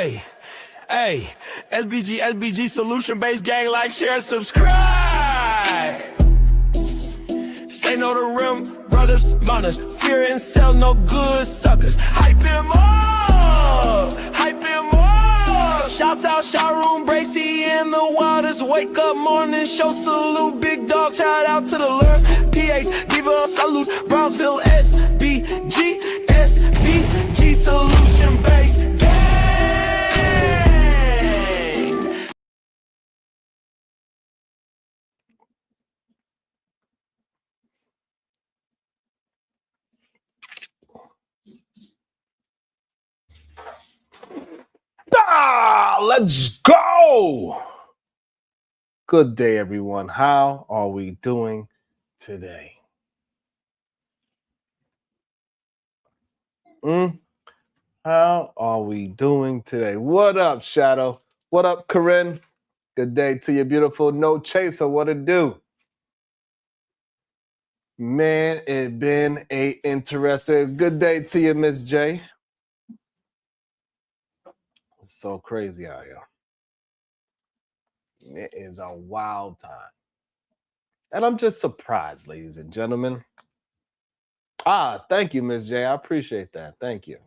Hey, hey, SBG solution based gang, like, share, subscribe. Say no to rim, brothers, mothers, fear and sell no good suckers. Hype him up, hype him up. Shouts out Sharoon, Bracy, and the Waters. Wake up morning show, salute, big dog, shout out to the Lure. PH, Diva, salute, Brownsville, SBG solution based gang. Let's go. Good day, everyone. How are we doing today? How are we doing today? What up, Shadow? What up, Corinne? Good day to you, beautiful. No Chaser, what it do? Man, it been a interesting good day to you, Miss J. It's so crazy out here. It is a wild time. And I'm just surprised, ladies and gentlemen. Thank you, Miss J. I appreciate that. Thank you.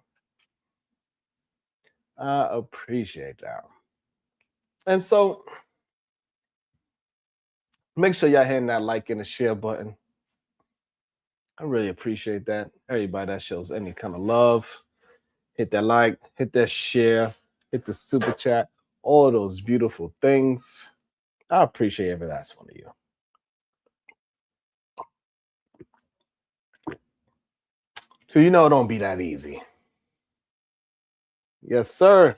I appreciate that. And so, make sure y'all hitting that like and the share button. I really appreciate that. Everybody that shows any kind of love, hit that like, hit that share, hit the super chat, all those beautiful things. I appreciate every last one of you. So you know it don't be that easy. Yes, sir.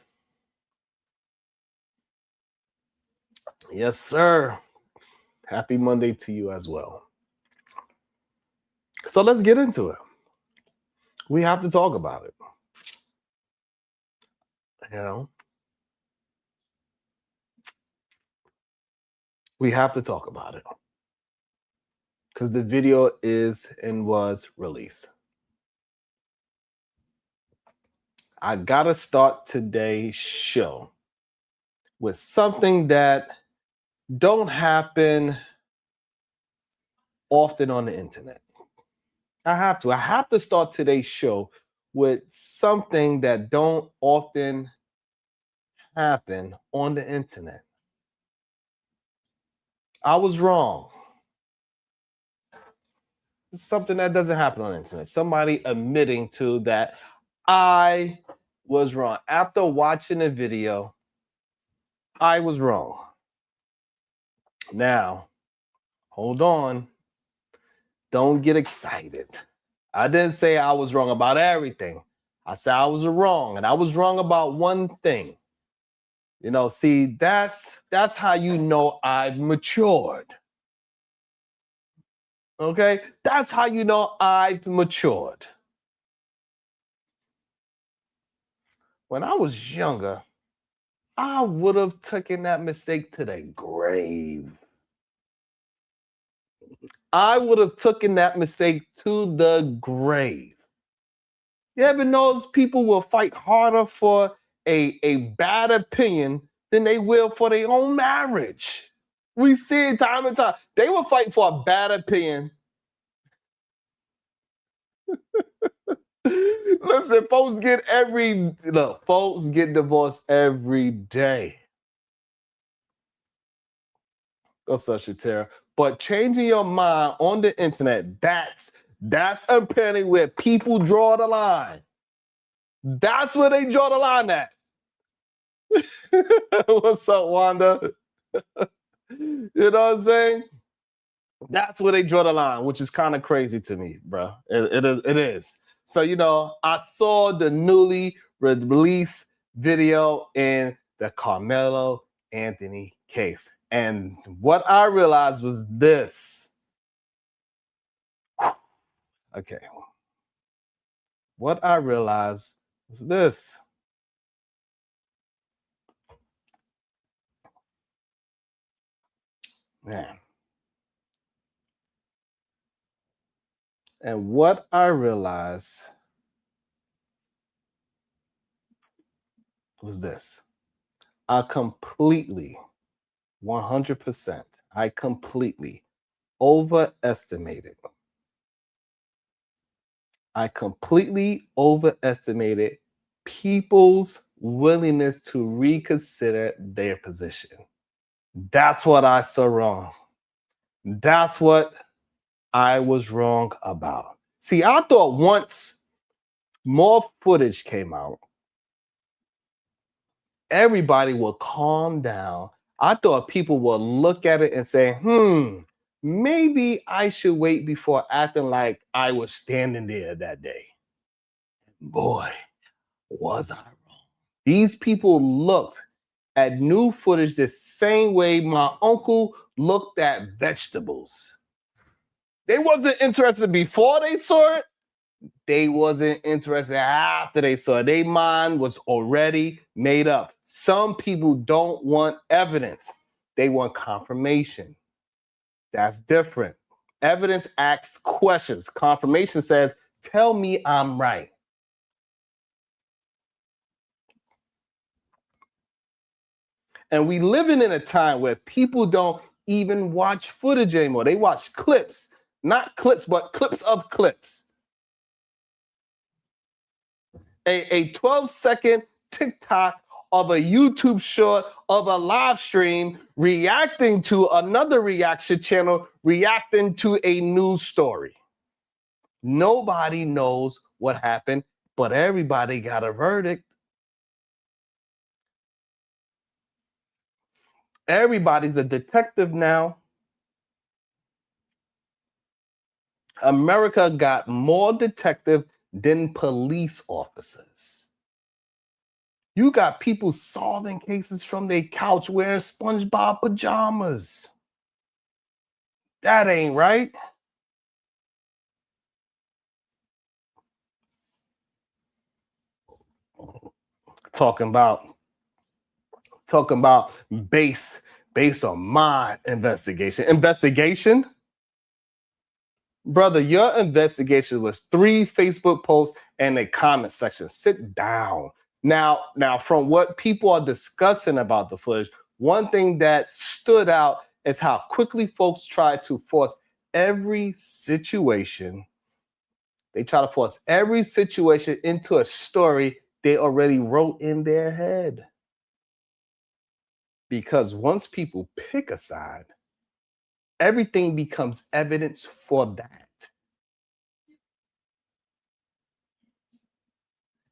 Yes, sir. Happy Monday to you as well. So let's get into it. We have to talk about it. You know? We have to talk about it. Because the video is and was released. I gotta start today's show with something that don't happen often on the internet. I have to start today's show with something that don't often happen on the internet. I was wrong. It's something that doesn't happen on the internet. Somebody admitting to that I was wrong. After watching the video, I was wrong. Now, hold on. Don't get excited. I didn't say I was wrong about everything. I said I was wrong, and I was wrong about one thing. You know, see, that's how you know I've matured. Okay? That's how you know I've matured. When I was younger, I would have taken that mistake to the grave. I would have taken that mistake to the grave. You ever notice people will fight harder for a bad opinion than they will for their own marriage? We see it time and time. They will fight for a bad opinion. Listen, folks get divorced every day. That's such a terror. But changing your mind on the internet, that's apparently where people draw the line. That's where they draw the line at. What's up, Wanda? You know what I'm saying? That's where they draw the line, which is kind of crazy to me, bro. It is. So, you know, I saw the newly released video in the Karmelo Anthony case. And what I realized was this. Okay. What I realized was this. Man. And what I realized was this. I completely, 100%, I completely overestimated. I completely overestimated people's willingness to reconsider their position. That's what I saw wrong. That's what I was wrong about. See, I thought once more footage came out, everybody will calm down. I thought people will look at it and say, maybe I should wait before acting like I was standing there that day. Boy, was I wrong. These people looked at new footage the same way my uncle looked at vegetables. They wasn't interested before they saw it. They wasn't interested after they saw it. Their mind was already made up. Some people don't want evidence. They want confirmation. That's different. Evidence asks questions. Confirmation says, tell me I'm right. And we living in a time where people don't even watch footage anymore. They watch clips, not clips, but clips of clips. A 12-second TikTok of a YouTube short of a live stream reacting to another reaction channel reacting to a news story. Nobody knows what happened, but everybody got a verdict. Everybody's a detective now. America got more detective than police officers. You got people solving cases from their couch wearing SpongeBob pajamas. That ain't right. Talking about based on my investigation. Investigation? Brother, your investigation was 3 Facebook posts and a comment section. Sit down. Now, from what people are discussing about the footage, one thing that stood out is how quickly folks try to force every situation. They try to force every situation into a story they already wrote in their head. Because once people pick a side, everything becomes evidence for that.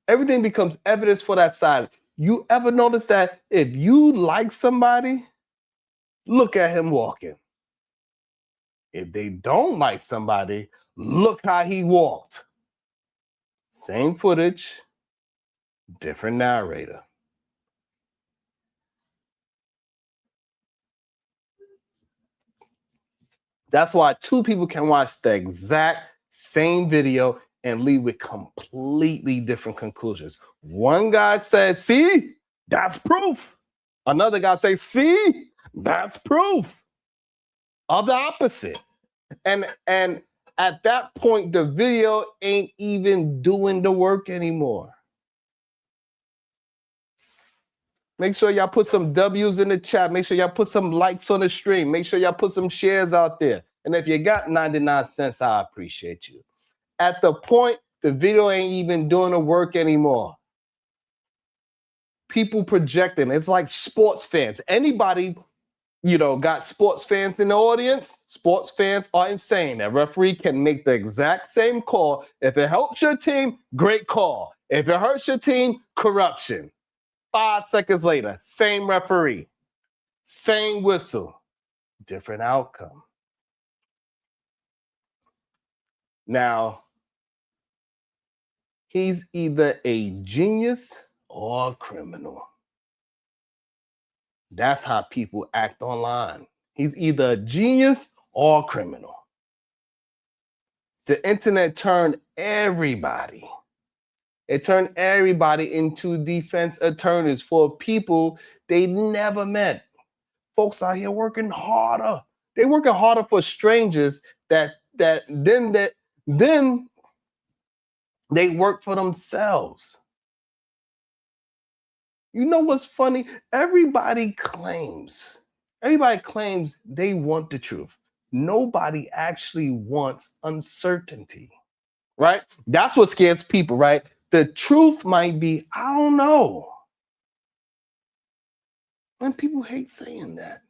Everything becomes evidence for that side. You ever notice that if you like somebody, look at him walking. If they don't like somebody, look how he walked. Same footage, different narrator. That's why 2 people can watch the exact same video and leave with completely different conclusions. One guy said, see, that's proof. Another guy says, see, that's proof of the opposite. And at that point, the video ain't even doing the work anymore. Make sure y'all put some W's in the chat. Make sure y'all put some likes on the stream. Make sure y'all put some shares out there. And if you got 99 cents, I appreciate you. At the point, the video ain't even doing the work anymore. People projecting. It's like sports fans. Anybody, got sports fans in the audience? Sports fans are insane. A referee can make the exact same call. If it helps your team, great call. If it hurts your team, corruption. 5 seconds later, same referee, same whistle, different outcome. Now, he's either a genius or a criminal. That's how people act online. He's either a genius or a criminal. The internet turned everybody. It turned everybody into defense attorneys for people they never met. Folks out here working harder. They working harder for strangers then they work for themselves. You know what's funny? Everybody claims they want the truth. Nobody actually wants uncertainty, right? That's what scares people, right? The truth might be, I don't know. And people hate saying that.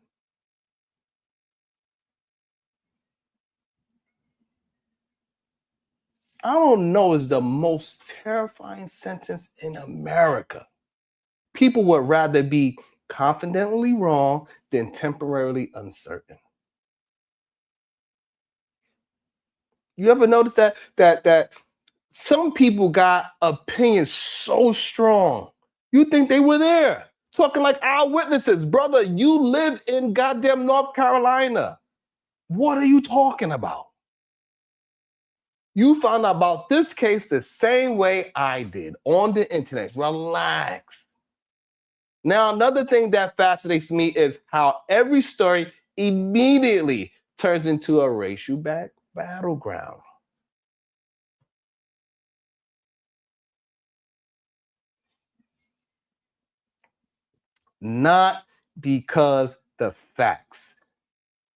I don't know is the most terrifying sentence in America. People would rather be confidently wrong than temporarily uncertain. You ever notice that some people got opinions so strong, you think they were there, talking like eyewitnesses. Brother, you live in goddamn North Carolina. What are you talking about? You found out about this case the same way I did on the internet. Relax. Now, another thing that fascinates me is how every story immediately turns into a racial battleground. Not because the facts,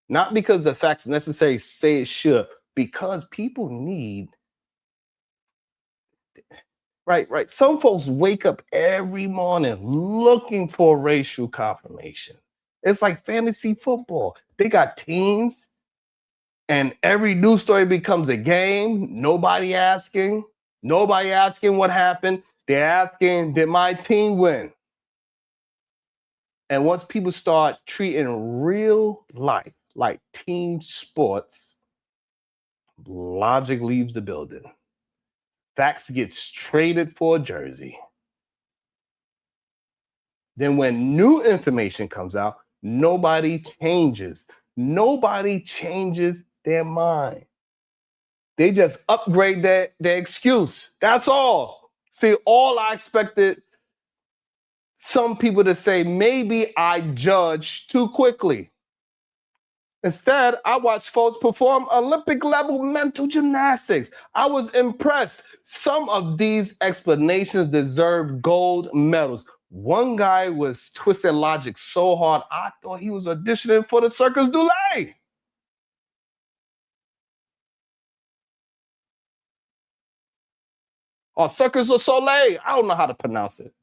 not because the facts necessarily say it should, because people need, right. Some folks wake up every morning looking for racial confirmation. It's like fantasy football. They got teams, and every news story becomes a game. Nobody asking what happened. They're asking, did my team win? And once people start treating real life like team sports, logic leaves the building. Facts gets traded for a jersey. Then when new information comes out, nobody changes. Nobody changes their mind. They just upgrade their excuse. That's all. See, all I expected some people to say, maybe I judged too quickly. Instead, I watched folks perform Olympic level mental gymnastics. I was impressed. Some of these explanations deserve gold medals. One guy was twisting logic so hard, I thought he was auditioning for the Circus du Soleil. Or Circus du Soleil. I don't know how to pronounce it.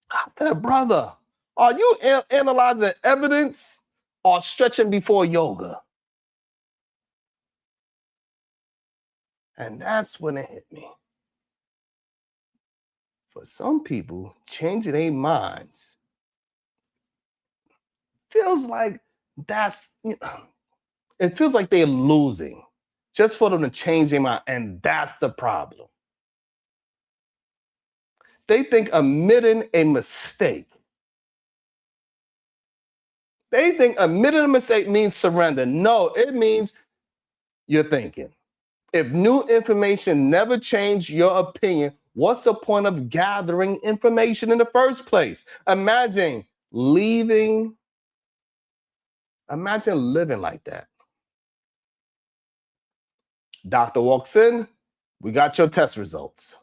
I said, brother, are you analyzing evidence or stretching before yoga? And that's when it hit me. For some people, changing their minds feels like it feels like they're losing just for them to change their mind. And that's the problem. They think admitting a mistake, means surrender. No, it means you're thinking. If new information never changed your opinion, what's the point of gathering information in the first place? Imagine living like that. Doctor walks in, we got your test results.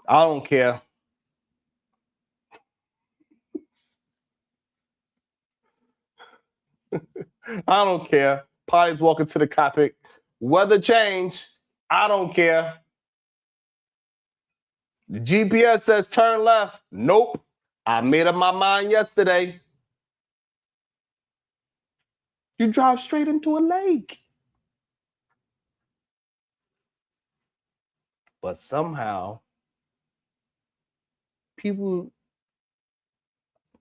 I don't care. I don't care. Party's walking to the cockpit. Weather change. I don't care. The GPS says turn left. Nope. I made up my mind yesterday. You drive straight into a lake. But somehow people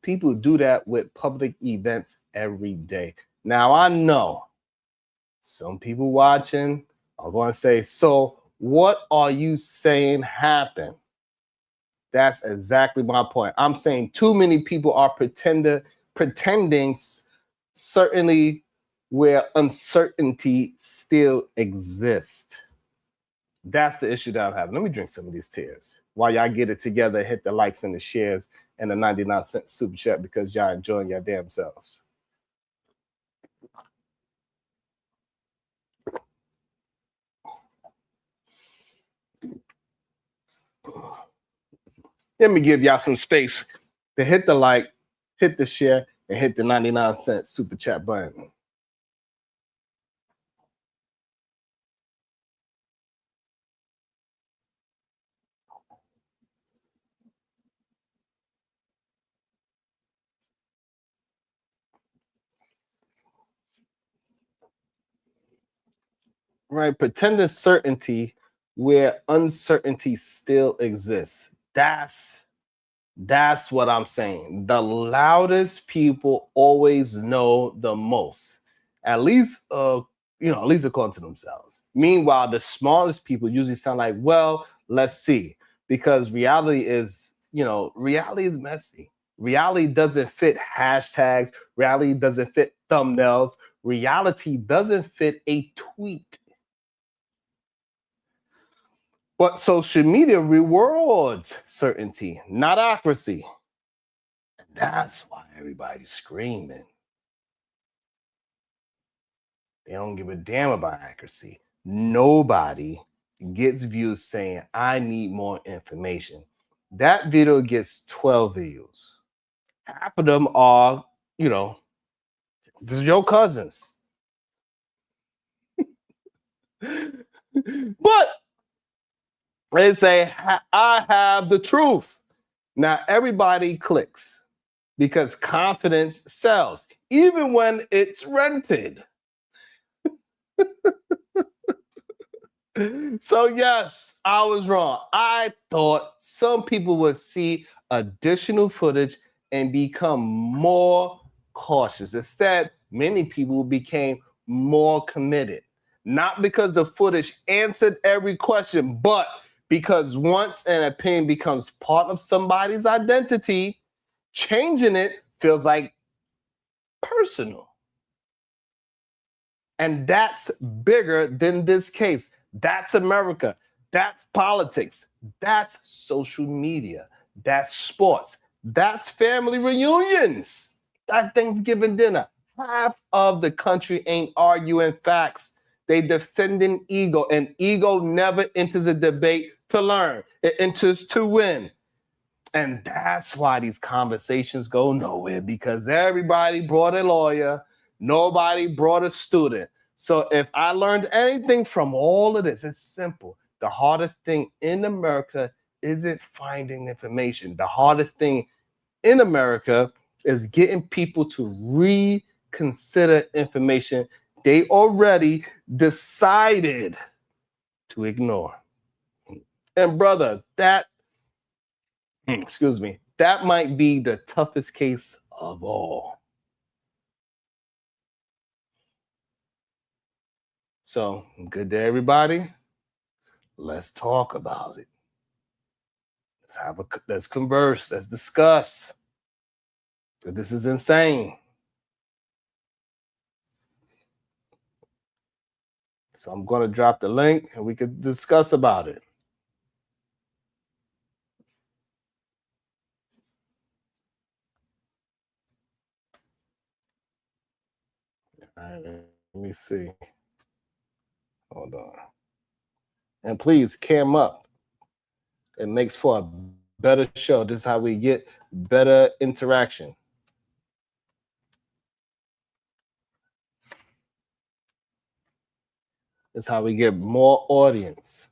do that with public events every day. Now I know some people watching are going to say, so what are you saying happened? That's exactly my point. I'm saying too many people are pretending certainly where uncertainty still exists. That's the issue that I'm having. Let me drink some of these tears while y'all get it together. Hit the likes and the shares and the 99-cent super chat because y'all enjoying your damn selves. Let me give y'all some space to hit the like, hit the share, and hit the 99-cent super chat button. Right, pretending certainty where uncertainty still exists. That's what I'm saying. The loudest people always know the most. At least at least according to themselves. Meanwhile, the smallest people usually sound like, well, let's see. Because reality is messy. Reality doesn't fit hashtags, reality doesn't fit thumbnails, reality doesn't fit a tweet. But social media rewards certainty, not accuracy. And that's why everybody's screaming. They don't give a damn about accuracy. Nobody gets views saying, I need more information. That video gets 12 views. Half of them are, this is your cousins. But they say, I have the truth. Now, everybody clicks because confidence sells, even when it's rented. So, yes, I was wrong. I thought some people would see additional footage and become more cautious. Instead, many people became more committed. Not because the footage answered every question, but because once an opinion becomes part of somebody's identity, changing it feels like personal. And that's bigger than this case. That's America. That's politics. That's social media. That's sports. That's family reunions. That's Thanksgiving dinner. Half of the country ain't arguing facts. They defending ego, and ego never enters a debate to learn. It enters to win. And that's why these conversations go nowhere, because everybody brought a lawyer, nobody brought a student. So if I learned anything from all of this, it's simple. The hardest thing in America isn't finding information. The hardest thing in America is getting people to reconsider information they already decided to ignore. And brother, that might be the toughest case of all. So, good day, everybody. Let's talk about it. Let's converse. Let's discuss. This is insane. So I'm going to drop the link and we could discuss about it. All right, let me see. Hold on. And please cam up. It makes for a better show. This is how we get better interaction. This is how we get more audience.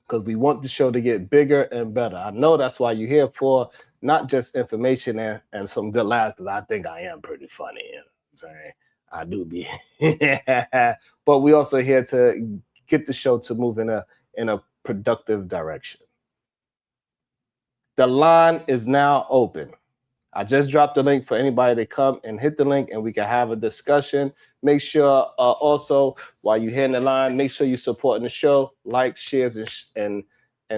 Because we want the show to get bigger and better. I know that's why you're here for, not just information and some good laughs, because I think I am pretty funny. You know what I'm saying? I do be. But we also here to get the show to move in a productive direction. The line is now open. I just dropped the link for anybody to come and hit the link and we can have a discussion. Make sure also, while you're hitting the line, make sure you're supporting the show, like, shares, and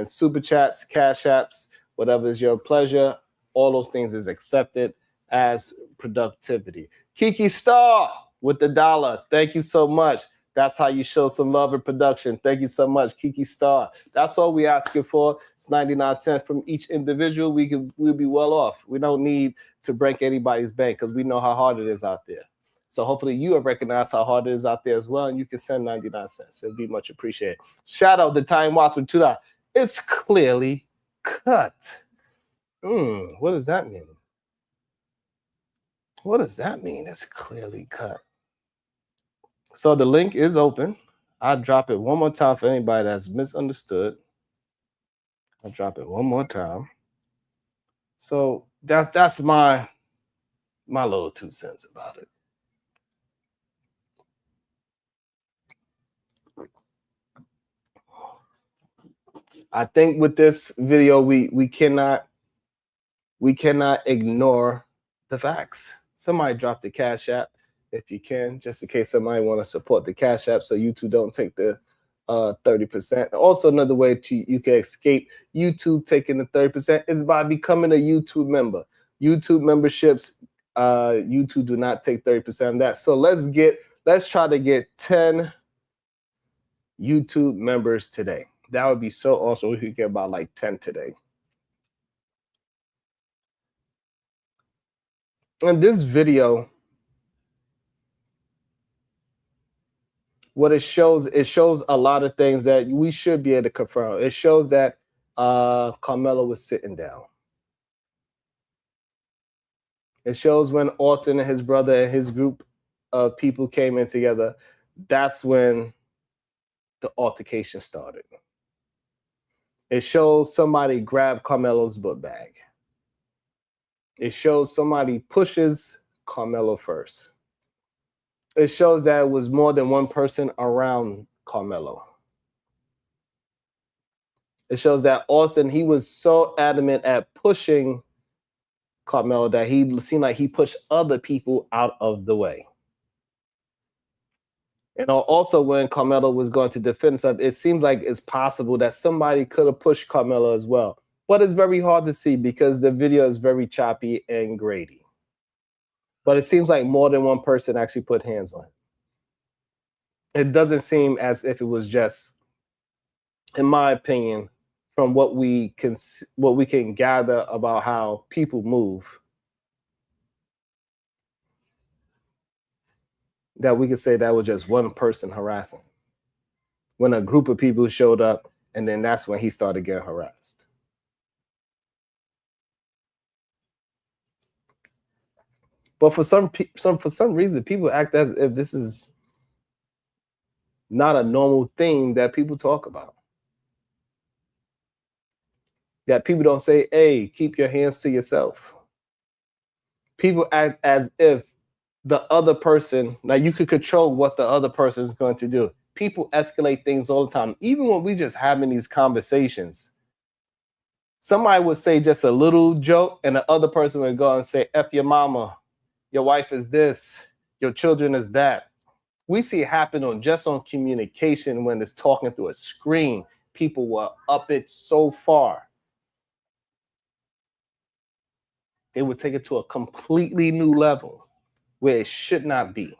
super chats, cash apps, whatever is your pleasure. All those things is accepted as productivity. Kiki Star with the $1. Thank you so much. That's how you show some love and production. Thank you so much, Kiki Star. That's all we asking for. It's 99 cents from each individual. We'll be well off. We don't need to break anybody's bank because we know how hard it is out there. So hopefully you have recognized how hard it is out there as well, and you can send 99 cents. It'd be much appreciated. Shout out to Time Watch with $2. It's clearly cut. What does that mean? What does that mean? It's clearly cut. So the link is open. I'll drop it one more time for anybody that's misunderstood. I'll drop it one more time. So that's my little 2 cents about it. I think with this video, we cannot ignore the facts. Somebody drop the Cash App if you can, just in case somebody want to support the Cash App so YouTube don't take the 30%. Also, another way you can escape YouTube taking the 30% is by becoming a YouTube member. YouTube memberships, YouTube do not take 30% of that. So let's try to get 10 YouTube members today. That would be so awesome. We could get about like 10 today. In this video, what it shows a lot of things that we should be able to confirm. It shows that Karmelo was sitting down. It shows when Austin and his brother and his group of people came in together. That's when the altercation started. It shows somebody grabbed Karmelo's book bag. It shows somebody pushes Karmelo first. It shows that it was more than one person around Karmelo. It shows that Austin, he was so adamant at pushing Karmelo that he seemed like he pushed other people out of the way. And also when Karmelo was going to defend himself, it seems like it's possible that somebody could have pushed Karmelo as well. But it's very hard to see because the video is very choppy and grainy. But it seems like more than one person actually put hands on it. It doesn't seem as if it was just, in my opinion, from what we can gather about how people move, that we could say that was just one person harassing. When a group of people showed up, and then that's when he started getting harassed. But for some reason, people act as if this is not a normal thing that people talk about. That people don't say, hey, keep your hands to yourself. People act as if the other person, now you could control what the other person is going to do. People escalate things all the time. Even when we just having these conversations, somebody would say just a little joke and the other person would go and say, F your mama, your wife is this, your children is that. We see it happen on communication when it's talking through a screen. People will up it so far. They would take it to a completely new level where it should not be.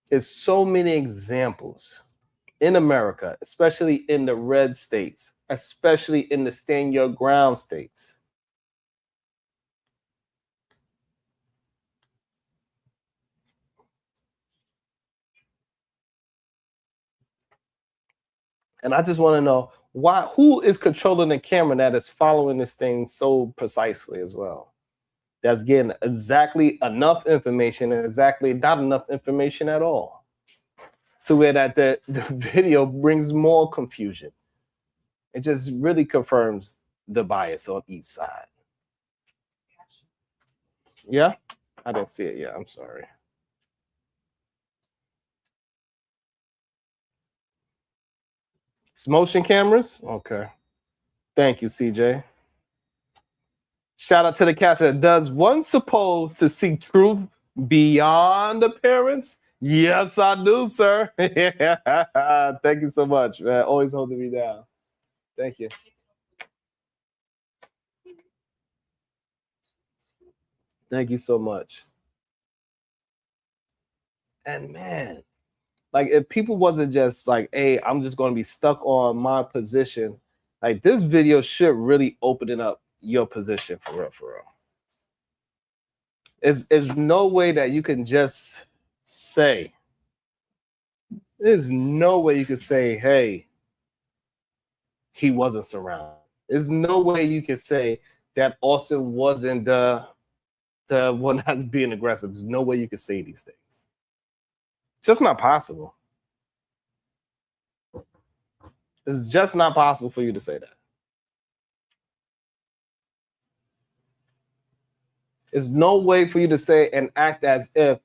There's so many examples in America, especially in the red states, especially in the stand your ground states. And I just want to know who is controlling the camera that is following this thing so precisely as well? That's getting exactly enough information and exactly not enough information at all. To where that the video brings more confusion. It just really confirms the bias on each side. Yeah? I didn't see it yet. I'm sorry. It's motion cameras? Okay. Thank you, CJ. Shout out to the catcher. Does one suppose to seek truth beyond appearance? Yes, I do, sir. Thank you so much, man. Always holding me down. Thank you. Thank you so much. And man, like if people wasn't just like, hey, I'm just going to be stuck on my position, like this video should really open it up your position for real, for real. There's no way that you can just say, there's no way you could say, hey, he wasn't surrounded. There's no way you can say that Austin wasn't the one that's being aggressive. There's no way you can say these things. Just not possible. It's just not possible for you to say that. There's no way for you to say and act as if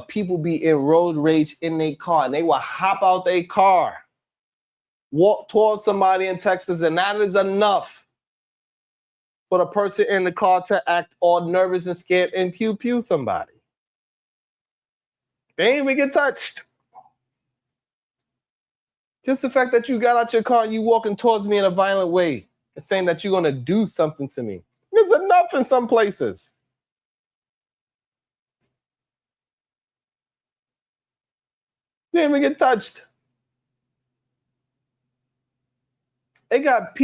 people be in road rage in their car and they will hop out their car, walk towards somebody in Texas, and that is enough for the person in the car to act all nervous and scared and pew somebody. They ain't even get touched. Just the fact that you got out your car and you walking towards me in a violent way and saying that you're gonna do something to me. There's enough in some places. They didn't even get touched. They got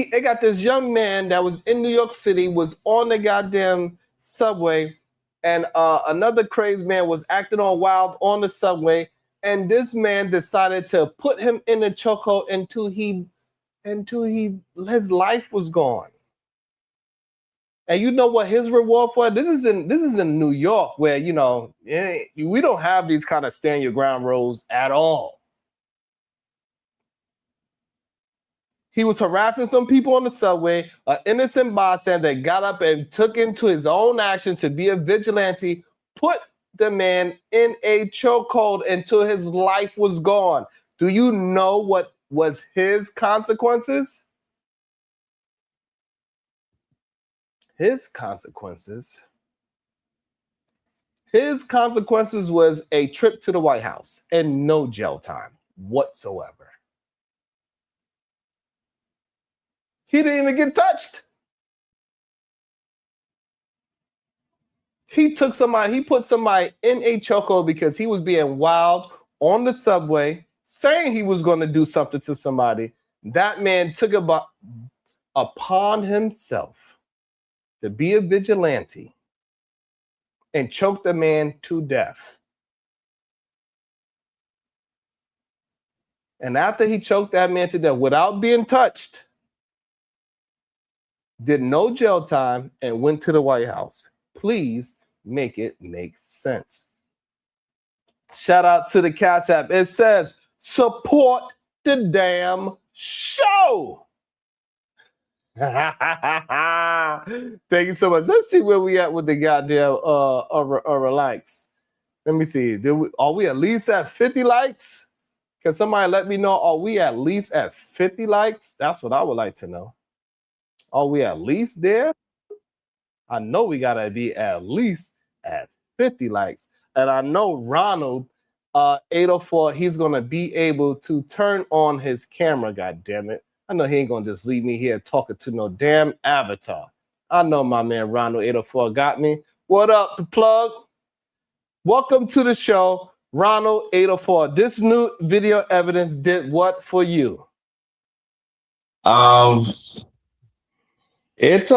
this young man that was in New York City, was on the goddamn subway, and another crazed man was acting all wild on the subway, and this man decided to put him in a chokehold until his life was gone. And you know what his reward for it? This is in New York, where we don't have these kind of stand your ground rules at all. He was harassing some people on the subway. An innocent bystander got up and took into his own action to be a vigilante, put the man in a chokehold until his life was gone. Do you know what was his consequences? His consequences was a trip to the White House and no jail time whatsoever. He didn't even get touched. He put somebody in a chokehold because he was being wild on the subway, saying he was going to do something to somebody. That man took it upon himself to be a vigilante and choked the man to death. And after he choked that man to death without being touched, did no jail time and went to the White House. Please make it make sense. Shout out to the Cash App. It says, support the damn show. Thank you so much. Let's see where we at with the goddamn relax. Let me see. Are we at least at 50 likes? Can somebody let me know? Are we at least at 50 likes? That's what I would like to know. Are we at least there? I know we gotta be at least at 50 likes. And I know Ronald 804, he's gonna be able to turn on his camera, god damn it. I know he ain't gonna just leave me here talking to no damn avatar. I know my man Ronald 804 got me. What up, the plug? Welcome to the show, Ronald 804. This new video evidence did what for you? It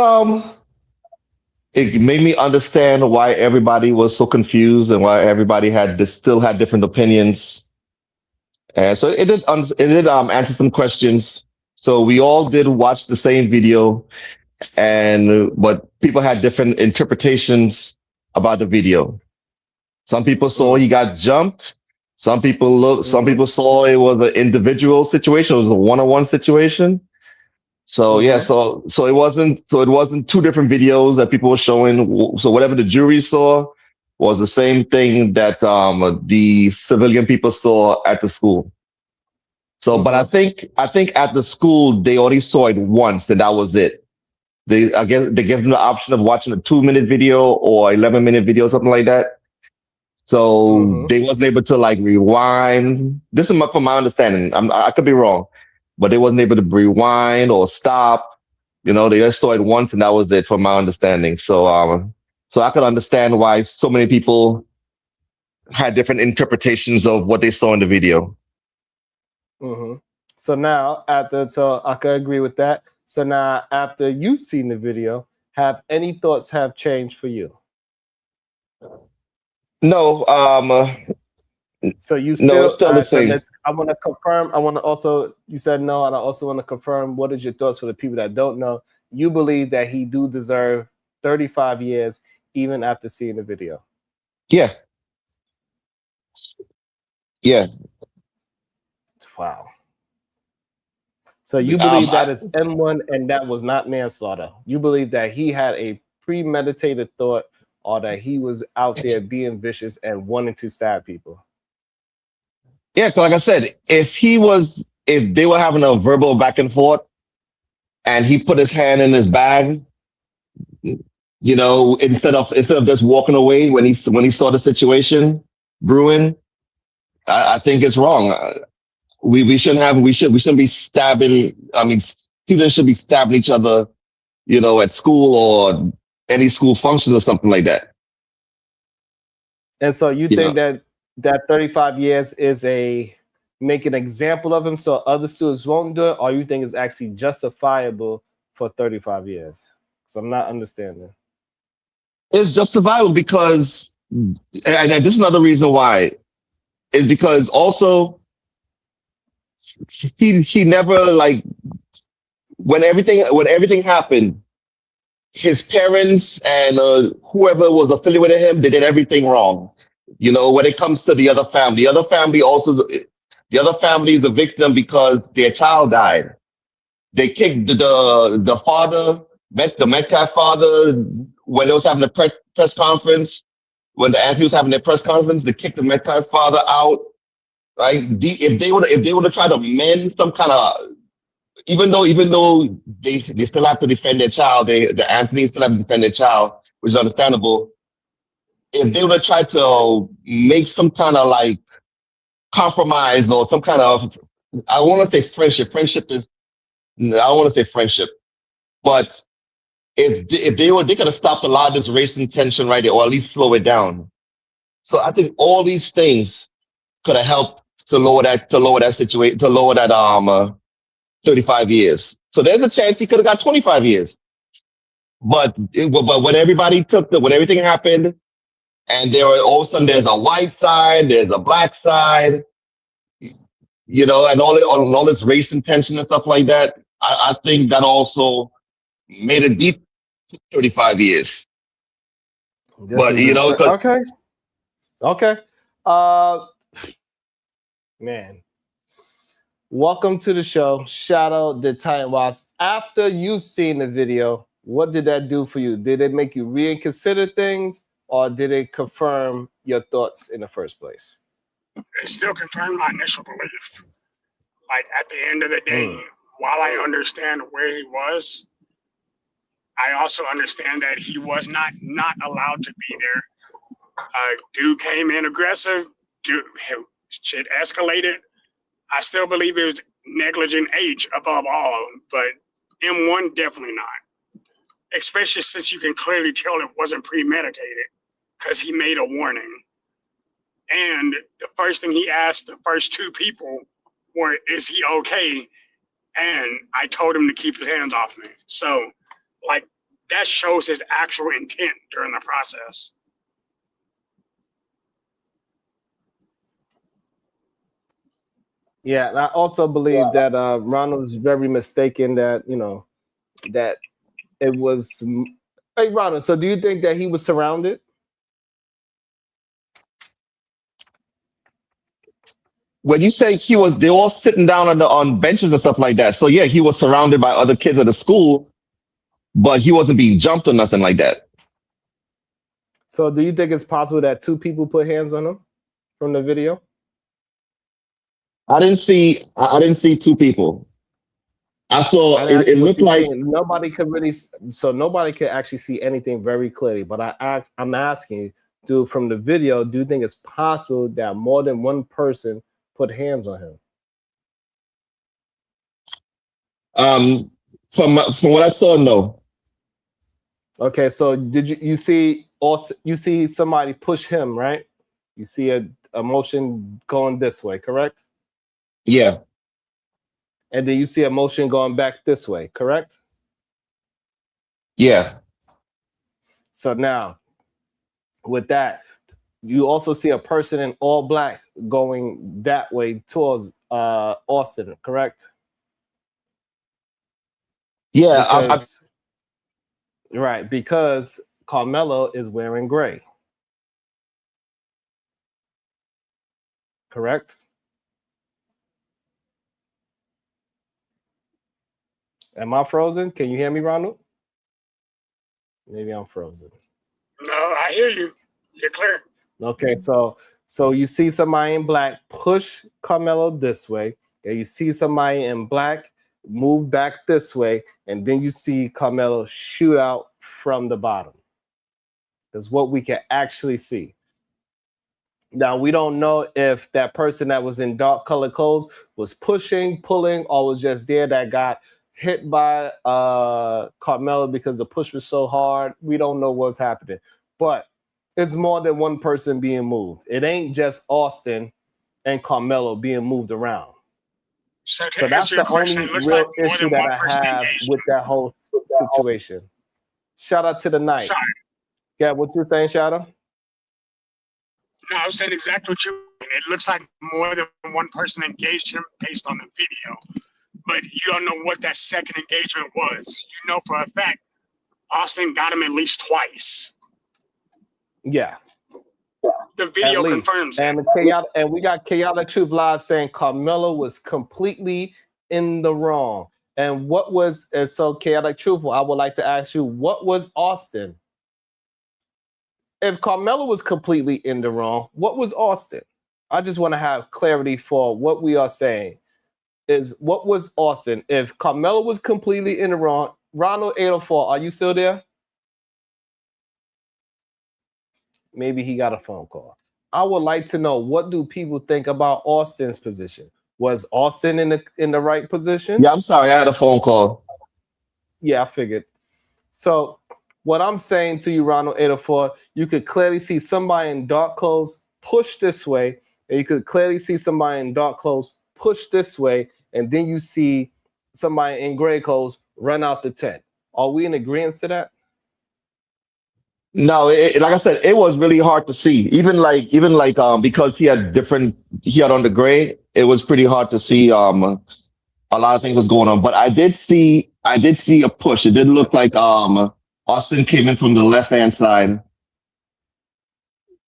made me understand why everybody was so confused and why everybody still had different opinions. And so it did answer some questions. So we all did watch the same video, but people had different interpretations about the video. Some people saw he got jumped. Some people saw it was an individual situation. It was a one-on-one situation. So yeah, so it wasn't two different videos that people were showing. So whatever the jury saw was the same thing that the civilian people saw at the school. So, but I think at the school they only saw it once, and that was it. I guess they gave them the option of watching a 2-minute video or 11-minute video, something like that. So they wasn't able to like rewind. This is from my understanding. I could be wrong, but they wasn't able to rewind or stop. They just saw it once, and that was it, from my understanding. So, so I could understand why so many people had different interpretations of what they saw in the video. So now, so I could agree with that. So now, after you've seen the video, have any thoughts have changed for you? No, So you No, it's still still the so same. let's I want to confirm. I want to also you said no, and I also want to confirm what is your thoughts for the people that don't know. You believe that he do deserve 35 years even after seeing the video. Yeah, yeah. Wow. So you Um, believe that I, it's M1 and that was not manslaughter. You believe that he had a premeditated thought or that he was out there being vicious and wanting to stab people. yeah. So like I said, if they were having a verbal back and forth, and he put his hand in his bag, instead of just walking away when he saw the situation brewing, I think it's wrong. We shouldn't be stabbing. I mean, students should be stabbing each other, at school or any school functions or something like that. And so you You think know, that 35 years is a make an example of him so other students won't do it, or you think it's actually justifiable for 35 years? So I'm not understanding. it's just survival because, and this is another reason why, is because also he never like when everything happened, his parents and whoever was affiliated with him, they did everything wrong. When it comes to the other family is a victim because their child died. They kicked the father, the Metcalf father, when they was having the press conference. When the Anthony was having their press conference, they kicked the Metcalf father out. Right? If they would have tried to mend some kind of, even though they still have to defend their child, the Anthony still have to defend their child, which is understandable. If they would have tried to make some kind of like compromise or some kind of, I want to say friendship. I don't want to say friendship, but they could have stopped a lot of this racial tension right there, or at least slow it down. So I think all these things could have helped to lower that situation, to lower that 35 years. So there's a chance he could have got 25 years. But when when everything happened, and all of a sudden there's a white side, there's a black side, and all this race and tension and stuff like that. I think that also made it deep 35 years. This But is insane. 'cause Okay. Okay. Uh man. Welcome to the show. Shadow the Titan Wasp. After you've seen the video, what did that do for you? Did it make you reconsider things or did it confirm your thoughts in the first place? It still confirmed my initial belief. Like at the end of the day, Mm. while I understand where he was, I also understand that he was not allowed to be there. Dude came in aggressive. Dude, shit escalated. I still believe it was negligent H above all, but M1 definitely not. Especially since you can clearly tell it wasn't premeditated because he made a warning. And the first thing he asked the first two people were, "Is he okay?" And I told him to keep his hands off me. So, like, that shows his actual intent during the process. Yeah, and I also believe that Ronald was very mistaken that, that it was. Hey, Ronald, so do you think that he was surrounded? when you say they're all sitting down on benches and stuff like that. So yeah, he was surrounded by other kids at the school, but he wasn't being jumped or nothing like that. So do you think it's possible that two people put hands on him from the video? I didn't see two people. I saw And it actually, what looked you're like, saying, nobody could really, so nobody could actually see anything very clearly. But I'm asking you, from the video, do you think it's possible that more than one person put hands on him? from what I saw, no. Okay, so did you see also you see somebody push him, right? You see a motion going this way, correct? Yeah, And then you see a motion going back this way, correct? yeah. So now, with that, You also see a person in all black going that way towards Austin, correct? Yeah, Because right, because Carmelo is wearing gray, correct? Am I frozen? Can you hear me, Ronald? Maybe I'm frozen. No, I hear you. You're clear. Okay, so you see somebody in black push Carmelo this way, and you see somebody in black move back this way, and then you see Carmelo shoot out from the bottom. That's what we can actually see. Now we don't know if that person that was in dark colored clothes was pushing, pulling, or was just there that got hit by Carmelo because the push was so hard. We don't know what's happening. But it's more than one person being moved. It ain't just Austin and Carmelo being moved around. So to So that's answer your the question, only it looks like real more issue than that one I person have engaged with him. that whole situation. Shout out to the night. Sorry. Yeah, what you saying, Shadow? No, I was saying exactly what you. It looks like more than one person engaged him based on the video, but you don't know what that second engagement was. You know for a fact Austin got him at least twice. Yeah. The At video least. confirms that. And we got Chaotic Truth Live saying Carmelo was completely in the wrong. And what was, and so Chaotic Truth, I would like to ask you, what was Austin? If Carmelo was completely in the wrong, what was Austin? I just want to have clarity for what we are saying. Is what was Austin? If Carmelo was completely in the wrong, Ronald 804, are you still there? Maybe he got a phone call. I would like to know, what do people think about Austin's position? Was Austin in the right position? yeah, I'm sorry, I had a phone call. Yeah, I figured. So what I'm saying to you, Ronald 804, you could clearly see somebody in dark clothes push this way, and you could clearly see somebody in dark clothes push this way, and then you see somebody in gray clothes run out the tent. Are we in agreement to that? No, like I said, it was really hard to see. Even like because he had on the gray, it was pretty hard to see a lot of things was going on. But I did see a push. It did look like Austin came in from the left hand side.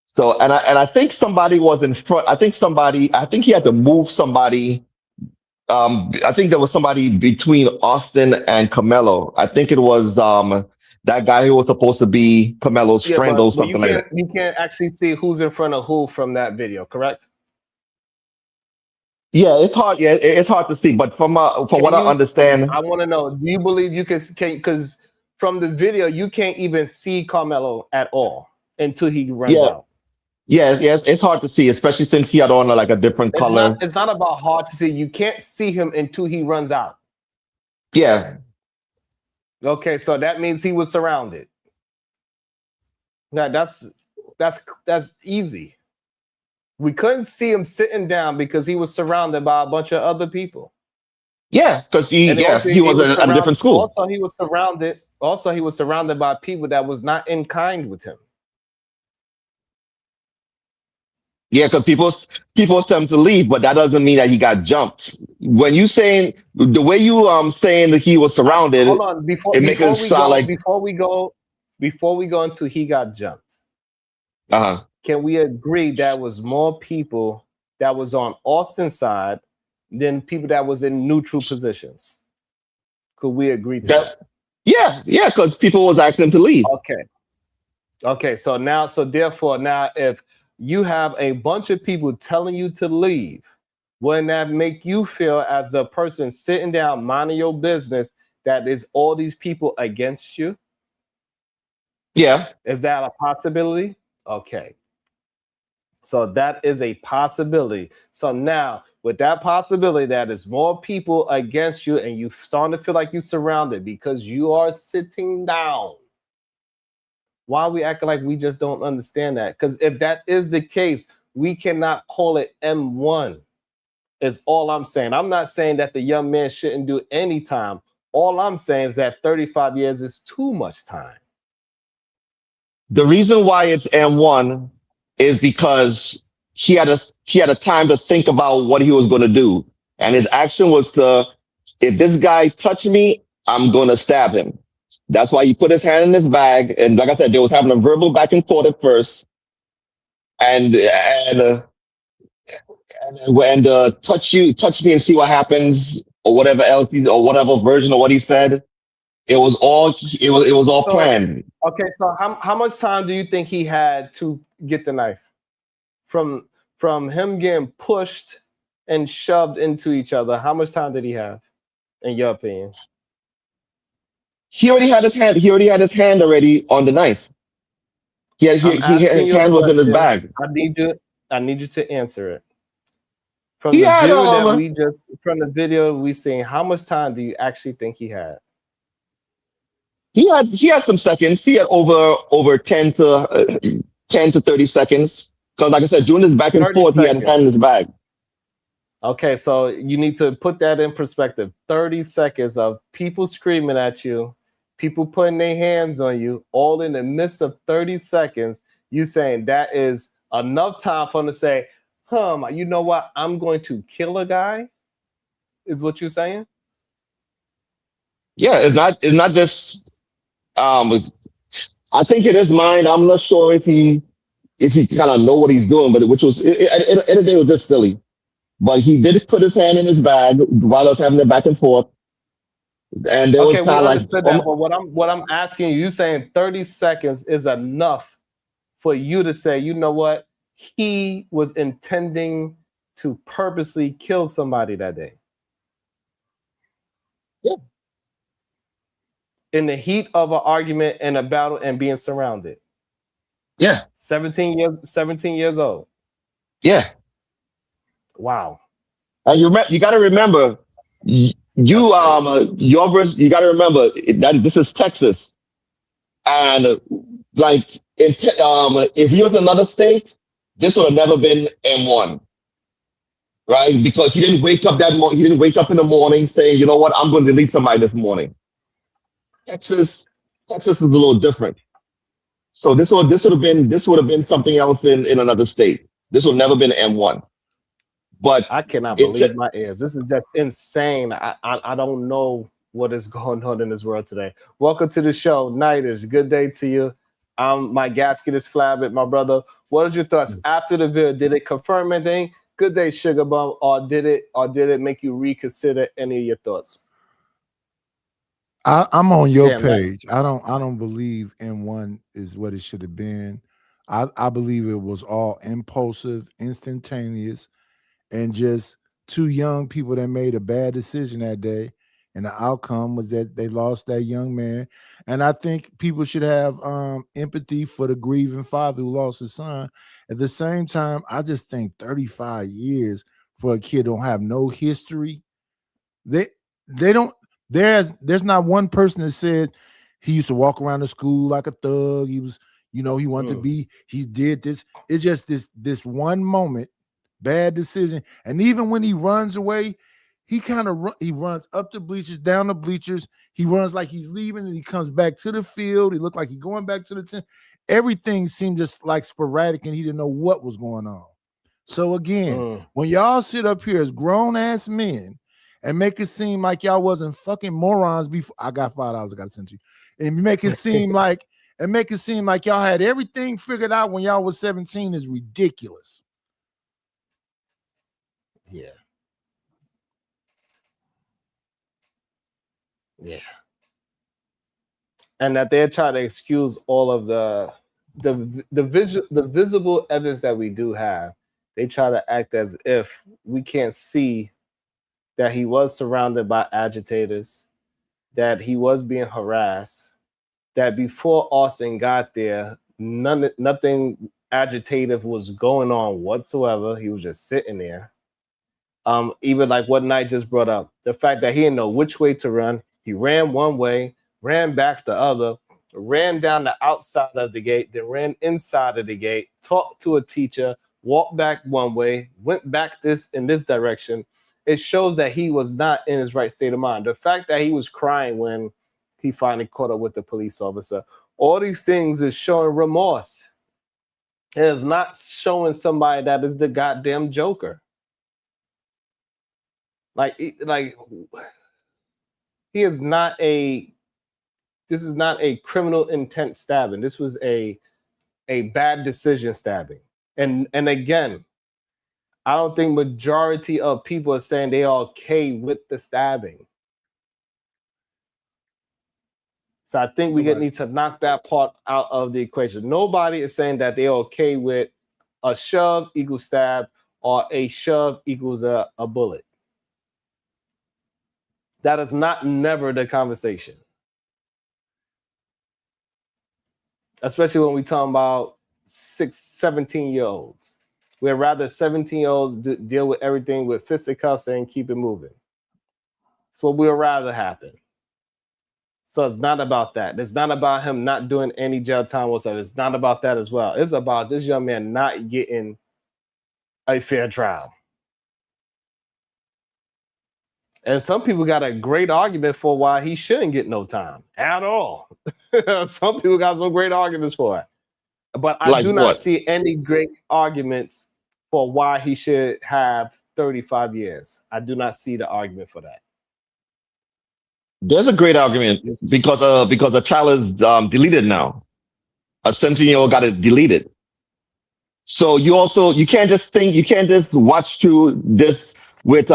So and I think somebody was in front. I think he had to move somebody. I think there was somebody between Austin and Carmelo. I think it was that guy who was supposed to be Carmelo's Yeah, friend but or you something like can't that. you can't actually see who's in front of who from that video, correct? Yeah, it's hard. Yeah, it's hard to see. But from Can what I you? understand, I want to know. Do you believe you can? Because from the video, you can't even see Carmelo at all until he runs yeah, out. yes, it's hard to see, especially since he had on like a different It's not. color. It's not about hard to see. You can't see him until he runs out. Yeah, Okay, so that means he was surrounded. Now that's easy. We couldn't see him sitting down because he was surrounded by a bunch of other people. yeah, because And also he he was was at a surrounded. different school. Also, he was surrounded. Also, he was surrounded by people that was not in kind with him. Yeah, because people tell him to leave, but that doesn't mean that he got jumped. When you saying the way you saying that he was All right, hold surrounded, on. it makes it sound like Before we go into he got jumped. uh Can we agree that was more people that was on Austin's side than people that was in neutral positions? Could we agree to that that? yeah, because people was asking him to leave. Okay. Okay. So therefore, now if you have a bunch of people telling you to leave, wouldn't that make you feel as a person sitting down minding your business that is all these people against you? Yeah, Is that a possibility? Okay. So that is a possibility. So now, with that possibility, that is more people against you, and you starting to feel like you're surrounded because you are sitting down. Why are we acting like we just don't understand that? Because if that is the case, we cannot call it M1. Is all I'm saying. I'm not saying that the young man shouldn't do any time. All I'm saying is that 35 years is too much time. the reason why it's M1 is because he had a time to think about what he was going to do, and his action was to, if this guy touched me, I'm going to stab him. That's why he put his hand in his bag, and like I said, they was having a verbal back and forth at first, and when the touch me and see what happens, or whatever else, or whatever version of what he said, it was all So planned. okay, so how much time do you think he had to get the knife from him getting pushed and shoved into each other? How much time did he have, in your opinion? He already had his hand. He already had his hand already on the knife. I'm asking His you a hand was in his question. bag. I need you to answer it. He had From the video we seen, how much time do you actually think he had? he had some seconds. He had over 10 to 30 seconds. Because like I said, during this back and 30 forth, he had his seconds. hand in his bag. Okay, so you need to put that in perspective. 30 seconds of people screaming at you, people putting their hands on you, all in the midst of 30 seconds. You saying that is enough time for him to say, you know what? I'm going to kill a guy, is what you're saying? Yeah, it's not just I think in his mind, I'm not sure if he kind of know what he's doing, but which was at the end of the day, it was just silly. But he did put his hand in his bag while I was having the back and forth, and there was Okay, kind we of like, understood that, but what I'm asking you, you saying 30 seconds is enough for you to say, you know what? He was intending to purposely kill somebody that day. yeah, In the heat of an argument and a battle and being surrounded. yeah, 17 years old. yeah. Wow. And you got to remember, That's crazy. you got to remember that this is Texas, and like if he was in another state, this would have never been M1, right? Because he didn't wake up in the morning saying, you know what, I'm going to delete somebody this morning. Texas, Texas is a little different. So this would have been something else in another state. This would never been M1. But I cannot it believe my ears. This is just insane. I don't know what is going on in this world today. Welcome to the show, Nighters. Good day to you. My gasket is flabbed, my brother. What are your thoughts after the video? Did it confirm anything? Good day, Sugar Bum, or did it make you reconsider any of your thoughts? I'm on your Damn, that page. I don't believe M1 is what it should have been. I believe it was all impulsive, instantaneous, and just two young people that made a bad decision that day. And the outcome was that they lost that young man. And I think people should have empathy for the grieving father who lost his son. At the same time, I just think 35 years for a kid don't have no history. They don't. There's not one person that said he used to walk around the school like a thug. He was, he wanted to be. He did this. It's just this one moment, bad decision. And even when he runs away, he kind of he runs up the bleachers, down the bleachers. He runs like he's leaving, and he comes back to the field. He looked like he's going back to the tent. Everything seemed just like sporadic, and he didn't know what was going on. So again, when y'all sit up here as grown ass men and make it seem like y'all wasn't fucking morons before, I got $5 I got to send you, and make it seem like y'all had everything figured out when y'all was 17 is ridiculous. Yeah. Yeah. And that they're trying to excuse all of the visible evidence that we do have. They try to act as if we can't see that he was surrounded by agitators, that he was being harassed, that before Austin got there, nothing agitative was going on whatsoever. He was just sitting there. Even like what Knight just brought up, the fact that he didn't know which way to run. He ran one way, ran back the other, ran down the outside of the gate, then ran inside of the gate, talked to a teacher, walked back one way, went back in this direction. It shows that he was not in his right state of mind. The fact that he was crying when he finally caught up with the police officer, all these things is showing remorse. It is not showing somebody that is the goddamn Joker. Like he is not a. This is not a criminal intent stabbing. This was a bad decision stabbing. And again, I don't think majority of people are saying they are okay with the stabbing. So I think we need to knock that part out of the equation. Nobody is saying that they're okay with a shove equals stab or a shove equals a bullet. That is not never the conversation. Especially when we talk about 17-year-olds. We'd rather 17-year-olds deal with everything with fisticuffs and keep it moving. That's what we'd rather happen. So it's not about that. It's not about him not doing any jail time whatsoever. It's not about that as well. It's about this young man not getting a fair trial. And some people got a great argument for why he shouldn't get no time at all. Some people got some great arguments for it. But I do not see any great arguments for why he should have 35 years. I do not see the argument for that. There's a great argument because the trial is deleted now. A 17-year-old got it deleted. So you can't just watch through this with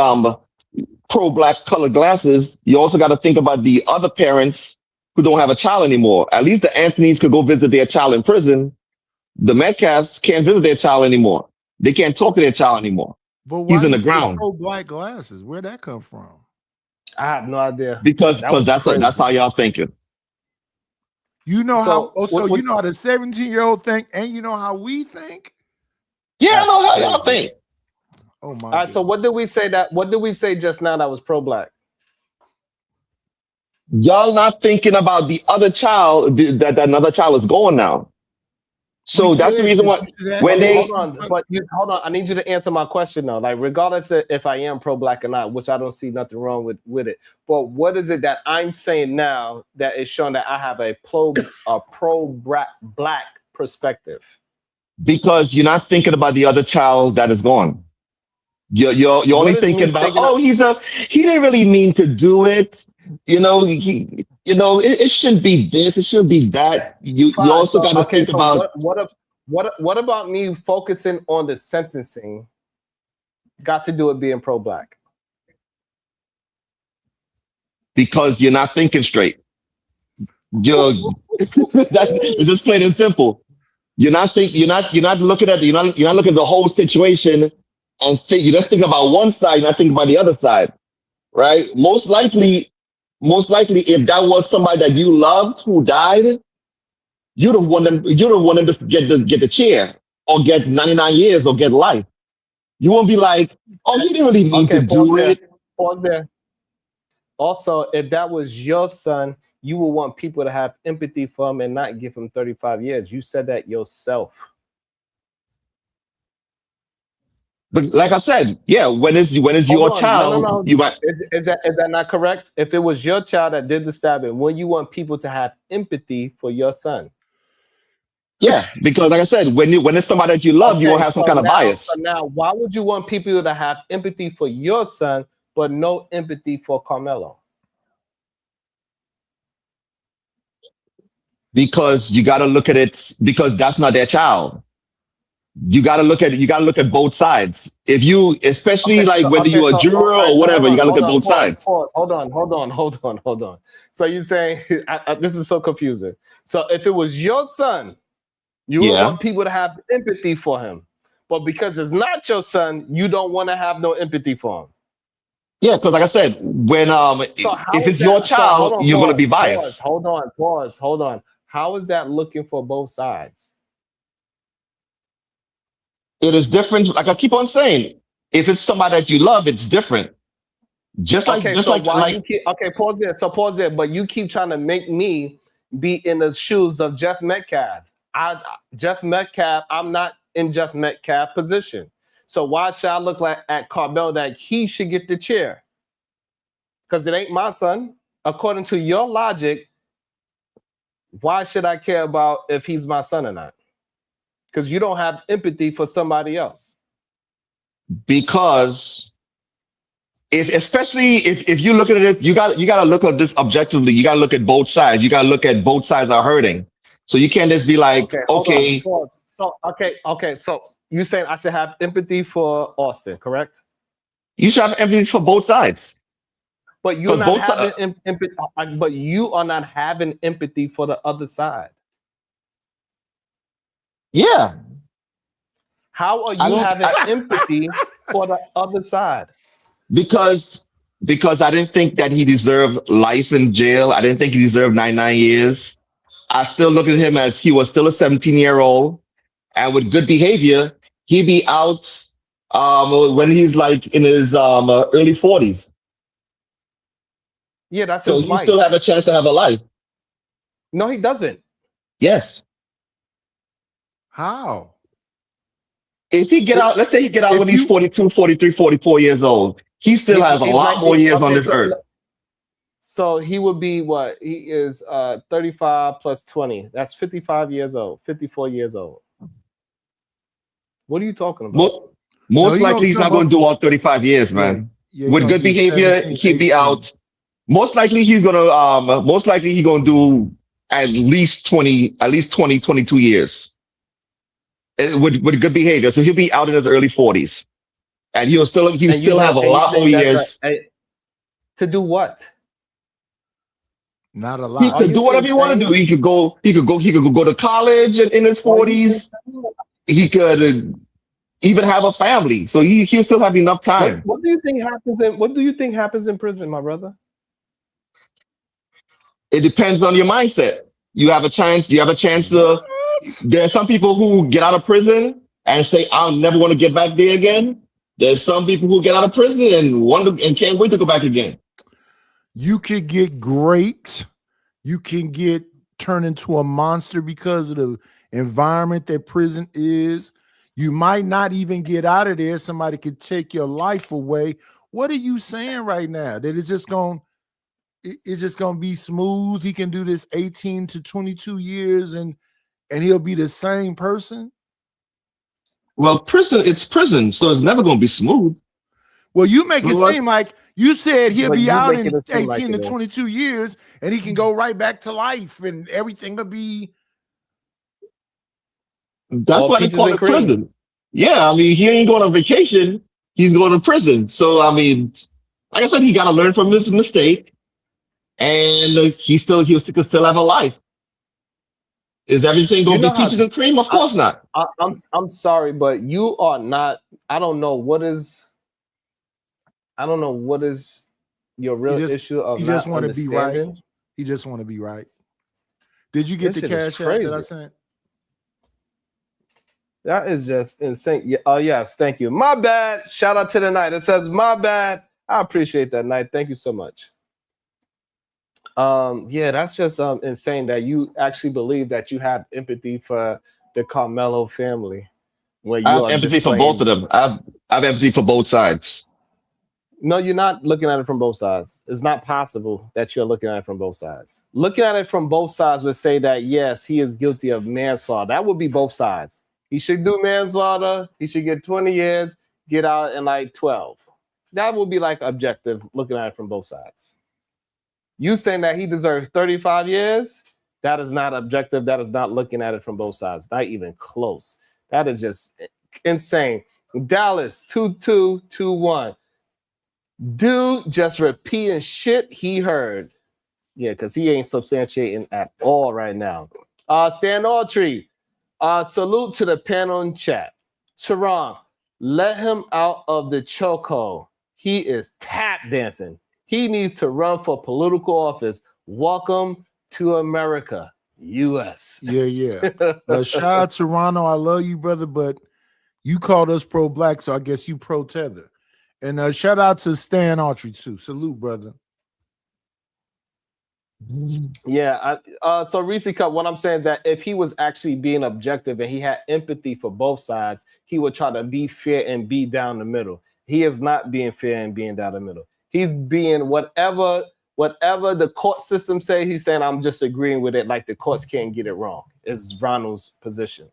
pro-black colored glasses. You also got to think about the other parents who don't have a child anymore. At least the Anthonys could go visit their child in prison. The Metcalfs can't visit their child anymore. They can't talk to their child anymore. But why he's in the ground. Pro-black glasses. Where'd that come from? I have no idea. Because that's how y'all thinking. You know how you know how the 17-year-old think, and you know how we think? Yeah, I know how y'all think. Oh my. All right, so what did we say just now that was pro-black? Y'all not thinking about the other child that another child is going now. So that's the reason why when they hold on. I need you to answer my question though. Like, regardless of if I am pro-black or not, which I don't see nothing wrong with it. But what is it that I'm saying now that is showing that I have a pro-black perspective? Because you're not thinking about the other child that is gone. You're only thinking about he didn't really mean to do it. It shouldn't be this. It shouldn't be that. You also got to think about what about me focusing on the sentencing? Got to do it being pro-black because you're not thinking straight. It's just plain and simple. You're not looking at the whole situation and you just think about one side, not think about the other side, right? Most likely, if that was somebody that you loved who died, you'd have wanted them to get the chair or get 99 years or get life. You won't be like, oh, he didn't really mean to do it. Pause there. Also, if that was your son, you would want people to have empathy for him and not give him 35 years. You said that yourself. But like I said, yeah, when is your child? No. Is that not correct? If it was your child that did the stabbing, when you want people to have empathy for your son? Yeah, because like I said, when it's somebody that you love, you won't have some kind of bias. So now, why would you want people to have empathy for your son, but no empathy for Karmelo? Because you got to look at it because that's not their child. You got to look at both sides. If you, especially whether you're a juror or whatever, you got to look at both sides. Hold on. So you're saying this is so confusing. So if it was your son, you would want people to have empathy for him, but because it's not your son, you don't want to have no empathy for him. Yeah, because like I said, when if it's your child, you're going to be biased. Hold on. How is that looking for both sides? It is different. Like I keep on saying, if it's somebody that you love, it's different. Pause there. So pause there. But you keep trying to make me be in the shoes of Jeff Metcalf. Jeff Metcalf, I'm not in Jeff Metcalf's position. So why should I look like at Karmelo that he should get the chair? Because it ain't my son. According to your logic, why should I care about if he's my son or not? Because you don't have empathy for somebody else. Because especially if you look at it, you got to look at this objectively. You got to look at both sides. You got to look at both sides are hurting. So you can't just be like, Okay, hold on. okay, Pause. So okay. So you saying I should have empathy for Austin, correct? you should have empathy for both sides. But you're Because not both having sides, empathy. But you are not having empathy for the other side. yeah. How are I you don't having empathy for the other side? because I didn't think that he deserved life in jail. I didn't think he deserved 99 years. I still look at him as he was still a 17-year-old, and with good behavior, he'd be out when he's like in his early 40s. Yeah, that's So his he still life. have a chance to have a life. No, he doesn't. Yes. How? If he get out, let's say he get out If when he's you 42, 43, 44 years old, he still has a He's lot like more years on okay. this earth. So he would be what? He is 35 plus 20. That's 55 years old, 54 years old. What are you talking about? Most he gonna likely he's not come going up. to do all 35 years, Yeah, man. yeah, he With gonna good do behavior, 17, he'd be 18. out. Most likely he's gonna do at least 20, 22 years with good behavior. So he'll be out in his early 40s. And he'll still have a And you lot more think that's years. to do what? Not a He lot. Are could do you whatever he want to do. insane? He could go to college in his Are you 40s. insane? He could even have a family. So he'll still have enough time. What do you think happens in prison, my brother? It depends on your mindset. You have a chance to. What? There are some people who get out of prison and say, "I'll never want to get back there again." There's some people who get out of prison and can't wait to go back again. You could get raped. You can get turned into a monster because of the environment that prison is. You might not even get out of there. Somebody could take your life away. What are you saying right now? That it's just going to be smooth. He can do this 18 to 22 years and he'll be the same person? Well, it's prison, so it's never going to be smooth. Well, you make So it what? seem like you said he'll But be you out making in it seem like 18 to it is. 22 years and he can go right back to life and everything will be. That's All why they peaches call and it cream. prison. Yeah, I mean, he ain't going on vacation. He's going to prison. So, I mean, like I said, he got to learn from his mistake, and he'll still have a life. Is everything going You to know be how peaches and cream? Of course not. I'm sorry, but you are not. I don't know what is your real issue of He not just want to be right. understanding. He just want to be right. Did you get This the shit is cash app that I crazy. sent? That is just insane. Yeah, oh yes, thank you. My bad. Shout out to the night. It says my bad. I appreciate that night. Thank you so much. Yeah, that's just insane that you actually believe that you have empathy for the Karmelo family when I you have are empathy for both of displaying. them. I have empathy for both sides. No, you're not looking at it from both sides. It's not possible that you're looking at it from both sides. Looking at it from both sides would say that yes, he is guilty of manslaughter. That would be both sides. He should do manslaughter. He should get 20 years, get out in like 12. That would be like objective looking at it from both sides. You saying that he deserves 35 years, that is not objective. That is not looking at it from both sides. Not even close. That is just insane. Dallas 2221. Dude just repeating shit he heard. Yeah, because he ain't substantiating at all right now. Stan Autry, salute to the panel in chat. Sharon, let him out of the chokehold. He is tap dancing. He needs to run for political office. Welcome to America, U.S. Yeah. Shout out to Toronto. I love you, brother, but you called us pro-black, so I guess you pro-tether. And shout out to Stan Autry, too. Salute, brother. Yeah. So Reese Cup, what I'm saying is that if he was actually being objective and he had empathy for both sides, he would try to be fair and be down the middle. He is not being fair and being down the middle. He's being whatever the court system say. He's saying I'm just agreeing with it. Like the courts can't get it wrong. Is Ronald's position.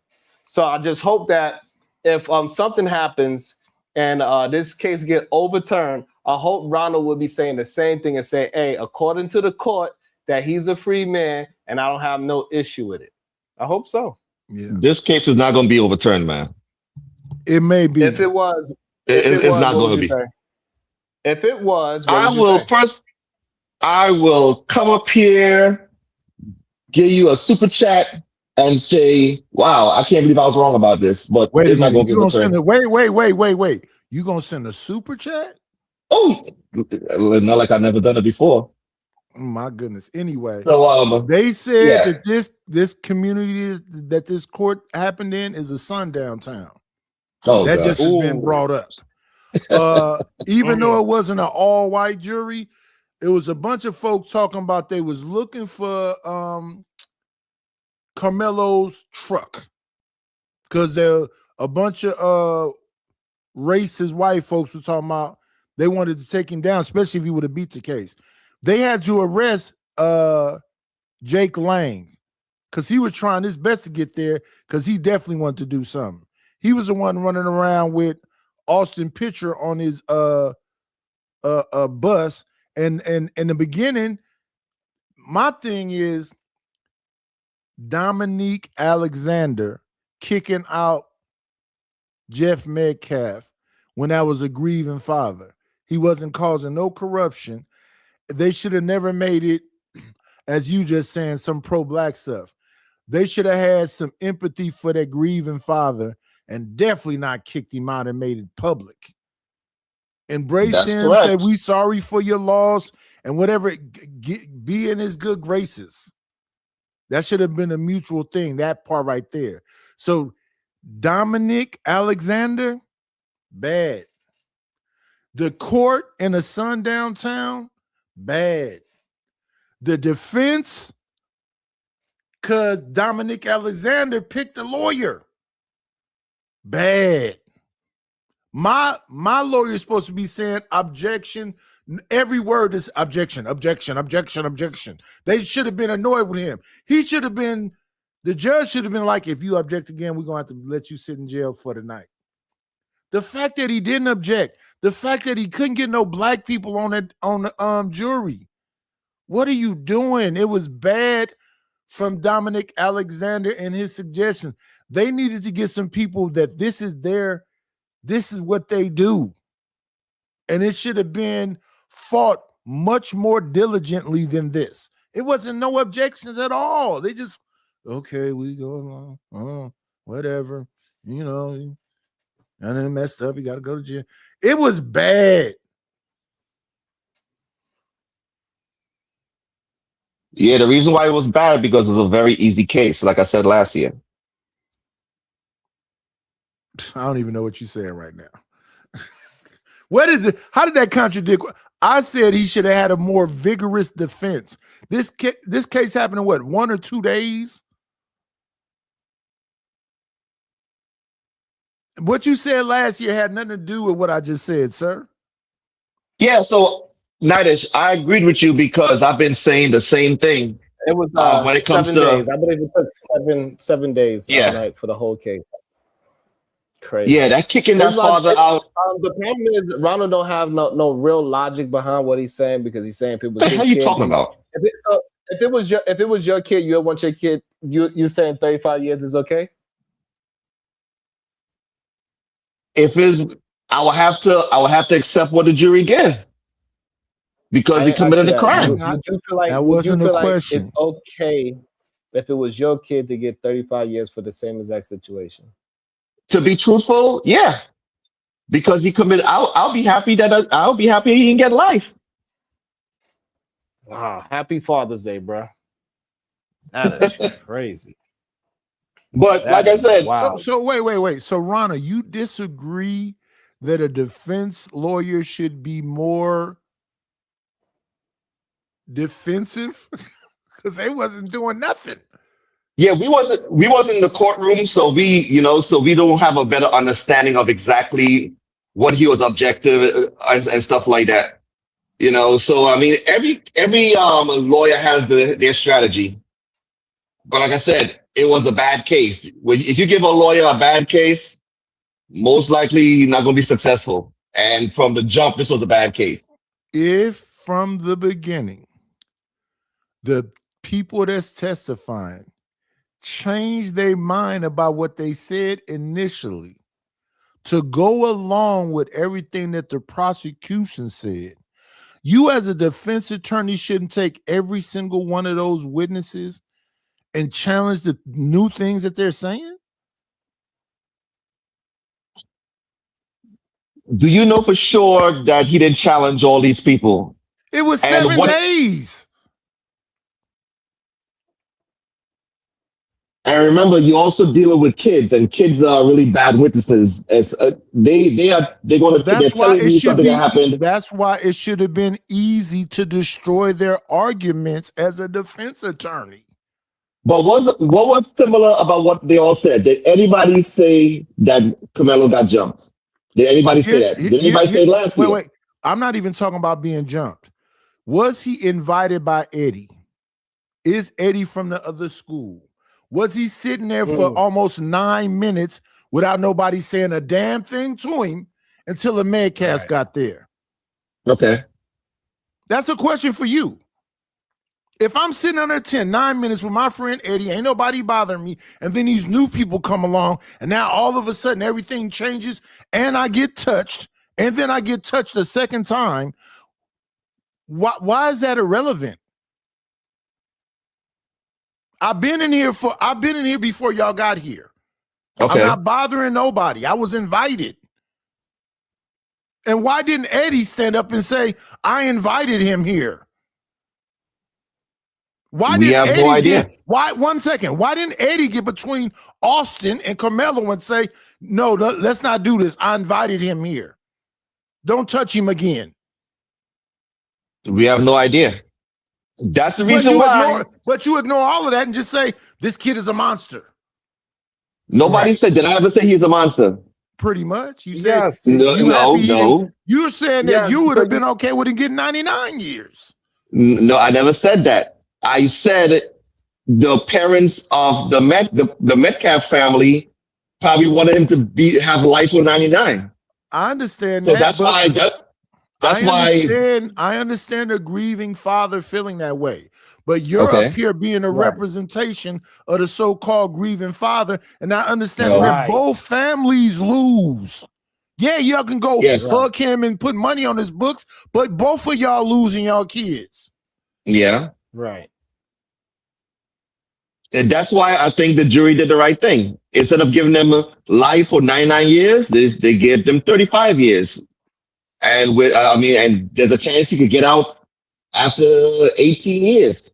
So I just hope that if something happens and this case get overturned, I hope Ronald will be saying the same thing and say, hey, according to the court, that he's a free man and I don't have no issue with it. I hope so. Yeah. This case is not going to be overturned, man. It may be. If it was, It's not going to be. say? If it was, what I would you will say? first. I will come up here, give you a super chat, and say, "Wow, I can't believe I was wrong about this." But Wait it's a not minute. going to be You gonna overturned. send a wait. You gonna send a super chat? Oh, not like I've never done it before. Oh, my goodness. Anyway, So they said yeah. that this community that this court happened in is a sundown town. Oh, that God. just has been brought up. Even though it wasn't an all-white jury, it was a bunch of folks talking about they was looking for Carmelo's truck because there a bunch of racist white folks were talking about they wanted to take him down, especially if he would have beat the case. They had to arrest Jake Lang because he was trying his best to get there because he definitely wanted to do something. He was the one running around with Austin Pitcher on his bus. And in the beginning, my thing is Dominique Alexander kicking out Jeff Metcalf when that was a grieving father. He wasn't causing no corruption. They should have never made it, as you just saying, some pro-black stuff. They should have had some empathy for that grieving father and definitely not kicked him out and made it public. Embrace That's him, correct. say we sorry for your loss and whatever, be in his good graces. That should have been a mutual thing, that part right there. So Dominic Alexander, bad. The court in a sundown town, bad. The defense, because Dominic Alexander picked a lawyer, bad. My lawyer is supposed to be saying objection. Every word is objection, objection, objection, objection. They should have been annoyed with him. He should have been, the judge should have been like, if you object again, we're going to have to let you sit in jail for the night. The fact that he didn't object, the fact that he couldn't get no black people on the jury. What are you doing? It was bad from Dominic Alexander and his suggestions. They needed to get some people that this is what they do. And it should have been fought much more diligently than this. It wasn't no objections at all. They just, okay, we go along, whatever, you know, and then messed up, you got to go to jail. It was bad. Yeah, the reason why it was bad because it was a very easy case, like I said last year. I don't even know what you're saying right now. What is it? How did that contradict? I said he should have had a more vigorous defense. This case happened in what, 1 or 2 days? What you said last year had nothing to do with what I just said, sir. Yeah, so Nightish, I agreed with you because I've been saying the same thing. It was when it comes 7 to days. I believe it took seven days like, for the whole case. Crazy. Yeah, that kicking that father out. The problem is Ronald don't have no real logic behind what he's saying because he's saying if it was What the his hell you kid, talking about? If it was your kid, you would want your kid. You saying 35 years is okay? If it's, I will have to accept what the jury gave because he committed a crime. Would you feel like that wasn't a question? It's okay if it was your kid to get 35 years for the same exact situation? To be truthful, yeah, because he committed. I'll be happy he didn't get life. Wow! Happy Father's Day, bro. That is crazy. But like I said, wow. So wait. So Rana, you disagree that a defense lawyer should be more defensive because they wasn't doing nothing. Yeah, we wasn't in the courtroom, so we don't have a better understanding of exactly what he was objective and stuff like that. So I mean, every lawyer has their strategy. But like I said, it was a bad case. If you give a lawyer a bad case, most likely you're not going to be successful. And from the jump, this was a bad case. If from the beginning, the people that's testifying change their mind about what they said initially to go along with everything that the prosecution said, you as a defense attorney shouldn't take every single one of those witnesses and challenge the new things that they're saying. Do you know for sure that he didn't challenge all these people? It was And 7 days. And remember, you're also dealing with kids, and kids are really bad witnesses. As they're going to they're telling you something that happened. That's why it should have been easy to destroy their arguments as a defense attorney. But what was similar about what they all said? Did anybody say that Karmelo got jumped? Did anybody say that? Did anybody say last year? Wait. I'm not even talking about being jumped. Was he invited by Eddie? Is Eddie from the other school? Was he sitting there for almost 9 minutes without nobody saying a damn thing to him until the Metcalfs got there? Okay. That's a question for you. If I'm sitting under 9 minutes with my friend Eddie, ain't nobody bothering me, and then these new people come along, and now all of a sudden everything changes, and I get touched, and then I get touched a second time, why is that irrelevant? I've been in here before y'all got here. Okay. I'm not bothering nobody. I was invited. And why didn't Eddie stand up and say, I invited him here? Why we have no idea. Why didn't Eddie get between Austin and Karmelo and say, no, let's not do this. I invited him here. Don't touch him again. We have no idea. That's the reason why. But you ignore all of that and just say, this kid is a monster. Nobody said, did I ever say he's a monster? Pretty much. You said, yes. No. You were saying that you would have been okay with him getting 99 years. No, I never said that. I said the parents of the Metcalf family probably wanted him to have life for 99. I understand so that. So that's why I understand a grieving father feeling that way. But you're up here being a representation of the so-called grieving father, and I understand that both families lose. Yeah, y'all can go hug him and put money on his books, but both of y'all losing y'all kids. Yeah. Right. And that's why I think the jury did the right thing. Instead of giving them life for 99 years, they gave them 35 years. And and there's a chance he could get out after 18 years.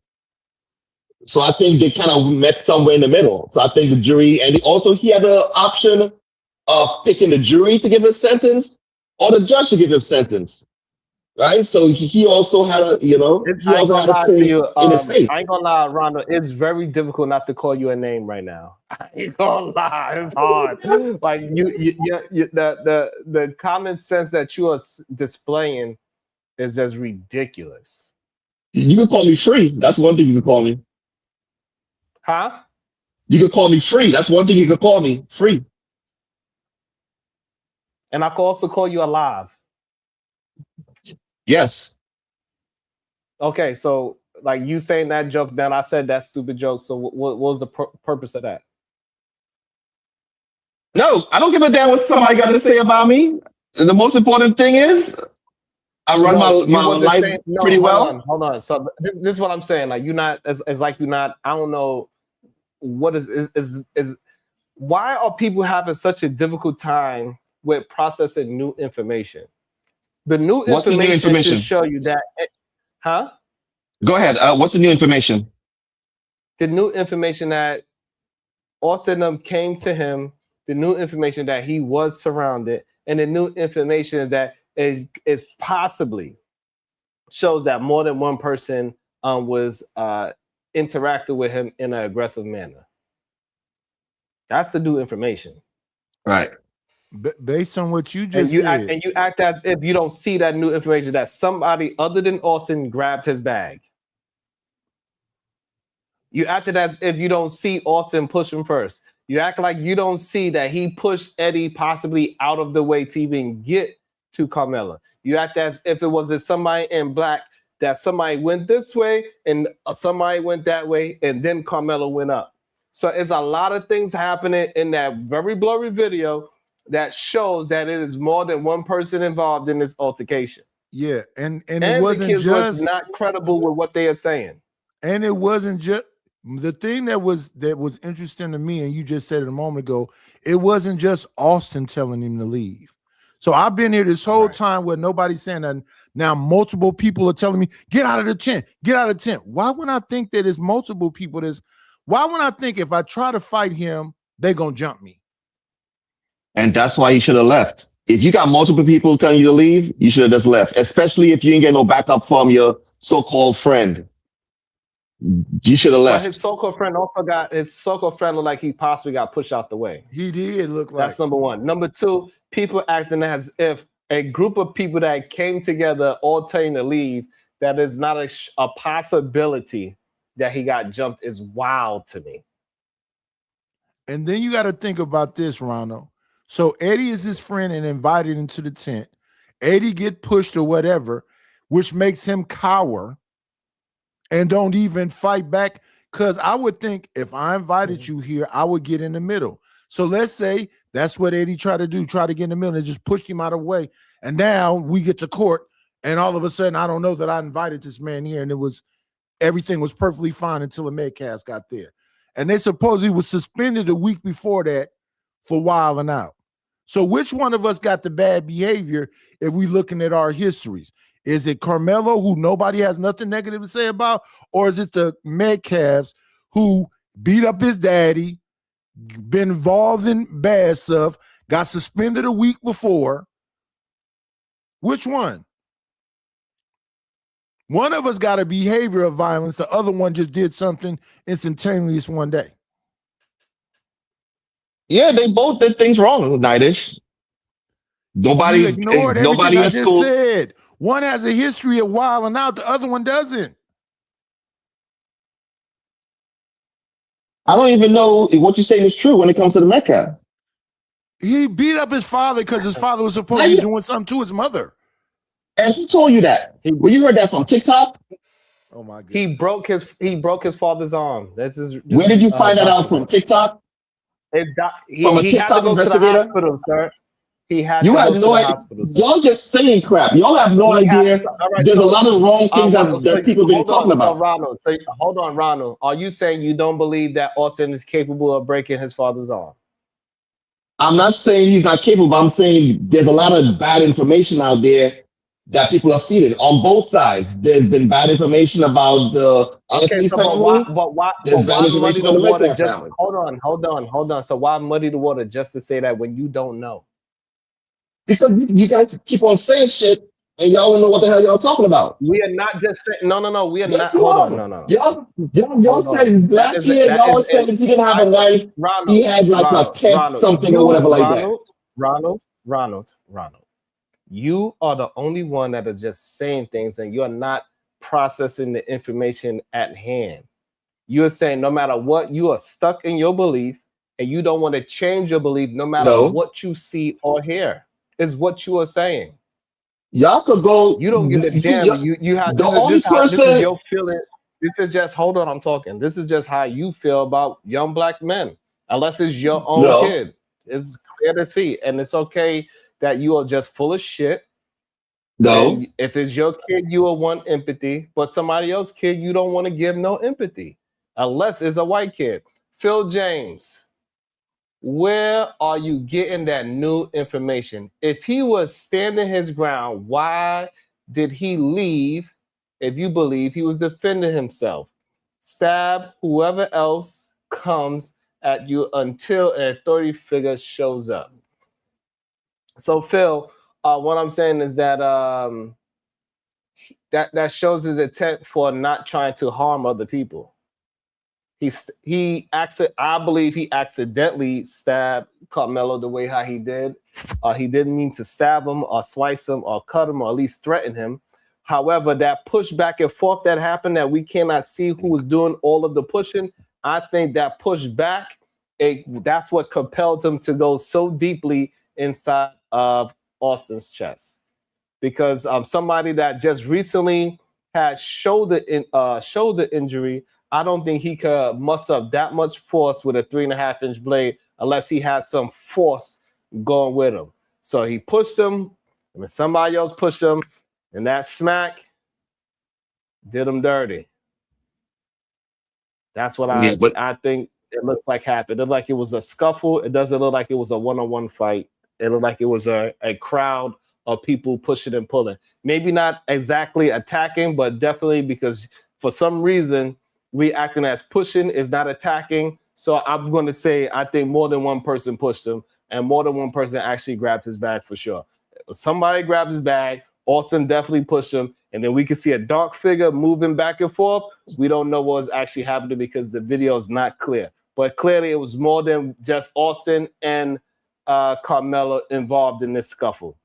So I think they kind of met somewhere in the middle. So I think the jury, and he had the option of picking the jury to give a sentence or the judge to give him a sentence. Right, so he also had a, he also had a say in his faith. I ain't gonna lie, Rondo. It's very difficult not to call you a name right now. I ain't gonna lie, it's hard. Like the common sense that you are displaying is just ridiculous. You can call me free. That's one thing you can call me. Huh? You can call me free. That's one thing you can call me, free. And I can also call you alive. Yes. Okay, so like you saying that joke, then I said that stupid joke. So what was the purpose of that? No, I don't give a damn what somebody got to say about me. The most important thing is I run my life pretty well. Hold on. So this is what I'm saying. Like you're not as like you're not. I don't know what is why are people having such a difficult time with processing new information? The new information should show you that, huh? Go ahead. What's the new information? The new information that Austin came to him, the new information that he was surrounded, and the new information that is possibly shows that more than one person was interacting with him in an aggressive manner. That's the new information. Right. Based on what you just said. And you act as if you don't see that new information that somebody other than Austin grabbed his bag. You acted as if you don't see Austin push him first. You act like you don't see that he pushed Eddie possibly out of the way to even get to Carmelo. You act as if it was somebody in black that somebody went this way and somebody went that way, and then Carmelo went up. So it's a lot of things happening in that very blurry video that shows that it is more than one person involved in this altercation. Yeah, and And it the wasn't kids was just not credible with what they are saying. and it wasn't just the thing that was interesting to me, and you just said it a moment ago, it wasn't just Austin telling him to leave. So I've been here this whole time where nobody's saying that. Now multiple people are telling me, get out of the tent, get out of the tent. Why would I think that it's multiple people? Why would I think if I try to fight him, they're gonna jump me? And that's why you should have left. If you got multiple people telling you to leave, you should have just left, especially if you didn't get no backup from your so-called friend. You should have left. But his so-called friend also got his so-called friend looked like he possibly got pushed out the way. He did look like. That's number one. Number two, people acting as if a group of people that came together all telling to leave, that is not a possibility that he got jumped is wild to me. And then you got to think about this, Ronald. So Eddie is his friend and invited him to the tent. Eddie get pushed or whatever, which makes him cower and don't even fight back. Because I would think if I invited you here, I would get in the middle. So let's say that's what Eddie tried to do, try to get in the middle and just pushed him out of the way. And now we get to court and all of a sudden I don't know that I invited this man here and everything was perfectly fine until a Metcalf got there. And they supposedly was suspended a week before that for wilding out. So which one of us got the bad behavior if we looking at our histories? Is it Karmelo, who nobody has nothing negative to say about, or is it the Metcalfs who beat up his daddy, been involved in bad stuff, got suspended a week before? Which one? One of us got a behavior of violence. The other one just did something instantaneous one day. Yeah, they both did things wrong, Nightish. Nobody ignored nobody everything I at just school. said. One has a history of wilding out, the other one doesn't. I don't even know if what you're saying is true when it comes to the Metcalf. He beat up his father because his father was supposed to be doing something to his mother. And who told you that? Well, you heard that from TikTok? Oh my God. He broke his father's arm. Where did you find that out from? TikTok? From a TikTok had to go to investigator? the hospital, sir. He had You to have go no to the idea. hospital. Sir. Y'all just saying crap. Y'all have no idea. There's a lot of wrong things that people have been talking about. So Ronald, hold on, Ronald. Are you saying you don't believe that Austin is capable of breaking his father's arm? I'm not saying he's not capable. I'm saying there's a lot of bad information out there that people are feeding on both sides. There's been bad information about the Anthony family. But why There's bad muddy information the on the water? Metcalf Just family. hold on. So why muddy the water just to say that when you don't know? Because you guys keep on saying shit and y'all don't know what the hell y'all talking about. We are not just saying no. We are Yes, not. you Hold are. on, no. Y'all said last year, y'all said if he didn't have a wife, he had like a 10 something or whatever like that. Ronald. You are the only one that is just saying things and you're not processing the information at hand. You're saying no matter what, you are stuck in your belief and you don't want to change your belief no matter what you see or hear, is what you are saying. Y'all could go. You don't give a damn. You have the only person. This is your feeling. This is just, hold on, I'm talking. This is just how you feel about young black men, unless it's your own kid. It's clear to see. And it's okay that you are just full of shit. No. And if it's your kid, you will want empathy, but somebody else's kid, you don't want to give no empathy, unless it's a white kid. Phil James, where are you getting that new information? If he was standing his ground, why did he leave? If you believe he was defending himself, stab whoever else comes at you until an authority figure shows up. So Phil, what I'm saying is that that shows his intent for not trying to harm other people. I believe he accidentally stabbed Karmelo the way how he did. He didn't mean to stab him or slice him or cut him or at least threaten him. However, that push back and forth that happened, that we cannot see who was doing all of the pushing, I think that push back, that's what compelled him to go so deeply inside of Austin's chest. Because somebody that just recently had shoulder injury, I don't think he could muster up that much force with a 3.5-inch blade unless he had some force going with him. So he pushed him, and then somebody else pushed him, and that smack did him dirty. That's what I think it looks like happened. It looked like it was a scuffle. It doesn't look like it was a one-on-one fight. It looked like it was a crowd of people pushing and pulling. Maybe not exactly attacking, but definitely because for some reason we acting as pushing is not attacking. So I'm going to say I think more than one person pushed him, and more than one person actually grabbed his bag for sure. Somebody grabbed his bag. Austin definitely pushed him, and then we can see a dark figure moving back and forth. We don't know what was actually happening because the video is not clear. But clearly it was more than just Austin and Karmelo involved in this scuffle.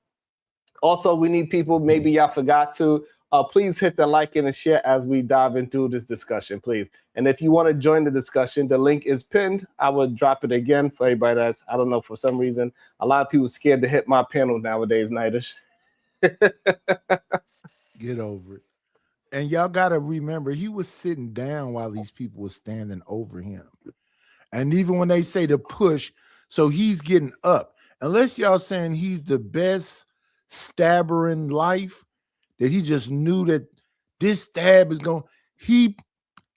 Also, we need people, maybe y'all forgot to, please hit the like and the share as we dive into this discussion, please. And if you want to join the discussion, the link is pinned. I would drop it again for everybody that's, I don't know, for some reason, a lot of people scared to hit my panel nowadays, Nightish. Get over it. And y'all got to remember, he was sitting down while these people were standing over him. And even when they say to push, so he's getting up. Unless y'all saying he's the best stabber in life, that he just knew that this stab is going,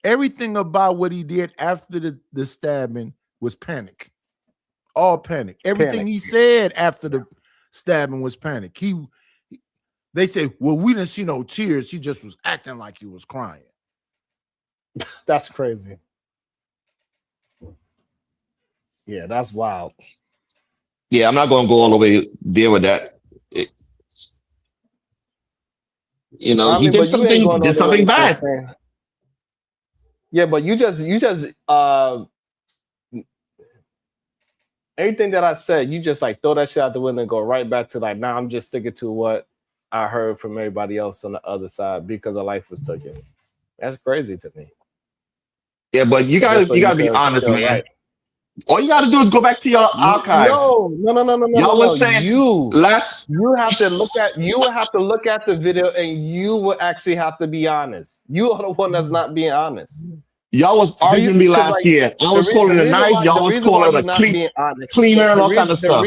everything about what he did after the stabbing was panic. All panic. Everything he said after the stabbing was panic. They say, well, we didn't see no tears. He just was acting like he was crying. That's crazy. Yeah, that's wild. Yeah, I'm not going to go all the way there with that. He did something bad. Yeah, but you just everything that I said, you just like throw that shit out the window and go right back to like, I'm just sticking to what I heard from everybody else on the other side because a life was taken. That's crazy to me. Yeah, but you gotta be honest, man. Right. All you gotta do is go back to your archives. No. Y'all was saying you have to look at the video, and you will actually have to be honest. You are the one that's not being honest. Y'all was arguing me last year. I was calling a knife. Y'all was calling a cleaner and all kind of stuff.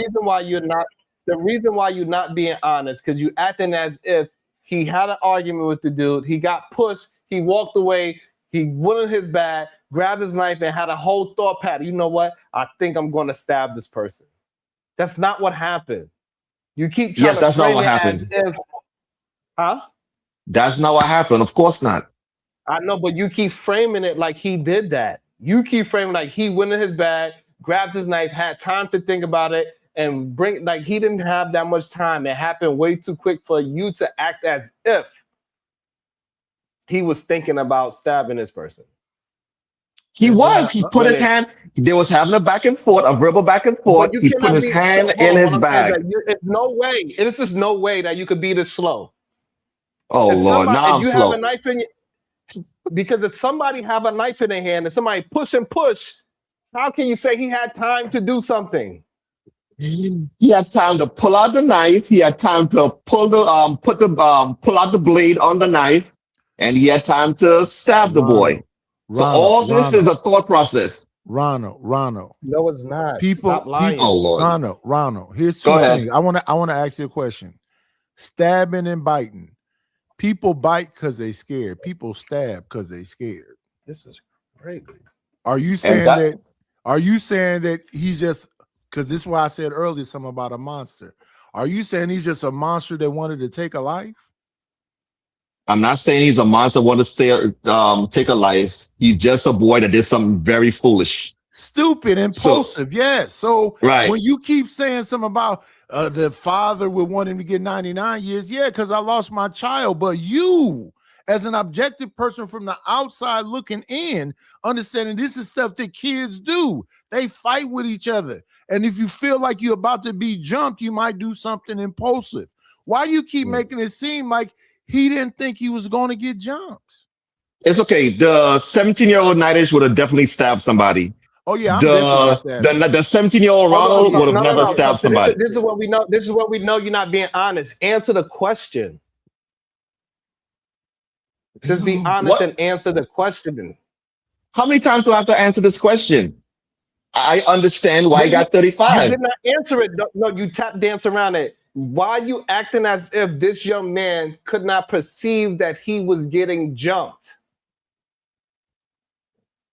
The reason why you're not being honest, because you acting as if he had an argument with the dude. He got pushed. He walked away. He went in his bag, grabbed his knife, and had a whole thought pattern. You know what? I think I'm going to stab this person. That's not what happened. You keep trying to frame it as if, That's not what happened. Of course not. I know, but you keep framing it like he did that. You keep framing like he went in his bag, grabbed his knife, had time to think about it, and he didn't have that much time. It happened way too quick for you to act as if he was thinking about stabbing this person. He put his hand. They was having a back and forth, a verbal back and forth. He put his hand in his bag. There's no way. This is no way that you could be this slow. Oh Lord, now I'm slow. Have a knife in because if somebody have a knife in their hand and somebody push, how can you say he had time to do something? He had time to pull out the knife. He had time to pull out the blade on the knife, and he had time to stab the boy. So all this is a thought process. Ronald. No, it's not. People, stop lying. Oh Lord. Ronald. Here's two things. I want to ask you a question. Stabbing and biting. People bite because they scared. People stab because they scared. This is crazy. Are you saying that? Are you saying that he's just? Because this is why I said earlier something about a monster. Are you saying he's just a monster that wanted to take a life? I'm not saying he's a monster want to take a life. He's just a boy that did something very foolish. Stupid, impulsive, yes. So right. When you keep saying something about the father would want him to get 99 years, yeah, because I lost my child. But you, as an objective person from the outside looking in, understanding this is stuff that kids do. They fight with each other. And if you feel like you're about to be jumped, you might do something impulsive. Why do you keep making it seem like he didn't think he was going to get jumped. It's okay. The 17-year-old Nighters would have definitely stabbed somebody. Oh yeah, I'm definitely The gonna stab the 17-year-old Hold Ronald on, would have never no. stabbed So somebody. this is what we know. This is what we know. You're not being honest. Answer the question. Just be honest What? and answer the question. How many times do I have to answer this question? I understand why he got You 35. did not answer it. No, you tap dance around it. Why are you acting as if this young man could not perceive that he was getting jumped?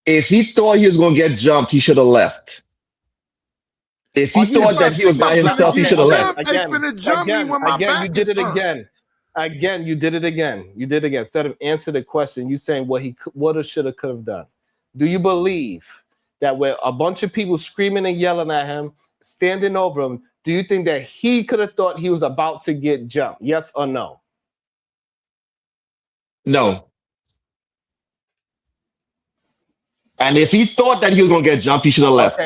If he thought he was going to get jumped, he should have left. If he Are you thought that he was think by I'm himself, finna he get should have left. jumped? They finna jump me when my back you did is it turned. again. Again, you did it again. You did it again. Instead of answer the question, you saying what he would have, should have, could have done. Do you believe that with a bunch of people screaming and yelling at him, standing over him, do you think that he could have thought he was about to get jumped? Yes or no? No. And if he thought that he was going to get jumped, he should have left.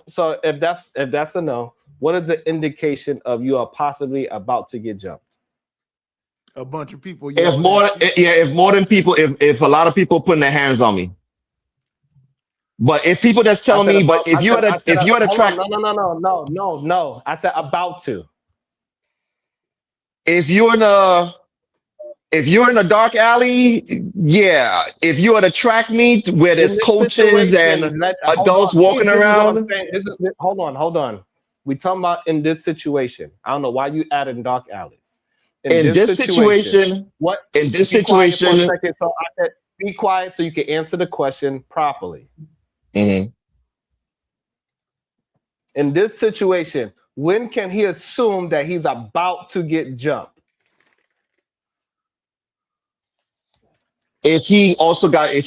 So if that's a no, what is the indication of you are possibly about to get jumped? A bunch of people If yelling more, at you. if more than people, if a lot of people putting their hands on me. But if people just telling me, but if you had a track, no. I said about to. if you're in a dark alley, yeah. If you're at a track meet where there's coaches and adults walking around, hold on. We talking about in this situation. I don't know why you added dark alleys. In this situation, what? In this be quiet situation, for a second, so I said, be quiet so you can answer the question properly. mhm. In this situation, when can he assume that he's about to get jumped? If he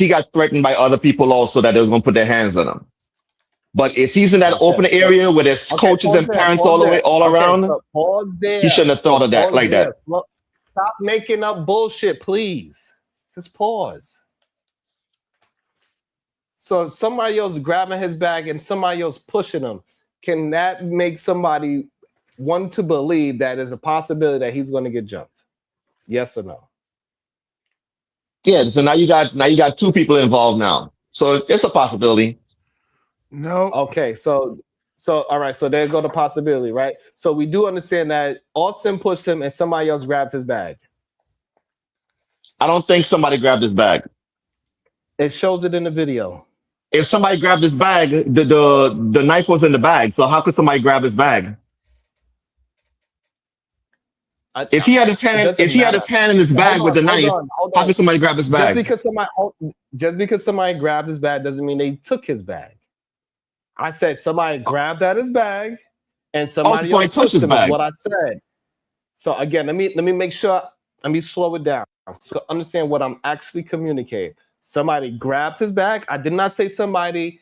got threatened by other people also that they was gonna put their hands on him. But if he's in that open area where there's coaches and parents all around, so pause there. he shouldn't have thought of that like that. Stop making up bullshit, please. Just pause. So somebody else grabbing his bag and somebody else pushing him, can that make somebody want to believe that there's a possibility that he's going to get jumped? Yes or no? Yeah, so now you got two people involved now. So it's a possibility. No. Okay, so all right, so there go the possibility, right? So we do understand that Austin pushed him and somebody else grabbed his bag. I don't think somebody grabbed his bag. It shows it in the video. If somebody grabbed his bag, the knife was in the bag. So how could somebody grab his bag? If he had his hand in his bag with the knife, how could somebody grab his bag? Just because somebody grabbed his bag doesn't mean they took his bag. I said somebody grabbed at his bag and somebody else pushed him. Is what I said. So again, let me make sure. Let me slow it down so understand what I'm actually communicating. Somebody grabbed his bag. I did not say somebody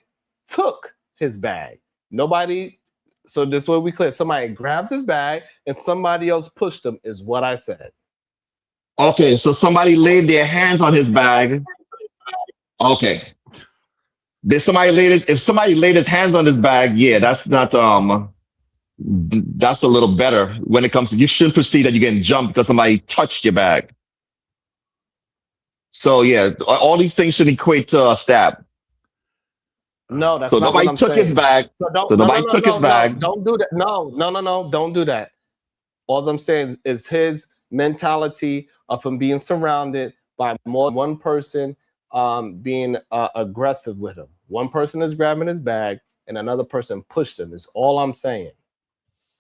took his bag. Nobody. So this way we clear. Somebody grabbed his bag and somebody else pushed him. Is what I said. Okay, so somebody laid their hands on his bag. Okay. If somebody laid his hands on his bag, yeah, that's not that's a little better when it comes to, you shouldn't perceive that you're getting jumped because somebody touched your bag. So yeah, all these things should equate to a stab. No, that's so not nobody what I'm took saying. his bag. So nobody took his bag. Don't do that. No, don't do that. All I'm saying is his mentality of him being surrounded by more than one person being aggressive with him. One person is grabbing his bag and another person pushed him is all I'm saying.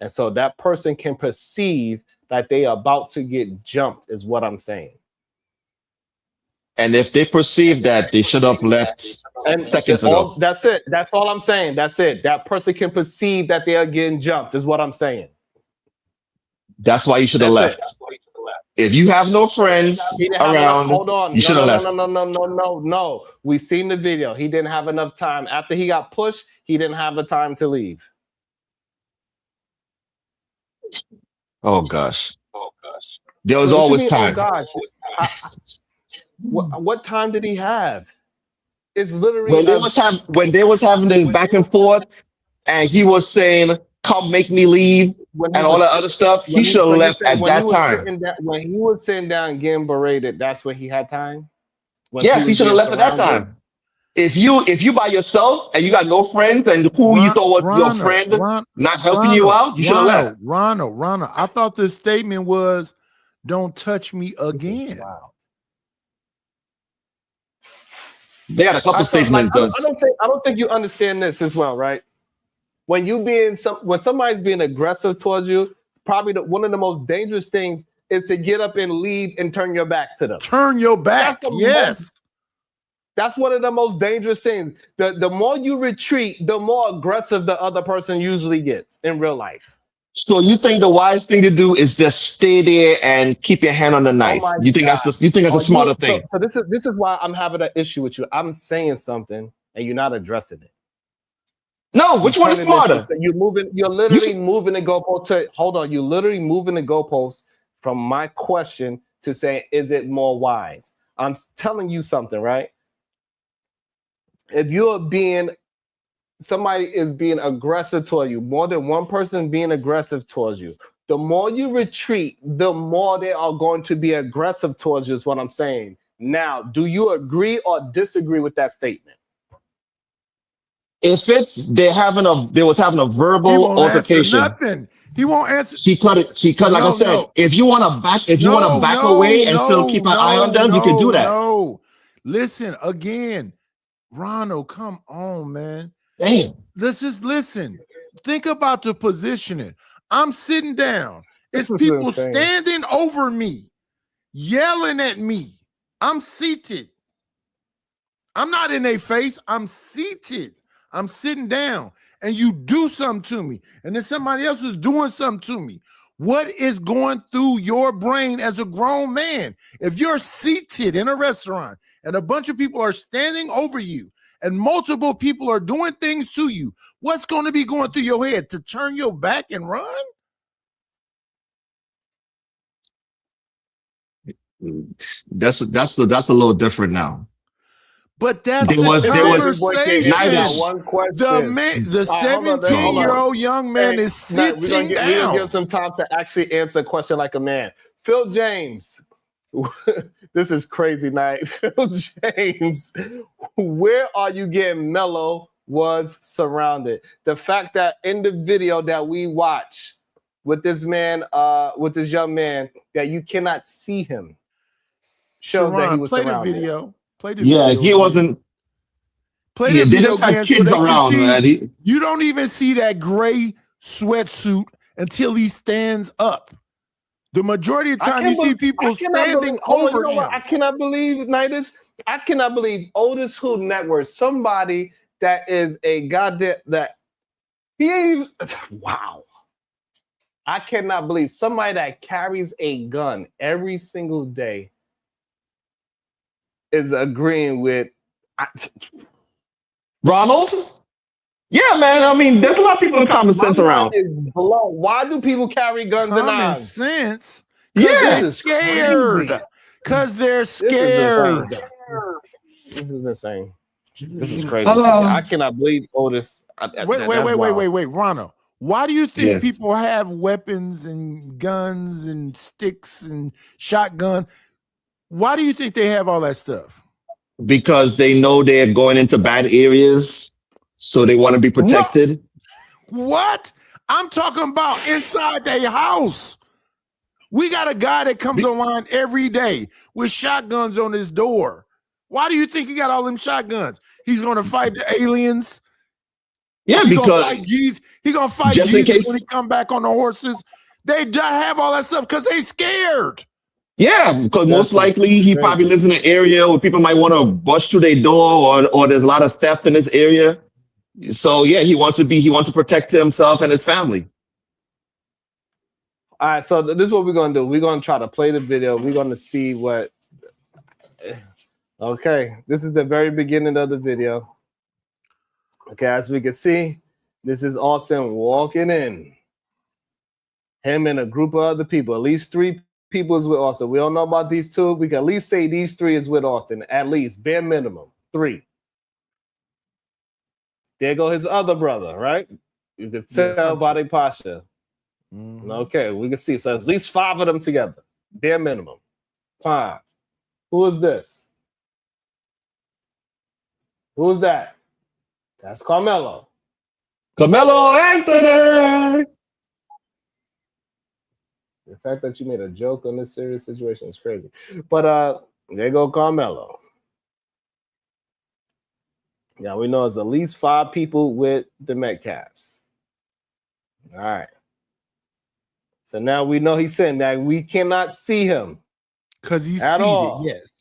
And so that person can perceive that they are about to get jumped is what I'm saying. And if they perceive that, they should have left seconds ago. That's it. That's all I'm saying. That's it. That person can perceive that they are getting jumped is what I'm saying. That's why you should have left. If you have no friends around, hold on. You should have left. No. We seen the video. He didn't have enough time. After he got pushed, he didn't have the time to leave. Oh gosh. There was always time. Oh gosh. What time did he have? It's literally when they was having this back and forth, and he was saying, "Come, make me leave." when he and all was that other stuff, he when he should have so you're left saying at that time. when he was sitting down and getting berated, that's when he had time? When he Yes, he was should have being left at that surrounded? time. If you by yourself and you got no friends and who you Ron, thought was your Ronald, friend Ron, not helping you Ronald, out, you should have left. Ronald, Ronald, Ronald. I thought the statement was, "Don't touch me This is again." wild. They had a couple So like statements. I don't think you understand this as well, right? When when somebody's being aggressive towards you, probably one of the most dangerous things is to get up and leave and turn your back to them. Turn your back. Yes. That's one of the most dangerous things. The more you retreat, the more aggressive the other person usually gets in real life. So you think the wise thing to do is just stay there and keep your hand on the Oh knife? my You think God. that's a smarter thing? So this is why I'm having an issue with you. I'm saying something and you're not addressing it. No, which one is smarter? You're literally moving the goalpost hold on, you're literally moving the goalpost from my question to say, is it more wise? I'm telling you something, right? If somebody is being aggressive toward you, more than one person being aggressive towards you, the more you retreat, the more they are going to be aggressive towards you, is what I'm saying. Now, do you agree or disagree with that statement? If they was having a He verbal won't answer altercation, nothing. He won't answer. she cut it. Like I said, No. if you want to back away and still keep an eye on them, you can do that. No. Listen again, Ronald. Come on, man. Damn. Let's just listen. Think about the positioning. I'm sitting down. It's This is people insane. standing over me, yelling at me. I'm seated. I'm not in their face. I'm seated. I'm sitting down, and you do something to me, and then somebody else is doing something to me. What is going through your brain as a grown man? If you're seated in a restaurant and a bunch of people are standing over you and multiple people are doing things to you, what's going to be going through your head? To turn your back and run? That's a little different now. But that's There the was- conversation. One question. The 17-year-old young man is sitting We're gonna down. give some time to actually answer a question like a man. Phil James, this is crazy night. Phil James, where are you getting Melo was surrounded? The fact that in the video that we watch with this man, with this young man, that you cannot see him, shows that he was surrounded. Play the video. He wasn't. Play the They video just had again so kids they can around, see. man. You don't even see that gray sweatsuit until he stands up. The majority of the time, you see people standing over him. I cannot believe, Nidus. I cannot believe Otis Hood Network, somebody that is a goddamn that he ain't even, wow. I cannot believe somebody that carries a gun every single day is agreeing with Ronald? Yeah, man. I mean, there's a lot of people with common sense around. Is blown. Why do people carry guns and Common knives? sense. Yeah. They're scared. Because they're scared. This is insane. This is crazy. I cannot believe Otis. Wait, Ronald. Why do you think Yes. people have weapons and guns and sticks and shotguns? Why do you think they have all that stuff? Because they know they're going into bad areas, so they want to be protected. What? I'm talking about inside their house. We got a guy that comes online every day with shotguns on his door. Why do you think he got all them shotguns? He's going to fight the aliens. Yeah, He's because gonna fight just in Jesus case- when he come back on the horses. They have all that stuff because they scared. yeah, because most likely he probably lives in an area where people might want to bust through their door, or there's a lot of theft in this area. So yeah, he wants to protect himself and his family. All right, so this is what we're gonna do. We're gonna try to play the video. We're gonna see what. Okay, this is the very beginning of the video. Okay, as we can see, this is Austin walking in. Him and a group of other people. At least 3 people is with Austin. We don't know about these 2. We can at least say these 3 is with Austin. At least, bare minimum, 3. There go his other brother, right? You can tell by the posture. Mhm. Okay, we can see. So at least 5 of them together. Bare minimum. 5. Who is this? Who is that? That's Karmelo. Carmelo Anthony. The fact that you made a joke on this serious situation is crazy. But there go Karmelo. Yeah, we know there's at least 5 people with the Metcalfs. All right. So now we know he's sitting there. We cannot see him. Because he's At seated, all. yes.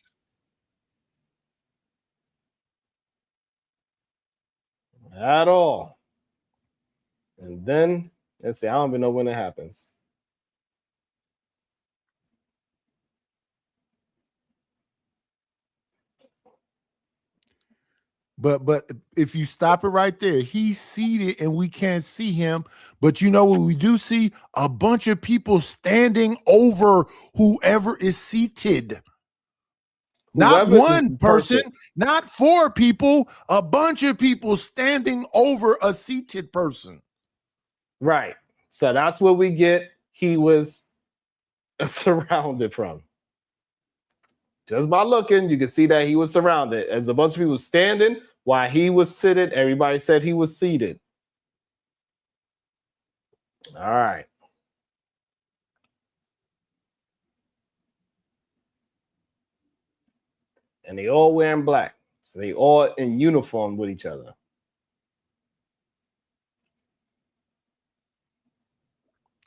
At all. And then, let's see, I don't even know when it happens. But if you stop it right there, he's seated and we can't see him. But you know what we do see? A bunch of people standing over whoever is seated. Not Whoever one person, not 4 people, a bunch of people standing over a seated person. Right. So that's where we get he was surrounded from. Just by looking, you can see that he was surrounded. As a bunch of people standing while he was sitting, everybody said he was seated. All right. And they all wearing black. So they all in uniform with each other.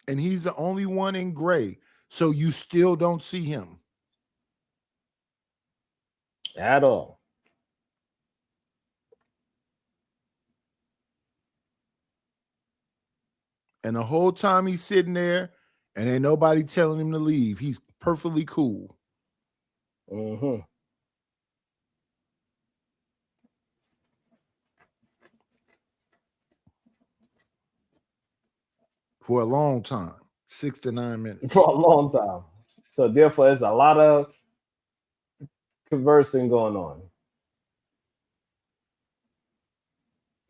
And he's the only one in gray. So you still don't see him. At all. And the whole time he's sitting there and ain't nobody telling him to leave. He's perfectly cool. Mm-hmm. For a long time. 6 to 9 minutes. For a long time. So therefore, there's a lot of conversing going on.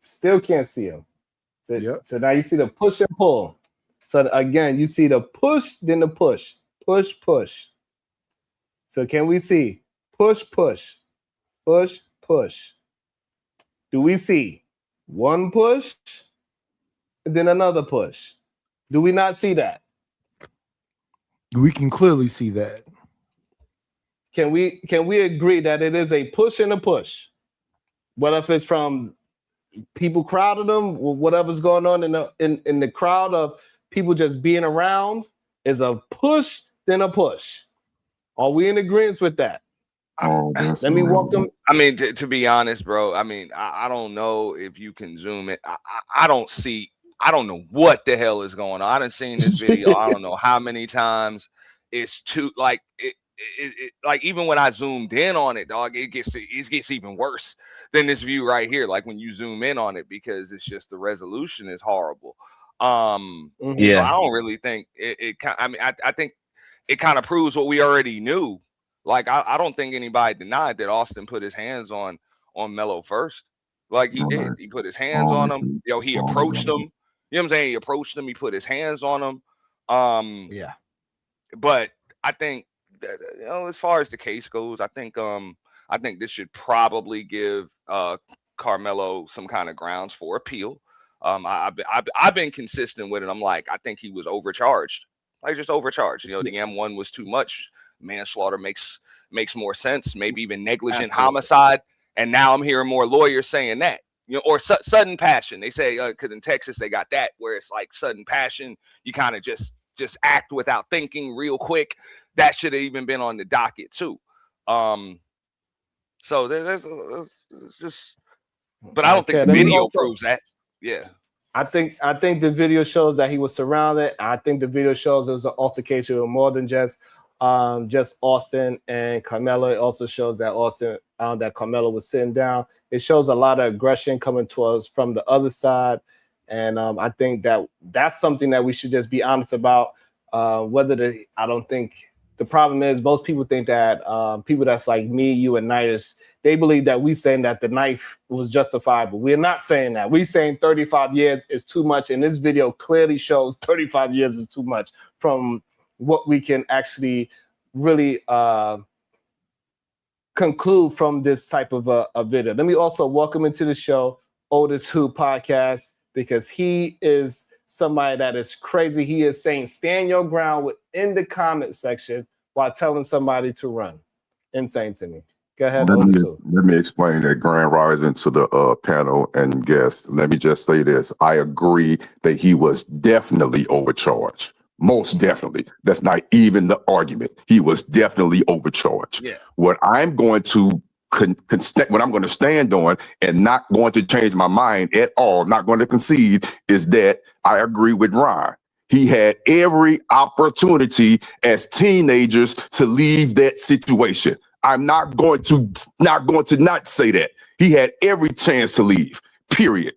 Still can't see him. So, Yep. So now you see the push and pull. So again, you see the push, then the push. Push, push. So can we see push, push, push, push? Do we see one push, and then another push? Do we not see that? We can clearly see that. Can we agree that it is a push and a push? Whether if it's from people crowding them, or whatever's going on in the crowd of people just being around, is a push, then a push. Are we in agreement with that? Let me walk them. I mean, to be honest, bro, I mean, I don't know if you can zoom it. I don't see, I don't know what the hell is going on. I done seen this video, I don't know how many times. It's too, like, like, even when I zoomed in on it, dog, it gets even worse than this view right here. Like when you zoom in on it, because it's just the resolution is horrible. So I don't really think I mean, I think it kind of proves what we already knew. Like, I don't think anybody denied that Austin put his hands on Melo first. Like, he did. He put his hands on him. Yo, he approached him. You know what I'm saying? He approached him. He put his hands on him. Yeah. But I think that, as far as the case goes, I think this should probably give Karmelo some kind of grounds for appeal. I've been consistent with it. I'm like, I think he was overcharged. Like, just overcharged. You know, the M1 was too much. Manslaughter makes more sense. Maybe even negligent homicide. And now I'm hearing more lawyers saying that, you know, or sudden passion. They say, because in Texas they got that, where it's like sudden passion. You kind of just act without thinking real quick. That should have even been on the docket too. So there's just, but I don't think the video proves that. Yeah. I think the video shows that he was surrounded. I think the video shows it was an altercation with more than just Austin and Karmelo. It also shows that that Karmelo was sitting down. It shows a lot of aggression coming towards from the other side, and I think that's something that we should just be honest about. I don't think the problem is most people think that people that's like me, you, and Nitus they believe that we saying that the knife was justifiable. We're not saying that. We're saying 35 years is too much, and this video clearly shows 35 years is too much from what we can actually really conclude from this type of a video. Let me also welcome into the show Otis Who Podcast, because he is somebody that is crazy. He is saying stand your ground within the comment section while telling somebody to run. Insane to me. Go ahead, Otis Who. Let me explain that, Grand Rising, to the panel and guests. Let me just say this. I agree that he was definitely overcharged. Most definitely. That's not even the argument. He was definitely overcharged. Yeah. What I'm going to what I'm going to stand on and not going to change my mind at all, not going to concede, is that I agree with Ron. He had every opportunity as teenagers to leave that situation. I'm not going to not say that. He had every chance to leave, period.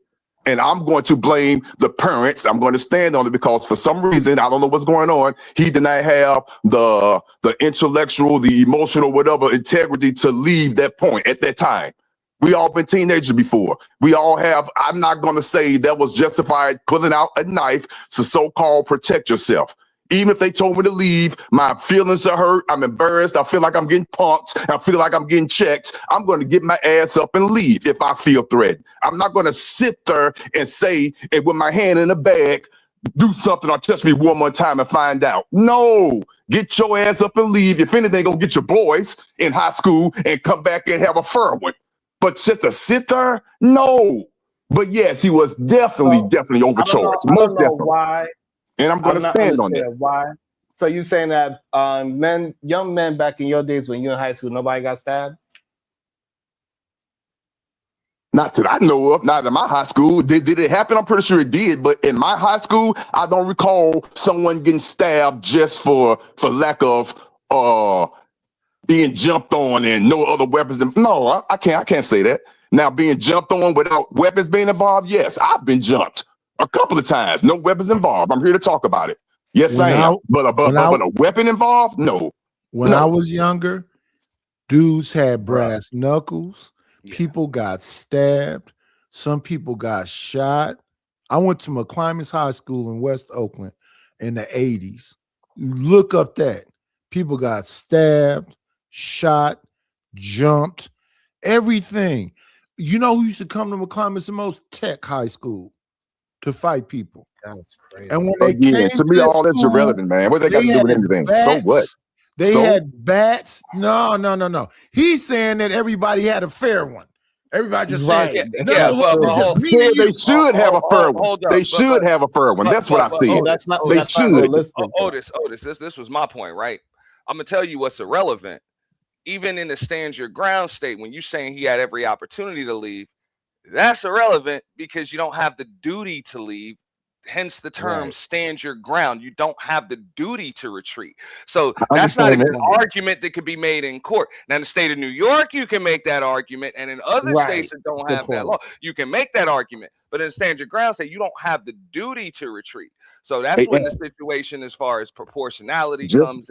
And I'm going to blame the parents. I'm going to stand on it because for some reason, I don't know what's going on, he did not have the intellectual, the emotional, whatever integrity to leave that point at that time. We all been teenagers before. We all have. I'm not going to say that was justified pulling out a knife to so-called protect yourself. Even if they told me to leave, my feelings are hurt. I'm embarrassed. I feel like I'm getting punked. I feel like I'm getting checked. I'm going to get my ass up and leave if I feel threatened. I'm not going to sit there and say, and with my hand in the bag, do something or touch me one more time and find out. No, get your ass up and leave. If anything, go get your boys in high school and come back and have a fair one. But just to sit there, no. But yes, he was definitely overcharged. Most definitely. Why. And I'm going to stand on that. Why? So you saying that young men back in your days when you were in high school, nobody got stabbed? Not that I know of. Not in my high school. Did it happen? I'm pretty sure it did. But in my high school, I don't recall someone getting stabbed just for lack of being jumped on and no other weapons. No, I can't say that. Now, being jumped on without weapons being involved, yes, I've been jumped a couple of times. No weapons involved. I'm here to talk about it. Yes, I am. But a weapon involved? No. When I was younger, dudes had brass knuckles. Yeah. People got stabbed. Some people got shot. I went to McClymonds High School in West Oakland in the 80s. Look up that. People got stabbed, shot, jumped, everything. You know who used to come to McClymonds the most? Tech High School to fight people. That's crazy. And when they came to me, all that's irrelevant, man. What they got to do with anything? So what? They had bats. No. He's saying that everybody had a fair one. Everybody just said, they should have a fair one. They should have a fair one. That's what I said. They should. Otis, this was my point, right? I'm gonna tell you what's irrelevant. Even in the stand your ground state, when you're saying he had every opportunity to leave, that's irrelevant because you don't have the duty to leave. Hence the term stand your ground. You don't have the duty to retreat. So that's not a good argument that could be made in court. Now, in the state of New York, you can make that argument. And in other states that don't have that law, you can make that argument. But in stand your ground state, you don't have the duty to retreat. So that's when the situation as far as proportionality comes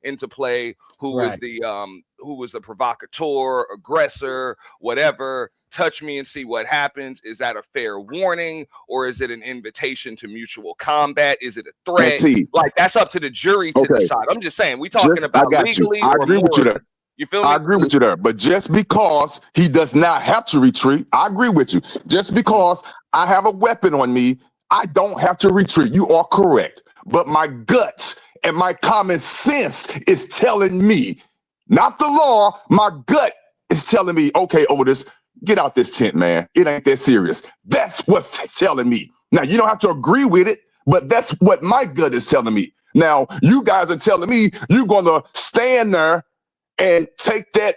into play. Who was the provocateur, aggressor, whatever. Touch me and see what happens. Is that a fair warning or is it an invitation to mutual combat? Is it a threat? Like that's up to the jury to decide. I'm just saying we talking about legally. I agree with you there. You feel me? I agree with you there. But just because he does not have to retreat, I agree with you. Just because I have a weapon on me, I don't have to retreat. You are correct. But my gut and my common sense is telling me, not the law, my gut is telling me, okay, Otis, get out this tent, man. It ain't that serious. That's what's telling me. Now, you don't have to agree with it, but that's what my gut is telling me. Now, you guys are telling me you're going to stand there and take that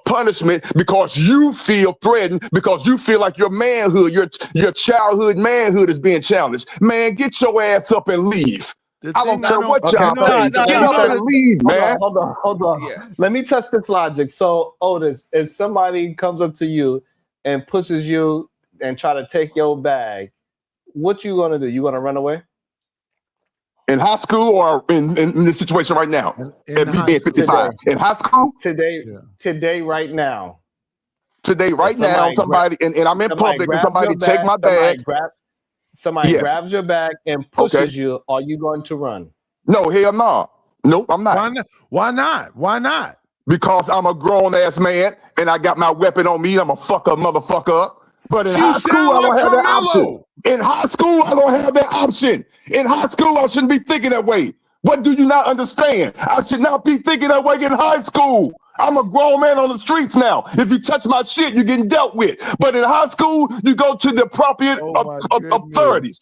punishment because you feel threatened, because you feel like your manhood, your childhood manhood is being challenged. Man, get your ass up and leave. I don't care what y'all think. Get up and leave, man. Hold on. Yeah. Let me test this logic. So, Otis, if somebody comes up to you and pushes you and try to take your bag, what you gonna do? You gonna run away? In high school or in this situation right now? At me being 55. In high school? Today, right now. today, right now, somebody, and I'm in public, and somebody take my bag. Somebody Yes. grabs your bag and pushes you. Are you going to run? No, hell no. Nope, I'm not. Why not? Why not? Why not? Because I'm a grown ass man and I got my weapon on me. I'm a fuck a motherfucker up. But in high school, I don't have that option. In high school, I don't have that option. In high school, I shouldn't be thinking that way. What do you not understand? I should not be thinking that way in high school. I'm a grown man on the streets now. If you touch my shit, you're getting dealt with. But in high school, you go to the appropriate authorities.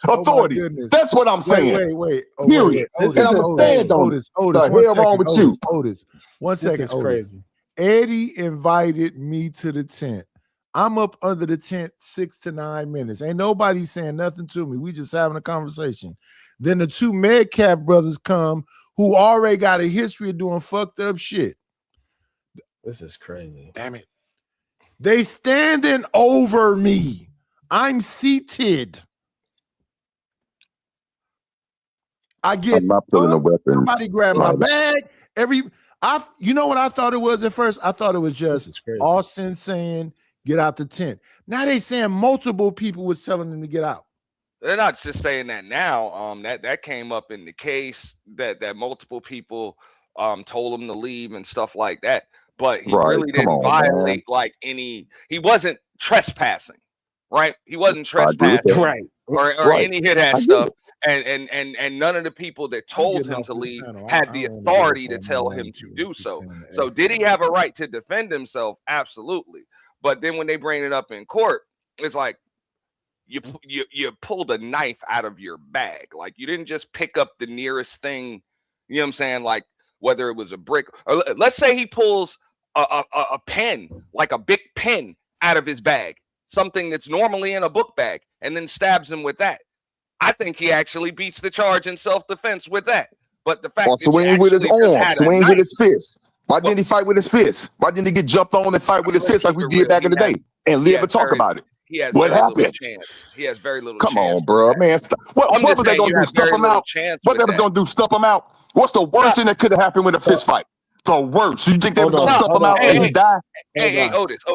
That's what I'm saying. Wait. Period. And I'm going to stand on it. What the hell wrong with you? Otis, 1 second. This is crazy. Eddie invited me to the tent. I'm up under the tent 6 to 9 minutes. Ain't nobody saying nothing to me. We just having a conversation. Then the two Metcalf brothers come who already got a history of doing fucked up shit. This is crazy. Damn it. They standing over me. I'm seated. I'm not pulling a weapon. Somebody grabbed my bag. You know what I thought it was at first? I thought it was just Austin saying, get out the tent. Now they saying multiple people was telling them to get out. They're not just saying that now. That came up in the case that multiple people told him to leave and stuff like that. But he really didn't violate he wasn't trespassing, right? He wasn't trespassing, right? Or any of that stuff. And none of the people that told him to leave had the authority to tell him to do so. So did he have a right to defend himself? Absolutely. But then when they bring it up in court, it's like you pulled a knife out of your bag. Like you didn't just pick up the nearest thing. You know what I'm saying? Like whether it was a brick or let's say he pulls a pen, like a big pen out of his bag, something that's normally in a book bag, and then stabs him with that. I think he actually beats the charge in self-defense with that. But the fact that swing with his arm, swing with his fist. Why didn't he fight with his fist? Why didn't he get jumped on and fight with his fist like we did back in the day and live and talk about it? What happened? He has very little chance. Come on, bro, man. What was they going to do? Stuff him out? What they was going to do? Stuff him out? What's the worst thing that could have happened with a fist fight? The worst. You think they was going to stuff him out and he die? Hey, Otis. I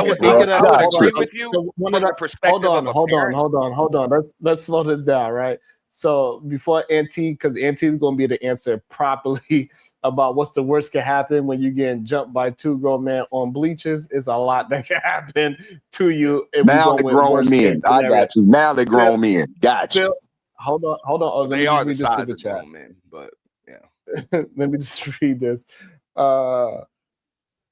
would agree with you from the perspective of a parent. Hold on. Let's slow this down, right? So before Auntie, because Auntie's going to be able to answer properly about what's the worst can happen when you getting jumped by two grown men on bleachers. It's a lot that can happen to you. Now they're grown men. I got you. Now they're grown men. Got you. Hold on. They are the size of grown men, but yeah. Let me just read this.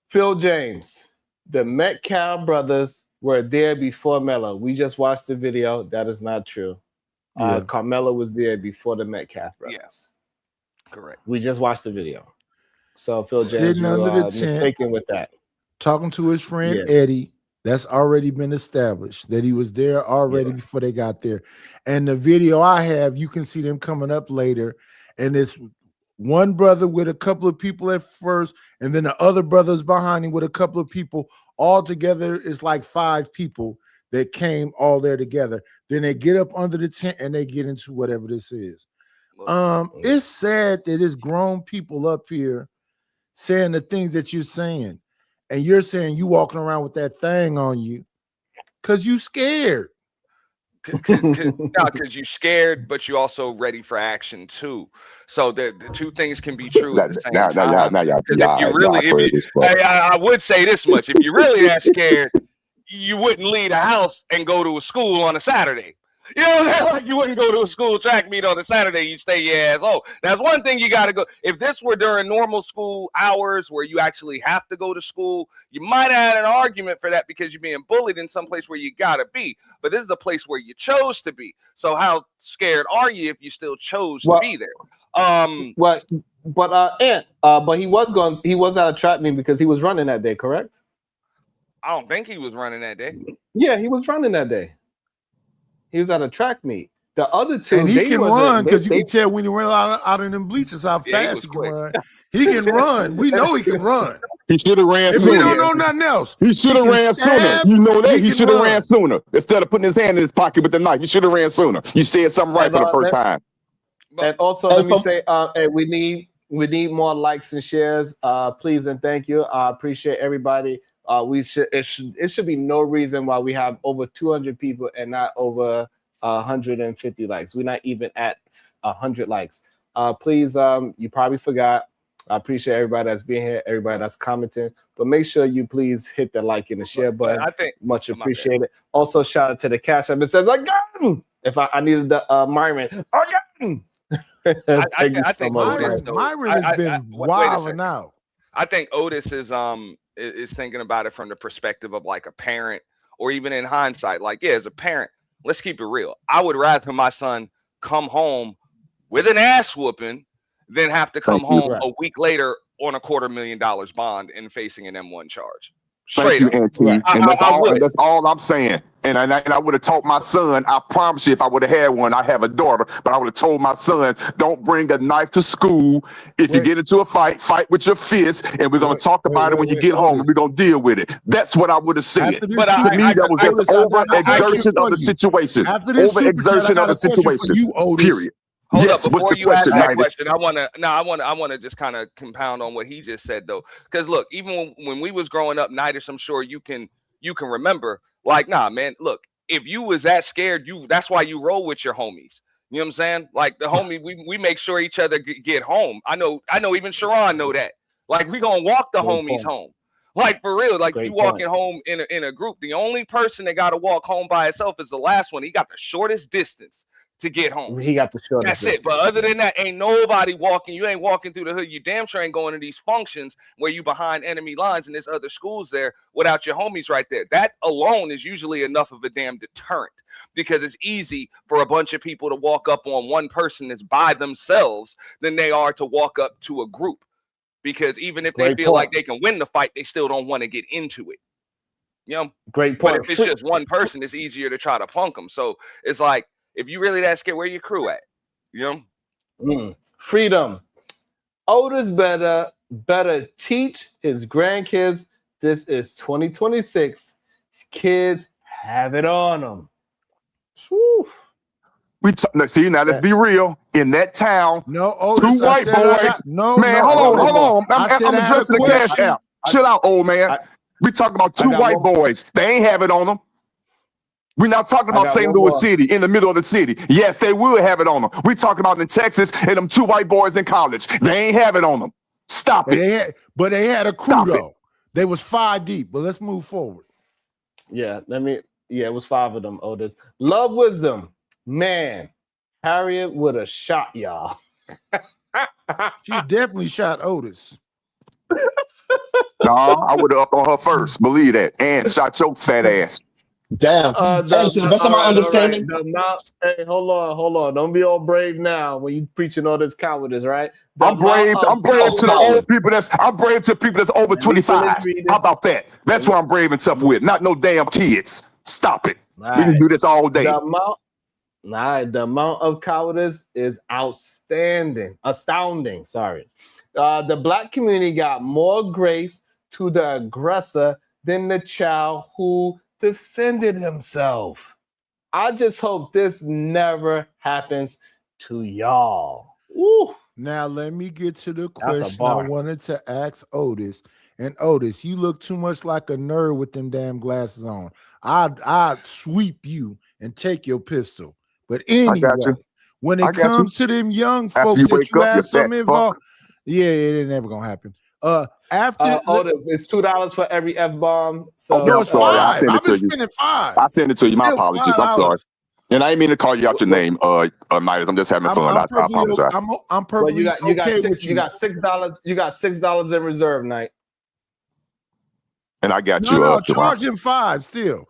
Phil James, the Metcalf brothers were there before Melo. We just watched the video. That is not true. Karmelo was there before the Metcalf brothers. Yes, correct. We just watched the video. So Phil James, you are mistaken with that. Talking to his friend Eddie. That's already been established that he was there already before they got there. And the video I have, you can see them coming up later. And it's one brother with a couple of people at first, and then the other brothers behind him with a couple of people. All together, it's like 5 people that came all there together. Then they get up under the tent and they get into whatever this is. It's sad that it's grown people up here saying the things that you're saying. And you're saying you walking around with that thing on you because you scared. Because you're scared, but you're also ready for action too. So the two things can be true at the same time. I would say this much: if you really that scared, you wouldn't leave the house and go to a school on a Saturday. You know, like you wouldn't go to a school track meet on a Saturday. You stay your ass home. That's one thing you got to go. If this were during normal school hours where you actually have to go to school, you might have had an argument for that because you're being bullied in some place where you got to be. But this is a place where you chose to be. So how scared are you if you still chose to be there? But he was at a track meet because he was running that day, correct? I don't think he was running that day. Yeah, he was running that day. He was at a track meet. The other two, and he can run because you can tell when he ran out in them bleachers how fast he can run. He can run. We know he can run. He should have ran sooner. We don't know nothing else. He should have ran sooner. You know that. He should have ran sooner. Instead of putting his hand in his pocket with the knife, he should have ran sooner. You said something right for the first time. And also, let me say, we need more likes and shares, please and thank you. I appreciate everybody It should be no reason why we have over 200 people and not over 150 likes. We're not even at 100 likes. Please, you probably forgot. I appreciate everybody that's being here, everybody that's commenting, but make sure you please hit the like and the share button. I think much appreciated. Also, shout out to the Cash App. It says I got him. If I needed the Myron, I got him. I think Myron has been wilding out. I think Otis is thinking about it from the perspective of like a parent, or even in hindsight, like, yeah, as a parent, let's keep it real. I would rather my son come home with an ass whooping than have to come home a week later on $250,000 bond and facing an M1 charge. Thank you, Auntie. And that's all I'm saying. And I would have taught my son, I promise you, if I would have had one, I have a daughter, but I would have told my son, don't bring a knife to school. If you get into a fight with your fist, and we're going to talk about it when you get home, and we're going to deal with it. That's what I would have said. But to me, that was just over-exertion of the situation. Over-exertion of the situation, period. Hold up, before you ask that question, I want to just kind of compound on what he just said, though, because look, even when we was growing up, Nidus, I'm sure you can remember, like, nah, man, look, if you was that scared, that's why you roll with your homies. You know what I'm saying? Like the homie, we make sure each other get home. I know even Sharon know that. Like we gonna walk the homies home. Like for real, like you walking home in a group. The only person that got to walk home by itself is the last one. He got the shortest distance to get home. He got the shortest. That's it. But other than that, ain't nobody walking. You ain't walking through the hood. You damn sure ain't going to these functions where you behind enemy lines and there's other schools there without your homies right there. That alone is usually enough of a damn deterrent, because it's easy for a bunch of people to walk up on one person that's by themselves than they are to walk up to a group. Because even if they feel like they can win the fight, they still don't want to get into it. You know? Great point. But if it's just one person, it's easier to try to punk them. So it's like, if you really that scared, where your crew at? You know? Freedom. Otis better teach his grandkids this is 2026. Kids have it on them. Whew. See, now let's be real. In that town, Otis, 2 white boys. Hold on. I'm addressing the Cash App. Chill out, old man. We talking about 2 white boys. They ain't have it on them. We're not talking about St. Louis City, in the middle of the city. Yes, they will have it on them. We're talking about in Texas and them 2 white boys in college. They ain't have it on them. Stop it. But they had a crew, though. They was 5 deep, but let's move forward. Yeah, it was 5 of them, Otis. Love wisdom. Man, Harriet would have shot y'all. She definitely shot Otis. No, I would have up on her first. Believe that. And shot your fat ass. Damn. To the best of my understanding. Hey, hold on. Don't be all brave now when you preaching all this cowardice, right? I'm brave to the old people. I'm brave to people that's over 25. How about that? That's what I'm brave and tough with. Not no damn kids. Stop it. We can do this all day. The amount of cowardice is astounding. Sorry. The black community got more grace to the aggressor than the child who defended himself. I just hope this never happens to y'all. Woo. Now let me get to the question I wanted to ask Otis. And Otis, you look too much like a nerd with them damn glasses on. I'd sweep you and take your pistol. But anyway, when it comes to them young folks that you have some involved, it ain't never gonna happen. After Otis, it's $2 for every F-bomb. So no, I'm sorry. I sent it to you. $5. I sent it to you. My apologies. I'm sorry. And I didn't mean to call you out your name, Nidus. I'm just having fun. I apologize. I'm perfectly you got $6. You got $6 in reserve, Knight. And I got you. No, charge him $5 still.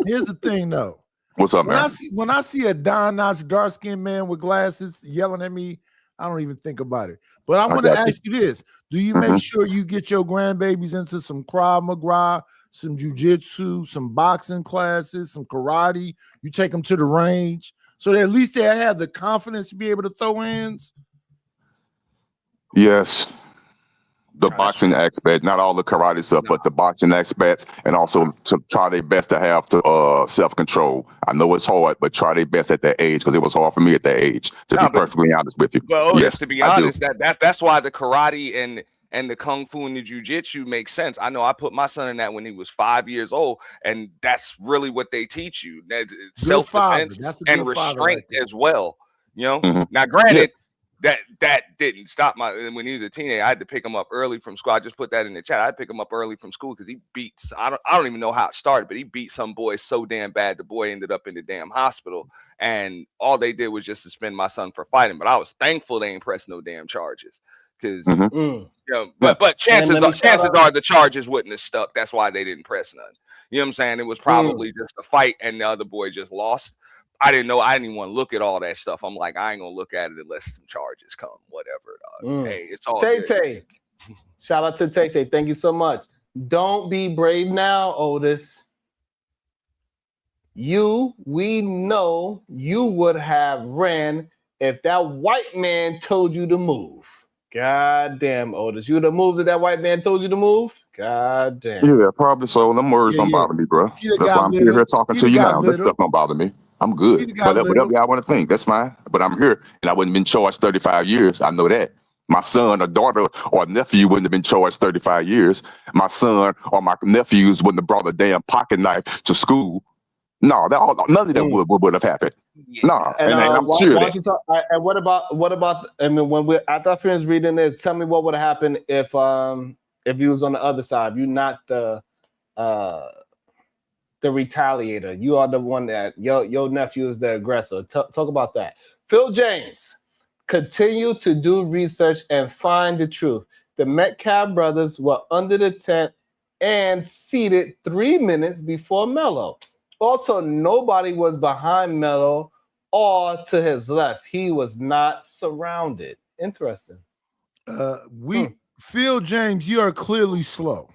Here's the thing, though. What's up, man? When I see a Don-Notch dark-skinned man with glasses yelling at me, I don't even think about it. But I want to ask you this. Do you make sure you get your grandbabies into some Krav Maga, some jiu-jitsu, some boxing classes, some karate? You take them to the range so that at least they have the confidence to be able to throw hands? Yes. The boxing aspect, not all the karate stuff, but the boxing aspects, and also to try their best to have self-control. I know it's hard, but try their best at that age, because it was hard for me at that age, to be perfectly honest with you. Well, yes, to be honest, that's why the karate and the kung fu and the jujitsu makes sense. I know I put my son in that when he was 5 years old, and that's really what they teach you. That Good father. self-defense That's a and good father right restraint there. as well. You know, Mhm. now granted, that didn't stop my when he was a teenager. I had to pick him up early from school. I just put that in the chat. I had to pick him up early from school because he beats. I don't even know how it started, but he beat some boy so damn bad. The boy ended up in the damn hospital, and all they did was just suspend my son for fighting. But I was thankful they ain't pressed no damn charges because Mhm. Mm. you know. Yeah. But And let me shout chances out. are the charges wouldn't have stuck. That's why they didn't press none. You know what I'm saying? It was probably just a fight, and the other boy just lost. I didn't know. I didn't even want to look at all that stuff. I'm like, I ain't gonna look at it unless some charges come. Whatever. Hey, it's all Tay good. Tay. Shout out to Tay Tay. Thank you so much. Don't be brave now, Otis. We know you would have ran if that white man told you to move. God damn, Otis. You would have moved if that white man told you to move? God damn. Yeah, probably so. Them words Yeah, don't yeah. bother me, bro. He'd have That's why got I'm sitting here little. talking He'd to have you got now. That stuff little. don't bother me. I'm He'd good. have got Whatever little. y'all want to think, that's fine. But I'm here, and I wouldn't have been charged 35 years. I know that. My son or daughter or nephew wouldn't have been charged 35 years. My son or my nephews wouldn't have brought a damn pocket knife to school. No, none of that would have happened. Yeah. No, And and I'm why sure don't that. you talk? And what about? I mean, when we after I finish reading this, tell me what would have happened if you was on the other side. You're not uh the retaliator. You are the one that your nephew is the aggressor. Talk about that. Phil James, continue to do research and find the truth. The Metcalf brothers were under the tent and seated 3 minutes before Melo. Also, nobody was behind Melo or to his left. He was not surrounded. Interesting. Phil James, you are clearly slow.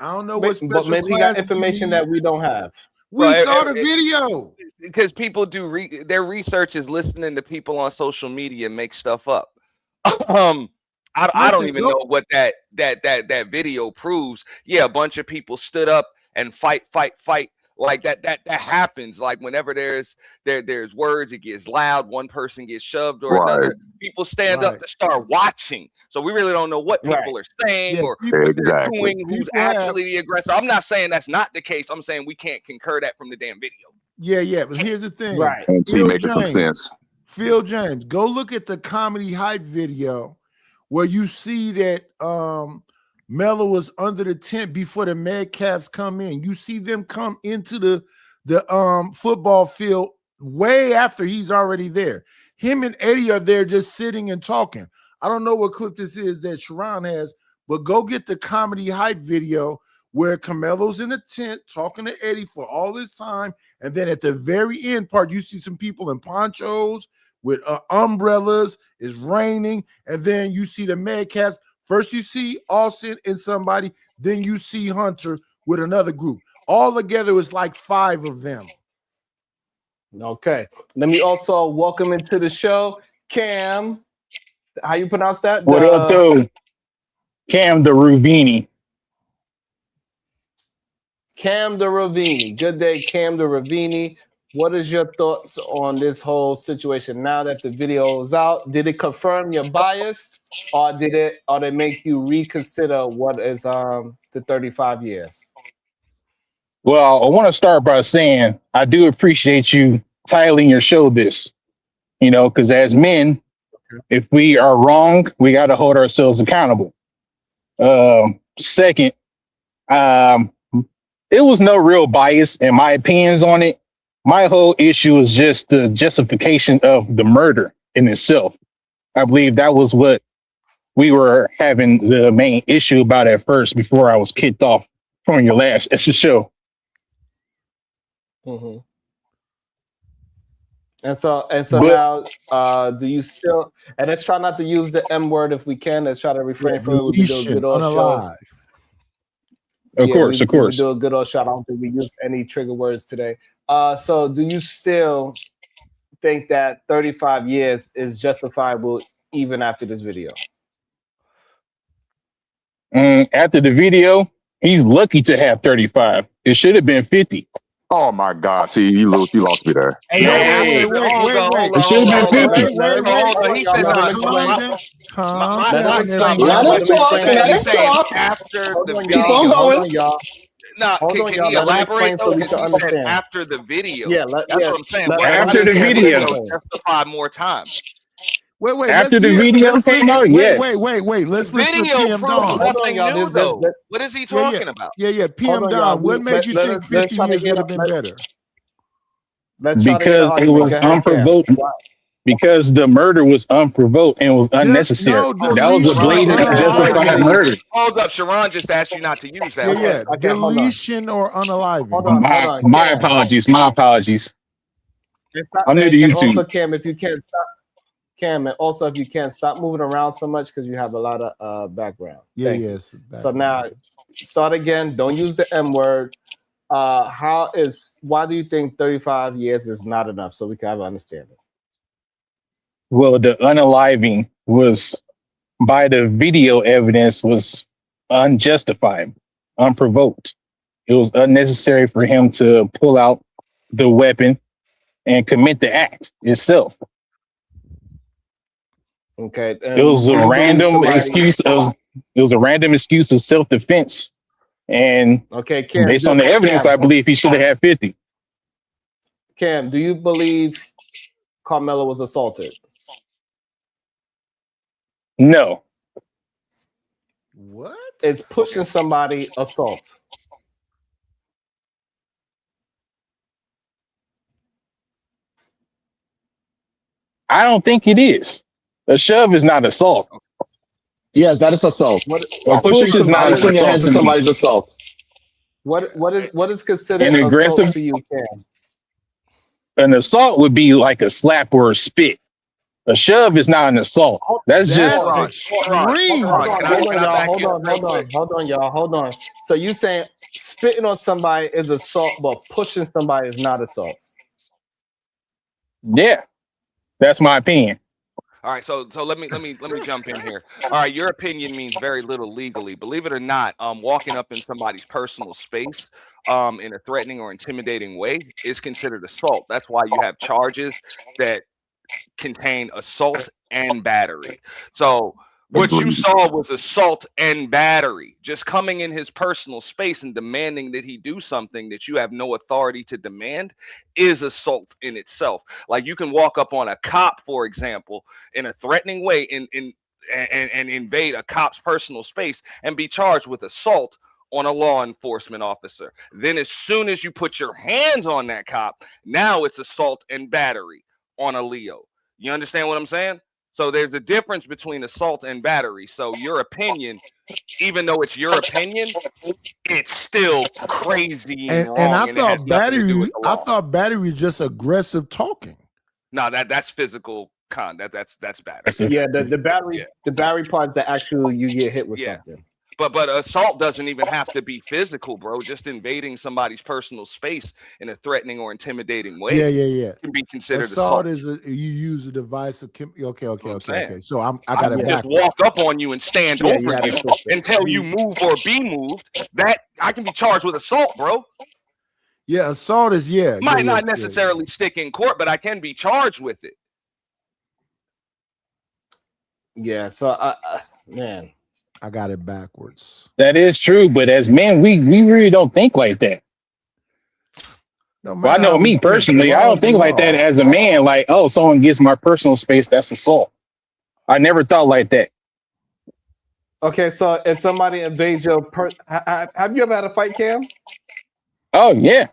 I don't know what special But maybe you got classes you information need. that we don't have. We saw the video. Because people do their research is listening to people on social media make stuff up. I don't Listen, even know what that video proves. Yeah, a bunch of people stood up and fight. Like that happens. Like whenever there's words, it gets loud. One person gets shoved or Right. another. People stand up to start watching. So we really don't know what people are saying Yeah, or people- what they're Exactly. doing. Who's People have- actually the aggressor? I'm not saying that's not the case. I'm saying we can't concur that from the damn video. Yeah, but here's the thing. Right. And see, Phil making some James. sense. Phil James, go look at the comedy hype video where you see that Melo was under the tent before the Metcalfs come in. You see them come into the football field way after he's already there. Him and Eddie are there just sitting and talking. I don't know what clip this is that Sharon has, but go get the comedy hype video where Carmelo's in the tent talking to Eddie for all this time. And then at the very end part, you see some people in ponchos with umbrellas. It's raining. And then you see the Metcalfs. First you see Austin and somebody. Then you see Hunter with another group. All together, it's like 5 of them. Okay. Let me also welcome into the show Cam. How you pronounce that? What up, though? Cam the Ruvini. Cam the Ravini. Good day, Cam the Ravini. What is your thoughts on this whole situation now that the video is out? Did it confirm your bias, or did it make you reconsider what is the 35 years? Well, I want to start by saying I do appreciate you titling your show this, because as men, if we are wrong, we got to hold ourselves accountable. Second, it was no real bias in my opinions on it. My whole issue is just the justification of the murder in itself. I believe that was what we were having the main issue about at first before I was kicked off from your last show. Mm-hmm. And so now, do you still? And let's try not to use the M word if we can. Let's try to refrain from it. We can do a good old show. Of course. We do a good old show. I don't think we use any trigger words today. So do you still think that 35 years is justifiable even after this video? After the video, he's lucky to have 35. It should have been 50. Oh my God! See, you lost me there. Hey, No. Wait. It should have been 50. Hold on. He said Let him Calm explain. down. Calm my Let him down. explain. Let Let him him talk. explain. Let he's him saying talk. after Hold the on, Keep y'all. on video. Hold going. on, y'all. Now, Hold on, can y'all. he Let him elaborate explain though? so we Because can he says understand. after the video. Yeah, That's what I'm saying. let Why him After didn't the get a the chance to video. video explain. justify more time? Wait. After Let's the hear. video Let's came listen. out, yes. Wait. The Let's listen to video PM proves Dawn. Hold on, nothing y'all. new though. What is he talking about? Yeah. Hold PM on, y'all. Dawn. What made you think 50 Let's try to years get would have been better? let's try to get an Because it argument. was Go ahead, Cam. unprovoked. Because the murder was unprovoked and was unnecessary. No That was a deletion or blatant and justified unaliving. murder. Hold up, Sharon just asked you not to use that Okay, word. okay, hold on. Deletion or unaliving. Hold on. My Cam. apologies. My apologies. And, stop, I'm new to and also, YouTube. Cam, if you can't stop, Cam, and also if you can't stop moving around so much because you have a lot of background. Thank you. Yes. So now, start again. Don't use the M word. Why do you think 35 years is not enough so we can have an understanding? Well, the unaliving was by the video evidence was unjustified, unprovoked. It was unnecessary for him to pull out the weapon and commit the act itself. Okay. It was a do you believe random somebody- excuse of self-defense. And Okay, Cam. based on the evidence, I believe he should have had 50. Cam, do you believe Karmelo was assaulted? No. What? It's pushing somebody assault. I don't think it is. A shove is not assault. Yes, that is assault. A Pushing push is not somebody, an putting your assault hands to to me. somebody's assault. What is considered An aggressive- assault to you, Cam? An assault would be like a slap or a spit. A shove is not an assault. That's just extreme. Hold on, y'all. Hold on. So you saying spitting on somebody is assault, but pushing somebody is not assault? yeah. That's my opinion. All right, so let me jump in here. All right, your opinion means very little legally. Believe it or not, walking up in somebody's personal space in a threatening or intimidating way is considered assault. That's why you have charges that contain assault and battery. So what you Agreed. saw was assault and battery, just coming in his personal space and demanding that he do something that you have no authority to demand is assault in itself. Like you can walk up on a cop, for example, in a threatening way and invade a cop's personal space and be charged with assault on a law enforcement officer. Then as soon as you put your hands on that cop, now it's assault and battery on a Leo. You understand what I'm saying? So there's a difference between assault and battery. So your opinion, even though it's your opinion, it's still crazy and wrong. I and it has thought nothing to do battery. with the law. Battery was just aggressive talking. No, that's physical that's battery. Yeah, the battery part is the actual you get hit with something. But assault doesn't even have to be physical, bro. Just invading somebody's personal space in a threatening or intimidating way. Yeah. Can be considered assault. assault. You use a device of okay. saying. So I I got it can back. just walk up on you and stand over you until you move or be moved. That I can be charged with assault, bro. Yeah, assault is Might not necessarily stick in court, but I can be charged with it. Yeah, so man, I got it backwards. That is true, but as men, we really don't think like that. Well, I know me personally, I don't think like that as a man. Like, oh, someone gets my personal space, that's assault. I never thought like that. Okay, so if somebody invades your have you ever had a fight, Cam? Oh yeah.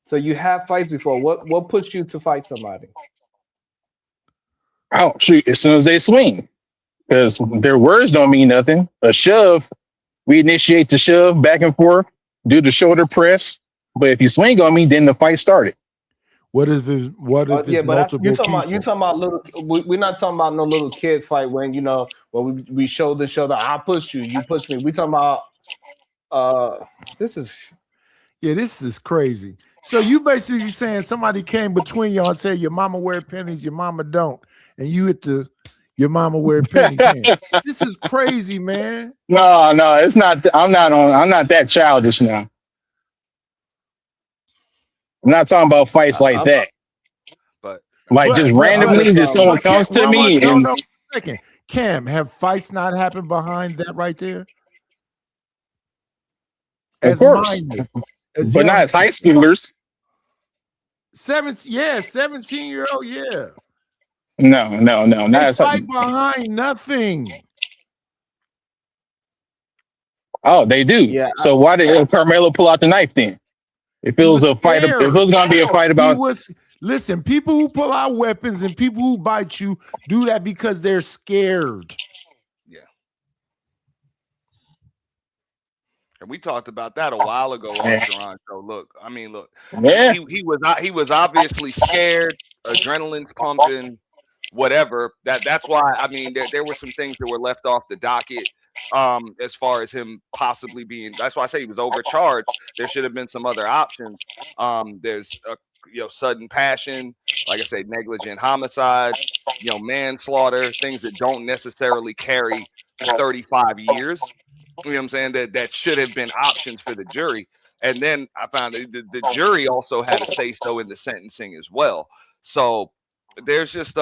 So you have fights before. What pushed you to fight somebody? Oh shoot! As soon as they swing, because their words don't mean nothing. A shove, we initiate the shove back and forth, do the shoulder press. But if you swing on me, then the fight started. What if it's multiple you're talking about little. We're not talking about no little kid fight when when we shoulder to shoulder. I pushed you, you pushed me. We talking about this is crazy. So you basically saying somebody came between y'all and said your mama wear pennies, your mama don't, and you hit your mama wear pennies. This is crazy, man. No, it's not. I'm not that childish now. I'm not talking about fights like that. But Like just randomly, just someone comes to me and second. Cam, have fights not happened behind that right there? of course, but not as high schoolers. 17-year-old, yeah. No, not They as fight behind nothing. Oh, they do. Yeah. So why did Karmelo pull out the knife then? If it was a fight, if it was gonna be a fight about, listen. People who pull out weapons and people who bite you do that because they're scared. Yeah. And we talked about that a while ago on Sharon. So look, I mean, look, he was obviously scared, adrenaline's pumping, whatever. That's why I mean there were some things that were left off the docket. As far as him possibly being, that's why I say he was overcharged. There should have been some other options. There's sudden passion, like I said, negligent homicide, manslaughter, things that don't necessarily carry 35 years. You know what I'm saying? That should have been options for the jury. And then I found that the jury also had a say so in the sentencing as well. So there's just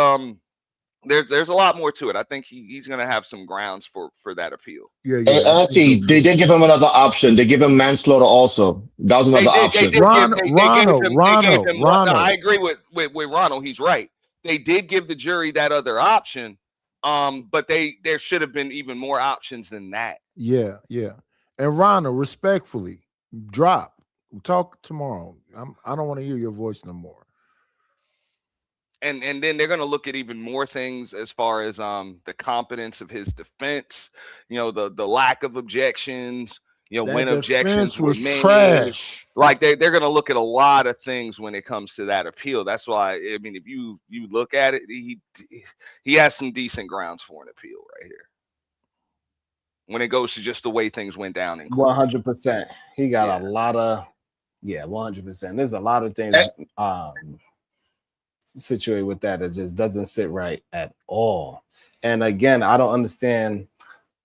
there's a lot more to it. I think he's going to have some grounds for that appeal. Yeah. They did give him another option. They give him manslaughter also. That was another option. Ronald. No, I agree with Ronald. He's right. They did give the jury that other option, but there should have been even more options than that. Yeah. And Ronald, respectfully, drop. We'll talk tomorrow. I don't want to hear your voice no more. And then they're going to look at even more things as far as the competence of his defense, the lack of objections, when objections were made. Trash. Like they're going to look at a lot of things when it comes to that appeal. That's why I mean, if you look at it, he has some decent grounds for an appeal right here. When it goes to just the way things went down in court. 100%. He got a lot of 100%. There's a lot of things situated with that. It just doesn't sit right at all. And again, I don't understand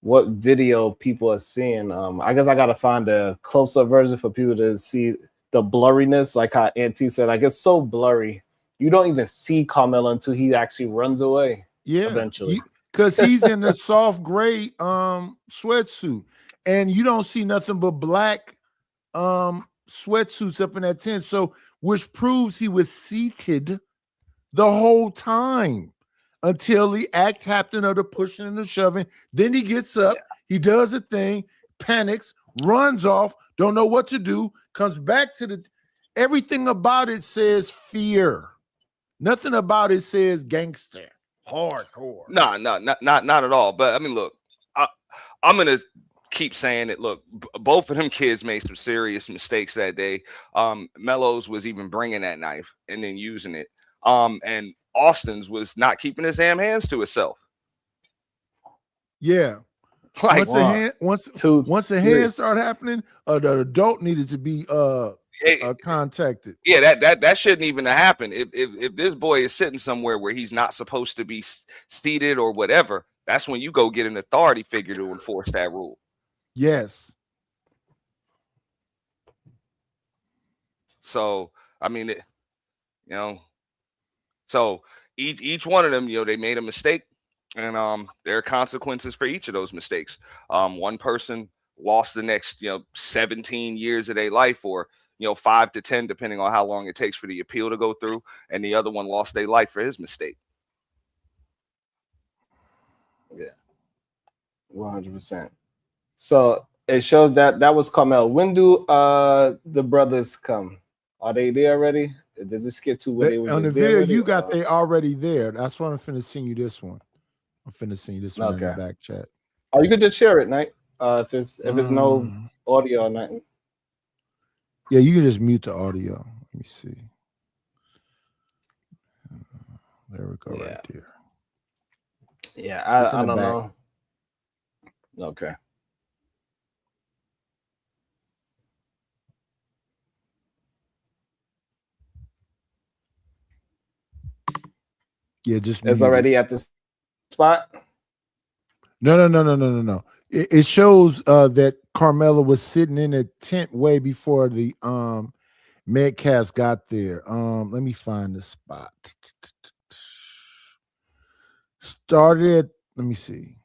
what video people are seeing. I guess I gotta find a close-up version for people to see the blurriness, like how Auntie said. Like it's so blurry, you don't even see Karmelo until he actually runs away. Yeah, eventually, because he's in a soft gray sweatsuit, and you don't see nothing but black sweatsuits up in that tent. So, which proves he was seated the whole time until the act happened of the pushing and the shoving. Then he gets up, he does a thing, panics, runs off, don't know what to do, comes back to everything about it says fear. Nothing about it says gangster, hardcore. No, not at all. But I mean, look, I'm gonna keep saying it. Look, both of them kids made some serious mistakes that day. Melo's was even bringing that knife and then using it. And Austin's was not keeping his damn hands to himself. Yeah. Like once the hands start happening, the adult needed to be contacted. Yeah, that shouldn't even have happened. If this boy is sitting somewhere where he's not supposed to be seated or whatever, that's when you go get an authority figure to enforce that rule. Yes. So I mean, so each one of them, they made a mistake, and there are consequences for each of those mistakes. One person lost the next 17 years of their life, or 5 to 10, depending on how long it takes for the appeal to go through, and the other one lost their life for his mistake. Yeah, 100%. So it shows that was Karmelo. When do the brothers come? Are they there already? Does it skip to where they were on the video? You got they already there. That's why I'm finna send you this one. I'm finna send you this one in the back chat. Oh, you could just share it, Knight. If it's no audio or nothing. Yeah, you can just mute the audio. Let me see. There we go, right there. Yeah, I don't know. Okay. Yeah, just it's already at the spot. No. It shows that Karmelo was sitting in a tent way before the Metcalf got there. Let me find the spot. Started. Let me see.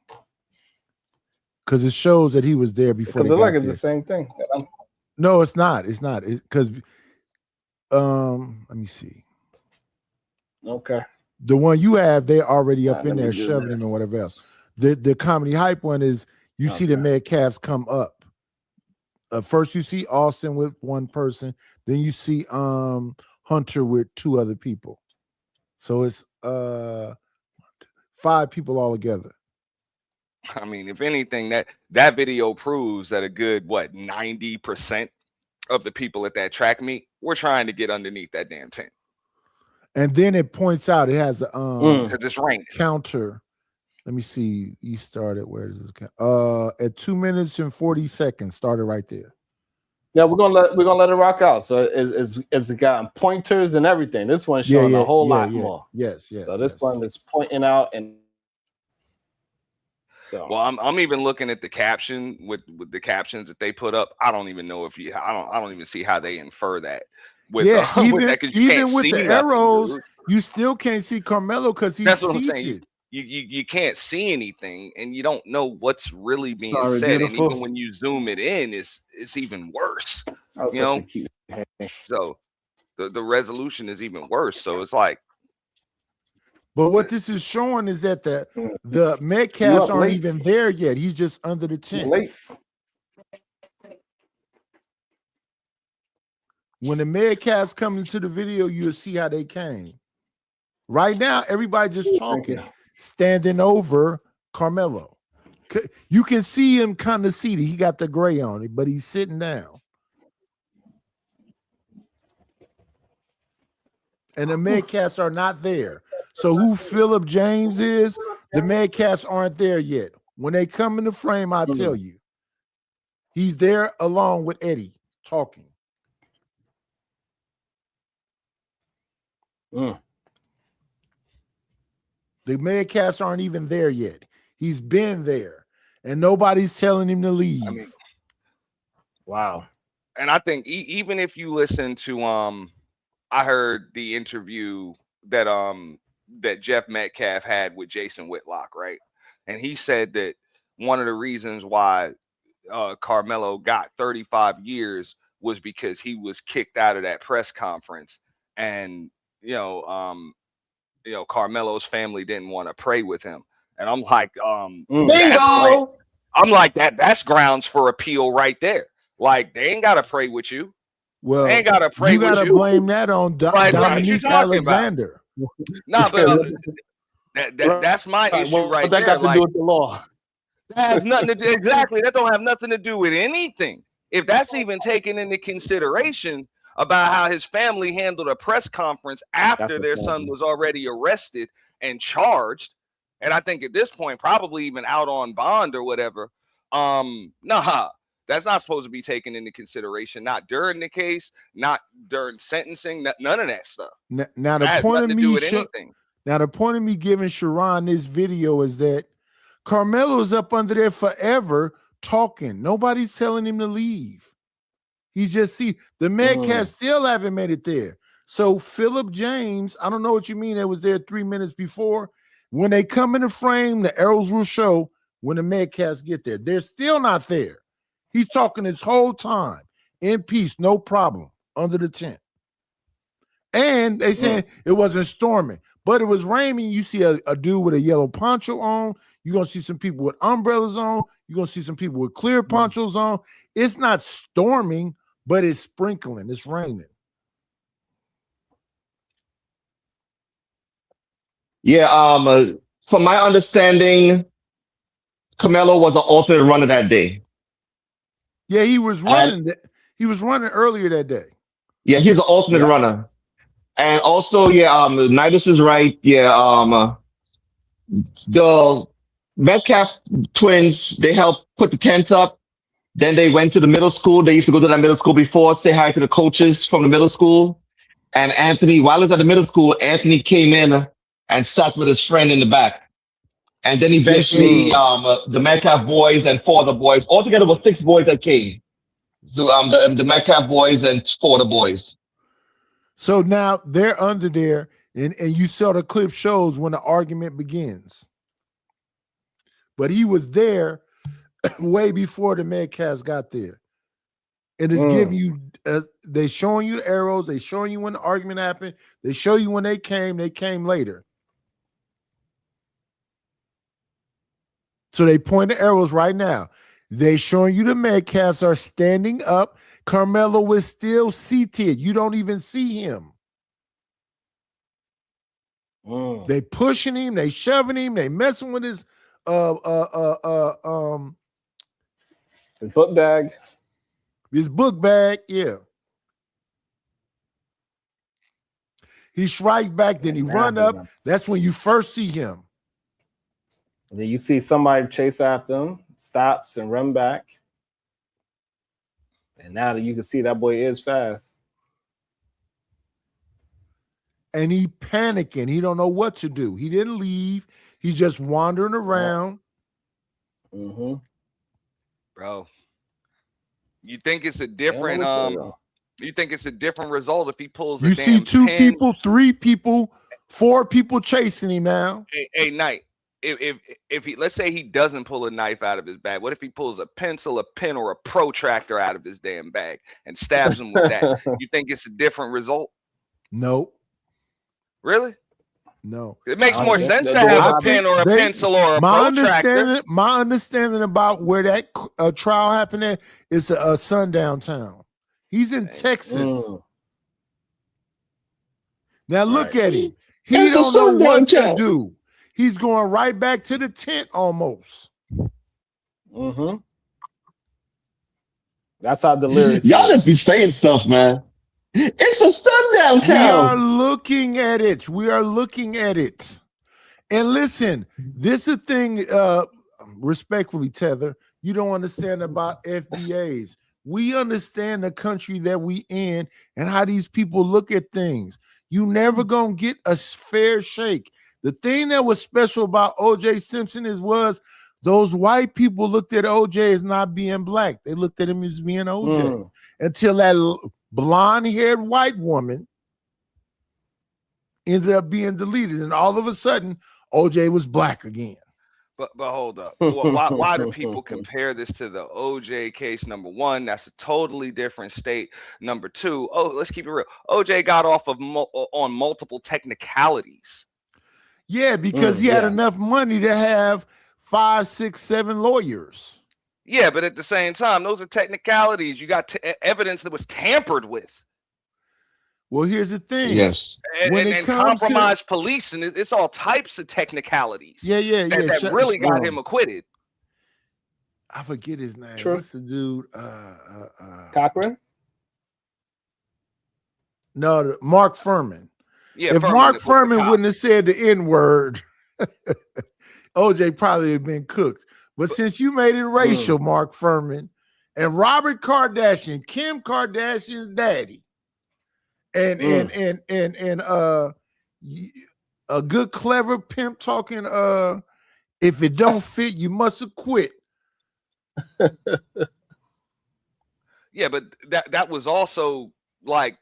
Because it shows that he was there before. Because they it like got it's there. the same thing. No, it's not. It's not. Because let me see. Okay. The one you have, they're already up Let in me there do shoving this. him or whatever else. The comedy hype one is you see the Okay. Metcalfs come up. First you see Austin with one person, then you see Hunter with two other people. So it's 5 people all together. I mean, if anything, that video proves that a good 90% of the people at that track meet were trying to get underneath that damn tent. And then it points out it has a because it's raining. counter. Let me see. You started where does this count? At 2 minutes and 40 seconds. Started right there. Yeah, we're gonna let it rock out. So it's got pointers and everything. This one's showing a whole lot more. Yes. So this one is pointing out, and so well, I'm even looking at the caption with the captions that they put up. I don't even know if I don't even see how they infer that. With even with that, 'cause you can't with see the nothing, arrows, dude. you still can't see Karmelo because he's That's what I'm saying. seated. You can't see anything, and you don't know what's really being Sorry, said. beautiful. And even when you zoom it in, it's even worse. That's You such know, a cute thing. so the resolution is even worse. So it's like, But what this is showing is that the You Metcalfs up aren't late? even there yet. He's just under the You tent. late. When the Metcalfs come into the video, you'll see how they came. Right now, everybody just talking, standing over Karmelo. You can see him kind of seated. He got the gray on it, but he's sitting down. And the Metcalfs are not there. So who Philip James is, the Metcalfs aren't there yet. When they come in the frame, I'll tell you. He's there along with Eddie talking. The Metcalfs aren't even there yet. He's been there, and nobody's telling him to leave. I mean, wow. And I think even if you listen to I heard the interview that that Jeff Metcalf had with Jason Whitlock, right? And he said that one of the reasons why Karmelo got 35 years was because he was kicked out of that press conference, and Carmelo's family didn't want to pray with him. And I'm like, Bingo! I'm like that's grounds for appeal right there. Like, they ain't gotta pray with you. Well, they ain't gotta pray you with gotta you. blame that on Dominique Alexander. No, but that's my issue right what that there. got to Like, do with the law? that has nothing to do. Exactly, that don't have nothing to do with anything. If that's even taken into consideration about how his family handled a press conference after their son was already arrested and charged, and I think at this point probably even out on bond or whatever. Nah, that's not supposed to be taken into consideration. Not during the case, not during sentencing, none of that stuff. Now that has nothing to do with anything. Now the point of me giving Sharon this video is that Karmelo's up under there forever talking. Nobody's telling him to leave. He's just the Metcalfs still haven't made it there. So Philip James, I don't know what you mean. It was there 3 minutes before. When they come in the frame, the arrows will show when the Metcalfs get there. They're still not there. He's talking this whole time in peace, no problem, under the tent. And they saying it wasn't storming, but it was raining. You see a dude with a yellow poncho on. You're going to see some people with umbrellas on. You're going to see some people with clear ponchos on. It's not storming, but it's sprinkling. It's raining. Yeah, from my understanding, Karmelo was an alternate runner that day. Yeah, he was running. He was running earlier that day. Yeah, he's an alternate runner. And also, Nidus is right. Yeah, the Metcalf twins, they helped put the tent up. Then they went to the middle school. They used to go to that middle school before, say hi to the coaches from the middle school. And Anthony, while he was at the middle school, Anthony came in and sat with his friend in the back. And then eventually, the Metcalf boys and 4 other boys, altogether was 6 boys that came. So the Metcalf boys and 4 other boys. So now they're under there, and you saw the clip shows when the argument begins. But he was there way before the Metcalfs got there. And it's giving you, they showing you the arrows, they showing you when the argument happened, they show you when they came later. So they point the arrows right now. They showing you the Metcalfs are standing up. Karmelo is still seated. You don't even see him. They pushing him, they shoving him, they messing with his his book bag. His book bag, yeah. He strikes back, then he run up. That's when you first see him. And then you see somebody chase after him, stops and run back. And now that you can see that boy is fast. And he panicking. He don't know what to do. He didn't leave. He's just wandering around. Bro, you think it's a different you think it's a different result if he pulls a You see damn two pin? people, 3 people, 4 people chasing him now. Hey, Knight, if he, let's say he doesn't pull a knife out of his bag, what if he pulls a pencil, a pen, or a protractor out of his damn bag and stabs him with that? You think it's a different result? Nope. Really? No. It makes more sense to have a pen or a pencil or a protractor. My understanding about where that trial happened at is a sundown town. He's in Texas. Now look at him. He don't know what to do. He's going right back to the tent almost. That's how delirious. Y'all just be saying stuff, man. It's a sundown town. We are looking at it. We are looking at it. And listen, this is a thing, respectfully, Tether, you don't understand about FBAs. We understand the country that we in and how these people look at things. You never gonna get a fair shake. The thing that was special about O.J. Simpson was those white people looked at O.J. as not being black. They looked at him as being O.J. Until that blonde-haired white woman ended up being deleted, and all of a sudden, O.J. was black again. But hold up. Why do people compare this to the OJ case? Number one, that's a totally different state. Number two, let's keep it real. OJ got off of on multiple technicalities. Yeah, because he had enough money to have 5, 6, 7 lawyers. Yeah, but at the same time, those are technicalities. You got evidence that was tampered with. Well, here's the thing. Yes. And compromised police, and it's all types of technicalities. That really got him acquitted. I forget his name. True. What's the dude? Cochran? No, Mark Furman. Yeah, if Mark Furman wouldn't have said the N-word, OJ probably would have been cooked. But since you made it racial, Mark Furman, and Robert Kardashian, Kim Kardashian's daddy, and a good clever pimp talking, if it don't fit, you must have quit. Yeah, but that was also like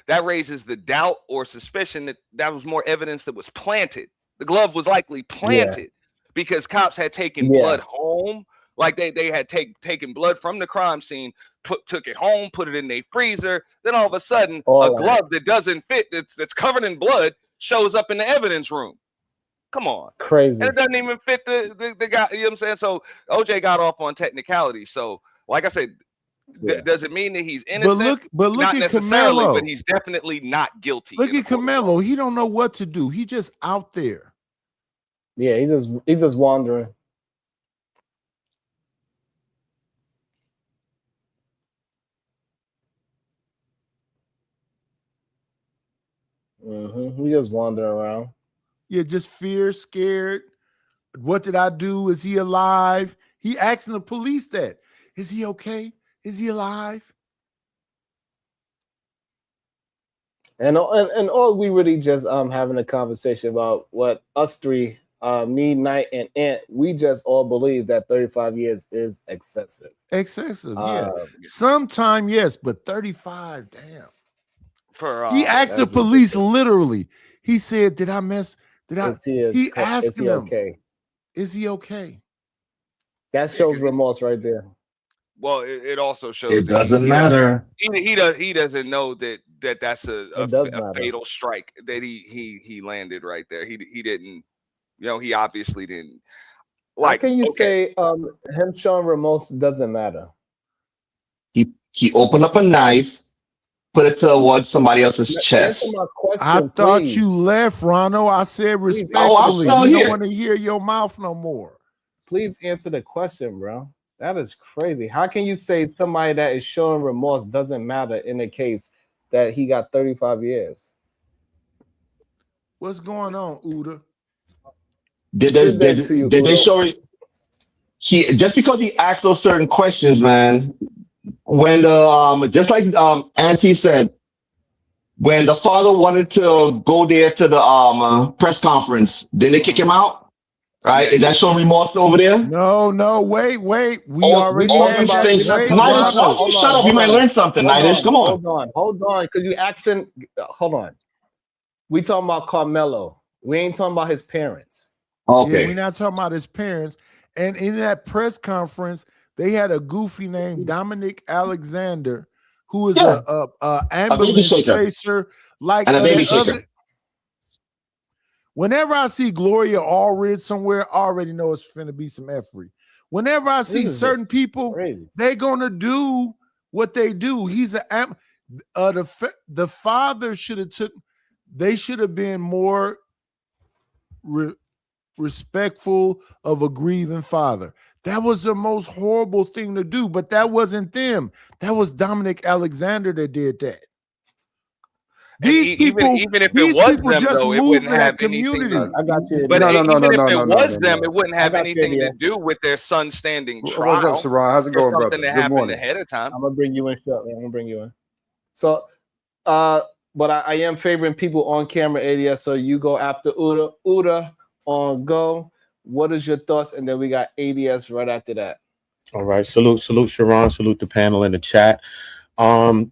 that raises the doubt or suspicion that was more evidence that was planted. The glove was likely planted because cops had taken blood home. Like they had taken blood from the crime scene, took it home, put it in their freezer. Then all of a sudden, a glove that doesn't fit, that's covered in blood, shows up in the evidence room. Come on, crazy. And it doesn't even fit the guy. You know what I'm saying? So OJ got off on technicality. So, like I said, does it mean that he's innocent? But look not at necessarily, Karmelo. but he's definitely not guilty. Look at Karmelo. He don't know what to do. He just out there. Yeah, he's just wandering. He just wandering around. Yeah, just fear, scared. What did I do? Is he alive? He asking the police that. Is he okay? Is he alive? And all we really just having a conversation about what us three, me, Knight, and Ant, we just all believe that 35 years is excessive. Excessive, yeah. Sometime, yes, but 35, damn. For He asked the That's police ridiculous. literally. He said, "Did I mess? Did I?" Is he, He is asking he him, okay? "Is he okay?" That yeah, shows 'cause remorse right there. well, it also shows It that doesn't matter. he doesn't know that's It does a matter. fatal strike that he landed right there. He didn't, he obviously didn't. How Like, can you okay, say him showing remorse doesn't matter? He opened up a knife, put it towards somebody else's Answer my chest. I question, thought you please. left, Rono. I said Please Oh, answer the I'm respectfully. still We don't question. want here. to hear your mouth no more. Please answer the question, bro. That is crazy. How can you say somebody that is showing remorse doesn't matter in the case that he got 35 years? What's going on, Uda? Good day to you, Did they Udo. show he just because he asked those certain questions, man? When the just like Auntie said, when the father wanted to go there to the press conference, didn't they kick him out? Right? yeah, Is that showing remorse over there? No, wait. We All already all had these that. things. We're not Wait, talking about. Nidish, why Rono. don't you Hold shut on, up? You hold might on, learn something, hold Nidish. on, Come on. hold on, because you asking. Hold on. We talking about Carmelo. We ain't talking about his parents. Yeah, we're Okay. not talking about his parents. And in that press conference, they had a goofy named Dominic Alexander, who is Yeah, a a baby ambulance shaker chaser, like and a baby that other. shaker. Whenever I see Gloria Allred somewhere, I already know it's finna be some effery. Whenever I see This is just certain people, crazy. they're gonna do what they do. He's the father should have took. They should have been more respectful of a grieving father. That was the most horrible thing to do, but that wasn't them. That was Dominic Alexander that did that. and These people, even if it these was people them just though, it move wouldn't have that anything to. community. I got you, But No, no, ADS. no, even no, if no, it no, no, was no, them, no. it wouldn't I have got you, anything to ADS. do with their son standing What's up, trial Sharon? How's it or going, something brother? that Good happened morning. ahead of time. I'm gonna bring you in shortly. I'm gonna bring you in. So, but I am favoring people on camera, ADS. So you go after Uda. Uda on go. What is your thoughts? And then we got ADS right after that. All right. Salute, Sharon. Salute the panel in the chat. Y'all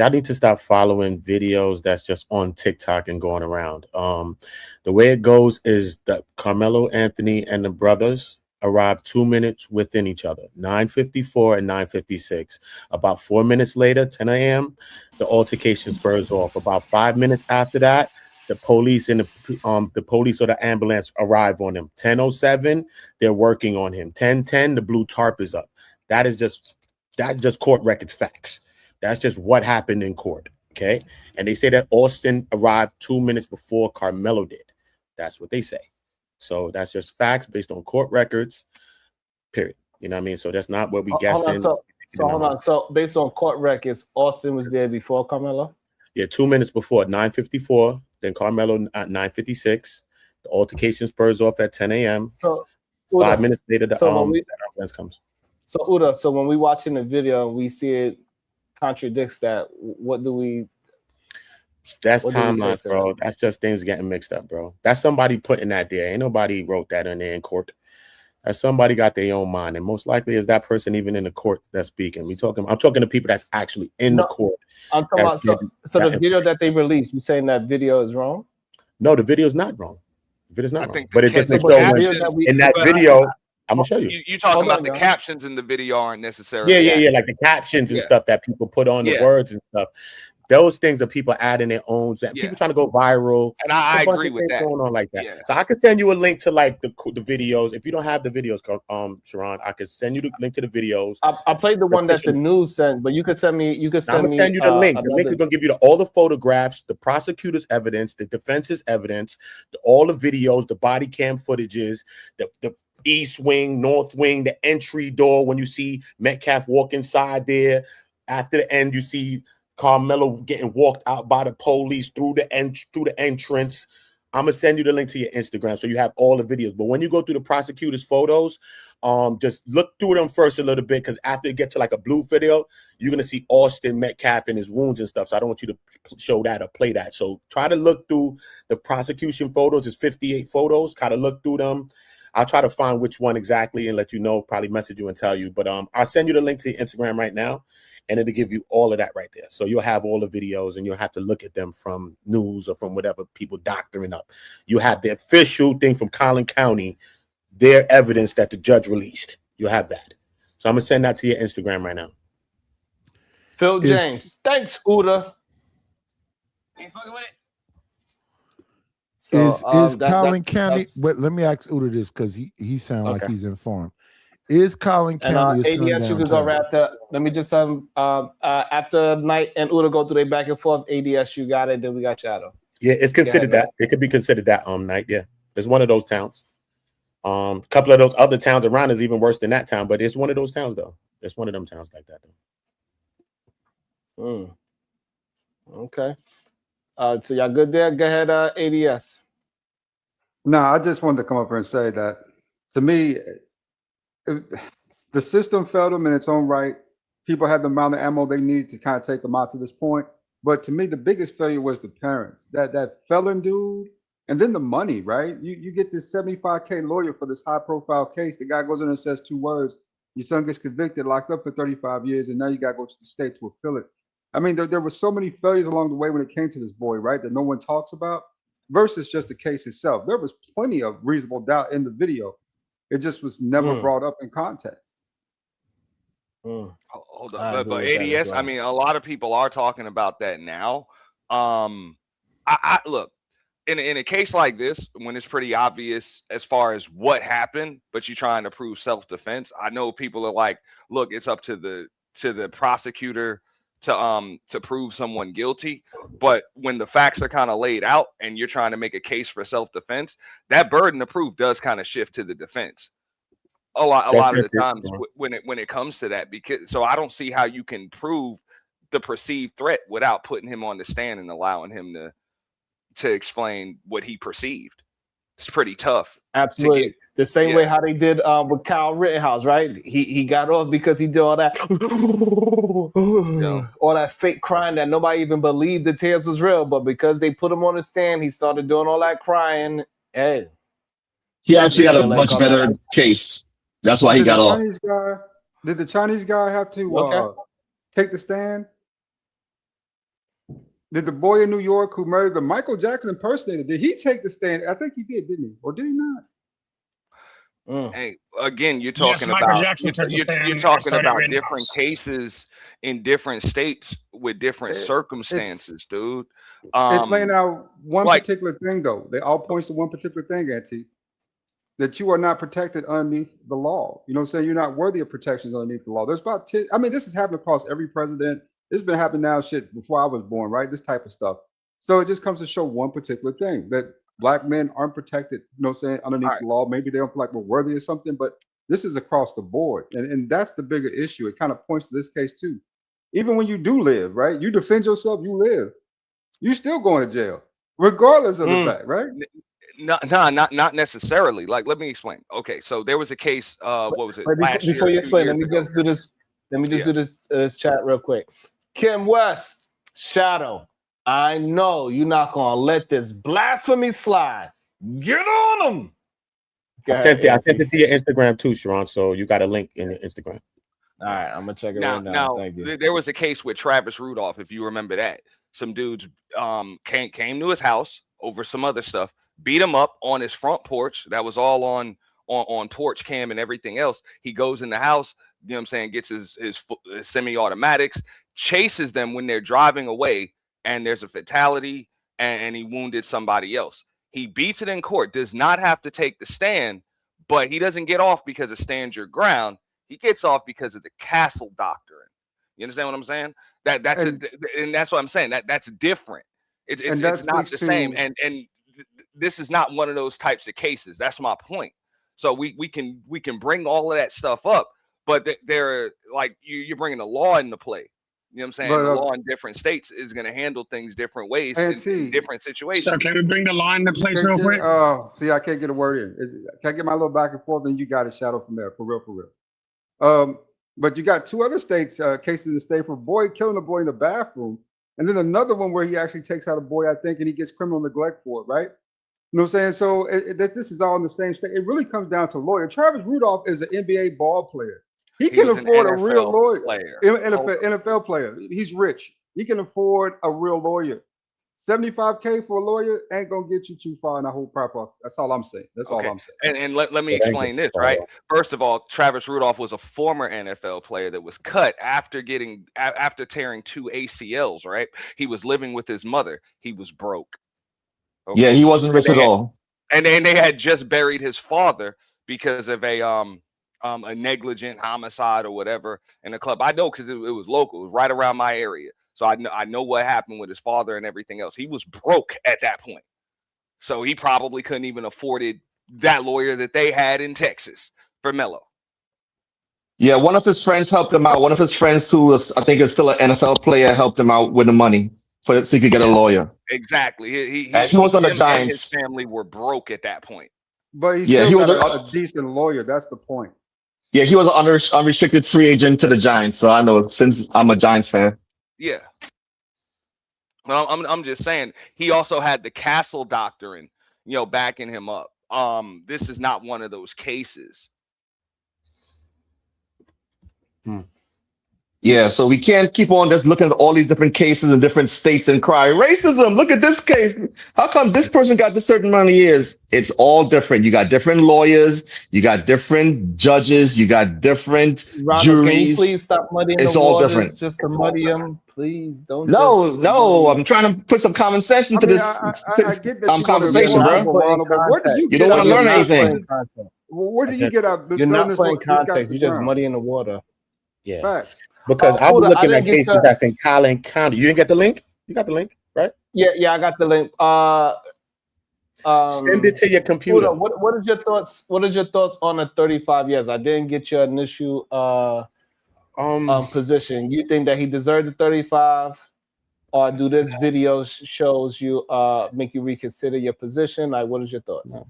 need to stop following videos that's just on TikTok and going around. The way it goes is that Carmelo Anthony and the brothers arrived 2 minutes within each other, 9:54 and 9:56. About 4 minutes later, 10 a.m., the altercation spurs off. About 5 minutes after that, the police and the police or the ambulance arrive on him. 10:07, they're working on him. 10:10, the blue tarp is up. That's just court records facts. That's just what happened in court. Okay. And they say that Austin arrived 2 minutes before Carmelo did. That's what they say. So that's just facts based on court records, period. You know what I mean? So that's not what we Hold on. guessing. Hold on. So based on court records, Austin was there before Carmelo. Yeah, 2 minutes before 9:54, then Carmelo at 9:56. The altercation spurs off at 10 a.m. So 5 Uda, minutes later, the ambulance comes. So Uda, so when we watching the video, we see it contradicts that. What do we? That's What do we say timelines, to bro. that? That's just things getting mixed up, bro. That's somebody putting that there. Ain't nobody wrote that in there in court. That's somebody got their own mind, and most likely is that person even in the court that's speaking. I'm talking to people that's actually in the No, court. I'm talking about so the video that they released. You saying that video is wrong? No, the video's not wrong. The video's not I wrong, think but it the doesn't But show the when video captions, that we in that but video. I'm gonna show you. you talking hold about on, the y'all. captions in the video aren't necessarily Yeah, accurate. like the captions and Yeah. stuff that people put on the Yeah. words and stuff. Those things are people adding their own. Yeah. People trying to go viral. And I It's a bunch agree of with things that. going on like that. Yeah. So I could send you a link to like the videos. If you don't have the videos, Sharon, I could send you the link to the videos. I played the one that the news sent, but you could send me. I'm gonna send you the link. The link is gonna give you all the photographs, the prosecutor's evidence, the defense's evidence, all the videos, the body cam footages, the east wing, north wing, the entry door. When you see Metcalf walk inside there, after the end, you see Carmelo getting walked out by the police through the entrance. I'm gonna send you the link to your Instagram so you have all the videos. But when you go through the prosecutor's photos, just look through them first a little bit, because after you get to like a blue video, you're gonna see Austin Metcalf and his wounds and stuff. So I don't want you to show that or play that. So try to look through the prosecution photos. It's 58 photos. Kind of look through them. I'll try to find which one exactly and let you know. Probably message you and tell you. But I'll send you the link to your Instagram right now. and it'll give you all of that right there. So you'll have all the videos, and you'll have to look at them from news or from whatever people doctoring up. You have the official thing from Collin County, their evidence that the judge released. You'll have that. So I'm gonna send that to your Instagram right now. Phil James, thanks, Uda. Ain't fucking with it. So, is Collin County? But let me ask Uda this because he sounds like he's informed. Is Collin County a ADS? You can go right after. Let me just after Knight and Uda go through their back and forth. ADS, you got it. Then we got Shadow. Yeah, it's considered that. It could be considered that Knight. Yeah, it's one of those towns. A couple of those other towns around is even worse than that town, but it's one of those towns though. It's one of them towns like that though. Okay. So y'all good there? Go ahead, ADS. No, I just wanted to come up here and say that to me, the system failed them in its own right. People had the amount of ammo they needed to kind of take them out to this point. But to me, the biggest failure was the parents. That felon dude, and then the money, right? You get this $75K lawyer for this high profile case. The guy goes in and says 2 words. Your son gets convicted, locked up for 35 years, and now you got to go to the state to appeal it. I mean, there were so many failures along the way when it came to this boy, right, that no one talks about, versus just the case itself. There was plenty of reasonable doubt in the video. It just was never brought up in context. Hold on, but ADS, I mean, a lot of people are talking about that now. I look, in a case like this, when it's pretty obvious as far as what happened, but you're trying to prove self-defense, I know people are like, look, it's up to the prosecutor to prove someone guilty. But when the facts are kind of laid out and you're trying to make a case for self-defense, that burden of proof does kind of shift to the defense a lot of the times when it comes to that. Because so I don't see how you can prove the perceived threat without putting him on the stand and allowing him to explain what he perceived. It's pretty tough. Absolutely. The same way how they did with Kyle Rittenhouse, right? He got off because he did all that all that fake crying that nobody even believed the tears was real. But because they put him on the stand, he started doing all that crying. Hey. He actually had a much better case. That's why he got off. Did the Chinese guy have to take the stand? Did the boy in New York who murdered the Michael Jackson impersonator, did he take the stand? I think he did, didn't he? Or did he not? Hey, again, you're talking about you're talking about different cases in different states with different circumstances, dude. It's laying out one particular thing, though. They all points to one particular thing, Auntie, that you are not protected underneath the law. You know what I'm saying? You're not worthy of protections underneath the law. There's about 10, I mean, this has happened across every president. It's been happening now, shit, before I was born, right? This type of stuff. So it just comes to show one particular thing, that Black men aren't protected, you know what I'm saying, underneath the law. Maybe they don't feel like we're worthy of something, but this is across the board. And that's the bigger issue. It kind of points to this case too. Even when you do live, right? You defend yourself, you live. You still going to jail, regardless of the fact, right? Not necessarily. Like, let me explain. Okay, so there was a case, what was it? Before you explain, let me just do this. Let me just do this chat real quick. Kim West, Shadow, I know you're not gonna let this blasphemy slide. Get on them. I sent it to your Instagram too, Sharon. So you got a link in the Instagram. All right, I'm gonna check it right now. Thank you. There was a case with Travis Rudolph, if you remember that. Some dudes came to his house over some other stuff, beat him up on his front porch. That was all on porch cam and everything else. He goes in the house, you know what I'm saying, gets his semi-automatics, chases them when they're driving away, and there's a fatality, and he wounded somebody else. He beats it in court, does not have to take the stand, but he doesn't get off because of stand your ground. He gets off because of the castle doctrine. You understand what I'm saying? And that's what I'm saying. That's different. It's not the same. And this is not one of those types of cases. That's my point. So we can bring all of that stuff up, but they're like you're bringing the law into play. You know what I'm saying? The law in different states is going to handle things different ways in different situations. So can we bring the law into place real quick? See, I can't get a word in. Can I get my little back and forth? And you got a Shadow from there, for real. But you got 2 other states, cases in the state for boy killing a boy in the bathroom, and then another one where he actually takes out a boy, I think, and he gets criminal neglect for it, right? You know what I'm saying? So this is all in the same state. It really comes down to lawyer. Travis Rudolph is an NBA ball player. He He can was an afford a real NFL lawyer. player. NFL player. He's rich. He can afford a real lawyer. 75K for a lawyer ain't gonna get you too far in that whole process. That's all I'm saying. That's all Okay. I'm saying. And let me It ain't explain good this, for right? her. First of all, Travis Rudolph was a former NFL player that was cut after after tearing 2 ACLs, right? He was living with his mother. He was broke. Yeah, Okay. he wasn't rich at all. And then they had just buried his father because of a negligent homicide or whatever in the club. I know because it was local. It was right around my area. So I know what happened with his father and everything else. He was broke at that point. So he probably couldn't even afford that lawyer that they had in Texas for Melo. Yeah, one of his friends helped him out. One of his friends, who was, I think, is still an NFL player, helped him out with the money so he could get a Yeah, lawyer. exactly. And he was on the Him and his Giants. family were broke at that point. But he Yeah, still he was got a a decent lawyer. That's the point. yeah, he was an unrestricted free agent to the Giants. So I know, since I'm a Giants fan. Yeah. Well, I'm just saying he also had the Castle doctrine, backing him up. This is not one of those cases. Yeah, so we can't keep on just looking at all these different cases in different states and cry racism. Look at this case. How come this person got this certain amount of years? It's all different. You got different lawyers, you got different judges, you got different Ronald, can you please juries. stop muddying the It's all waters different. just to muddy them? Please don't No, just no, muddy. I'm trying to put some common sense I into mean, this I get that you want to be You're conversation, not bro. logical, putting Ronald, but where do context. you You get don't want out to You're learn this? not putting anything. context. Where do you Okay. get out You're building not putting this context. gangster You're just ground? muddying the water. Yeah. Facts. Because I'll be Buddha, I looking didn't at get cases your. that's in Collin County. You didn't get the link? You got the link, right? Yeah, I got the link. Send it to your Buddha, computer. what is your thoughts? What is your thoughts on the 35 years? I didn't get your initial position. You think that he deserved the 35? Or do this video shows you make you reconsider your position? Like, what is your thoughts? No.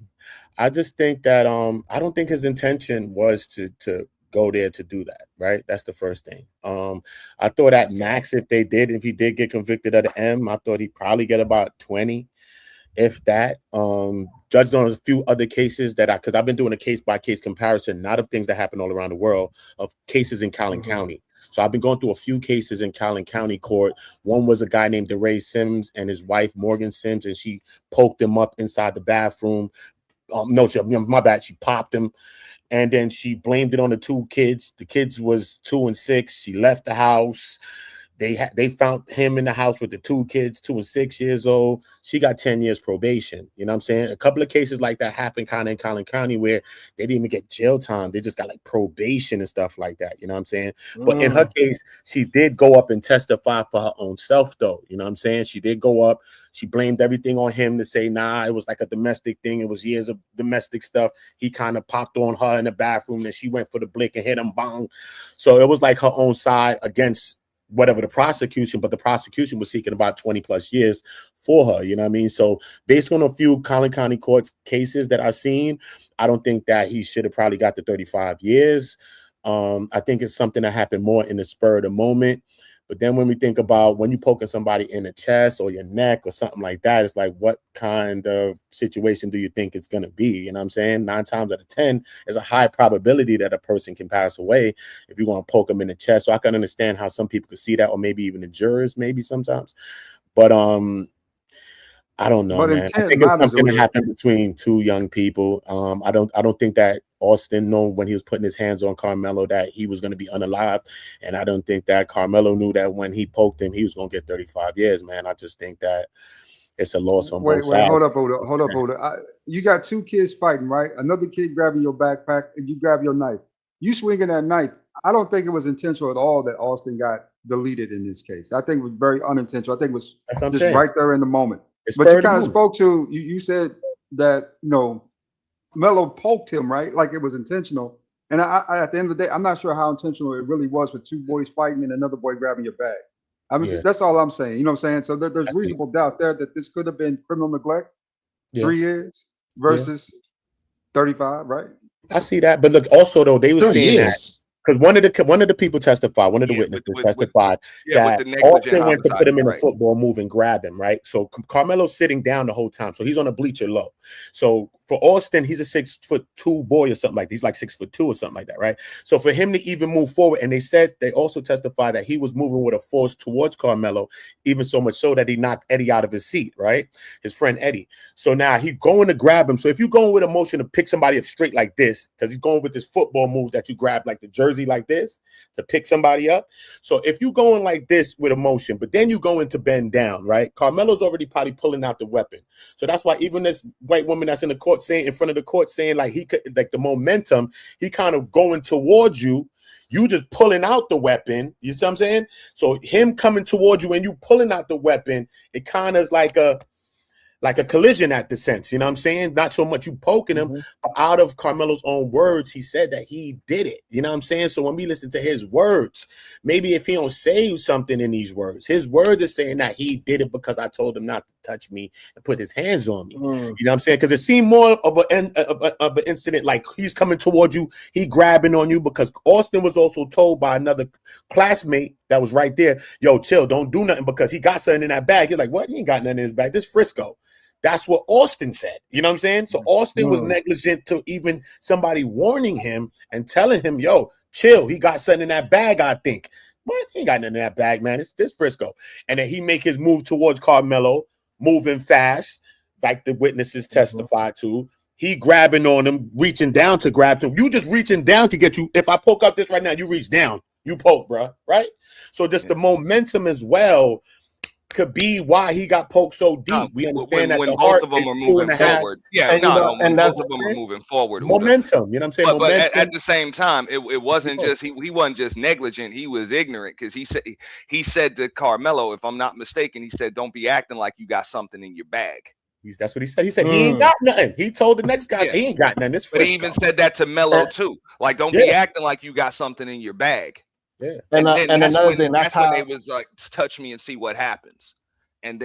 I just think that I don't think his intention was to go there to do that, right? That's the first thing. I thought at max, if he did get convicted of the M, I thought he'd probably get about 20, if that. Judged on a few other cases because I've been doing a case by case comparison, not of things that happen all around the world, of cases in Collin County. So I've been going through a few cases in Collin County court. One was a guy named DeRay Sims and his wife Morgan Sims, and she poked him up inside the bathroom. My bad. She popped him, and then she blamed it on the 2 kids. The kids was 2 and 6. She left the house. They found him in the house with the 2 kids, 2 and 6 years old. She got 10 years probation. You know what I'm saying? A couple of cases like that happened kind of in Collin County where they didn't even get jail time. They just got like probation and stuff like that. You know what I'm saying? But in her case, she did go up and testify for her own self, though. You know what I'm saying? She did go up. She blamed everything on him to say, nah, it was like a domestic thing. It was years of domestic stuff. He kind of popped on her in the bathroom and she went for the blick and hit him, bong. So it was like her own side against whatever the prosecution, but the prosecution was seeking about 20 plus years for her. You know what I mean? So based on a few Collin County courts cases that I've seen, I don't think that he should have probably got the 35 years. I think it's something that happened more in the spur of the moment. But then when we think about when you're poking somebody in the chest or your neck or something like that, it's like, what kind of situation do you think it's going to be? You know what I'm saying? 9 times out of 10, there's a high probability that a person can pass away if you want to poke them in the chest. So I can understand how some people could see that, or maybe even the jurors, maybe sometimes. But I don't know, But man. I intent think it's matters, something that Udo. happened between 2 young people. I don't think that Austin knew when he was putting his hands on Karmelo that he was going to be unalived, and I don't think that Karmelo knew that when he poked him, he was going to get 35 years, man. I just think that it's a loss on both Wait, sides. hold up, Udo. You got 2 kids fighting, right? Another kid grabbing your backpack, and you grab your knife. You swinging that knife. I don't think it was intentional at all that Austin got deleted in this case. I think it was very unintentional. I think it was That's what I'm just saying. right there in the moment. It's But you spur of the kind of moment. spoke to you said that Melo poked him, right? Like it was intentional. And I at the end of the day, I'm not sure how intentional it really was with 2 boys fighting and another boy grabbing your bag. I mean, Yeah, that's all I'm saying. You know what I'm saying? So there's I see. reasonable doubt there that this could have been criminal neglect, Yeah, 3 years yeah, versus 35, right? I see that. But look, also though, they were 30 saying that years. because one of the people testified, one of the Yeah, witnesses with testified the that negligent Austin went to homicide. put him in a Right. football move and grab him, right? So Carmelo's sitting down the whole time, so he's on a bleacher low. So for Austin, he's a 6'2" boy or something like that. He's like 6'2" or something like that, right? So for him to even move forward, and they also testified that he was moving with a force towards Karmelo, even so much so that he knocked Eddie out of his seat, right? His friend Eddie. So now he's going to grab him. So if you're going with emotion to pick somebody up straight like this, because he's going with this football move that you grab like the jersey like this to pick somebody up. So if you're going like this with emotion, but then you go into bend down, right? Carmelo's already probably pulling out the weapon. So that's why even this white woman that's in the court saying, in front of the court, saying like he could, like the momentum, he kind of going towards you, you just pulling out the weapon. You see what I'm saying? So him coming towards you and you pulling out the weapon, it kind of is like a collision at the sense, you know what I'm saying? Not so much you poking him, but out of Carmelo's own words, he said that he did it. You know what I'm saying? So when we listen to his words, maybe if he don't say something in these words, his words is saying that he did it because I told him not to touch me and put his hands on me. You know what I'm saying? Because it seemed more of an incident like he's coming towards you, he grabbing on you, because Austin was also told by another classmate that was right there, yo, chill, don't do nothing because he got something in that bag. He's like, what? He ain't got nothing in his bag. This Frisco. That's what Austin said. You know what I'm saying? So Austin was negligent to even somebody warning him and telling him, yo, chill. He got something in that bag, I think. What? He ain't got nothing in that bag, man. It's this Frisco. And then he make his move towards Karmelo, moving fast, like the witnesses testified to. He grabbing on him, reaching down to grab him. You just reaching down to get you. If I poke up this right now, you reach down. You poke, bro. Right? So just the momentum as well could be why he got poked so deep. We understand that when the both heart of them is are moving forward. Yeah, and, when both of them are moving forward. Momentum, you know what I'm saying? But Momentum. at the same time, it wasn't just he wasn't just negligent, he was ignorant, because he said to Karmelo, if I'm not mistaken, he said, don't be acting like you got something in your bag. That's what he said. He said he ain't got nothing. He told the next guy he ain't got nothing. It's But he even said that to Melo too. Like, don't be acting like you got something in your bag. Yeah. And another thing, that's when they was like, touch me and see what happens. And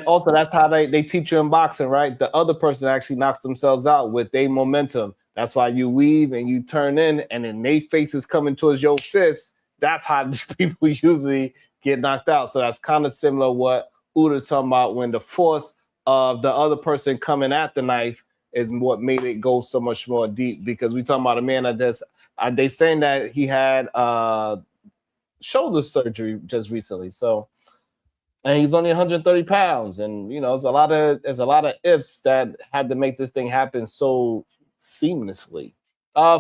also that's how they teach you in boxing, right? The other person actually knocks themselves out with their momentum. That's why you weave and you turn in, and then they faces coming towards your fist. That's how people usually get knocked out. So that's kind of similar what Uda's talking about, when the force of the other person coming at the knife is what made it go so much more deep. Because we talking about a man that just they saying that he had shoulder surgery just recently. So. And he's only 130 pounds, and you know, there's a lot of ifs that had to make this thing happen so seamlessly.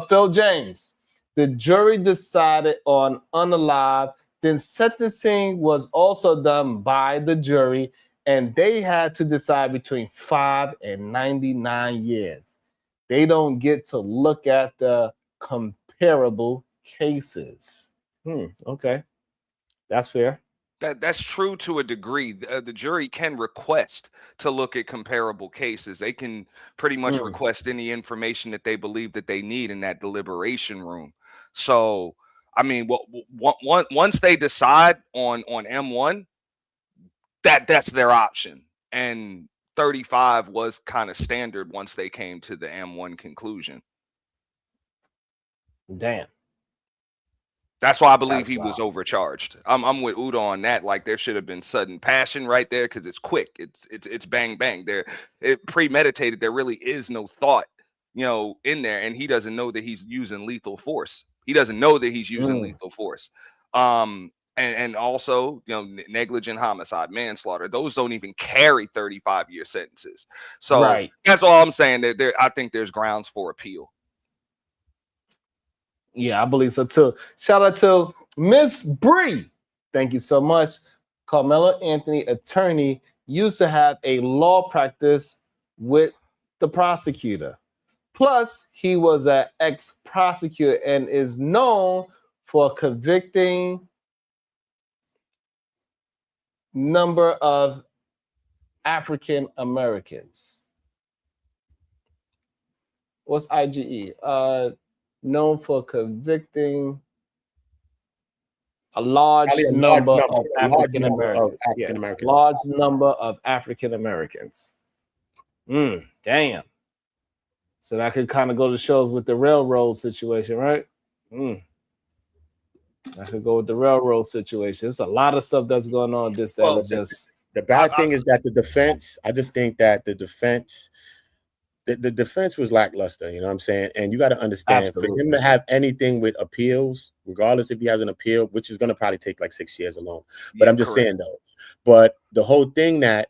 Phil James, the jury decided on unalive. Then sentencing was also done by the jury, and they had to decide between 5 and 99 years. They don't get to look at the comparable cases. Okay, that's fair. That's true to a degree. The jury can request to look at comparable cases. They can pretty much request any information that they believe that they need in that deliberation room. So, I mean, once they decide on M1, that's their option. And 35 was kind of standard once they came to the M1 conclusion. Damn. That's why I believe he was overcharged. I'm with Uda on that. Like, there should have been sudden passion right there, because it's quick. It's bang bang. It premeditated. There really is no thought, in there, and he doesn't know that he's using lethal force. He doesn't know that he's using lethal force. And also, negligent homicide, manslaughter. Those don't even carry 35-year sentences. So that's all I'm saying. I think there's grounds for appeal. Yeah, I believe so too. Shout out to Miss Bree. Thank you so much. Karmelo Anthony, attorney, used to have a law practice with the prosecutor. Plus, he was an ex-prosecutor and is known for convicting number of African Americans. What's IGE? Known for convicting a large number of African Americans. Large number of African Americans. Damn. So that could kind of go to shows with the railroad situation, right? I could go with the railroad situation. There's a lot of stuff that's going on. The bad thing is that the defense, I just think that the defense the defense was lackluster, you know what I'm saying? And you got to understand, for him Absolutely. to have anything with appeals, regardless if he has an appeal, which is going to probably take like 6 years alone. But Yeah, I'm just correct. saying though, but the whole thing that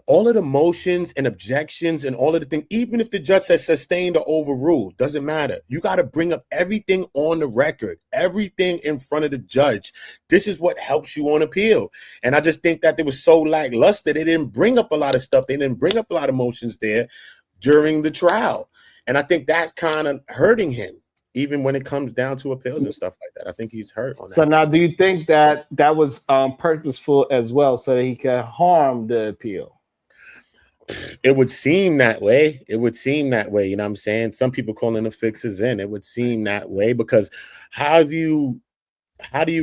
all of the motions and objections and all of the things, even if the judge says sustained or overruled, doesn't matter. You got to bring up everything on the record, everything in front of the judge. This is what helps you on appeal. And I just think that they were so lackluster. They didn't bring up a lot of stuff. They didn't bring up a lot of motions there during the trial. And I think that's kind of hurting him, even when it comes down to appeals and stuff like that. I think he's hurt on that. So now, do you think that that was purposeful as well, so that he could harm the appeal? It would seem that way. It would seem that way. You know what I'm saying? Some people calling the fixes in. It would seem that way because how do you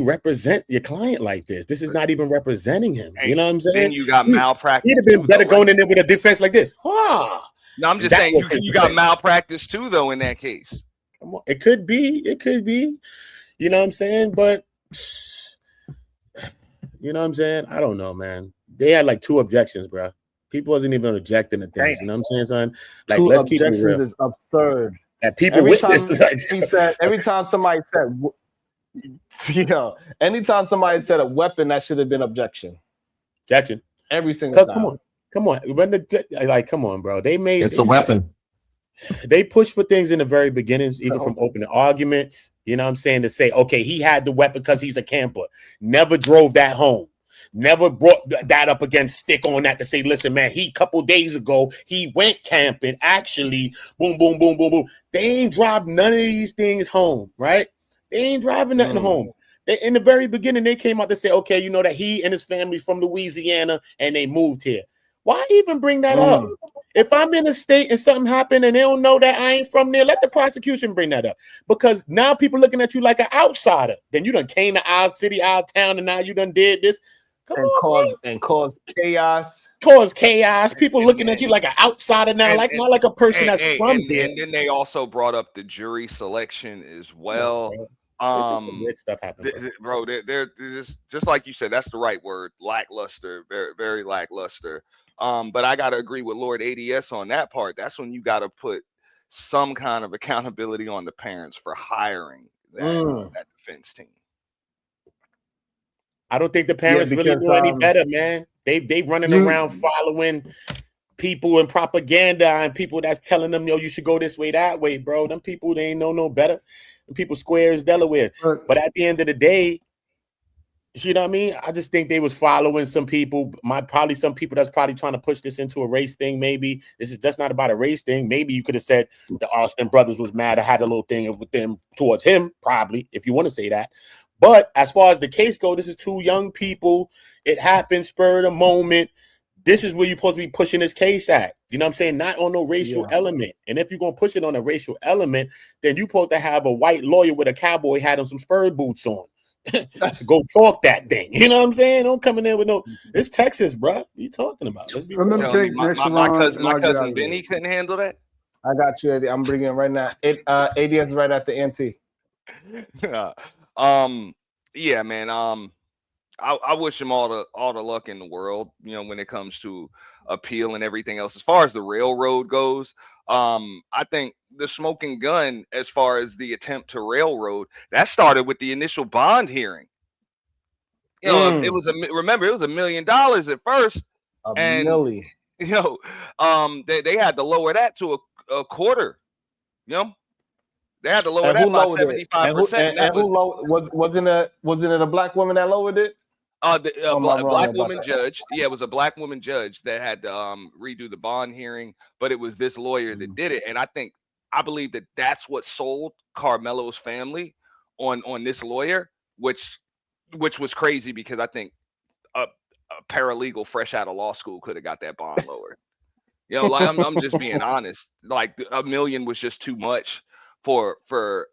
represent your client like this? This is not even representing him. Hey, you know what I'm saying? then you got malpractice. He'd have been too, better though, going right? in there with a defense like this. Huh? No, I'm just That saying was his you got defense. malpractice too, though, in that case. Come on. It could be. It could be. You know what I'm saying? But you know what I'm saying? I don't know, man. They had like 2 objections, bro. People wasn't even objecting to things. You know what I'm saying, son? Like, 2 let's keep it objections real. is absurd. That people Every time witness. Like, he said, every time somebody said, you know, anytime somebody said a weapon, that should have been objection. objection. Every single Because time. come on. When come on, bro. It's a weapon. They pushed for things in the very beginning, even from opening arguments. You know what I'm saying? To say, okay, he had the weapon because he's a camper. Never drove that home. Never brought that up against stick on that to say, listen, man, he couple days ago, he went camping. Actually, boom, boom, boom, boom, boom. They ain't drive none of these things home, right? They ain't driving nothing home. In the very beginning, they came out to say, okay, you know that he and his family's from Louisiana and they moved here. Why even bring that up? If I'm in a state and something happened and they don't know that I ain't from there, let the prosecution bring that up. Because now people looking at you like an outsider. Then you done came to our city, our town, and now you done did this. Come on, cause chaos. Cause chaos. People looking at you like an outsider now, not like a person that's from there. And then they also brought up the jury selection as well. Some weird stuff happened, bro. They're just like you said. That's the right word. Lackluster. Very, very lackluster. But I gotta agree with Lord ADS on that part. That's when you gotta put some kind of accountability on the parents for hiring that defense team. I don't think the parents really knew any better, man. They running around following people and propaganda and people that's telling them, yo, you should go this way, that way, bro. Them people, they ain't know no better. Them people square as Delaware. But at the end of the day, you know what I mean? I just think they was following some people, probably some people that's probably trying to push this into a race thing. Maybe this is just not about a race thing. Maybe you could have said the Austin brothers was mad. I had a little thing with them towards him, probably, if you want to say that. But as far as the case go, this is 2 young people. It happened, spur of the moment. This is where you're supposed to be pushing this case at. You know what I'm saying? Not on no racial element. And if you're going to push it on a racial element, then you're supposed to have a white lawyer with a cowboy hat and some spur boots on to go talk that thing. You know what I'm saying? Don't come in there with no, it's Texas, bro. What are you talking about? Let's be real. My cousin Benny couldn't handle that. I got you, Eddie. I'm bringing it right now. ADS is right at the NT. Yeah, man. I wish him all the luck in the world, you know, when it comes to appeal and everything else. As far as the railroad goes, I think the smoking gun, as far as the attempt to railroad, that started with the initial bond hearing. You know, it was remember, it was $1 million at first. Millie. You know, they had to lower that to a quarter, you know. They had to lower that by 75%. Wasn't it a black woman that lowered it? Black woman judge. Yeah, it was a black woman judge that had to redo the bond hearing, but it was this lawyer that did it. And I believe that that's what sold Karmelo's family on this lawyer, which was crazy because I think a paralegal fresh out of law school could have got that bond lowered. You know, like I'm just being honest. Like $1 million was just too much for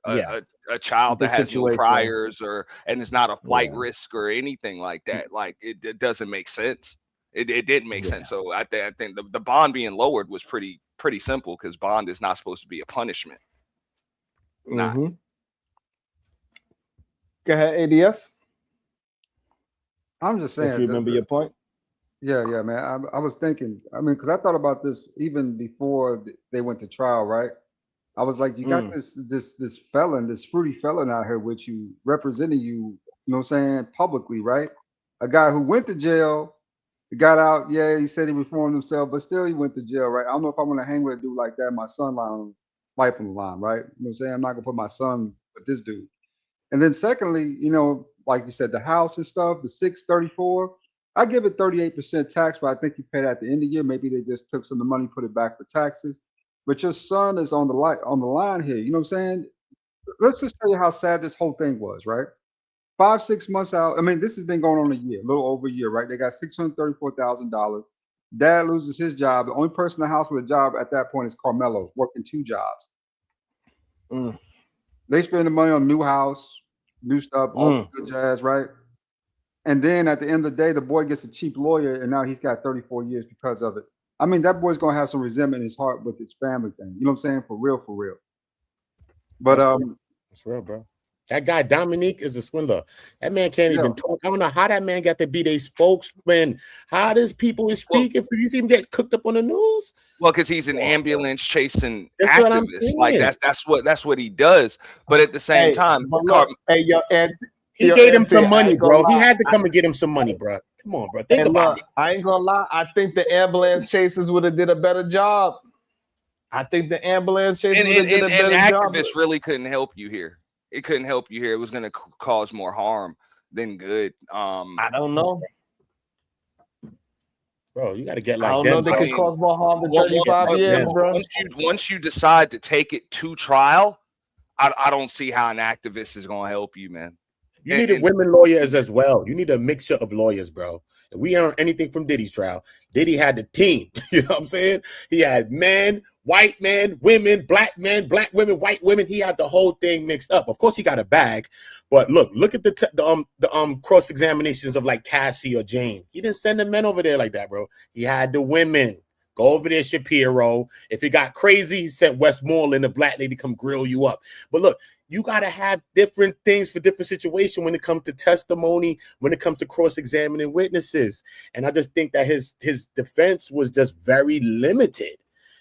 a child that has no priors and it's not a flight risk or anything like that. Like it doesn't make sense. It didn't make sense. So I think the bond being lowered was pretty simple because bond is not supposed to be a punishment. Not. Go ahead, ADS. I'm just saying. If you remember your point. Yeah, yeah, man. I was thinking. I mean, because I thought about this even before they went to trial, right? I was like, you got Mm, this felon, this fruity felon out here with you, representing you. You know what I'm saying? Publicly, right? A guy who went to jail, got out. Yeah, he said he reformed himself, but still he went to jail, right? I don't know if I want to hang with a dude like that. My son line life on the line, right? You know what I'm saying? I'm not gonna put my son with this dude. And then secondly, like you said, the house and stuff, the 634, I give it 38% tax, but I think you pay that at the end of the year. Maybe they just took some of the money, put it back for taxes. But your son is on the line here. You know what I'm saying? Let's just tell you how sad this whole thing was, right? 5, 6 months out. I mean, this has been going on a year, a little over a year, right? They got $634,000. Dad loses his job. The only person in the house with a job at that point is Carmelo, working 2 jobs. mm, They spend the money on new house, new stuff, all mm. this good jazz, right? And then at the end of the day, the boy gets a cheap lawyer, and now he's got 34 years because of it. I mean, that boy's gonna have some resentment in his heart with his family thing. You know what I'm saying? For real, for real. But That's real. That's real, bro. That guy Dominique is a swindler. That man can't yeah, even talk. I don't know how that man got to be their spokesman. How does people speak if you see him get cooked up on the news? Well, because he's an Come on, bro. ambulance chasing That's what I'm activist. Like saying. that's what he does. But at the same Hey, time, but look, hey, He yo, gave him Auntie, some I money, ain't gonna bro. He lie. had to come and get him some money, bro. Come on, bro. Think Hey, about look, it. I ain't gonna lie. I think the ambulance chasers would have did a better job. I think the ambulance chasers would have did a and better job. activists really couldn't help you here. It couldn't help you here. It was going to cause more harm than good. I don't know. Bro, you got to get I like don't know. them, They I bro. could mean, cause more harm than Well, 35 years, Them. bro. once you decide to take it to trial, I don't see how an activist is going to help you, man. You needed And women lawyers as well. You need a mixture of lawyers, bro. If we aren't anything from Diddy's trial, Diddy had the team. You know what I'm saying? He had men, white men, women, black women, white women. He had the whole thing mixed up. Of course, he got a bag, but look at the cross examinations of like Cassie or Jane. He didn't send the men over there like that, bro. He had the women. Go over there, Shapiro. If it got crazy, he sent Westmoreland, the black lady, come grill you up. But look, you got to have different things for different situations when it comes to testimony, when it comes to cross-examining witnesses. And I just think that his defense was just very limited.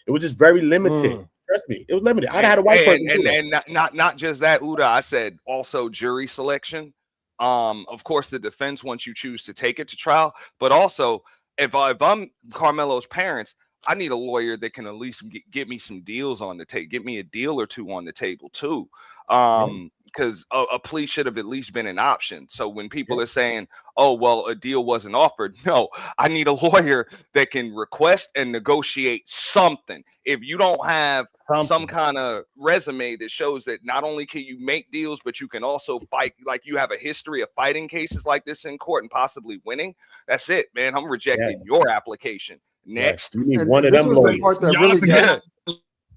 It was just very limited. Trust me, it was limited. I'd have had a white person do that. and not just that, Uda. I said also jury selection. Of course, the defense once you choose to take it to trial, but also if I'm Carmelo's parents, I need a lawyer that can at least get me some deals on the table, get me a deal or two on the table too. Because a plea should have at least been an option. So when people are saying, "Oh, well, a deal wasn't offered," no, I need a lawyer that can request and negotiate something. If you don't have some kind of resume that shows that not only can you make deals, but you can also fight, like you have a history of fighting cases like this in court and possibly winning, that's it, man. I'm rejecting your application. Next. You need and one of this them was the lawyers. part that Y'all are really got. forgetting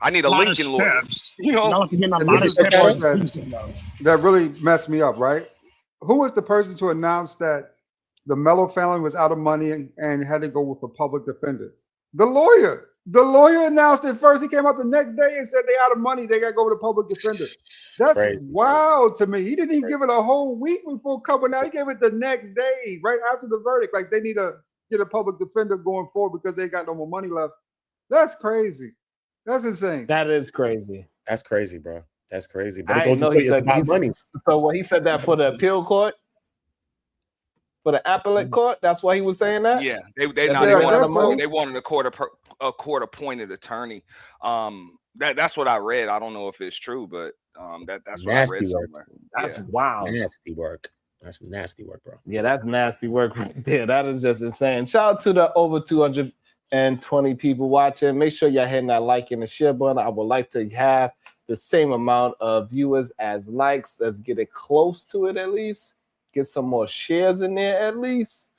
I need a a lot of Lincoln lawyer. steps. You know, Y'all are forgetting a And lot this of is the steps. part and that steps ago. that really messed me up, right? Who was the person to announce that the Mello family was out of money and had to go with a public defender? The lawyer. The lawyer announced it first. He came out the next day and said they out of money. They got to go with a public defender. That's Crazy, wild to me. He didn't even give it a whole week before coming out. He gave it the next day, right after the verdict. Like they need to get a public defender going forward because they got no more money left. That's crazy. That's insane. That is crazy. That's crazy, bro. That's crazy. But I it didn't goes to know show he you it's said. about money. So what he said that for the appeal court, for the appellate court. That's why he was saying that. yeah, That they they wanted wanted money. they wanted a court appointed attorney. That's what I read. I don't know if it's true, but that's what I read Nasty work. somewhere. That's Yeah. wild. Nasty work. That's nasty work, bro. Yeah, that's nasty work right there. That is just insane. Shout out to the over 220 people watching. Make sure you're hitting that like and the share button. I would like to have the same amount of viewers as likes. Let's get it close to it at least. Get some more shares in there at least.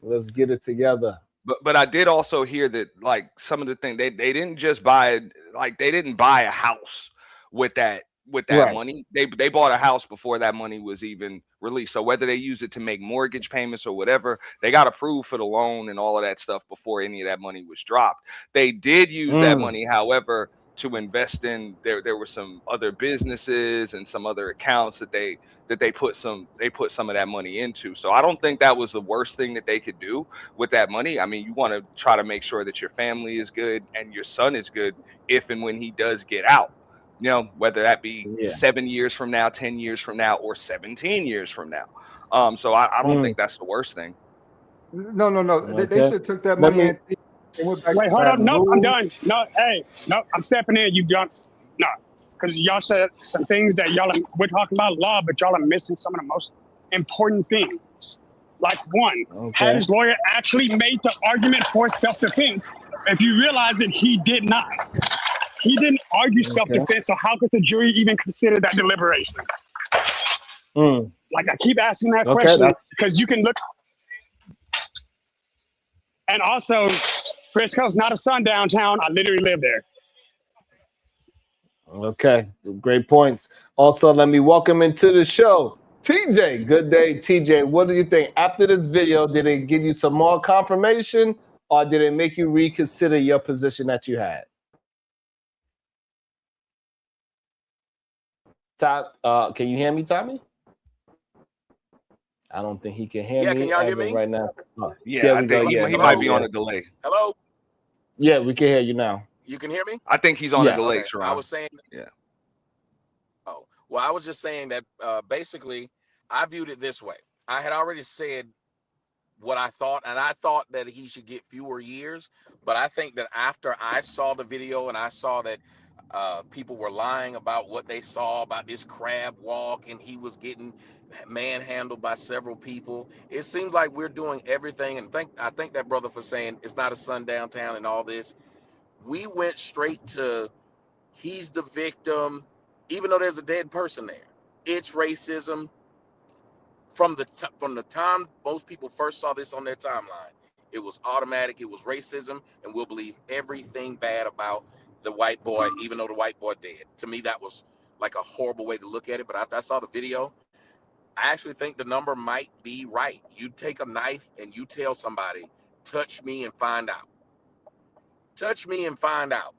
Let's get it together. But I did also hear that like some of the things they didn't just buy, like they didn't buy a house with that Right. money. They bought a house before that money was even released. So whether they use it to make mortgage payments or whatever, they got approved for the loan and all of that stuff before any of that money was dropped. They did use that money, however, to invest in. There were some other businesses and some other accounts that they put some of that money into. So I don't think that was the worst thing that they could do with that money. I mean, you want to try to make sure that your family is good and your son is good if and when he does get out. You know, whether that be 7 years from now, 10 years from now, or 17 years from now. So I don't think that's the worst thing. No. They Okay. should have took that Let money me. and went back Wait, to hold up. Baton Nope, I'm Rouge. done. No, hey, nope, I'm stepping in. You don't. No, because y'all said some things that we're talking about law, but y'all are missing some of the most important things. Like one, had Okay. his lawyer actually made the argument for self-defense? If you realize that he did not. He didn't argue Okay. self-defense, so how could the jury even consider that deliberation? Mm. Like, I keep asking that Okay. question That's because you can look. And also, Frisco's not a sundown town. I literally live there. okay. Great points. Also, let me welcome into the show TJ. Good day, TJ. What do you think? After this video, did it give you some more confirmation, or did it make you reconsider your position that you had? Can you hear me, Tommy? I don't think he can hear Yeah, me can y'all as hear of me? right now. Oh, Yeah, there I we go. think Yeah, he now might we be on can. a delay. Hello? Yeah, we can hear you now. You can hear me? I think he's on a delay, Yes. Okay. Sharon. I was saying, Yeah. oh, well, I was just saying that basically I viewed it this way. I had already said what I thought, and I thought that he should get fewer years. But I think that after I saw the video and I saw that people were lying about what they saw about this crab walk and he was getting manhandled by several people, it seems like we're doing everything. And I thank that brother for saying it's not a sundown town and all this. We went straight to he's the victim, even though there's a dead person there. It's racism. From the time most people first saw this on their timeline, it was automatic. It was racism, and we'll believe everything bad about the white boy, even though the white boy dead. To me, that was like a horrible way to look at it. But after I saw the video, I actually think the number might be right. You take a knife and you tell somebody, touch me and find out. Touch me and find out.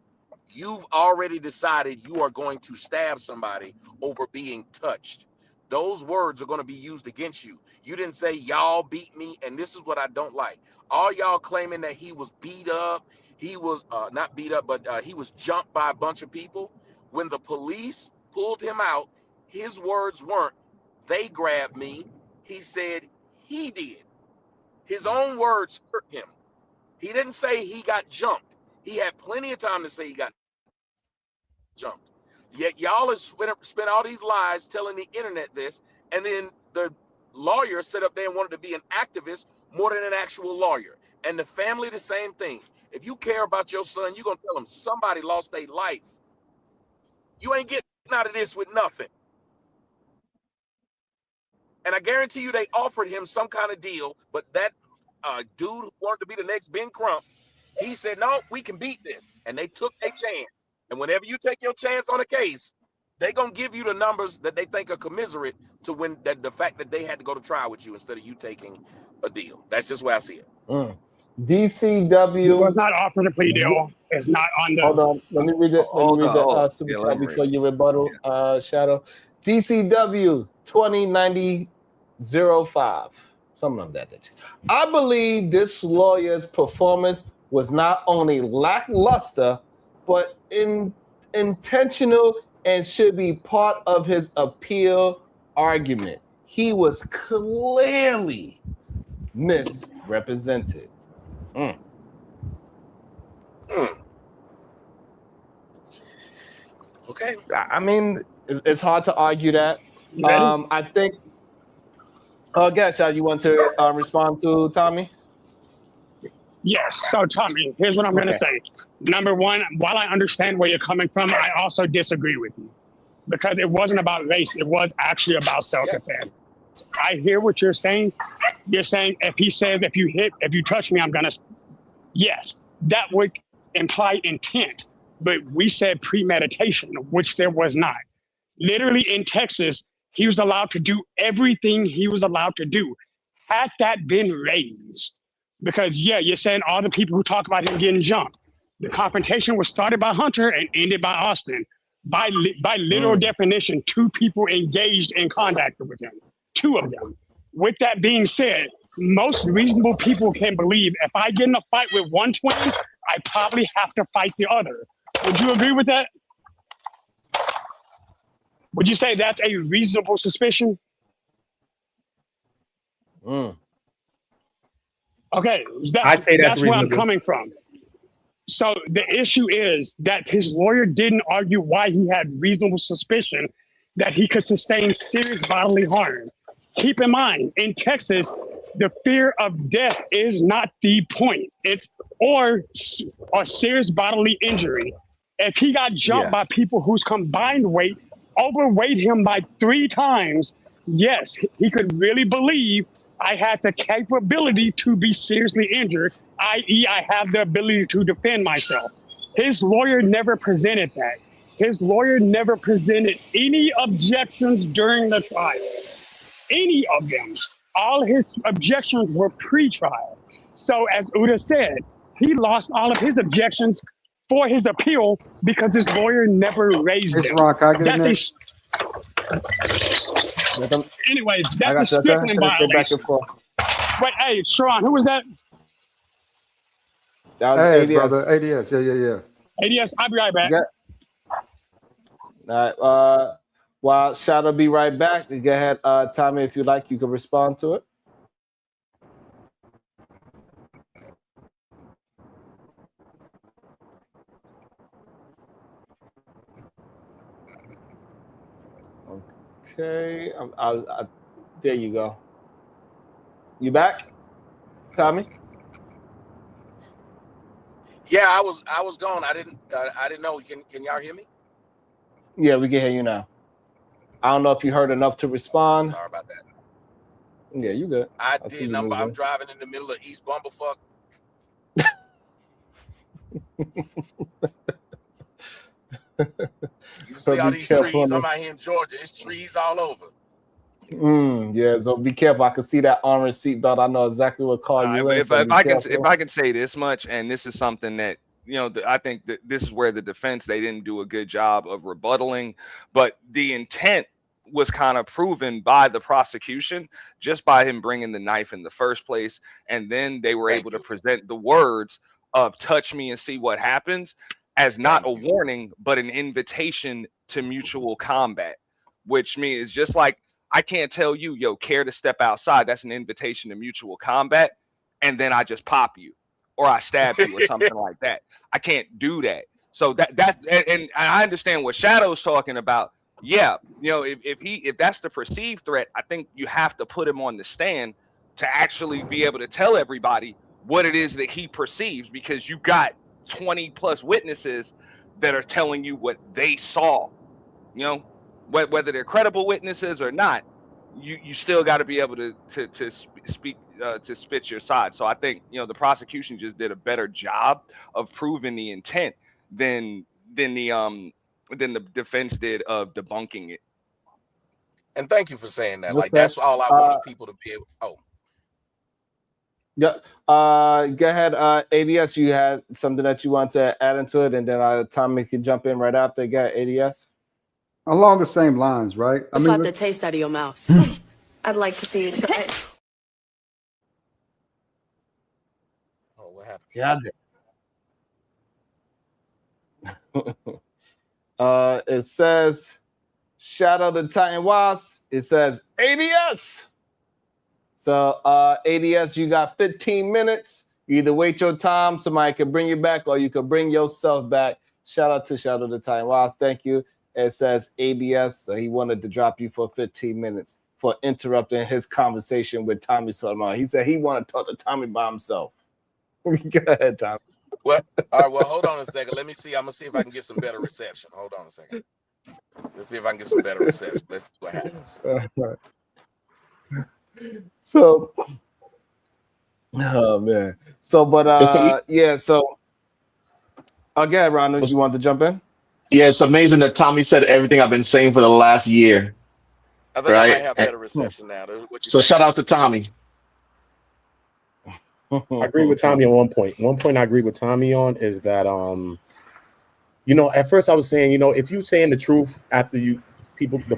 You've already decided you are going to stab somebody over being touched. Those words are going to be used against you. You didn't say y'all beat me, and this is what I don't like. All y'all claiming that he was beat up, he was not beat up, but he was jumped by a bunch of people. When the police pulled him out, his words weren't, they grabbed me. He said he did. His own words hurt him. He didn't say he got jumped. He had plenty of time to say he got jumped. Yet y'all have spent all these lies telling the internet this, and then the lawyer set up there and wanted to be an activist more than an actual lawyer. And the family, the same thing. If you care about your son, you're going to tell him somebody lost their life. You ain't getting out of this with nothing. And I guarantee you they offered him some kind of deal, but that dude who wanted to be the next Ben Crump, he said, no, we can beat this. And they took their chance. And whenever you take your chance on a case, they're going to give you the numbers that they think are commiserate to when the fact that they had to go to trial with you instead of you taking a deal. That's just where I see it. DCW. He was not offered a plea deal. It's not on the. Hold on. Let me read it. Let me read the super chat before you rebuttal, Shadow. DCW 2090-05. Something of that nature. I believe this lawyer's performance was not only lackluster, but intentional and should be part of his appeal argument. He was clearly misrepresented. Okay. I mean, it's hard to argue that. I think. Guess you want to respond to Tommy? Yes. So, Tommy, here's what I'm going to say. Number one, while I understand where you're coming from, I also disagree with you because it wasn't about race. It was actually about self-defense. I hear what you're saying. You're saying if he says, if you touch me, I'm going to. Yes, that would imply intent. But we said premeditation, which there was not. Literally in Texas, he was allowed to do everything he was allowed to do. Had that been raised, because you're saying all the people who talk about him getting jumped, The confrontation was started by Hunter and ended by Austin. By literal definition, two people engaged in contact with him. Two of them. With that being said, most reasonable people can believe if I get in a fight with one twin, I probably have to fight the other. Would you agree with that? Would you say that's a reasonable suspicion? Okay, I'd say that's where I'm reasonable. coming from. So the issue is that his lawyer didn't argue why he had reasonable suspicion that he could sustain serious bodily harm. Keep in mind, in Texas, the fear of death is not the point. It's or serious bodily injury. If he got jumped by people whose combined weight overweight him by 3 times, yes, he could really believe I had the capability to be seriously injured, i.e. I have the ability to defend myself. His lawyer never presented that. His lawyer never presented any objections during the trial. Any of them. All his objections were pre-trial. So as Uda said, he lost all of his objections for his appeal because his lawyer never raised them. Ron, can I get in there? Anyways, that's a stickling violation. But hey, Sharon, who was that? That was Hey, ADS. brother, ADS. Yeah. ADS, I'll be right back. All right. While Shadow be right back, go ahead, Tommy, if you like, you can respond to it. Okay, there you go. You back, Tommy? Yeah, I was gone. I didn't know. Can y'all hear me? Yeah, we can hear you now. I don't know if you heard enough to respond. Sorry about that. Yeah, you good. I did. I'm driving in the middle of East Bumblefuck. You see all these trees? I'm out here in Georgia. It's trees all over. Yeah, so be careful. I can see that orange seatbelt. I know exactly what car you in. If I can say this much, and this is something that I think that this is where the defense, they didn't do a good job of rebuttaling, but the intent was kind of proven by the prosecution just by him bringing the knife in the first place, and then they were able to present the words of "touch me and see what happens" as not a warning, but an invitation to mutual combat, which means just like I can't tell you, yo, care to step outside. That's an invitation to mutual combat. And then I just pop you or I stab you or something like that. I can't do that. So and I understand what Shadow's talking about. Yeah. If that's the perceived threat, I think you have to put him on the stand to actually be able to tell everybody what it is that he perceives, because you got 20 plus witnesses that are telling you what they saw, whether they're credible witnesses or not, you still got to be able to speak to spit your side. So I think the prosecution just did a better job of proving the intent than the defense did of debunking it. And thank you for saying that. Like that's all I wanted people to be able. Oh, yeah. Go ahead, ADS. You had something that you want to add into it, and then Tommy can jump in right after. Go ahead, ADS. Along the same lines, right? Slap the taste out of your mouth. I'd like to see it. Oh, what happened? Yeah. It says Shadow the Titan Wasp. It says ADS. So ADS, you got 15 minutes. You either wait your time, somebody can bring you back, or you can bring yourself back. Shout out to Shadow the Titan Wasp. Thank you. It says ABS, so he wanted to drop you for 15 minutes for interrupting his conversation with Tommy Sotomayor. He said he wanted to talk to Tommy by himself. Go ahead, Tommy. Well, all right. Well, hold on a second. Let me see. I'm gonna see if I can get some better reception. Hold on a second. Let's see if I can get some better reception. Let's see what happens. So, oh man. So, but yeah. So, again, Ron, you want to jump in? Yeah, it's amazing that Tommy said everything I've been saying for the last year. I think I might have better reception now. So shout out to Tommy. I agree with Tommy on one point. One point I agree with Tommy on is that at first I was saying, if you're saying the truth after the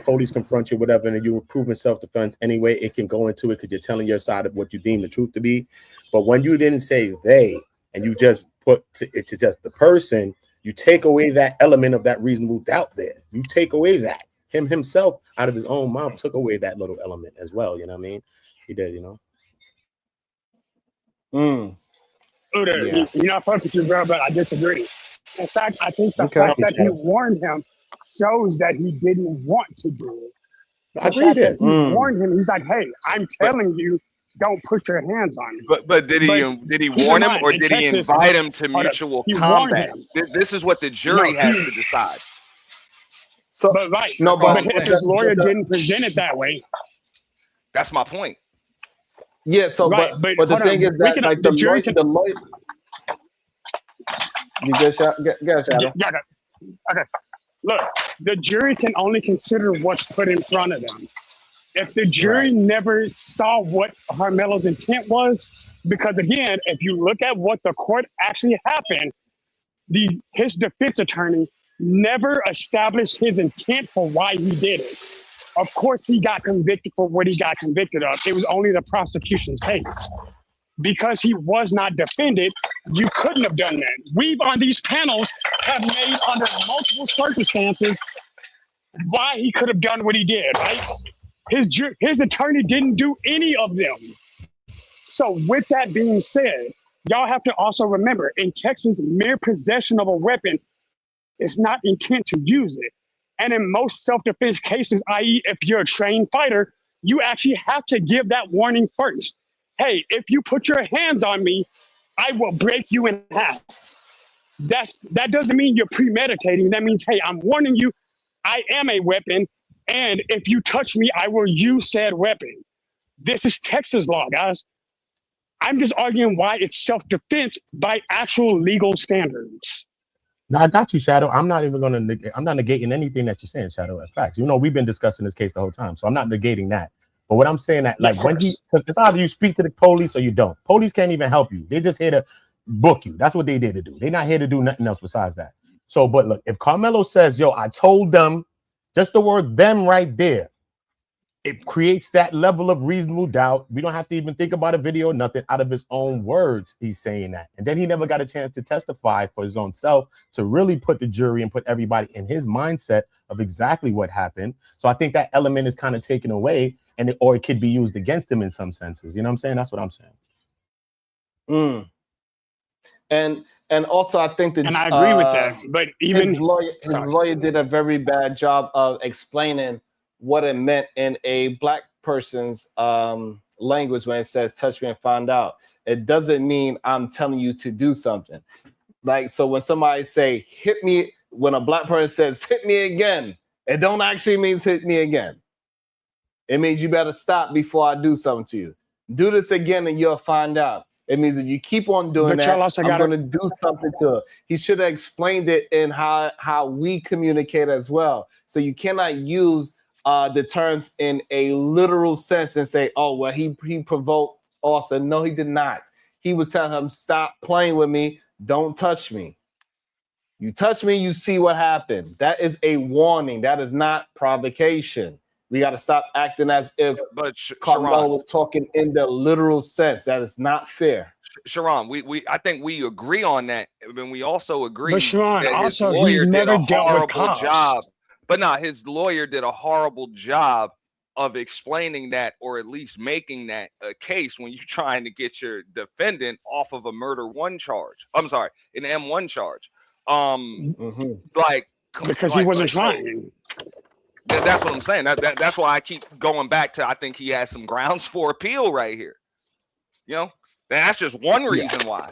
police confront you, whatever, and you're proving self-defense anyway, it can go into it because you're telling your side of what you deem the truth to be. But when you didn't say they and you just put it to just the person, you take away that element of that reasonable doubt there. You take away that. Him himself out of his own mouth took away that little element as well. You know what I mean? He did, Uda, Yeah. you're not perfect, bro, but I disagree. In fact, I think the Okay. fact that he warned him shows that he didn't want to do it. I The agree fact that there. he warned him, he's like, "Hey, I'm telling you, don't put your hands on me." But did he keep in warn him, mind, or in did he Texas, invite him to hold up, mutual he warned combat? him. This is what the No, jury has to decide. So but right, no, That's all but I'm saying. his lawyer the- didn't present it that way. That's my point. yeah. So Right, but but the hold thing on, is we that can like the jury can. the lawyer. You get shot. Get Shadow. Yeah, okay. Look, the jury can only consider what's put in front of them. If the jury never saw what Karmelo's intent was, because again, if you look at what the court actually happened, his defense attorney never established his intent for why he did it. Of course, he got convicted for what he got convicted of. It was only the prosecution's case. Because he was not defended, you couldn't have done that. We on these panels have made under multiple circumstances why he could have done what he did, right? His attorney didn't do any of them. So with that being said, y'all have to also remember, in Texas, mere possession of a weapon is not intent to use it. And in most self-defense cases, i.e. if you're a trained fighter, you actually have to give that warning first. Hey, if you put your hands on me, I will break you in half. That doesn't mean you're premeditating. That means, hey, I'm warning you, I am a weapon, and if you touch me, I will use said weapon. This is Texas law, guys. I'm just arguing why it's self-defense by actual legal standards. Now I got you, Shadow. I'm not even I'm not negating anything that you're saying, Shadow. In fact, we've been discussing this case the whole time, so I'm not negating that. But what I'm saying that, like, because it's either you speak to the police or you don't. Police can't even help you. They're just here to book you. That's what they did to do. They're not here to do nothing else besides that. So, but look, if Karmelo says, "Yo, I told them," just the word "them" right there, it creates that level of reasonable doubt. We don't have to even think about a video, nothing. Out of his own words, he's saying that. And then he never got a chance to testify for his own self to really put the jury and put everybody in his mindset of exactly what happened. So I think that element is kind of taken away, or it could be used against him in some senses. You know what I'm saying? That's what I'm saying. And also, I think that, and I agree with that. But even his lawyer did a very bad job of explaining what it meant in a black person's language when it says "touch me and find out." It doesn't mean I'm telling you to do something. Like, so when somebody say "hit me," when a black person says "hit me again," it don't actually mean "hit me again." It means you better stop before I do something to you. Do this again and you'll find out. It means if you keep on doing that, I'm going to do something to it. He should have explained it in how we communicate as well. So you cannot use the terms in a literal sense and say, "Oh, well, he provoked Austin." No, he did not. He was telling him, "Stop playing with me. Don't touch me. You touch me, you see what happened." That is a warning. That is not provocation. We got to stop acting as if Karmelo was talking in the literal sense. That is not fair. Sharon, I think we agree on that, and we also agree Sharon, that his also, lawyer he's did never a dealt with horrible cops. job. But no, his lawyer did a horrible job of explaining that, or at least making that a case when you're trying to get your defendant off of a murder one charge. I'm sorry, an M1 charge. Because he wasn't trying. That's what I'm saying. That's why I keep going back to, I think he has some grounds for appeal right here. That's just one reason why.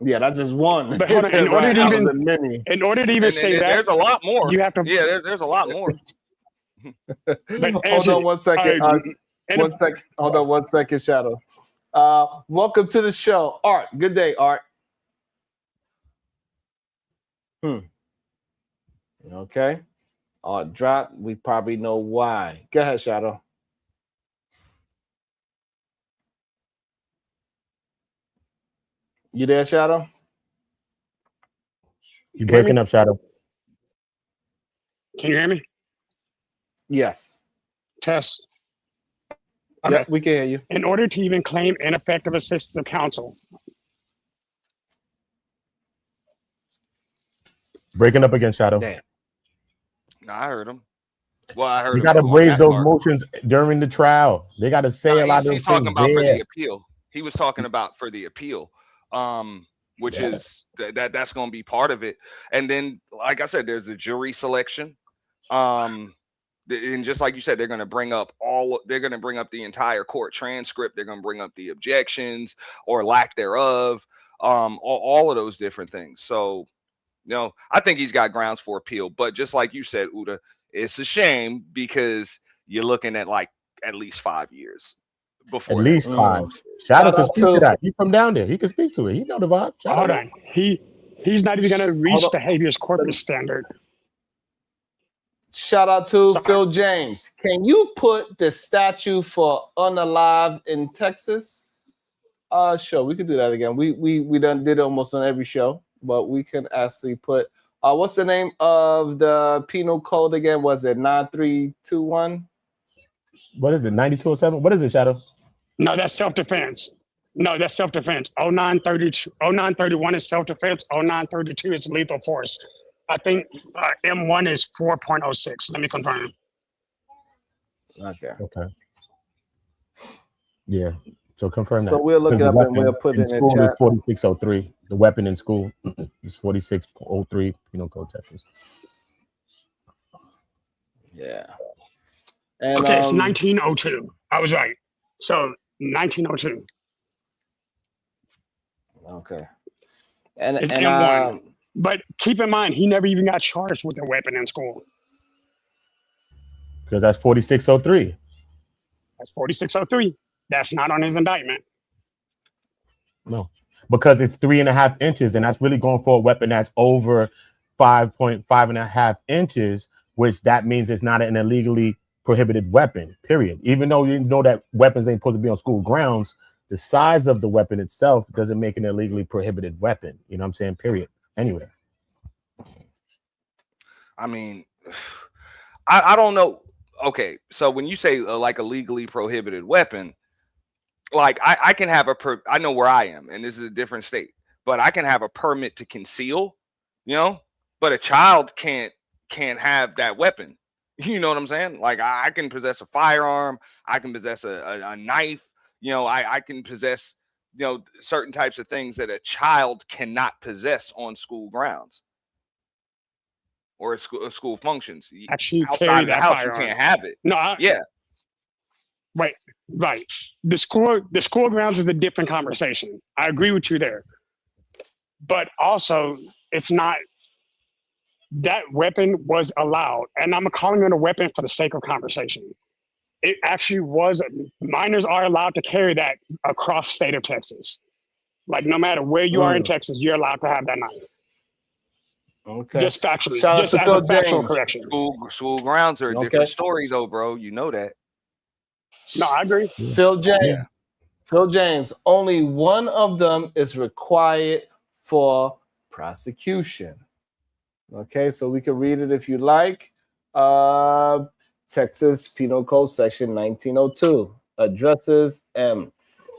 Yeah, that's just one. But hold on, in order to even say that, there's a lot more. You have to. Yeah, there's a lot more. Hold on 1 second. 1 second. Hold on 1 second, Shadow. Welcome to the show, Art. Good day, Art. Okay. Art drop. We probably know why. Go ahead, Shadow. You there, Shadow? You breaking up, Shadow? Can you hear me? Yes. Test. Okay. Okay. Yeah, we can hear you. In order to even claim ineffective assistance of counsel, Breaking up again, Shadow. Damn. No, I heard him. Well, I heard You him got to on raise that those part. motions during the trial. They got to say No, a lot of those he's talking things about for there. the appeal. He was talking about for the appeal, which is that's going to be part of it. And then, like I said, there's a jury selection. And just like you said, they're going to bring up the entire court transcript. They're going to bring up the objections or lack thereof, all of those different things. So, I think he's got grounds for appeal. But just like you said, Uda, it's a shame because you're looking at like at least 5 years before At least that. 5. Shadow Shout can out speak to to that. He from down there. He can speak to it. He know the vibe. Shadow hold know. on. He's not even going to Hold reach on. the habeas corpus standard. Shout out to Sorry. Phil James. Can you put the statue for unalive in Texas? Sure, we could do that again. We done did it almost on every show, but we can actually put what's the name of the penal code again? Was it 9321? What is it? 9207? What is it, Shadow? No, that's self-defense. No, that's self-defense. 0931 is self-defense. 0932 is lethal force. I think M1 is 4.06. Let me confirm. Okay. Yeah. So confirm that. So we'll look it up and we'll put it in the school chat. is 4603. The weapon in school is 4603, Penal Code, Texas. Yeah. And, okay, it's 1902. I was right. So 1902. Okay. And It's and M1. But keep in mind, he never even got charged with a weapon in school. Because that's 4603. That's 4603. That's not on his indictment. No, because it's 3.5 inches, and that's really going for a weapon that's over 5.5 inches, which that means it's not an illegally prohibited weapon, period. Even though you know that weapons ain't supposed to be on school grounds, the size of the weapon itself doesn't make an illegally prohibited weapon. You know what I'm saying? Period. Anyway. I mean, I don't know. Okay, so when you say like a legally prohibited weapon, like I can have I know where I am, and this is a different state, but I can have a permit to conceal, but a child can't have that weapon. You know what I'm saying? Like I can possess a firearm, I can possess a knife, I can possess, certain types of things that a child cannot possess on school grounds or school functions. Actually, outside of the house, firearm. You can't have it. No, right. The school grounds is a different conversation. I agree with you there. But also, it's not, that weapon was allowed. And I'm calling it a weapon for the sake of conversation. It actually was, minors are allowed to carry that across the state of Texas. Like no matter where you are in Texas, you're allowed to have that knife. Okay. Just factually. Shout out just to as Phil a factual James. correction. School grounds are a different story, though, bro. You know that. No, I agree. Phil James, only one of them is required for prosecution. Okay, so we can read it if you like. Texas Penal Code Section 1902 addresses M.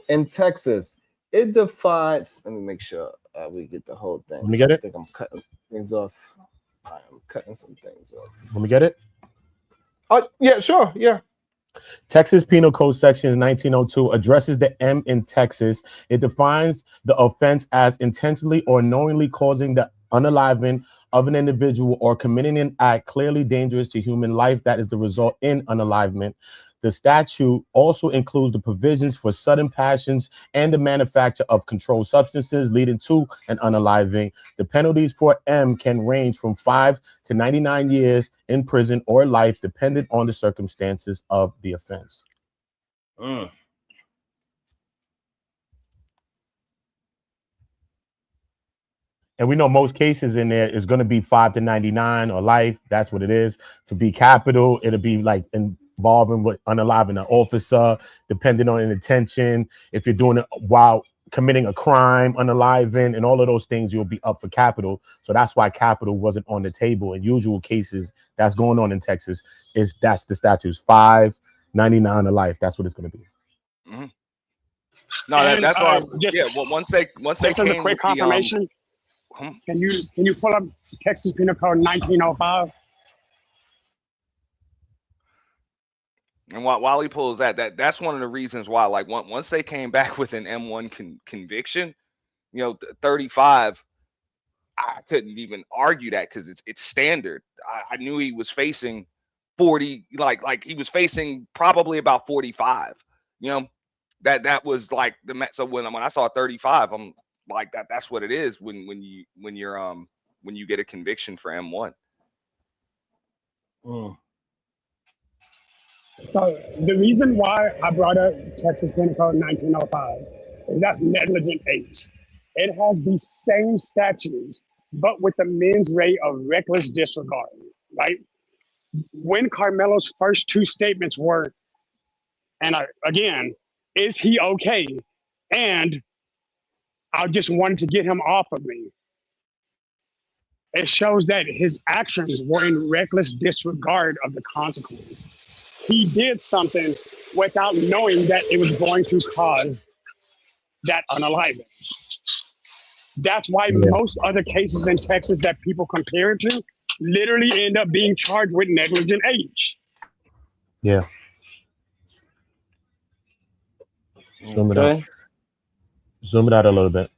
In Texas, it defines, let me make sure we get the whole thing. Let me get it. I think I'm cutting some things off. I am cutting some things off. Let me get it. Yeah, sure. Yeah. Texas Penal Code Section 1902 addresses the M in Texas. It defines the offense as intentionally or knowingly causing the unaliving of an individual or committing an act clearly dangerous to human life that is the result in unalivement. The statute also includes the provisions for sudden passions and the manufacture of controlled substances leading to an unaliving. The penalties for M can range from 5 to 99 years in prison or life, dependent on the circumstances of the offense. And we know most cases in there is going to be 5 to 99 or life. That's what it is. To be capital, it'll be like involving with unaliving an officer, depending on an intention. If you're doing it while committing a crime, unaliving, and all of those things, you'll be up for capital. So that's why capital wasn't on the table. In usual cases, that's going on in Texas. That's the statutes, $5.99 to life. That's what it's going to be. Mm-hmm. No, that's why. Yeah. Well, once they just as a quick confirmation, can you pull up Texas Penal Code 1905? And while he pulls that's one of the reasons why, like, once they came back with an M1 conviction, 35, I couldn't even argue that because it's standard. I knew he was facing 40, like he was facing probably about 45. That was like so when I saw 35, I'm like that's what it is when you get a conviction for M1. So the reason why I brought up Texas Penal Code 1905 is that's negligent age. It has the same statutes, but with the mens rea of reckless disregard, right? When Karmelo's first two statements were, and again, is he okay? And I just wanted to get him off of me. It shows that his actions were in reckless disregard of the consequence. He did something without knowing that it was going to cause that unaliving. That's why most other cases in Texas that people compare it to literally end up being charged with negligent age. Yeah. Zoom it out. Zoom it out a little bit.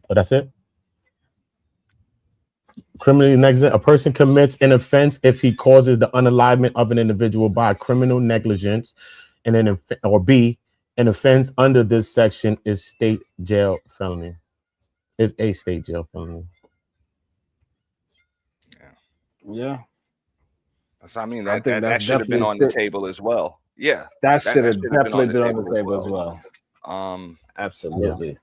But that's it. Criminally negligent. A person commits an offense if he causes the unalivement of an individual by criminal negligence, and then or B, an offense under this section is state jail felony. Is a state jail felony. Yeah. So I mean that should have been on the table as well. Yeah. That should have definitely been on the table as well. Absolutely. Yeah.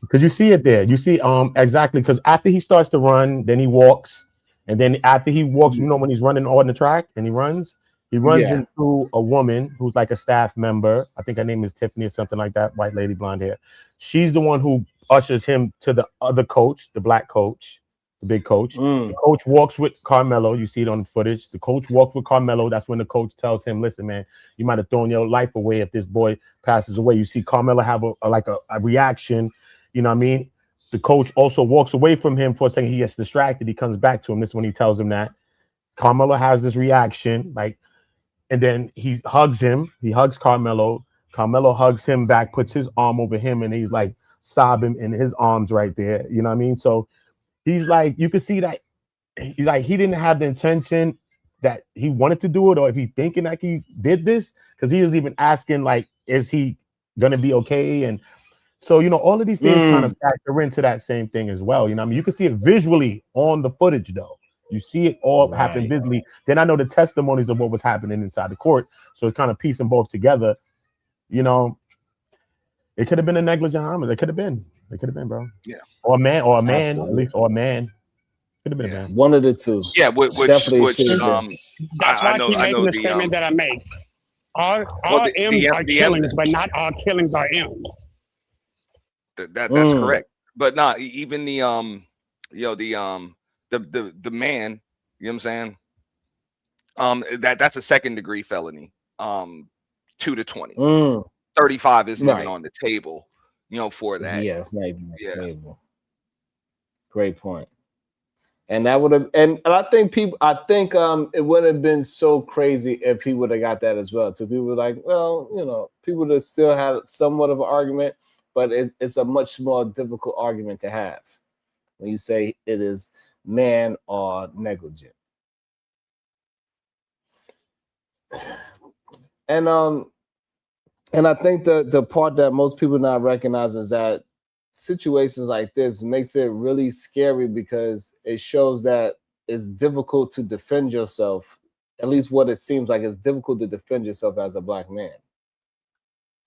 Because you see it there. You see exactly, because after he starts to run, then he walks. And then after he walks, when he's running on the track and he runs into a woman who's like a staff member. I think her name is Tiffany or something like that, white lady, blonde hair. She's the one who ushers him to the other coach, the black coach, the big coach. The coach walks with Karmelo. You see it on the footage. The coach walks with Karmelo. That's when the coach tells him, listen, man, you might have thrown your life away if this boy passes away. You see Karmelo have a reaction. You know what I mean? The coach also walks away from him for a second. He gets distracted. He comes back to him. This is when he tells him that. Karmelo has this reaction, and then he hugs him. He hugs Karmelo. Karmelo hugs him back, puts his arm over him, and he's like sobbing in his arms right there. You know what I mean? So he's like, you can see that he didn't have the intention that he wanted to do it, or if he's thinking like he did this, because he was even asking, like, is he gonna be okay? And so, all of these things kind of factor into that same thing as well. You know what I mean? You can see it visually on the footage, though. You see it all happen visually. Then I know the testimonies of what was happening inside the court. So it's kind of piecing both together. It could have been a negligent homicide. It could have been, bro. Yeah. Or a man, Absolutely. at least, or a man. Could have been a man. One of the two. Yeah, which that's why I keep making the statement that I make. All M's are killings, but not all killings are M's. That's correct. But not even the the man, you know what I'm saying? That's a second degree felony. 2 to 20. 35 isn't even on the table, for that. Yeah, it's not even on the table. Great point. And that would have, and I think it would have been so crazy if he would have got that as well. So people were like, well, people would have still had somewhat of an argument, but it's a much more difficult argument to have when you say it is man or negligent. And I think the part that most people not recognize is that situations like this makes it really scary, because it shows that it's difficult to defend yourself. At least what it seems like, it's difficult to defend yourself as a black man.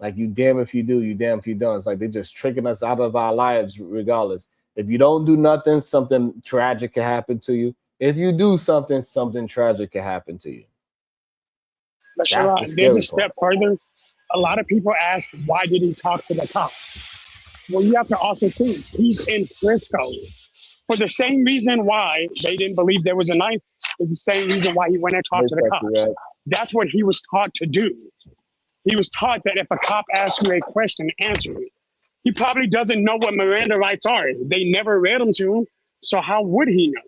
Like, you damn if you do, you damn if you don't. It's like they're just tricking us out of our lives regardless. If you don't do nothing, something tragic can happen to you. If you do something, something tragic can happen to you. But there's a step further. A lot of people ask, why did he talk to the cops? Well, you have to also think he's in Frisco. For the same reason why they didn't believe there was a knife is the same reason why he went and talked to the Exactly cops. right. That's what he was taught to do. He was taught that if a cop asks you a question, answer it. He probably doesn't know what Miranda rights are. They never read them to him, so how would he know?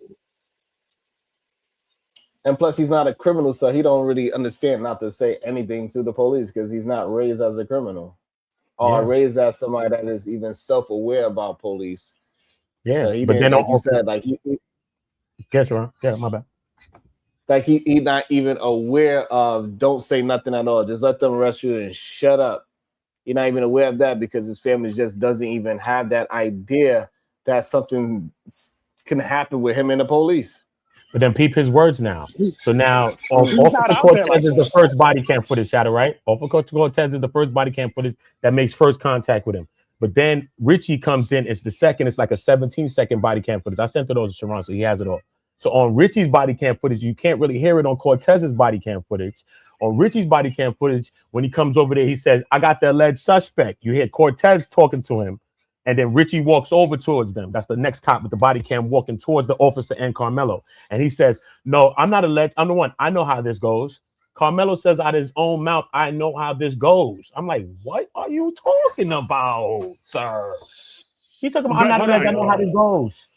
And plus, he's not a criminal, so he don't really understand not to say anything to the police because he's not raised as a criminal or raised as somebody that is even self-aware about police. Yeah, so he but didn't, then like you said, like he guess wrong. Yeah, my bad. like he not even aware of don't say nothing at all. Just let them arrest you and shut up. You're not even aware of that because his family just doesn't even have that idea that something can happen with him and the police. But then peep his words now. So now, He's Officer not out there Cortez like is the that. first body cam footage, Shadow, right? Officer Cortez is the first body cam footage that makes first contact with him. But then Richie comes in. It's the second. It's like a 17-second body cam footage. I sent it over to Sharon, so he has it all. So on Richie's body cam footage, you can't really hear it on Cortez's body cam footage. On Richie's body cam footage, when he comes over there, he says, "I got the alleged suspect." You hear Cortez talking to him. And then Richie walks over towards them. That's the next cop with the body cam walking towards the officer and Karmelo. And he says, "No, I'm not alleged. I'm the one. I know how this goes." Karmelo says out of his own mouth, "I know how this goes." I'm like, what are you talking about, sir? He's talking about, "I'm not alleged. I know how this goes."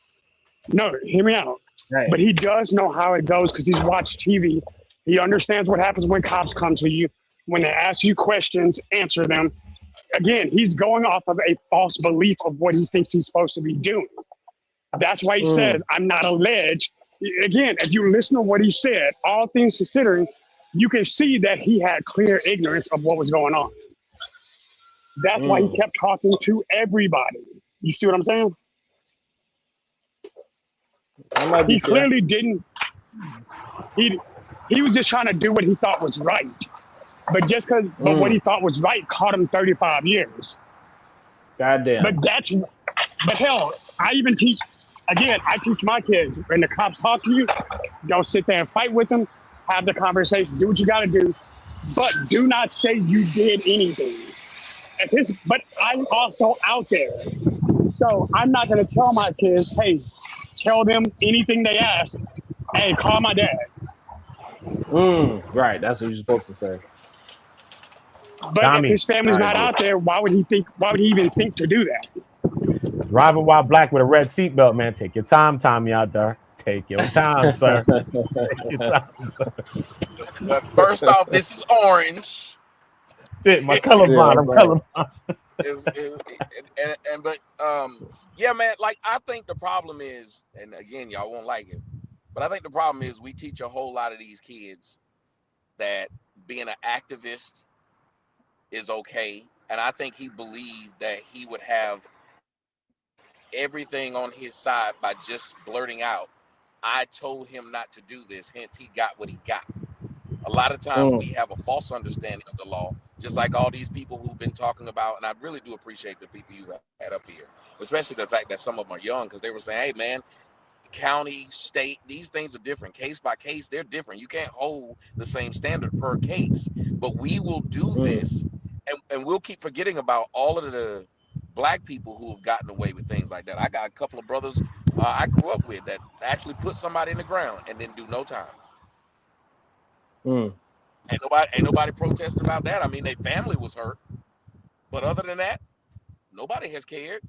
No, hear me out. Right. But he does know how it goes because he's watched TV. He understands what happens when cops come to you. When they ask you questions, answer them. Again, he's going off of a false belief of what he thinks he's supposed to be doing. That's why he says, "I'm not alleged." Again, if you listen to what he said, all things considering, you can see that he had clear ignorance of what was going on. That's why he kept talking to everybody. You see what I'm saying? He clearly didn't. He was just trying to do what he thought was right. But but what he thought was right caught him 35 years. Goddamn. But hell, I even teach, again, I teach my kids, when the cops talk to you, don't sit there and fight with them, have the conversation, do what you got to do, but do not say you did anything. But I'm also out there. So I'm not going to tell my kids, hey, tell them anything they ask, hey, call my dad. Right, that's what you're supposed to say. But Tommy, if his family's not out there, why would he even think to do that? Driving while black with a red seatbelt, man. Take your time, Tommy, out there. Take your time, sir. Take your time, sir. First off, this is orange. Shit, my colorblind. I'm colorblind. But yeah, man. Like I think the problem is, and again, y'all won't like it, but I think the problem is we teach a whole lot of these kids that being an activist is okay, and I think he believed that he would have everything on his side by just blurting out, "I told him not to do this, hence he got what he got." A lot of times we have a false understanding of the law, just like all these people who've been talking about, and I really do appreciate the people you had up here, especially the fact that some of them are young, because they were saying, hey man, county, state, these things are different. Case by case, they're different. You can't hold the same standard per case. But we will do this, and we'll keep forgetting about all of the black people who have gotten away with things like that. I got a couple of brothers I grew up with that actually put somebody in the ground and didn't do no time. Ain't nobody protesting about that. I mean, their family was hurt, but other than that, nobody has cared.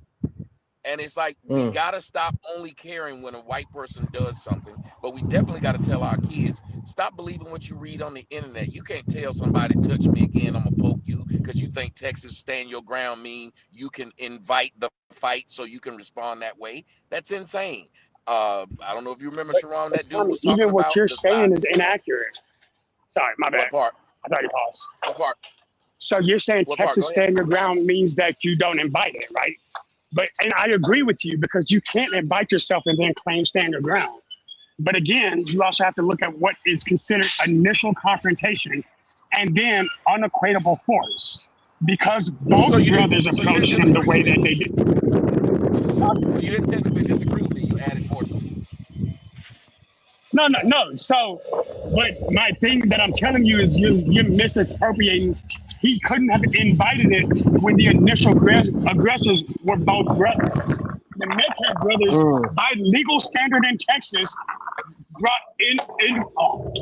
And it's like we gotta stop only caring when a white person does something, but we definitely gotta tell our kids, stop believing what you read on the internet. You can't tell somebody, touch me again, I'm gonna poke you, because you think Texas stand your ground mean you can invite the fight so you can respond that way. That's insane. I don't know if you remember, Sharon, that dude was talking even what about you're the saying side. is inaccurate. Sorry, my bad. What part? I thought you paused. What part? So you're saying What part? Texas Go ahead. stand your ground means that you don't invite it, right? And I agree with you, because you can't invite yourself and then claim stand your ground. But again, you also have to look at what is considered initial confrontation and then unequatable force, because both brothers approached him the way that they did. So you didn't technically disagree with me. You added more to it. No. So, but my thing that I'm telling you is you're misappropriating he couldn't have invited it when the initial aggressors were both brothers. The Metcalf brothers, by legal standard in Texas, brought in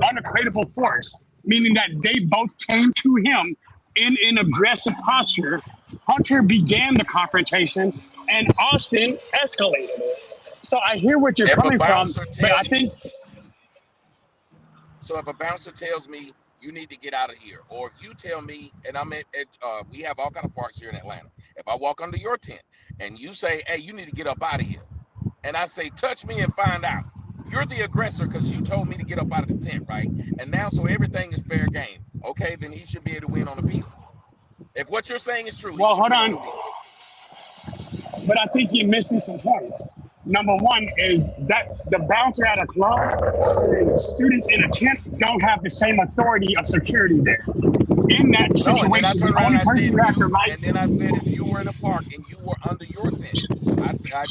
unacreditable force, meaning that they both came to him in an aggressive posture. Hunter began the confrontation, and Austin escalated it. So I hear what you're If a coming from, bouncer but I tells think. So if a bouncer tells me you need to get out of here, or if you tell me, and I'm at we have all kind of parks here in Atlanta. If I walk under your tent and you say, hey, you need to get up out of here, and I say, touch me and find out, you're the aggressor because you told me to get up out of the tent, right? And now, so everything is fair game. Okay, then he should be able to win on appeal. If what you're saying is true, Well, he should hold win on. on appeal. But I think you're missing some points. Number one is that the bouncer at a club and students in a tent don't have the same authority of security there. In that No, and then I situation, turned the around only and I person said you have to you, write, and then I said if you were in a park and you were under your tent,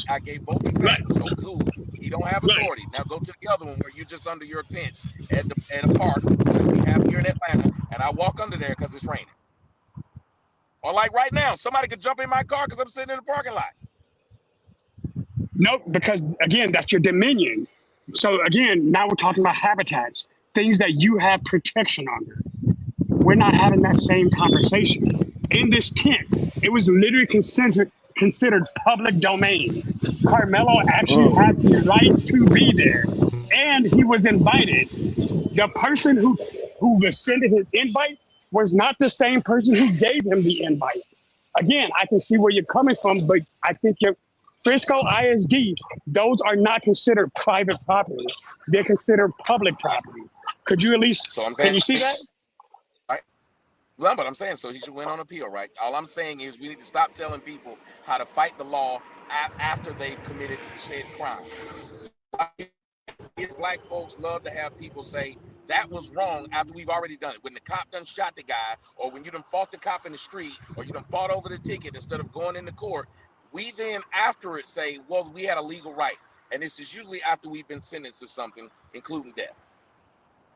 I gave both right, examples. So cool, he don't have right. authority. Now go to the other one where you're just under your tent at a park like we have here in Atlanta, and I walk under there because it's raining. Or like right now, somebody could jump in my car because I'm sitting in the parking lot. Nope, because again, that's your dominion. So again, now we're talking about habitats, things that you have protection under. We're not having that same conversation. In this tent, it was literally considered public domain. Karmelo actually had the right to be there, and he was invited. The person who rescinded his invite was not the same person who gave him the invite. Again, I can see where you're coming from, but I think you're Frisco ISD, those are not considered private property. They're considered public property. Could you at least, So I'm can saying, you see that? right? Well, but I'm saying so he should win on appeal, right? All I'm saying is we need to stop telling people how to fight the law after they've committed said crime. These black folks love to have people say that was wrong after we've already done it. When the cop done shot the guy, or when you done fought the cop in the street, or you done fought over the ticket instead of going into court, we then after it say, well, we had a legal right. And this is usually after we've been sentenced to something, including death.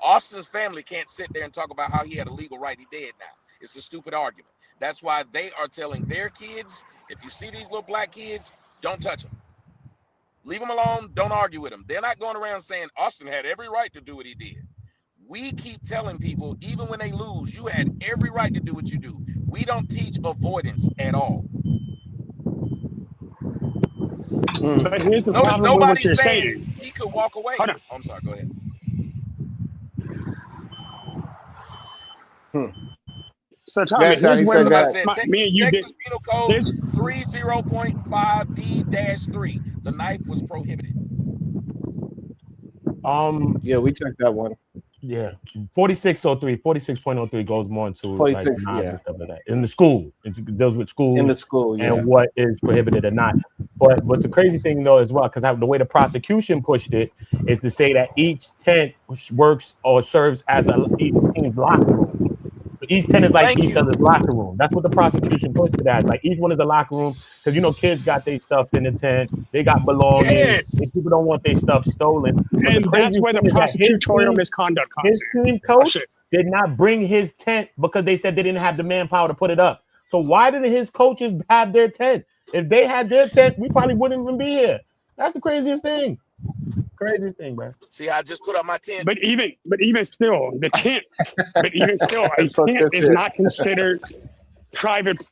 Austin's family can't sit there and talk about how he had a legal right. He dead now. It's a stupid argument. That's why they are telling their kids, if you see these little black kids, don't touch them. Leave them alone. Don't argue with them. They're not going around saying Austin had every right to do what he did. We keep telling people, even when they lose, you had every right to do what you do. We don't teach avoidance at all. But here's the Notice problem with what nobody's you're saying saying. he could walk away. Hold on. Oh, I'm sorry. Go ahead. So Tommy, here's where Somebody said me and you Texas Penal Code here's, 30.5D-3. The knife was prohibited. Yeah, we checked that one. Yeah, 4603, 46.03 goes more into 46, like knives and stuff like that. In the school, it deals with schools in the school, yeah. and what is prohibited or not. But what's the crazy thing though as well, because the way the prosecution pushed it is to say that each tent works or serves as each team's locker room. Each tent is like each other's locker room. That's what the prosecution pushed it as. Like each one is a locker room because kids got their stuff in the tent. They got belongings. Yes. People don't want their stuff stolen. But and that's where the prosecutorial misconduct comes his team coach did not bring his tent because they said they didn't have the manpower to put it up. So why didn't his coaches have their tent? If they had their tent, we probably wouldn't even be here. That's the craziest thing. Craziest thing, bro. See, I just put up my tent. But even still, the tent. But even still, a tent is not considered private.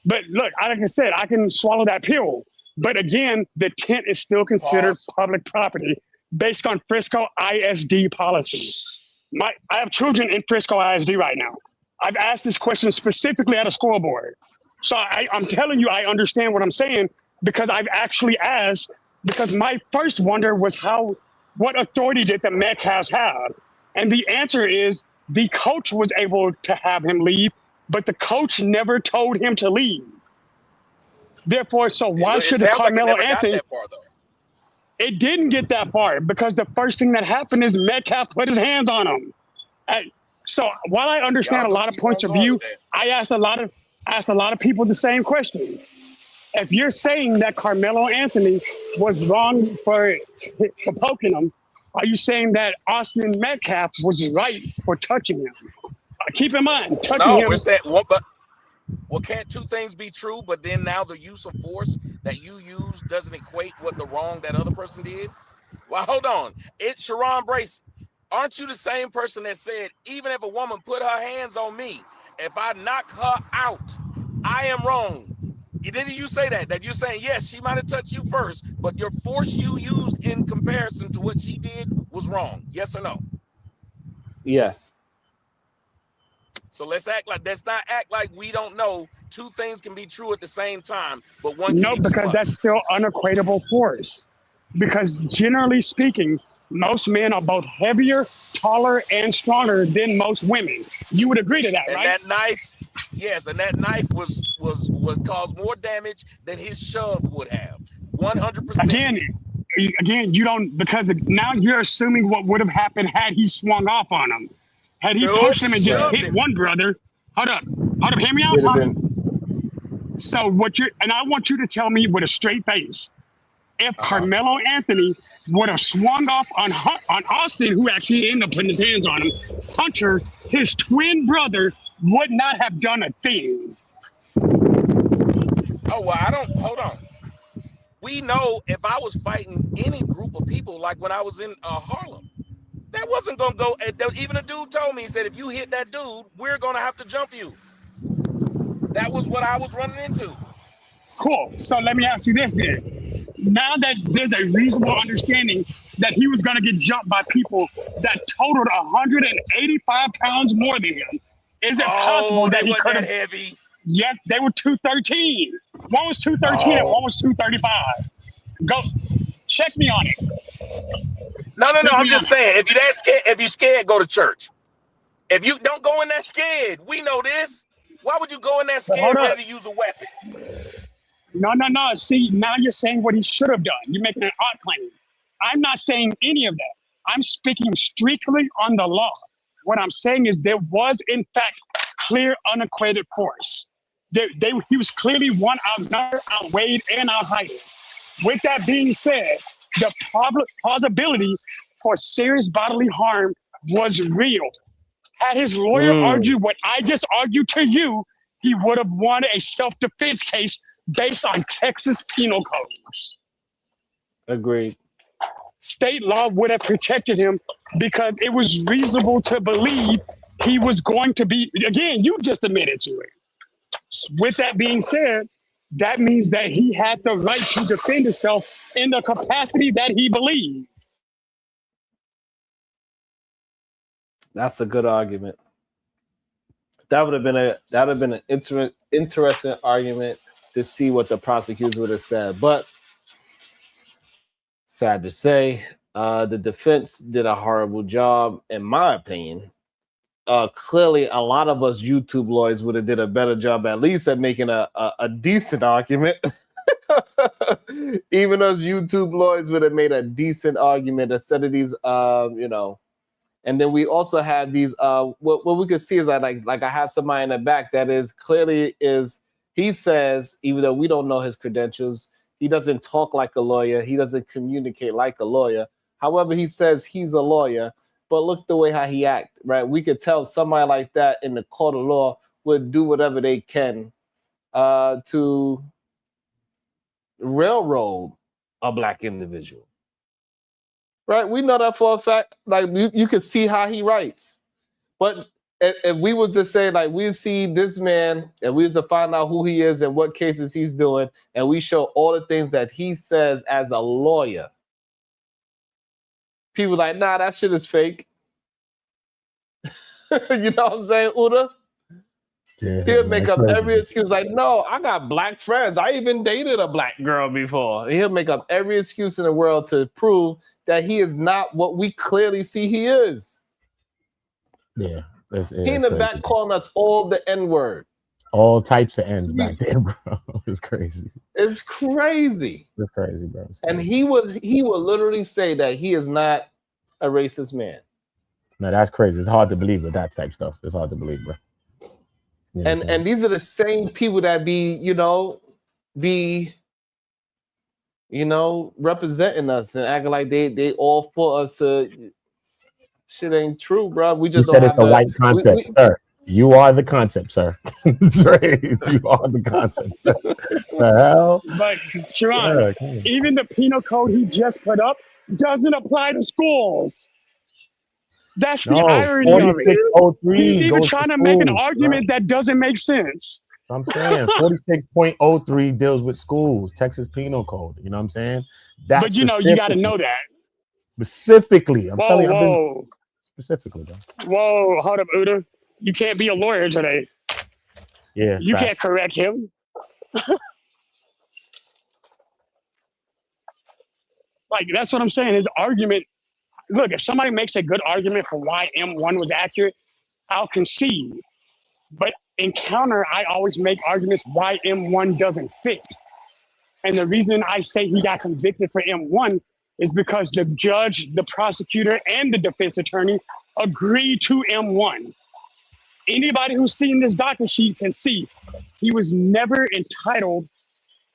But look, like I said, I can swallow that pill. But again, the tent is still considered public property based on Frisco ISD policy. I have children in Frisco ISD right now. I've asked this question specifically at a school board. So I'm telling you, I understand what I'm saying because I've actually asked, because my first wonder was what authority did the Metcalfs have? And the answer is the coach was able to have him leave, but the coach never told him to leave. Therefore, so why should the Karmelo Anthony? Got that far, though. It didn't get that far because the first thing that happened is Metcalf put his hands on him. So while I understand a lot of points of view, I asked a lot of people the same question. If you're saying that Karmelo Anthony was wrong for poking him, are you saying that Austin Metcalf was right for touching him? Keep in mind, touching No, him. we're saying what, but well, can't two things be true? But then now the use of force that you use doesn't equate what the wrong that other person did. Well, hold on. It's Sharon Brace. Aren't you the same person that said, even if a woman put her hands on me, if I knock her out, I am wrong? Didn't you say that? That you're saying, yes, she might have touched you first, but your force you used in comparison to what she did was wrong. Yes or no? Yes. So let's not act like we don't know. Two things can be true at the same time, but one can No, be too because much. that's still unequatable force. Because generally speaking, most men are both heavier, taller, and stronger than most women. You would agree to that, And right? that knife, yes, and that knife was caused more damage than his shove would have. 100%. Again, you don't, because now you're assuming what would have happened had he swung off on him. Had he Nope, punched him he and just shoved hit him. one brother. Hold up, hear me out, Would have huh? been. So and I want you to tell me with a straight face, if Uh-huh. Carmelo Anthony would have swung off on Austin, who actually ended up putting his hands on him, Hunter, his twin brother, would not have done a thing. Oh, well, hold on. We know if I was fighting any group of people, like when I was in Harlem, that wasn't going to go. Even a dude told me, he said, if you hit that dude, we're going to have to jump you. That was what I was running into. Cool. So let me ask you this then. Now that there's a reasonable understanding that he was going to get jumped by people that totaled 185 pounds more than him, is it possible that they he wasn't could that have? heavy. Yes, they were 213. One was 213 and Oh. one was 235. Go check me on it. No. Check I'm me on just it. saying, if you're scared, go to church. If you don't go in there scared, we know this. Why would you go in there But hold scared, up. ready to use a weapon? No. See, now you're saying what he should have done. You're making an odd claim. I'm not saying any of that. I'm speaking strictly on the law. What I'm saying is there was, in fact, clear, unequated force. He was clearly one outnumbered, outweighed, and outheighted. With that being said, the plausibility for serious bodily harm was real. Had his lawyer argued what I just argued to you, he would have won a self-defense case based on Texas penal codes. Agreed. State law would have protected him because it was reasonable to believe he was going to be, again, you just admitted to it. With that being said, that means that he had the right to defend himself in the capacity that he believed. That's a good argument. That would have been an interesting argument to see what the prosecutors would have said. But sad to say, the defense did a horrible job, in my opinion. Clearly, a lot of us YouTube lawyers would have did a better job, at least at making a decent argument. Even us YouTube lawyers would have made a decent argument instead of these, And then we also have these. What we could see is that like I have somebody in the back that is clearly is. He says, even though we don't know his credentials, he doesn't talk like a lawyer. He doesn't communicate like a lawyer. However, he says he's a lawyer. But look the way how he act, right? We could tell somebody like that in the court of law would do whatever they can to railroad a black individual. Right? We know that for a fact. Like you can see how he writes. But if we was to say, like, we see this man and we was to find out who he is and what cases he's doing, and we show all the things that he says as a lawyer, people like, nah, that shit is fake. You know what I'm saying, Uda? Yeah, He'll make up every excuse like, no, I got black friends. I even dated a black girl before. He'll make up every excuse in the world to prove that he is not what we clearly see he is. Yeah. He in the back calling us all the N-word. All types of ends back there, bro. It's crazy. It's crazy. It's crazy, bro. And he would literally say that he is not a racist man. No, that's crazy. It's hard to believe with that type stuff. It's hard to believe, bro. You know and these are the same people that be representing us and acting like they all for us to. Shit ain't true, bro. We just you don't said have it's a white concept, sir. You are the concept, sir. That's right. You are the concept, sir. The hell? But Sharon, Yeah, come on. even the penal code he just put up doesn't apply to schools. That's the No, irony of it. He's 4603 even goes to trying to make an schools, bro. argument that doesn't make sense. I'm saying 46.03 deals with schools, Texas Penal Code. You know what I'm saying? That But you got to specifically, know that. specifically. I'm Whoa, telling you, I've been whoa, specifically, bro. whoa! Hold up, Uda. You can't be a lawyer today. Yeah, You can't facts. correct him. Like that's what I'm saying. His argument. Look, if somebody makes a good argument for why M1 was accurate, I'll concede. But in counter, I always make arguments why M1 doesn't fit. And the reason I say he got convicted for M1 is because the judge, the prosecutor, and the defense attorney agreed to M1. Anybody who's seen this docket sheet can see he was never entitled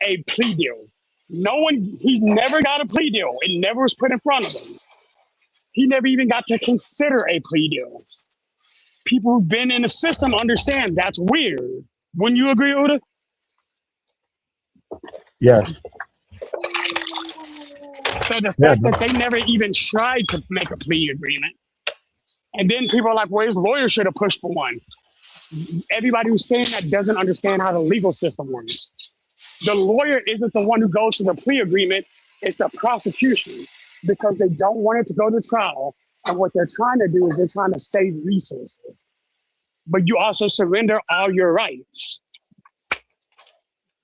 a plea deal. He's never got a plea deal. It never was put in front of him. He never even got to consider a plea deal. People who've been in the system understand that's weird. Wouldn't you agree, Uda? Yes. So the Yeah, fact that they never even tried to make a plea agreement, and then people are like, well, his lawyer should have pushed for one. Everybody who's saying that doesn't understand how the legal system works. The lawyer isn't the one who goes to the plea agreement, it's the prosecution, because they don't want it to go to trial. And what they're trying to do is they're trying to save resources. But you also surrender all your rights.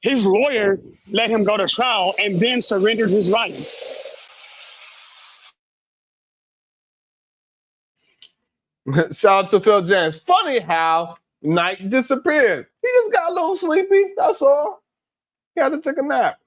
His lawyer let him go to trial and then surrendered his rights. Shout out to Phil James. Funny how Knight disappeared. He just got a little sleepy. That's all. He had to take a nap.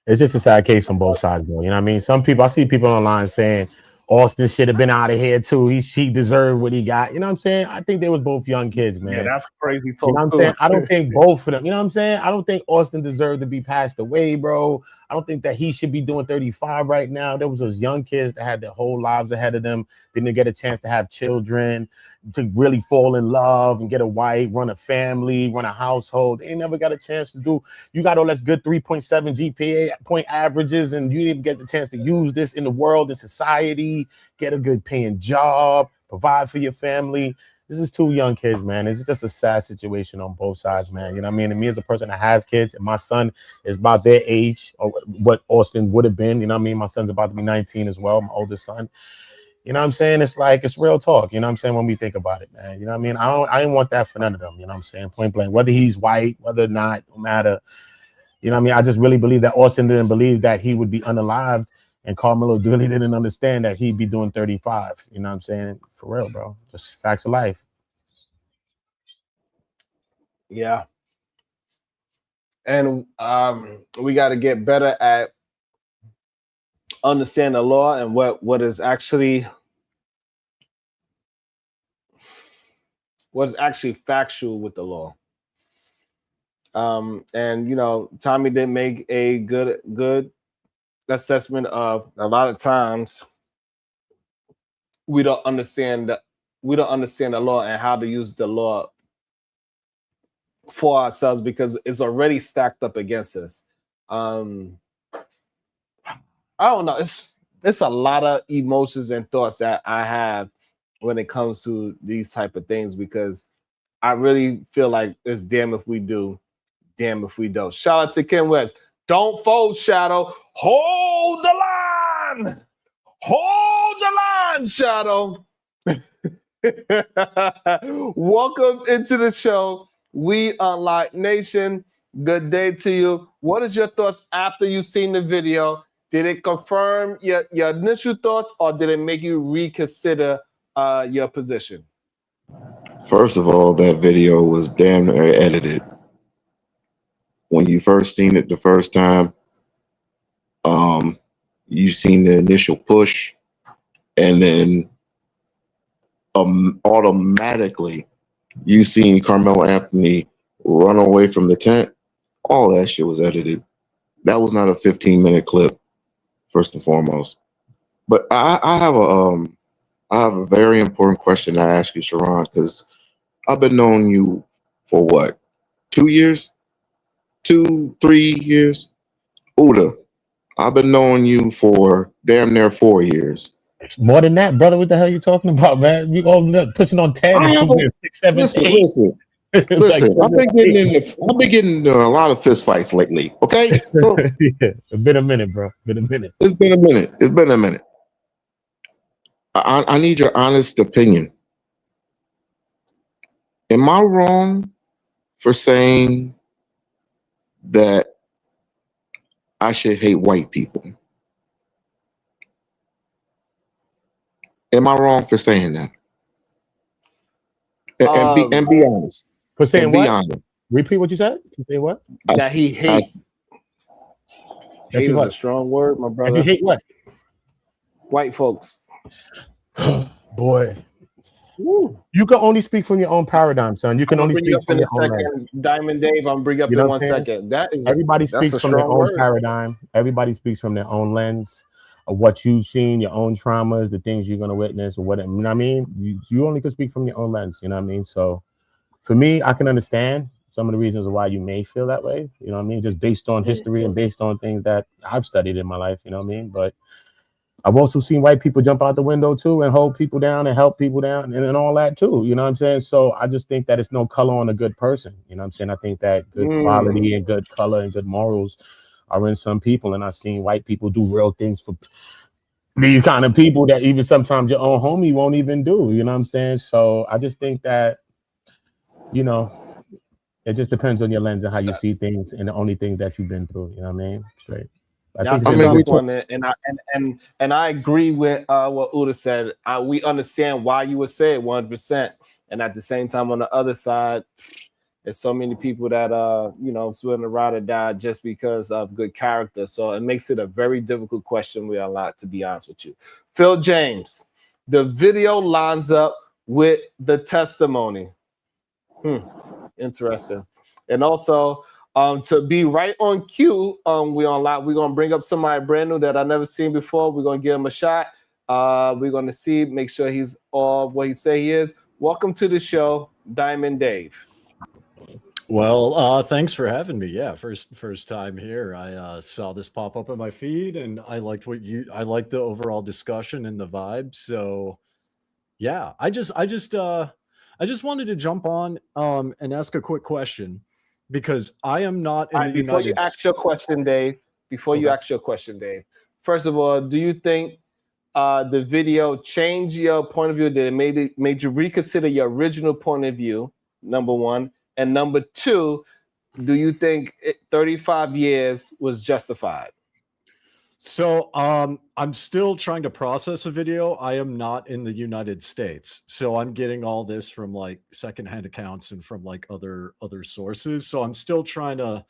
It's just a sad case on both sides, bro. You know what I mean? Some people, I see people online saying Austin should have been out of here too. He deserved what he got. You know what I'm saying? I think they was both young kids, man. Yeah, that's crazy talk. You know what I'm saying? I don't think both of them. You know what I'm saying? I don't think Austin deserved to be passed away, bro. I don't think that he should be doing 35 right now. There was those young kids that had their whole lives ahead of them, didn't get a chance to have children, to really fall in love and get a wife, run a family, run a household. They never got a chance to do. You got all that good 3.7 GPA point averages, and you didn't get the chance to use this in the world, in society, get a good paying job, provide for your family. This is two young kids, man. It's just a sad situation on both sides, man. You know what I mean? And me as a person that has kids, and my son is about their age, or what Austin would have been. You know what I mean? My son's about to be 19 as well, my oldest son. You know what I'm saying? It's like, it's real talk. You know what I'm saying? When we think about it, man. You know what I mean? I didn't want that for none of them. You know what I'm saying? Point blank. Whether he's white, whether or not, no matter. You know what I mean? I just really believe that Austin didn't believe that he would be unalived. And Karmelo really didn't understand that he'd be doing 35. You know what I'm saying? For real, bro. Just facts of life. Yeah. And we got to get better at understanding the law and what is actually factual with the law. And you know, Tommy didn't make a good assessment of a lot of times we don't understand the law and how to use the law for ourselves because it's already stacked up against us. I don't know. It's a lot of emotions and thoughts that I have when it comes to these type of things because I really feel like it's damn if we do, damn if we don't. Shout out to Ken West. Don't fold, Shadow. Hold the line. Hold the line, Shadow. Welcome into the show. We Unlock Nation. Good day to you. What is your thoughts after you've seen the video? Did it confirm your initial thoughts or did it make you reconsider your position? First of all, that video was damn near edited. When you first seen it the first time, you seen the initial push, and then automatically you seen Carmelo Anthony run away from the tent. All that shit was edited. That was not a 15-minute clip. first and foremost. But I have a very important question to ask you, Sharon, because I've been knowing you for what, 2 years, 3 years. Uda, I've been knowing you for damn near 4 years. More than that, brother. What the hell are you talking about, man? You all pushing on 10, I have 6, 7, listen, 8. listen, Like listen. 7, I've been 8. getting into a lot of fist fights lately. Okay, so Yeah, it's been a minute, bro. Been a minute. it's been a minute. It's been a minute. I need your honest opinion. Am I wrong for saying that I should hate white people? Am I wrong for saying that? And be honest. For saying And be what? honest. Repeat what you said. You say what? That he hates. That Hate you is a what? strong word, my That brother. you hate what? White folks. Boy, Woo. you can only speak from your own paradigm, son. You I'm can gonna only bring you speak up from in a your own lens. second, Diamond Dave. I'm bring you up You in know one what I'm saying? second. Everybody That's speaks a from their strong own word. paradigm. Everybody speaks from their own lens of what you've seen, your own traumas, the things you're gonna witness, or whatever. You know what I mean? You only can speak from your own lens. You know what I mean? So, for me, I can understand some of the reasons why you may feel that way. You know what I mean? Just based on history and based on things that I've studied in my life. You know what I mean? But I've also seen white people jump out the window too and hold people down and help people down and all that too. You know what I'm saying? So I just think that it's no color on a good person. You know what I'm saying? I think that good quality and good color and good morals are in some people. And I've seen white people do real things for these kind of people that even sometimes your own homie won't even do. You know what I'm saying? So I just think that, you know, it just depends on your lens and how you see things and the only things that you've been through. You know what I mean? Straight. That's a tough one, and I agree with what Uda said. We understand why you would say it 100%, and at the same time, on the other side, there's so many people that willing to ride or die just because of good character. So it makes it a very difficult question with a lot, to be honest with you. Phil James, the video lines up with the testimony. Interesting, and also. To be right on cue, we're gonna bring up somebody brand new that I never seen before. We're gonna give him a shot. We're gonna make sure he's all what he say he is. Welcome to the show, Diamond Dave. Well, thanks for having me. Yeah, first time here. I saw this pop up in my feed, and I liked the overall discussion and the vibe. So, yeah, I just wanted to jump on and ask a quick question because I am not in the Before United you ask your question, Dave. First of all, do you think the video changed your point of view? That it made you reconsider your original point of view? Number one, and number two, do you think 35 years was justified? So I'm still trying to process a video. I am not in the United States. So I'm getting all this from like secondhand accounts and from like other sources. So I'm still trying to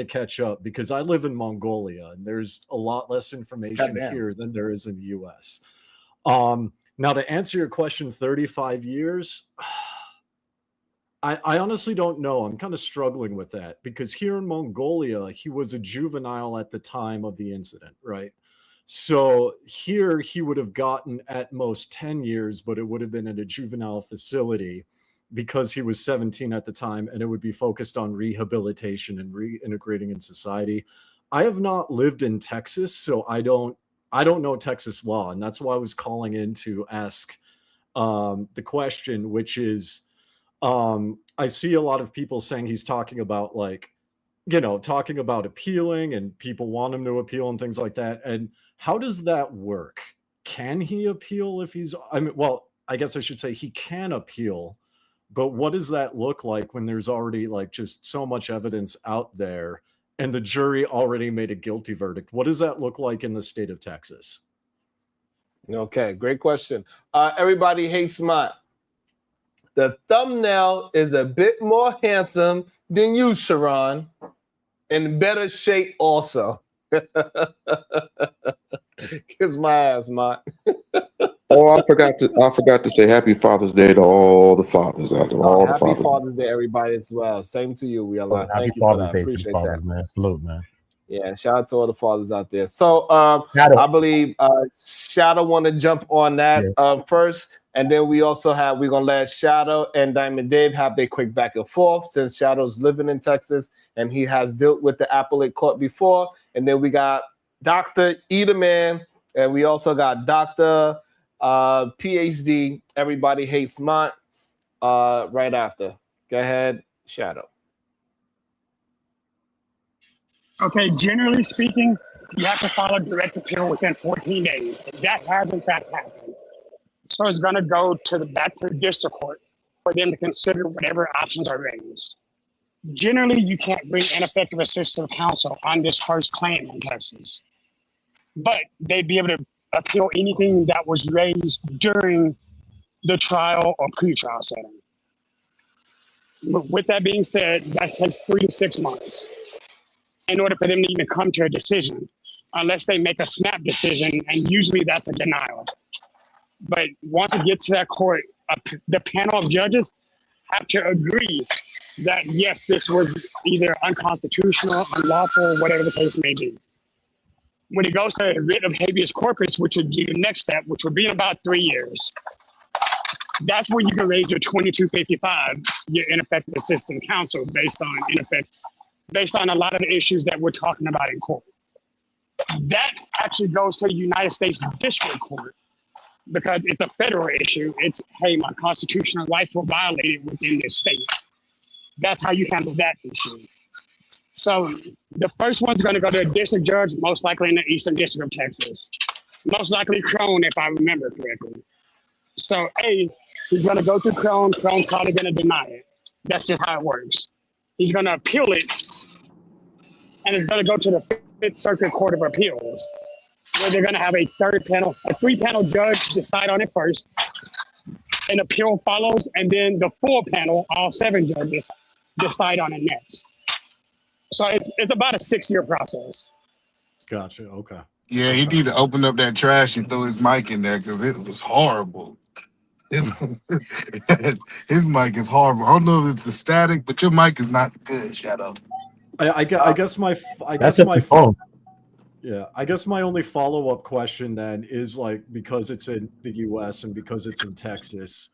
catch up because I live in Mongolia and there's a lot less information here than there is in the US. Now to answer your question, 35 years, I honestly don't know. I'm kind of struggling with that because here in Mongolia, he was a juvenile at the time of the incident, right? So here he would have gotten at most 10 years, but it would have been in a juvenile facility because he was 17 at the time, and it would be focused on rehabilitation and reintegrating in society. I have not lived in Texas, so I don't know Texas law, and that's why I was calling in to ask the question, which is, I see a lot of people saying he's talking about talking about appealing and people want him to appeal and things like that. And how does that work? Can he appeal if I guess I should say he can appeal, but what does that look like when there's already like just so much evidence out there and the jury already made a guilty verdict? What does that look like in the state of Texas? Okay, great question. Everybody hates Mott. The thumbnail is a bit more handsome than you, Sharon. In better shape also. Kiss my ass, Mott. Oh, I forgot to say Happy Father's Day to all the fathers out there. Happy Father's Day, everybody, as well. Same to you, we are. Thank you for that. Appreciate that. Man. Salute, man. Yeah, shout out to all the fathers out there. So Shadow. I believe Shadow want to jump on that first, and then we're gonna let Shadow and Diamond Dave have their quick back and forth since Shadow's living in Texas and he has dealt with the appellate court before. And then we got Dr. Edelman, and we also got Dr. PhD. Everybody hates Mont right after. Go ahead, Shadow. Okay, generally speaking, you have to file a direct appeal within 14 days. That has in fact happened. So it's going to go back to the district court for them to consider whatever options are raised. Generally, you can't bring ineffective assistance of counsel on this first claim in Texas, but they'd be able to appeal anything that was raised during the trial or pre-trial setting. With that being said, that takes 3 to 6 months in order for them to even come to a decision, unless they make a snap decision, and usually that's a denial. But once it gets to that court, the panel of judges have to agree that yes, this was either unconstitutional, unlawful, whatever the case may be. When it goes to writ of habeas corpus, which would be the next step, which would be in about 3 years, that's where you can raise your 2255, your ineffective assistance of counsel, based on a lot of the issues that we're talking about in court. That actually goes to the United States District Court because it's a federal issue. It's, hey, my constitutional rights were violated within this state. That's how you handle that issue. So the first one's going to go to a district judge, most likely in the Eastern District of Texas. Most likely Crone, if I remember correctly. So, A, he's going to go through Crone. Crone's probably going to deny it. That's just how it works. He's going to appeal it, and it's going to go to the Fifth Circuit Court of Appeals, where they're going to have a 3-panel judge decide on it first. An appeal follows, and then the full panel, all 7 judges, decide on it next. So it's about a 6-year process. Gotcha. Okay. Yeah, he need to open up that trash and throw his mic in there because it was horrible. His mic is horrible. I don't know if it's the static, but your mic is not good, Shadow. I guess my only follow-up question then is, like, because it's in the US and because it's in Texas,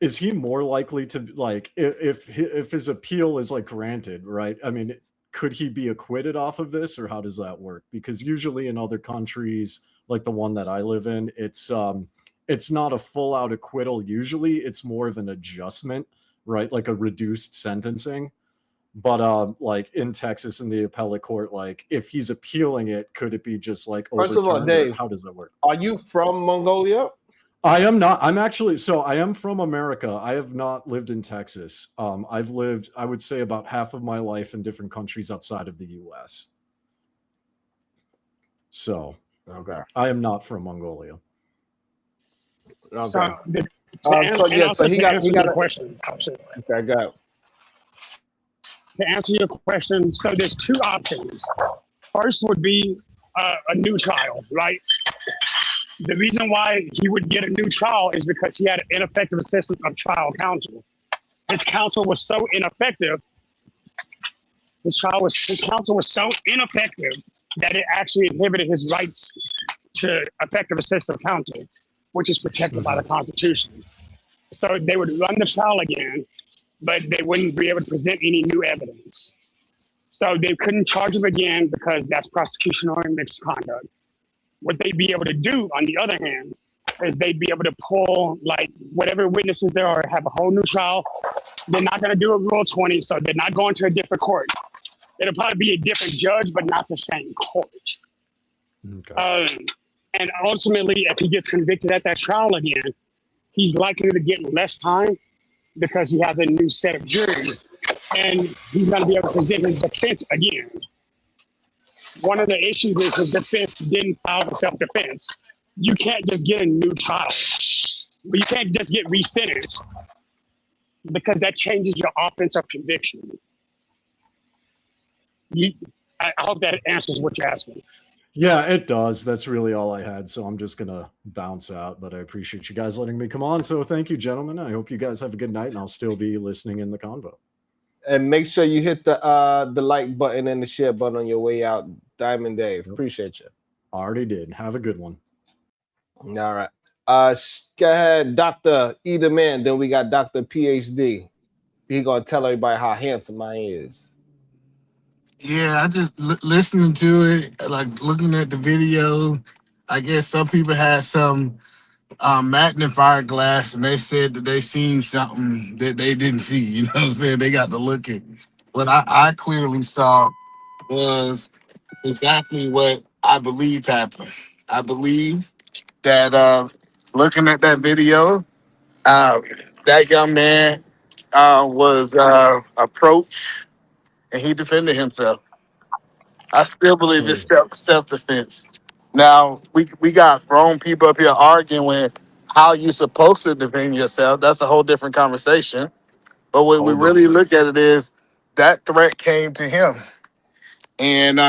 is he more likely to, like, if his appeal is, like, granted, right? I mean, could he be acquitted off of this, or how does that work? Because usually in other countries, like the one that I live in, it's not a full-out acquittal. Usually it's more of an adjustment, right? Like a reduced sentencing. But like in Texas in the appellate court, like if he's appealing it, could it be just like First of all, overturned, Dave, how does that work? Are you from Mongolia? I am not. I am from America. I have not lived in Texas. I've lived, I would say, about half of my life in different countries outside of the US. So, okay, I am not from Mongolia. Okay. So, he got a question. Okay, go. To answer your question, so there's 2 options. First would be a new trial, right? The reason why he would get a new trial is because he had an ineffective assistance of trial counsel. His counsel was so ineffective. His counsel was so ineffective that it actually inhibited his rights to effective assistance of counsel, which is protected by the Constitution. So they would run the trial again, but they wouldn't be able to present any new evidence. So they couldn't charge him again because that's prosecutorial misconduct. What they'd be able to do, on the other hand, is they'd be able to pull like whatever witnesses there are, have a whole new trial. They're not going to do a Rule 20, so they're not going to a different court. It'll probably be a different judge, but not the same court. Okay. And ultimately, if he gets convicted at that trial again, he's likely to get less time because he has a new set of juries, and he's going to be able to present his defense again. One of the issues is his defense didn't file for self-defense. You can't just get a new trial. You can't just get resentenced because that changes your offense of conviction. I hope that answers what you're asking. Yeah, it does. That's really all I had. So I'm just going to bounce out, but I appreciate you guys letting me come on. So thank you, gentlemen. I hope you guys have a good night, and I'll still be listening in the convo. And make sure you hit the like button and the share button on your way out. Diamond Dave, appreciate you. Already did. Have a good one. All right. Go ahead, Dr. Either Man. Then we got Dr. PhD. He gonna tell everybody how handsome I is. Yeah, I just listening to it, like looking at the video. I guess some people had some magnifier glass and they said that they seen something that they didn't see. You know what I'm saying? They got to look at. What I clearly saw was exactly what I believe happened. I believe that looking at that video, uh, that young man was approached and he defended himself. I still believe it's self defense. Now we got grown people up here arguing how you supposed to defend yourself. That's a whole different conversation. But what we really look at it is that threat came to him, and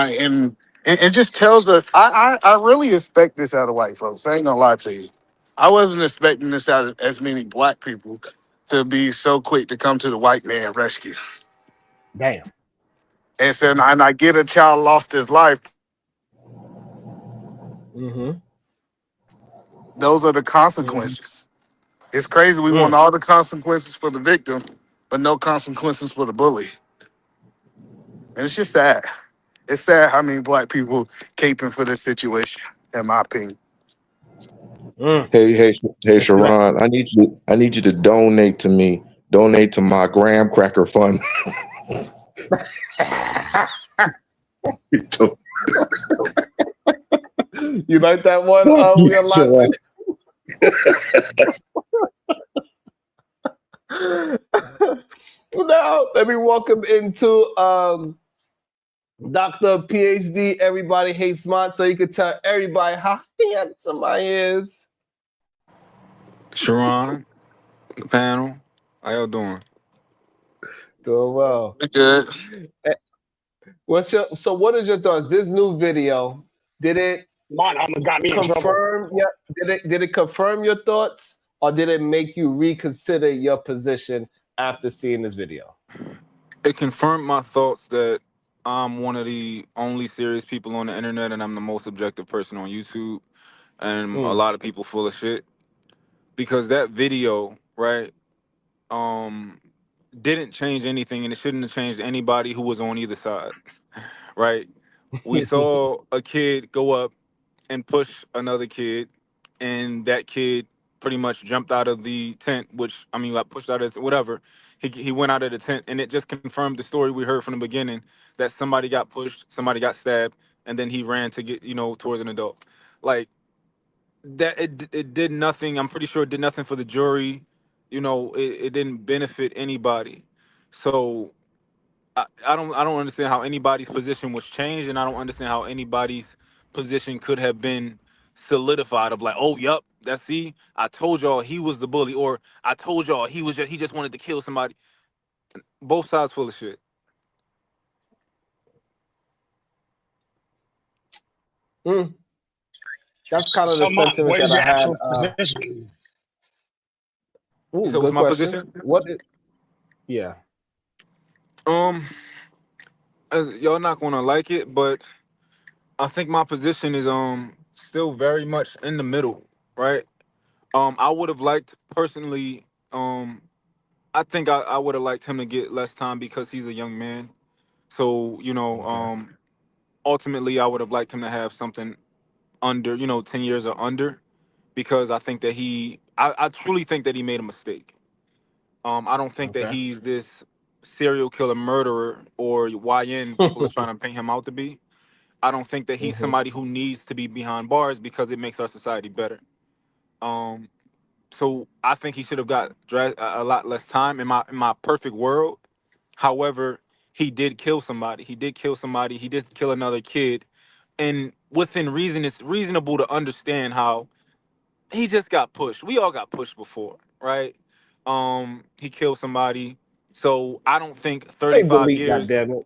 it just tells us. I really expect this out of white folks. I ain't gonna lie to you. I wasn't expecting this out of as many black people to be so quick to come to the white man rescue. Damn. And so, and I get a child lost his life. Mm-hmm. Those are the consequences. It's crazy. We want all the consequences for the victim, but no consequences for the bully. And it's just sad. It's sad how many black people caping for this situation, in my opinion. Hey, Sharon, I need you to donate to me. Donate to my graham cracker fund. You like that one? We are live. Now, let me welcome into Dr. PhD. Everybody hates mine, so you can tell everybody how handsome I is. Sharon, the panel, how y'all doing? Doing well. Good. What is your thoughts? This new video, did it almost got me in trouble. confirm? Yeah, did it confirm your thoughts, or did it make you reconsider your position after seeing this video? It confirmed my thoughts that I'm one of the only serious people on the internet, and I'm the most objective person on YouTube, and a lot of people full of shit. Because that video, right, didn't change anything, and it shouldn't have changed anybody who was on either side, right? We saw a kid go up and push another kid, and that kid pretty much jumped out of the tent, which I mean, got pushed out of whatever. He went out of the tent, and it just confirmed the story we heard from the beginning that somebody got pushed, somebody got stabbed, and then he ran to get towards an adult. Like that, it did nothing. I'm pretty sure it did nothing for the jury. It didn't benefit anybody. So I don't understand how anybody's position was changed, and I don't understand how anybody's position could have been solidified of like, oh, yup, I told y'all he was the bully, or I told y'all he just wanted to kill somebody. Both sides full of shit. That's kind of So, the Mark, sentiment what is that your I had. actual position? Ooh, So good what's my question. position? Yeah. Y'all not gonna like it, but I think my position is still very much in the middle, right? I would have liked personally, I think I would have liked him to get less time because he's a young man. So, ultimately I would have liked him to have something under, 10 years or under, because I think that I truly think that he made a mistake. I don't think that he's this serial killer murderer or YN people are trying to paint him out to be. I don't think that he's somebody who needs to be behind bars because it makes our society better. So I think he should have got a lot less time in my perfect world. However, he did kill somebody. He did kill somebody. He did kill another kid. And within reason, it's reasonable to understand how he just got pushed. We all got pushed before, right? He killed somebody. So I don't think Say 35 delete, years. goddammit.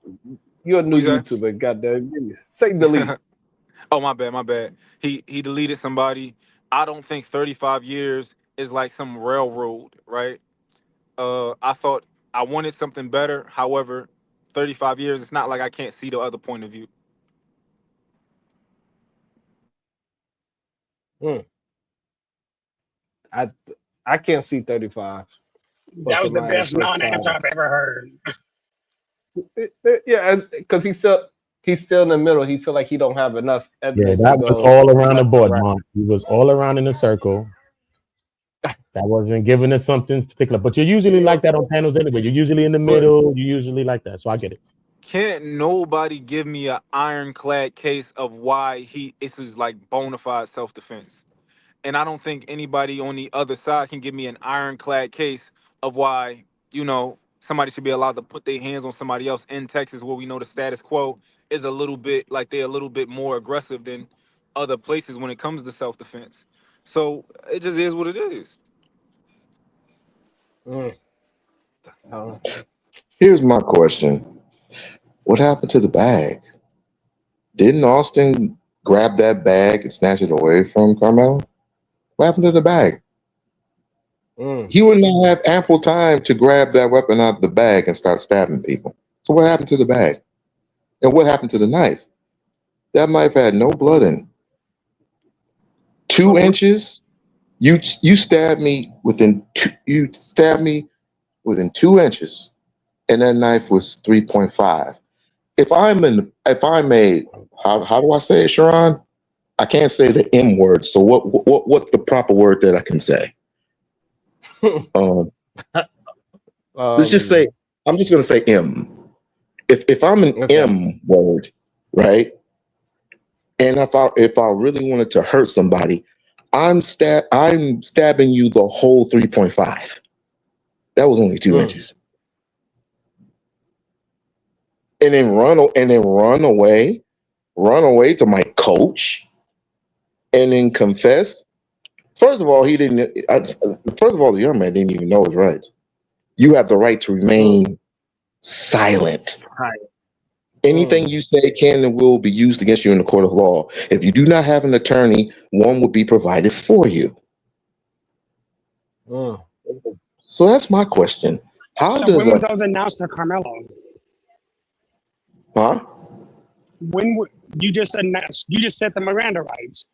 You're a new What you say? YouTuber, goddamn. Say delete. Oh, my bad. He deleted somebody. I don't think 35 years is like some railroad, right? I thought I wanted something better. However, 35 years, it's not like I can't see the other point of view. I can't see 35. That Plus, was it the might best first non-answer time. I've ever heard. Yeah, because he's still in the middle. He feel like he don't have enough Yeah, evidence to that was go all around the left or board, right. Mark. He was all around in a circle. That wasn't giving us something particular. But you're usually like that on panels anyway. You're usually in the middle. You're usually like that. So I get it. Can't nobody give me an ironclad case of why this is like bona fide self-defense. And I don't think anybody on the other side can give me an ironclad case of why, somebody should be allowed to put their hands on somebody else in Texas, where we know the status quo is a little bit like they're a little bit more aggressive than other places when it comes to self-defense. So it just is what it is. Here's my question. What happened to the bag? Didn't Austin grab that bag and snatch it away from Karmelo? What happened to the bag? He would not have ample time to grab that weapon out of the bag and start stabbing people. So what happened to the bag? And what happened to the knife? That knife had no blood in it. 2 inches. You stabbed me within 2 inches, and that knife was 3.5. If I'm a how do I say it, Sharon? I can't say the M word. So what's the proper word that I can say? Let's just say I'm just gonna say M. If I'm an M word, right? And if I really wanted to hurt somebody, I'm stabbing you the whole 3.5. That was only 2 inches. And then run away to my coach, and then confess. First of all, the young man didn't even know his rights. You have the right to remain silent. Anything you say can and will be used against you in the court of law. If you do not have an attorney, one will be provided for you. So that's my question. So when were those announced to Karmelo? Huh? When you just announced? You just said the Miranda rights.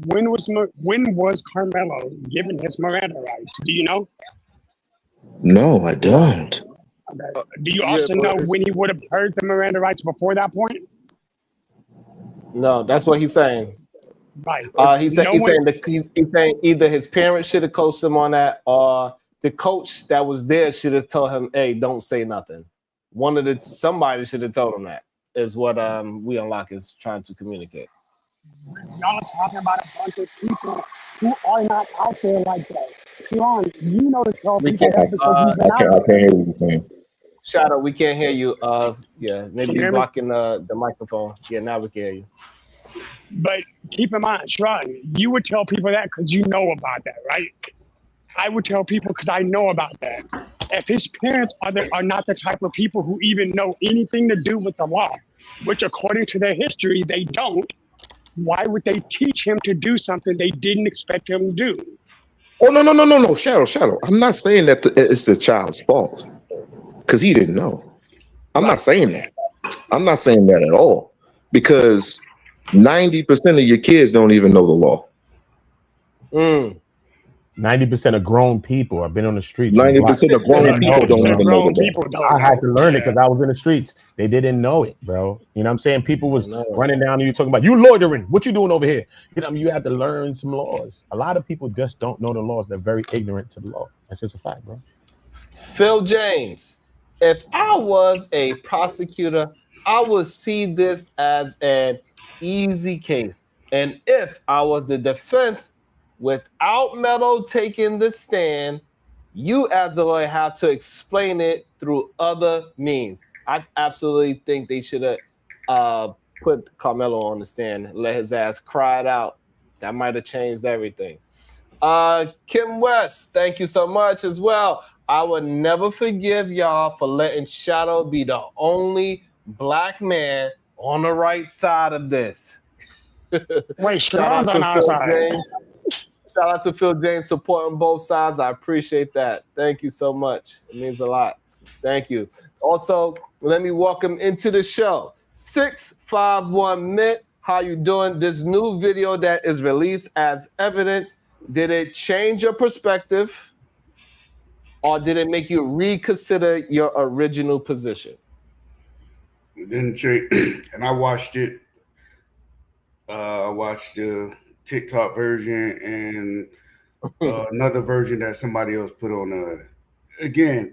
When was Karmelo given his Miranda rights? Do you know? No, I don't. Okay. Do you also know when he would have heard the Miranda rights before that point? No, that's what he's saying. Right. He's saying either his parents should have coached him on that, or the coach that was there should have told him, "Hey, don't say nothing." Somebody should have told him that. Is what We Unlock is trying to communicate. Y'all are talking about a bunch of people who are not out there like that. Sharon, you know to tell people that because you've been out I can't hear what you're saying. Shadow, we can't hear you. Yeah, maybe Can you you're hear me? blocking the microphone. Yeah, now we can hear you. But keep in mind, Sharon, you would tell people that because you know about that, right? I would tell people because I know about that. If his parents are not the type of people who even know anything to do with the law, which according to their history, they don't, why would they teach him to do something they didn't expect him to do? Oh, no. Shadow. I'm not saying that it's the child's fault because he didn't know. I'm not saying that. I'm not saying that at all, because 90% of your kids don't even know the law. 90% of grown people. I've been on the streets. 90% of grown people don't even know the law. I had to learn it because I was in the streets. They didn't know it, bro. You know what I'm saying? People was running down to you talking about, you loitering. What you doing over here? You know, you have to learn some laws. A lot of people just don't know the laws. They're very ignorant to the law. That's just a fact, bro. Phil James, if I was a prosecutor, I would see this as an easy case. And if I was the defense, without Melo taking the stand, you as the lawyer have to explain it through other means. I absolutely think they should have put Karmelo on the stand, let his ass cry it out. That might have changed everything. Kim West, thank you so much as well. I would never forgive y'all for letting Shadow be the only black man on the right side of this. Wait, Shout out Sharon's to on our Phil side. James. Shout out to Phil James supporting both sides. I appreciate that. Thank you so much. It means a lot. Thank you. Also, let me welcome into the show 651 Mint. How you doing? This new video that is released as evidence, did it change your perspective, or did it make you reconsider your original position? It didn't change, and I watched it. I watched the TikTok version and another version that somebody else put on. Again,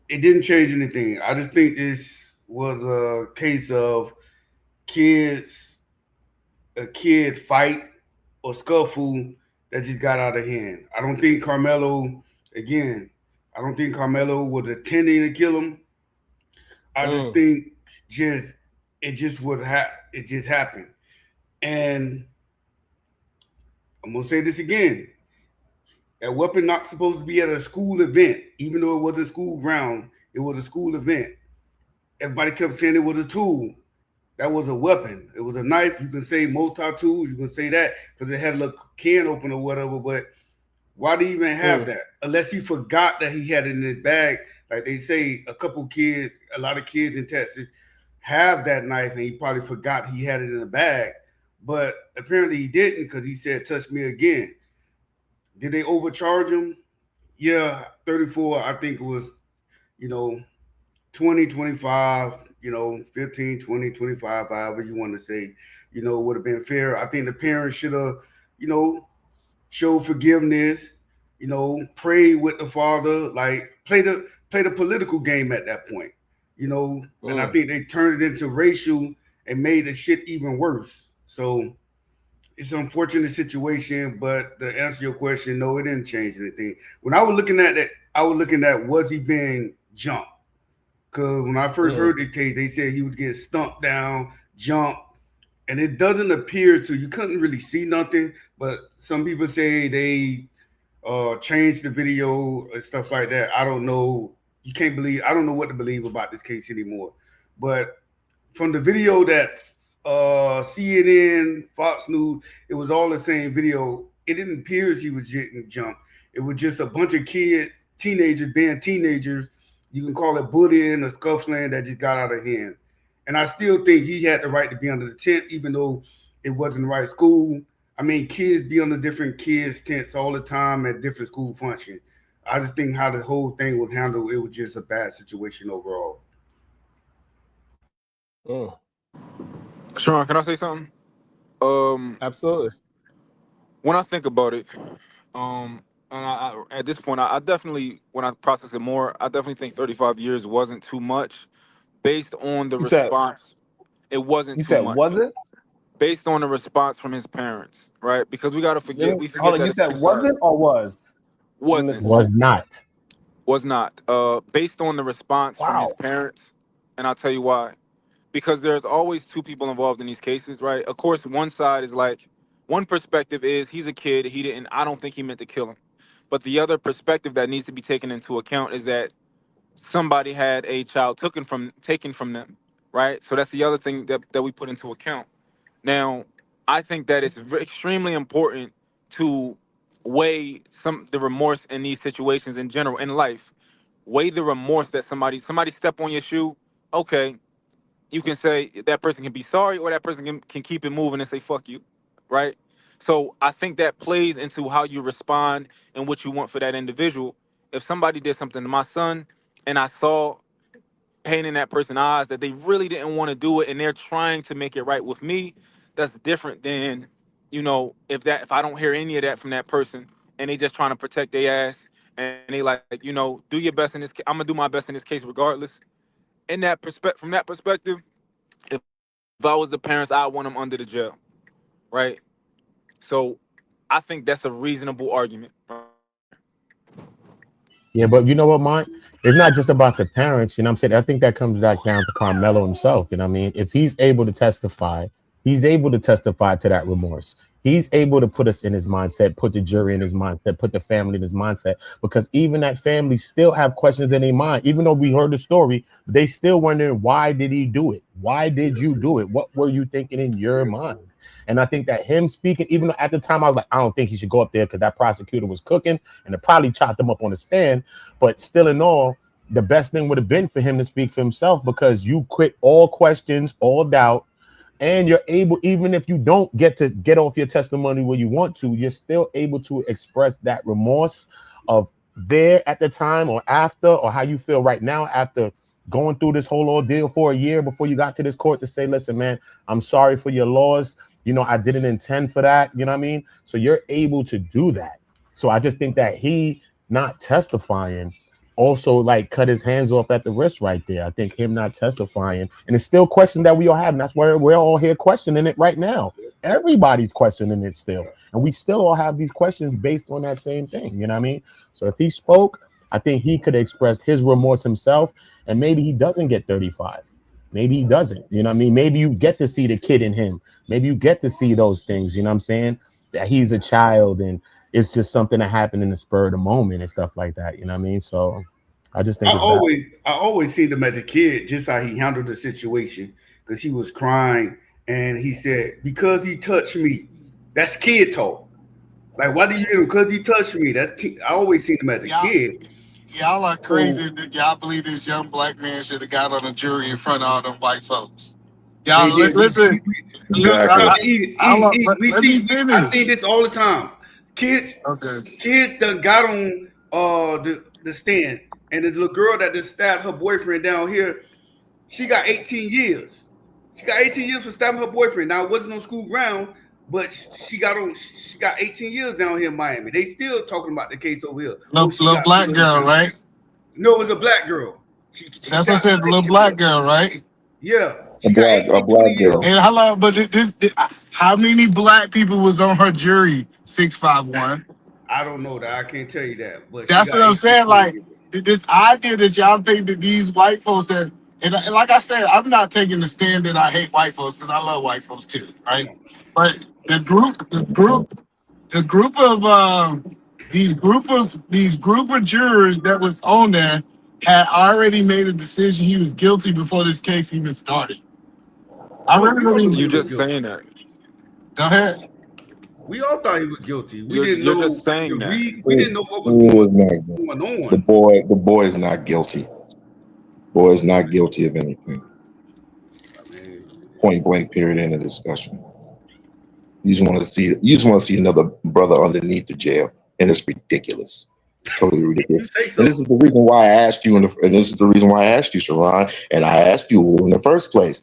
it didn't change anything. I just think this was a case of a kid fight or scuffle that just got out of hand. I don't think Karmelo, again, I don't think Karmelo was intending to kill him. I just think it just happened. And I'm gonna say this again. That weapon not supposed to be at a school event, even though it was a school ground, it was a school event. Everybody kept saying it was a tool. That was a weapon. It was a knife. You can say multi-tools, you can say that because it had a little can opener or whatever, but why do you even have that? Unless he forgot that he had it in his bag. Like they say, a lot of kids in Texas have that knife, and he probably forgot he had it in the bag. But apparently he didn't because he said, touch me again. Did they overcharge him? Yeah, 34, I think it was, 20, 25, 15, 20, 25, however you want to say, would have been fair. I think the parents should have, show forgiveness, pray with the father, like play the political game at that point, and I think they turned it into racial and made the shit even worse. So it's an unfortunate situation, but to answer your question, no, it didn't change anything. When I was looking at that, I was looking at was he being jumped? Because when I first heard this case, they said he would get stumped down, jumped, and it doesn't appear to. You couldn't really see nothing, but some people say they changed the video and stuff like that. I don't know. You can't believe. I don't know what to believe about this case anymore. But from the video that CNN, Fox News, it was all the same video. It didn't appear as he was getting jumped. It was just a bunch of kids, teenagers being teenagers. You can call it bullying or scuffling that just got out of hand. And I still think he had the right to be under the tent, even though it wasn't the right school. I mean, kids be under different kids' tents all the time at different school functions. I just think how the whole thing was handled, it was just a bad situation overall. Sean, can I say something? Absolutely. When I think about it, and I at this point, I definitely, when I process it more, I definitely think 35 years wasn't too much, based on the response. It wasn't too much. Was it? Based on the response from his parents, right? Because we forget Hold on, that you it's said wasn't or was? wasn't was not based on the response from his parents, and I'll tell you why. Because there's always two people involved in these cases, right? Of course, one side is like, one perspective is he's a kid, I don't think he meant to kill him. But the other perspective that needs to be taken into account is that somebody had a child taken from them, right? So that's the other thing that we put into account. Now, I think that it's extremely important to weigh the remorse in these situations in general in life. Weigh the remorse that somebody step on your shoe. Okay, you can say that person can be sorry, or that person can keep it moving and say fuck you, right? So I think that plays into how you respond and what you want for that individual. If somebody did something to my son and I saw pain in that person's eyes that they really didn't want to do it and they're trying to make it right with me, that's different than, if I don't hear any of that from that person and they just trying to protect their ass and they like, do your best in this case. I'm gonna do my best in this case regardless. From that perspective, if I was the parents, I want them under the jail, right? So I think that's a reasonable argument. Yeah, but you know what, Mike? It's not just about the parents, you know what I'm saying? I think that comes back down to Karmelo himself, you know what I mean? If he's able to testify to that remorse. He's able to put us in his mindset, put the jury in his mindset, put the family in his mindset, because even that family still have questions in their mind. Even though we heard the story, they still wondering, why did he do it? Why did you do it? What were you thinking in your mind? And I think that him speaking, even though at the time I was like, I don't think he should go up there because that prosecutor was cooking and it probably chopped him up on the stand. But still in all, the best thing would have been for him to speak for himself, because you quit all questions, all doubt, and you're able, even if you don't get to get off your testimony where you want to, you're still able to express that remorse of there at the time or after, or how you feel right now after going through this whole ordeal for a year before you got to this court to say, listen, man, I'm sorry for your loss. You know, I didn't intend for that. You know what I mean? So you're able to do that. So I just think that he not testifying also like cut his hands off at the wrist right there. I think him not testifying, and it's still question that we all have, and that's why we're all here questioning it right now. Everybody's questioning it still, and we still all have these questions based on that same thing. You know what I mean? So if he spoke, I think he could have expressed his remorse himself, and maybe he doesn't get 35. Maybe he doesn't. You know what I mean? Maybe you get to see the kid in him. Maybe you get to see those things. You know what I'm saying? That he's a child and it's just something that happened in the spur of the moment and stuff like that. You know what I mean? So I just think I always seen him as a kid, just how he handled the situation, because he was crying and he said, because he touched me. That's kid talk. Like, why do you hit him? Because he touched me. I always seen him as a kid. Y'all are crazy. Y'all believe this young black man should have got on a jury in front of all them white folks. Y'all listen. I see this all the time. Kids done got on the stand, and the little girl that just stabbed her boyfriend down here, she got 18 years. She got 18 years for stabbing her boyfriend. Now, it wasn't on school ground, but she got 18 years down here in Miami. They still talking about the case over here. Little black girl, right? No, it was a black girl. That's what I said, little black girl, right? Yeah. A black girl. And how long? But how many black people was on her jury? 651. I don't know that. I can't tell you that. But that's what I'm saying. Like this idea that y'all think that these white folks that, and like I said, I'm not taking the stand that I hate white folks, because I love white folks too, right? But the group of these group of jurors that was on there had already made a decision he was guilty before this case even started. You just saying that. Go ahead. We all thought he was guilty. We You're didn't know. just saying that. We didn't know what was going on. The boy is not guilty. Boy is not guilty of anything. Point blank. Period. End of discussion. You just want to see another brother underneath the jail, and it's ridiculous. Totally ridiculous. And this is the reason why I asked you, Sharon, and I asked you in the first place.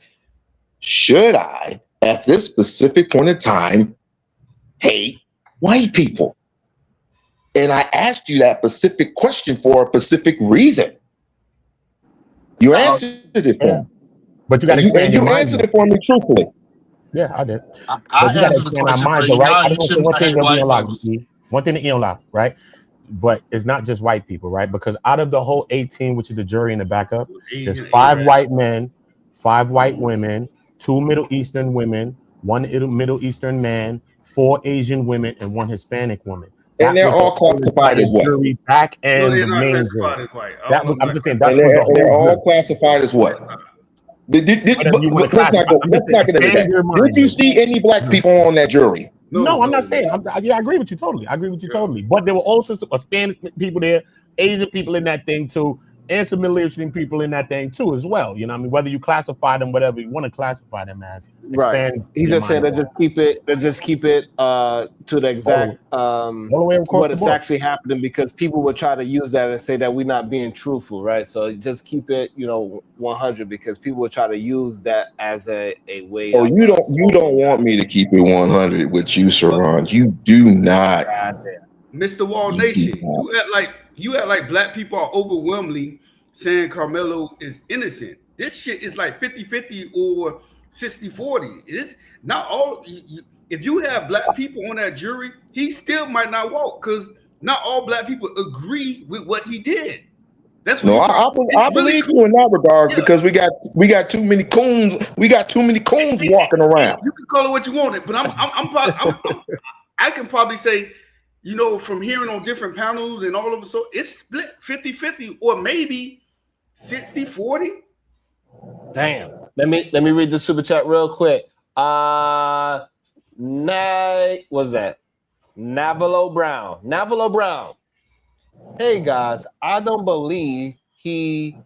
Should I, at this specific point in time, hate white people? And I asked you that specific question for a specific reason. You answered it for me. But you got to expand your mind. You answered it for me truthfully. Yeah, I did. I answered the question for you. Right? One thing that you don't lie, right? But it's not just white people, right? Because out of the whole 18, which is the jury in the backup, there's 5 white men, 5 white women, 2 Middle Eastern women, 1 Middle Eastern man, 4 Asian women, and 1 Hispanic woman. And they're all classified as what? Back and the main jury. I'm just saying they're all classified as what? Let's not get into that. Did you see any black people on that jury? No, I'm not saying. I agree with you totally. Totally. But there were also Spanish people there, Asian people in that thing too, and some Middle Eastern people in that thing too as well. You know what I mean? Whether you classify them, whatever you want to classify them as. Right. He just said they just keep it to the exact what is actually happening, because people would try to use that and say that we're not being truthful, right? So just keep it, 100, because people would try to use that as a way. Oh, you don't want me to keep it 100 with you, Sharon. You do not. Mr. Wall Nation, you act like black people are overwhelmingly saying Karmelo is innocent. This shit is like 50-50 or 60-40. It's not all. If you have black people on that jury, he still might not walk, because not all black people agree with what he did. That's what I believe you in that regard, because we got too many coons. We got too many coons walking around. You can call it what you want, but I can probably say, from hearing on different panels and all of it, so it's split 50-50 or maybe 60-40. Damn. Let me read the super chat real quick. What's that? Navalo Brown. Hey guys, I don't believe he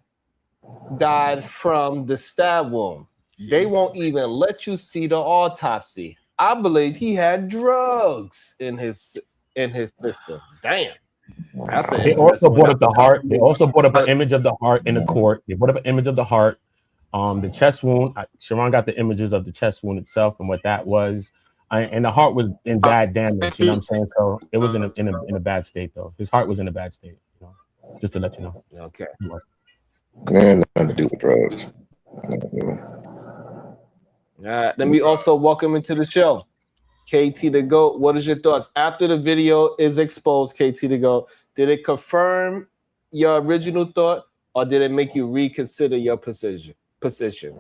died from the stab wound. They won't even let you see the autopsy. I believe he had drugs in his system. Damn. That's an They also interesting one. brought up That's a the heart. They also brought up an But image of the heart in the court. They brought up an image of the heart. The chest wound. Sharon got the images of the chest wound itself and what that was. And the heart was in bad damage. You know what I'm saying? So it was in a bad state though. His heart was in a bad state. You know, just to let you know. Okay. Man, nothing to do with drugs. Let me also welcome into the show, KT the GOAT. What is your thoughts after the video is exposed? KT the GOAT. Did it confirm your original thought, or did it make you reconsider your position? Decision,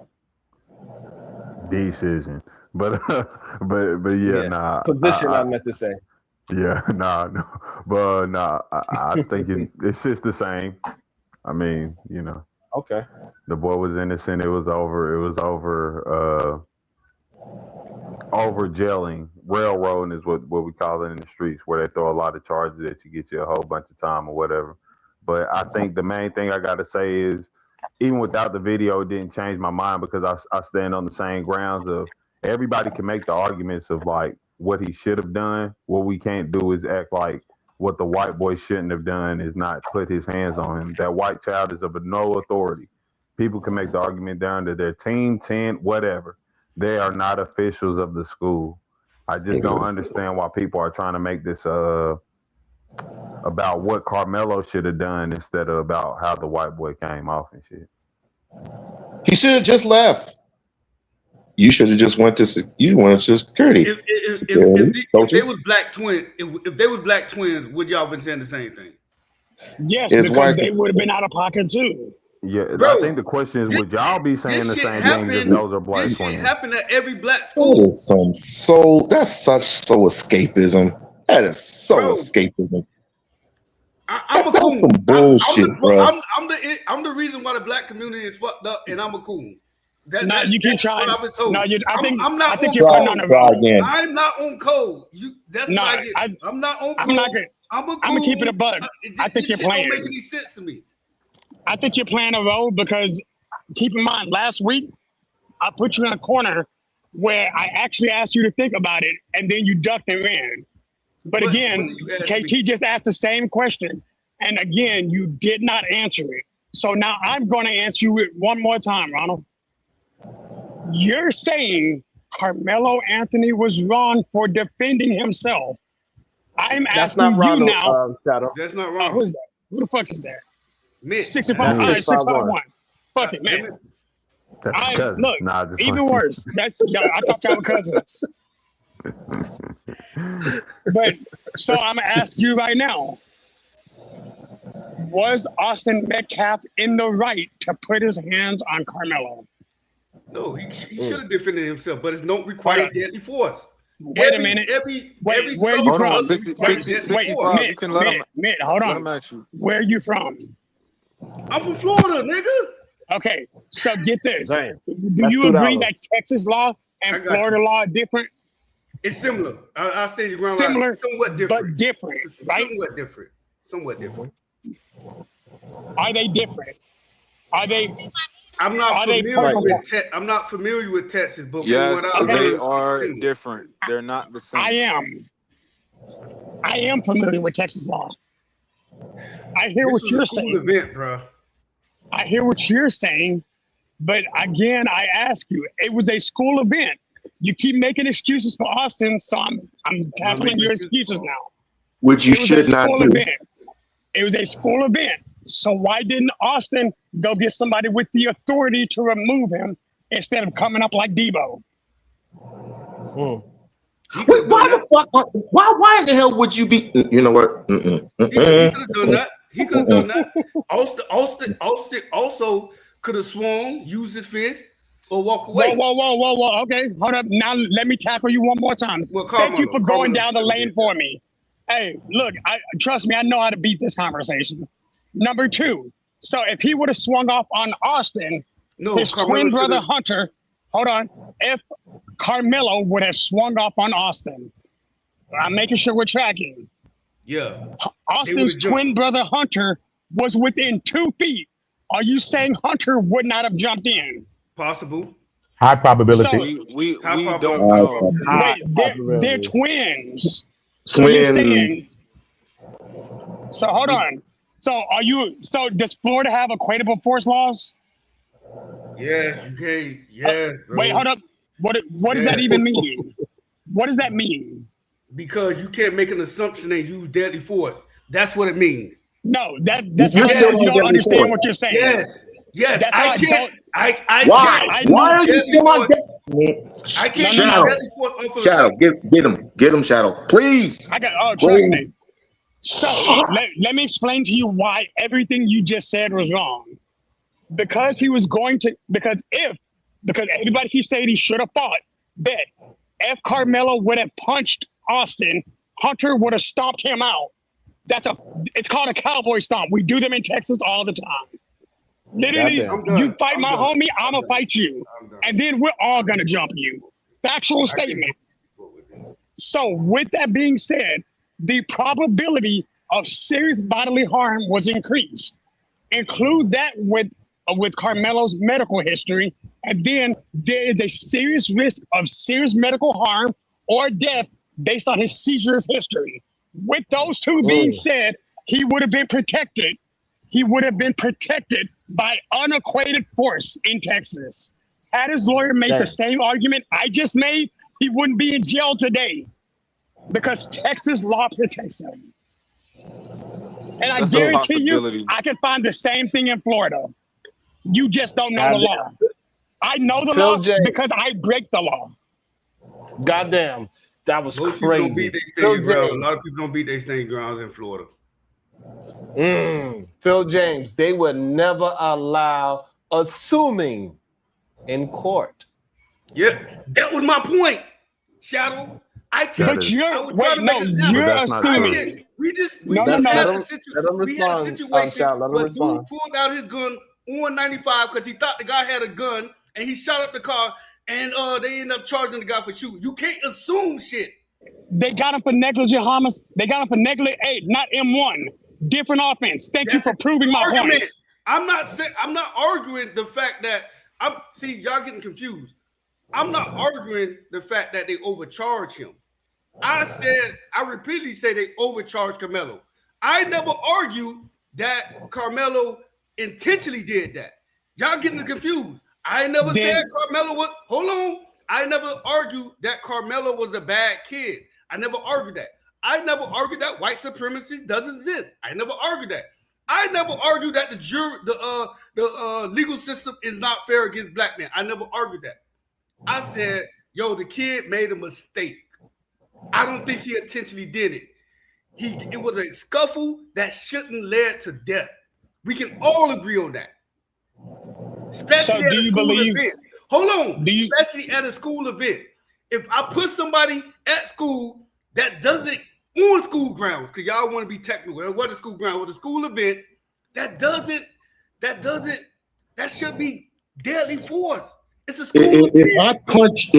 but yeah, nah. Position. I meant to say. Yeah, no, but I think it's just the same. I mean, you know. Okay. The boy was innocent. It was over jailing. Railroading is what we call it in the streets, where they throw a lot of charges at you, get you a whole bunch of time or whatever. But I think the main thing I got to say is, even without the video, it didn't change my mind, because I stand on the same grounds of everybody can make the arguments of like what he should have done. What we can't do is act like what the white boy shouldn't have done is not put his hands on him. That white child is of no authority. People can make the argument down to their team, 10, whatever. They are not officials of the school. I just don't understand why people are trying to make this about what Karmelo should have done instead of about how the white boy came off and shit. He should have just left. You should have just went to security. If they was black twins, if they was black twins, would y'all been saying the same thing? Yes, because they would have been out of pocket too. Yeah, Bro, I think the question is, would y'all be saying the same thing if those are black This shit twins? happened at every black school. That is that's such escapism. That is so escapism. I'm a That's coon. some bullshit, bro. I'm the reason why the black community is fucked up, and I'm a coon. You keep trying. What I've been told. No, I'm not on you're putting on code. the wrong. I'm not on code. That's what I get. I'm not on code. I'm gonna keep it a bug. I think you're playing. Don't make any sense to me. I think you're playing a role because keep in mind, last week I put you in a corner where I actually asked you to think about it, and then you ducked and ran. But again, KT just asked the same question, and again, you did not answer it. So now I'm going to answer you one more time, Ronald. You're saying Karmelo Anthony was wrong for defending himself. I'm That's asking not Ronald, you now. Shadow. That's not wrong. Who's that? Who the fuck is that? Mitch. 65. All right, 651. Fuck it, man. That's your cousin. Look, Nah, just even playing. worse. I thought y'all were cousins. But so I'm gonna ask you right now: was Austin Metcalf in the right to put his hands on Carmelo? No, he should have defended himself, but it's not required deadly force. Wait a minute. Where are you from? Wait, you can let him. Mitt, hold on. Let him ask you. Where are you from? I'm from Florida, nigga. Okay, so get this. Damn. Do you agree that Texas law and Florida law are different? It's similar. I'll stay your ground. Similar, somewhat different. but different, right? Somewhat different. Are they different? Are they? I'm not familiar with Texas, but yes, from what I they heard, are different. They're not the same. I am familiar with Texas law. I hear This what was you're a school saying. event, bro. I hear what you're saying, but again, I ask you, it was a school event. You keep making excuses for Austin, so I'm canceling your excuses now. Which you should not do. Event. It was a school event. So why didn't Austin go get somebody with the authority to remove him instead of coming up like Debo? Wait, why the fuck? Why in the hell would you be? You know what? He could have done that. He could have done that. Austin also could have swung, used his fist, or walk away. Whoa. Okay, hold up. Now let me tackle you one more time. Well, thank you for going down the lane for me. Hey, look, trust me, I know how to beat this conversation. Number two, so if he would have swung off on Austin, his twin brother Hunter, hold on. If Karmelo would have swung off on Austin. I'm making sure we're tracking. Yeah. Austin's twin brother Hunter was within 2 feet. Are you saying Hunter would not have jumped in? Possible. High probability. So, We High don't probability. know. wait, they're twins. So you're saying. So hold on. So so does Florida have equatable force laws? Yes, you can. Yes, bro. Wait, hold up. What does that even mean? What does that mean? Because you can't make an assumption and use deadly force. That's what it means. No, that's You're how still you on don't deadly understand force. what you're saying. Yes. That's I how can't. I Why? can't. Why are you still on I can't Shadow? use deadly force off of Shadow, assumption. get him, Shadow, please. I got. Oh, trust me. So let me explain to you why everything you just said was wrong. Because he was going to. Because everybody keeps saying he should have fought. Bet if Karmelo would have punched Austin, Hunter would have stomped him out. It's called a cowboy stomp. We do them in Texas all the time. Literally, you fight my homie, I'm gonna fight you, and then we're all gonna jump you. Factual statement. So, with that being said, the probability of serious bodily harm was increased. Include that with Karmelo's medical history, and then there is a serious risk of serious medical harm or death based on his seizures history. With those two being said, he would have been protected. He would have been protected by unequated force in Texas. Had his lawyer made the same argument I just made, he wouldn't be in jail today because Texas law protects him. And I That's a guarantee you, possibility. I can find the same thing in Florida. You just don't know the law. I know the law because I break the law. Goddamn, that was Most people don't crazy. beat their stage grounds. A lot of people don't beat their stage grounds in Florida. Phil James, they would never allow assuming in court. Yep, that was my point, Shadow. I can't. But you're I was trying to make a you're I assuming. can't. We just No, had let a him situation. We had a situation where dude pulled out his gun on 95 because he thought the guy had a gun and he shot up the car and they ended up charging the guy for shooting. You can't assume shit. They got him for negligent homicide. They got him for negligent aid, not M1. Different offense. Thank you for proving my point. I'm not arguing the fact that y'all getting confused. I'm not arguing the fact that they overcharged him. I repeatedly say they overcharged Karmelo. I never argued that Karmelo intentionally did that. Y'all getting confused. I never said Karmelo was, hold on. I never argued that Karmelo was a bad kid. I never argued that. I never argued that white supremacy doesn't exist. I never argued that. I never argued that the legal system is not fair against black men. I never argued that. I said, yo, the kid made a mistake. I don't think he intentionally did it. It was a scuffle that shouldn't lead to death. We can all agree on that. Especially at a school event. Hold on. Especially at a school event. If I put somebody at school that doesn't on school grounds, because y'all want to be technical. What a school ground, what a school event, that should be deadly force. It's a school event. If I punch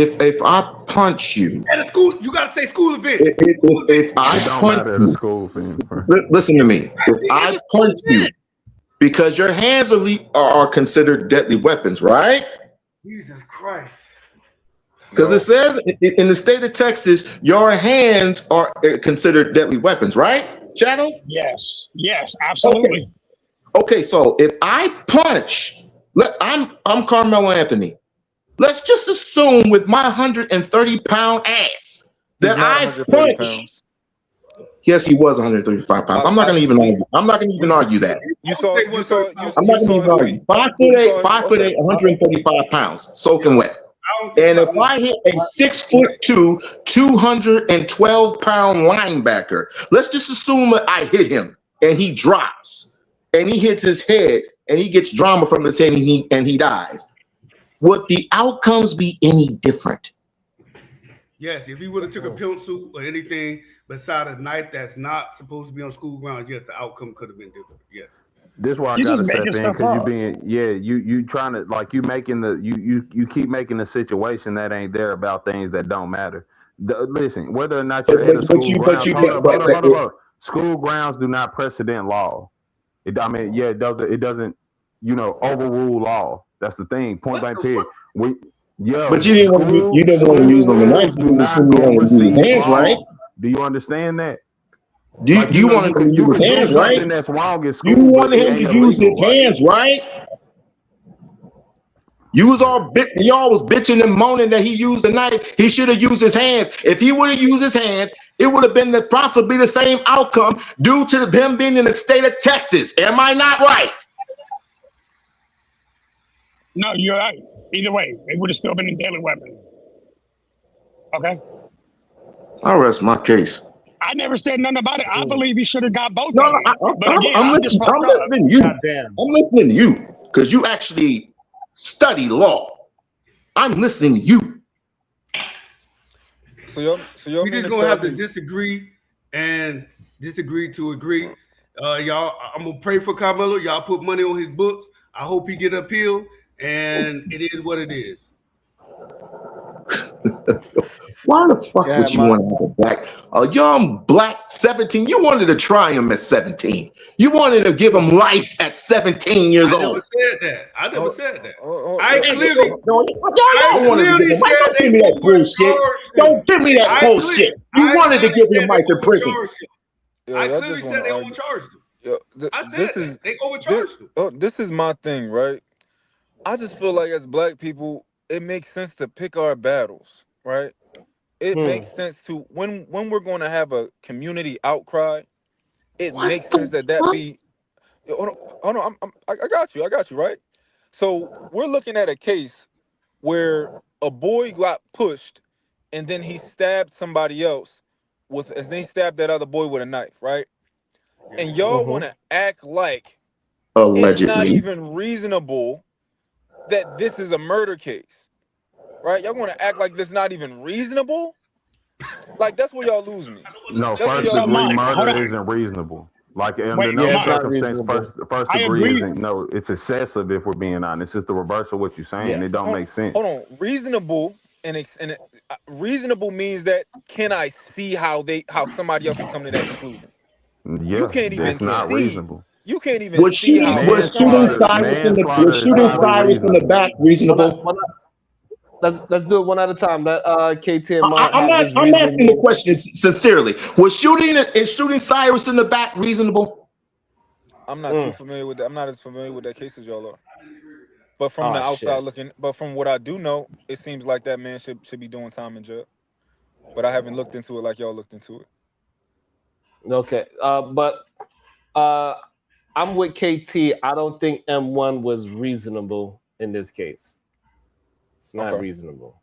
you at a school, you gotta say school event. If I punch you, listen to me. If I punch you, because your hands are considered deadly weapons, right? Jesus Christ. Because it says in the state of Texas, your hands are considered deadly weapons, right, Shadow? Yes, absolutely. Okay, so if I punch, I'm Karmelo Anthony. Let's just assume with my 130-pound ass that I punch. Yes, he was 135 pounds. I'm not going to even argue. I'm not going to even argue that. I'm not going to even argue. 5'8", 135 pounds, soaking wet. And if I hit a 6'2", 212-pound linebacker, let's just assume that I hit him and he drops and he hits his head and he gets trauma from his head and he dies. Would the outcomes be any different? Yes, if he would have took a pencil or anything beside a knife that's not supposed to be on school grounds, yes, the outcome could have been different. Yes. This is why I You just gotta step making in stuff because you up. being you trying to like you making the you keep making the situation that ain't there about things that don't matter. Listen, whether or not you're at a school grounds, hold up. School grounds do not precedent law. I mean, yeah, it doesn't, overrule law. That's the thing. Point blank period. But you didn't want to. You didn't want to use School them tonight. rules You do not wanted to use his supersede hands, right? law. Do you understand that? Do Like you wanted him to you use can his do hands, right? something that's wrong at You school, but wanted it him ain't to use his illegal, right? hands, right? You was all y'all was bitching and moaning that he used the knife. He should have used his hands. If he would have used his hands, it would have been possibly the same outcome due to them being in the state of Texas. Am I not right? No, you're right. Either way, it would have still been a deadly weapon. Okay. I'll rest my case. I never said nothing about it. I believe he should have got both No, of them. But again, I'm I'm just listening. I'm fucked up. listening to you. I'm listening to you because you actually study law. I'm listening to you. So y'all we just gonna have to disagree and disagree to agree. Y'all, I'm gonna pray for Karmelo. Y'all put money on his books. I hope he get appeal, and it is what it is. Why the fuck would you want to have a young black 17? You wanted to try him at 17. You wanted to give him life at 17 years old. I never said that. I never said that. I clearly said they bullshit. Don't give me that bullshit. You wanted to give him life in prison. I clearly said they overcharged him. I said that. They overcharged him. Oh, this is my thing, right? I just feel like as black people, it makes sense to pick our battles, right? It makes sense to when we're going to have a community outcry. It makes sense that be. Hold on, I got you, right? So we're looking at a case where a boy got pushed, and then he stabbed somebody else and they stabbed that other boy with a knife, right? And y'all want to act like it's not even reasonable that this is a murder case, right? Y'all want to act like this not even reasonable. Like that's where y'all lose me. No, first degree murder isn't reasonable. Like under no circumstance, first degree isn't. No, it's excessive if we're being honest. It's the reverse of what you're saying. It don't make sense. Hold on, reasonable and reasonable means that can I see how somebody else can come to that conclusion? Yeah, you can't even it's not see. reasonable. You can't even see how shooting Cyrus in the back reasonable. Let's do it one at a time. Let KT and Mark I'm asking the question sincerely. Was shooting Cyrus in the back reasonable? I'm not too familiar with that. I'm not as familiar with that case as y'all are. But from the outside looking, but from what I do know, it seems like that man should be doing time in jail. But I haven't looked into it like y'all looked into it. Okay, but I'm with KT. I don't think M1 was reasonable in this case. It's not reasonable.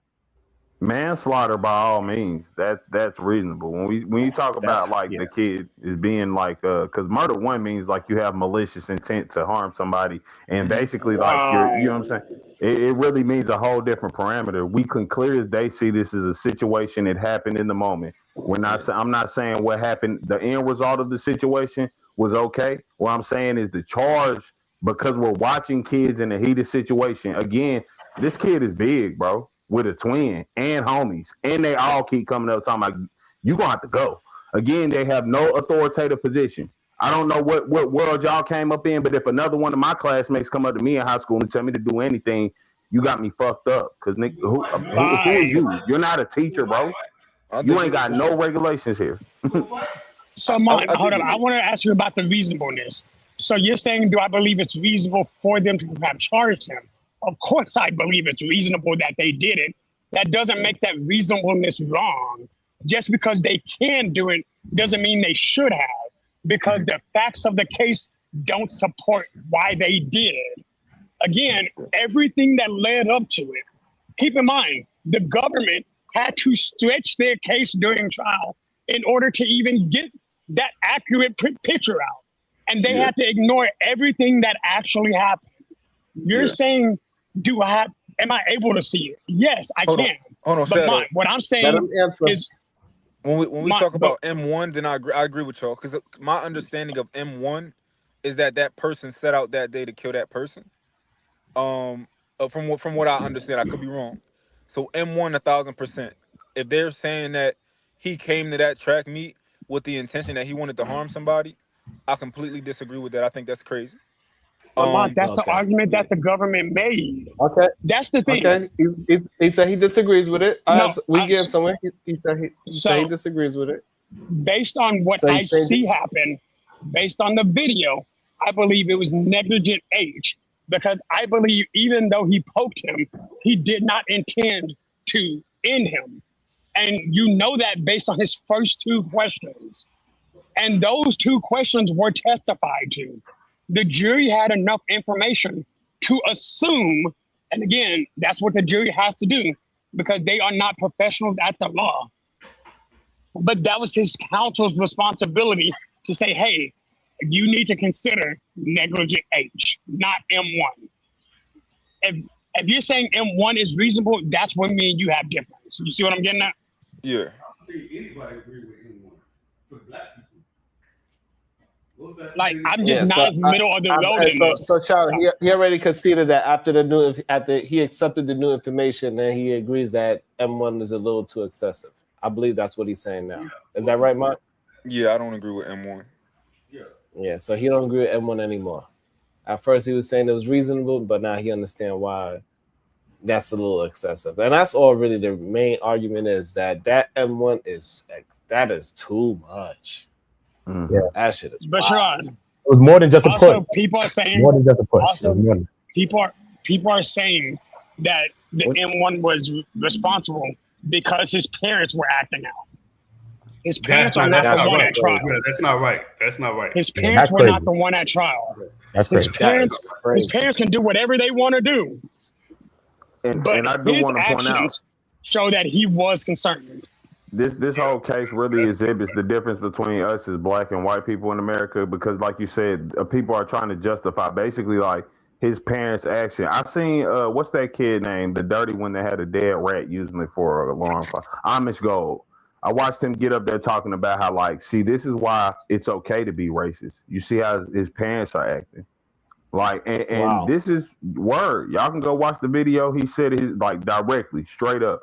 Manslaughter, by all means, that's reasonable. When you talk about the kid is being like, because murder one means like you have malicious intent to harm somebody, and basically like you're, you know what I'm saying. It really means a whole different parameter. We can clear as day see this is a situation that happened in the moment. I'm not saying what happened. The end result of the situation was okay. What I'm saying is the charge, because we're watching kids in a heated situation. Again, this kid is big, bro, with a twin and homies, and they all keep coming up talking about you gonna have to go. Again, they have no authoritative position. I don't know what world y'all came up in, but if another one of my classmates come up to me in high school and tell me to do anything, you got me fucked up. Cause nigga, who are you? You're not a teacher, bro. You ain't got no regulations here. So, Mark, hold on. I want to ask you about the reasonableness. So you're saying, do I believe it's reasonable for them to have charged him? Of course, I believe it's reasonable that they did it. That doesn't make that reasonableness wrong. Just because they can do it doesn't mean they should have, because the facts of the case don't support why they did it. Again, everything that led up to it, keep in mind, the government had to stretch their case during trial in order to even get that accurate picture out. And they had to ignore everything that actually happened. You're saying, am I able to see it? Yes, I can. Hold on, but Mike, what I'm saying is, when we talk about M1, then I agree with y'all, because my understanding of M1 is that that person set out that day to kill that person. From what I understand, I could be wrong. So M1 1,000%. If they're saying that he came to that track meet with the intention that he wanted to harm somebody, I completely disagree with that. I think that's crazy. Lamont, that's the Okay. argument that the government made. Okay. That's the thing. Okay. He said he disagrees with it. No, We get somewhere. He said he so disagrees with it. based on what So I he's saying see happen, based on the video, I believe it was negligent age because I believe even though he poked him, he did not intend to end him. And you know that based on his first two questions. And those two questions were testified to. The jury had enough information to assume, and again, that's what the jury has to do because they are not professionals at the law. But that was his counsel's responsibility to say, hey, you need to consider negligent age, not M1. If you're saying M1 is reasonable, that's where me and you have difference. You see what I'm getting at? Yeah. I think anybody agree with M1 for black people. Like I'm just not as middle of the road in this. So Charlie, he already conceded that after he accepted the new information, then he agrees that M1 is a little too excessive. I believe that's what he's saying now. Is that right, Mark? Yeah, I don't agree with M1. Yeah, so he don't agree with M1 anymore. At first he was saying it was reasonable, but now he understands why that's a little excessive. And that's all really the main argument is that M1 is too much. Yeah, that shit is But wild. It was more than just a also, push. people are saying More than just a push. Also, It was more than- people are saying that the M1 was responsible because his parents were acting out. His parents are not the one at trial. Yeah, that's not right. That's not right. His parents were not the one at trial. That's His crazy. parents can do whatever they want to do. And I do his want to point out actions show that he was concerned. this whole case really exhibits the difference between us as black and white people in America because, like you said, people are trying to justify basically like his parents' action. I seen what's that kid name, the dirty one that had a dead rat using it for a alarm clock, Amish Gold. I watched him get up there talking about how like, see, this is why it's okay to be racist. You see how his parents are acting. Like, and Wow. this is word. Y'all can go watch the video. He said it like directly, straight up.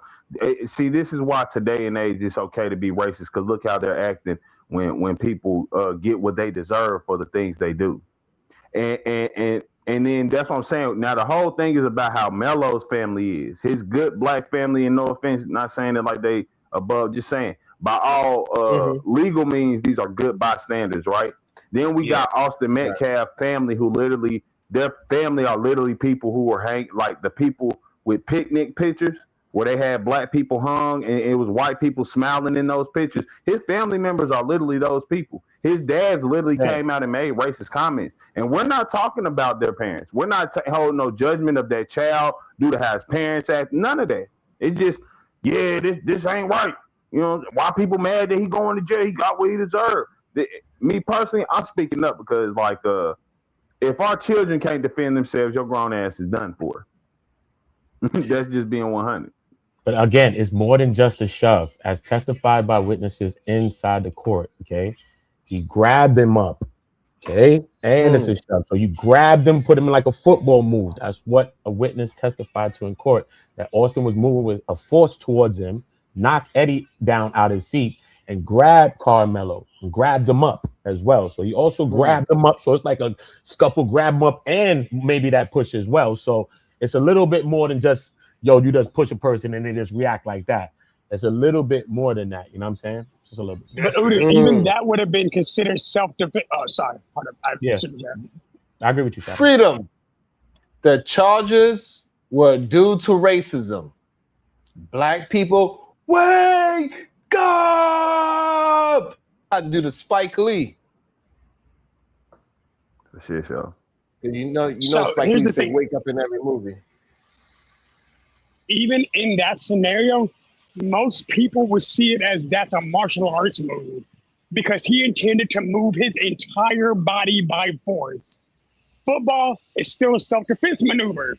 See, this is why today and age it's okay to be racist because look how they're acting when people get what they deserve for the things they do. And then that's what I'm saying. Now the whole thing is about how Melo's family is. His good black family, and no offense, not saying it like they above, just saying by all legal means, these are good bystanders, right? Then we got Austin Metcalf family who literally, their family are literally people who were like the people with picnic pictures where they had black people hung and it was white people smiling in those pictures. His family members are literally those people. His dad's literally came out and made racist comments. And we're not talking about their parents. We're not holding no judgment of that child due to how his parents act. None of that. It's just, this ain't right. You know, why people mad that he going to jail? He got what he deserved. Me personally, I'm speaking up because, like, if our children can't defend themselves, your grown ass is done for. That's just being 100. But again, it's more than just a shove, as testified by witnesses inside the court. Okay, he grabbed him up. Okay, and it's a shove. So you grabbed him, put him in like a football move. That's what a witness testified to in court. That Austin was moving with a force towards him, knocked Eddie down out of his seat, and grabbed Karmelo and grabbed him up as well. So he also grabbed him up. So it's like a scuffle, grab him up, and maybe that push as well. So it's a little bit more than just, yo, you just push a person and they just react like that. It's a little bit more than that. You know what I'm saying? Just a little bit. But even that would have been considered self-defense. Oh, sorry. I agree with you, Shaq. Freedom. The charges were due to racism. Black people, wake up! I do the Spike Lee. The shit show. You know, So, Spike here's Lee the said thing. wake up in every movie. Even in that scenario, most people would see it as that's a martial arts move because he intended to move his entire body by force. Football is still a self-defense maneuver.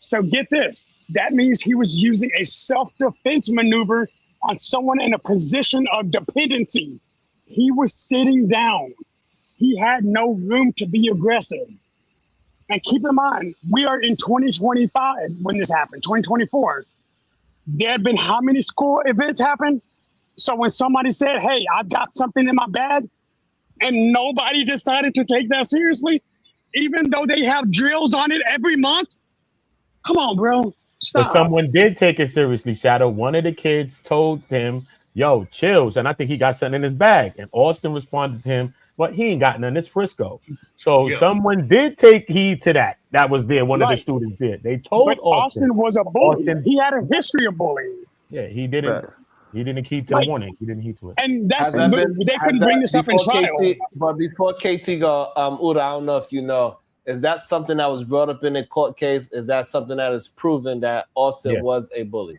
So get this. That means he was using a self-defense maneuver on someone in a position of dependency. He was sitting down. he had no room to be aggressive. And keep in mind, we are in 2025 when this happened, 2024. There have been how many school events happen? So when somebody said, hey, I've got something in my bag, and nobody decided to take that seriously, even though they have drills on it every month, come on, bro. But Stop. someone did take it seriously, Shadow. One of the kids told him, yo, chills. And I think he got something in his bag. And Austin responded to him, but he ain't got none. It's Frisco. So someone did take heed to that. That was there. One of the students did. They told But Austin was a bully. Austin, he had a history of bullying. Yeah, he didn't. He didn't heed to the warning. He didn't heed to it. And that's Has that been, they has couldn't that, bring this up in before trial. KT, but before KT go, Uda, I don't know if you know, is that something that was brought up in a court case? Is that something that is proven that Austin was a bully?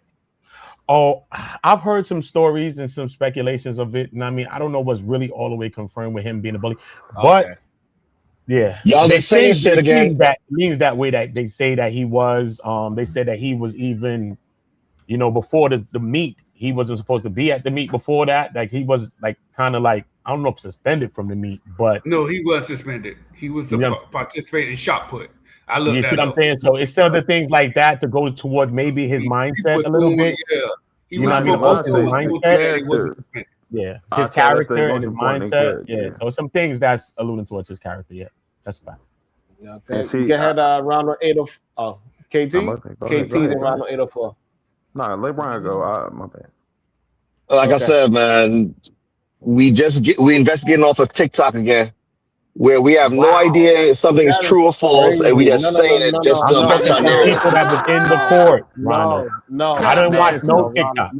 Oh, I've heard some stories and some speculations of it. And I mean, I don't know what's really all the way confirmed with him being a bully. But yeah, y'all they just saying shit again. That means that way that they say that he was they said that he was even, you know, before the meet, he wasn't supposed to be at the meet before that. Like he was like kind of like, I don't know if suspended from the meet, but no, he was suspended. He was participating in shot put. I looked you that see what up. I'm saying? So it's other things like that to go toward maybe his mindset a little bit. He You was know what I mean? Also his mindset. Yeah, his character and his mindset. Yeah. So some things that's alluding towards his character. Yeah, that's a fact. Yeah, okay. Go ahead, Ronald 804. KT? KT and Ronald 804. No, let Brian go. My bad. Like I said, man, we investigating off of TikTok again, where we have no idea if something is true or false, and we just saying it just to match our narrative. People that was in the court. No, I didn't watch no TikTok.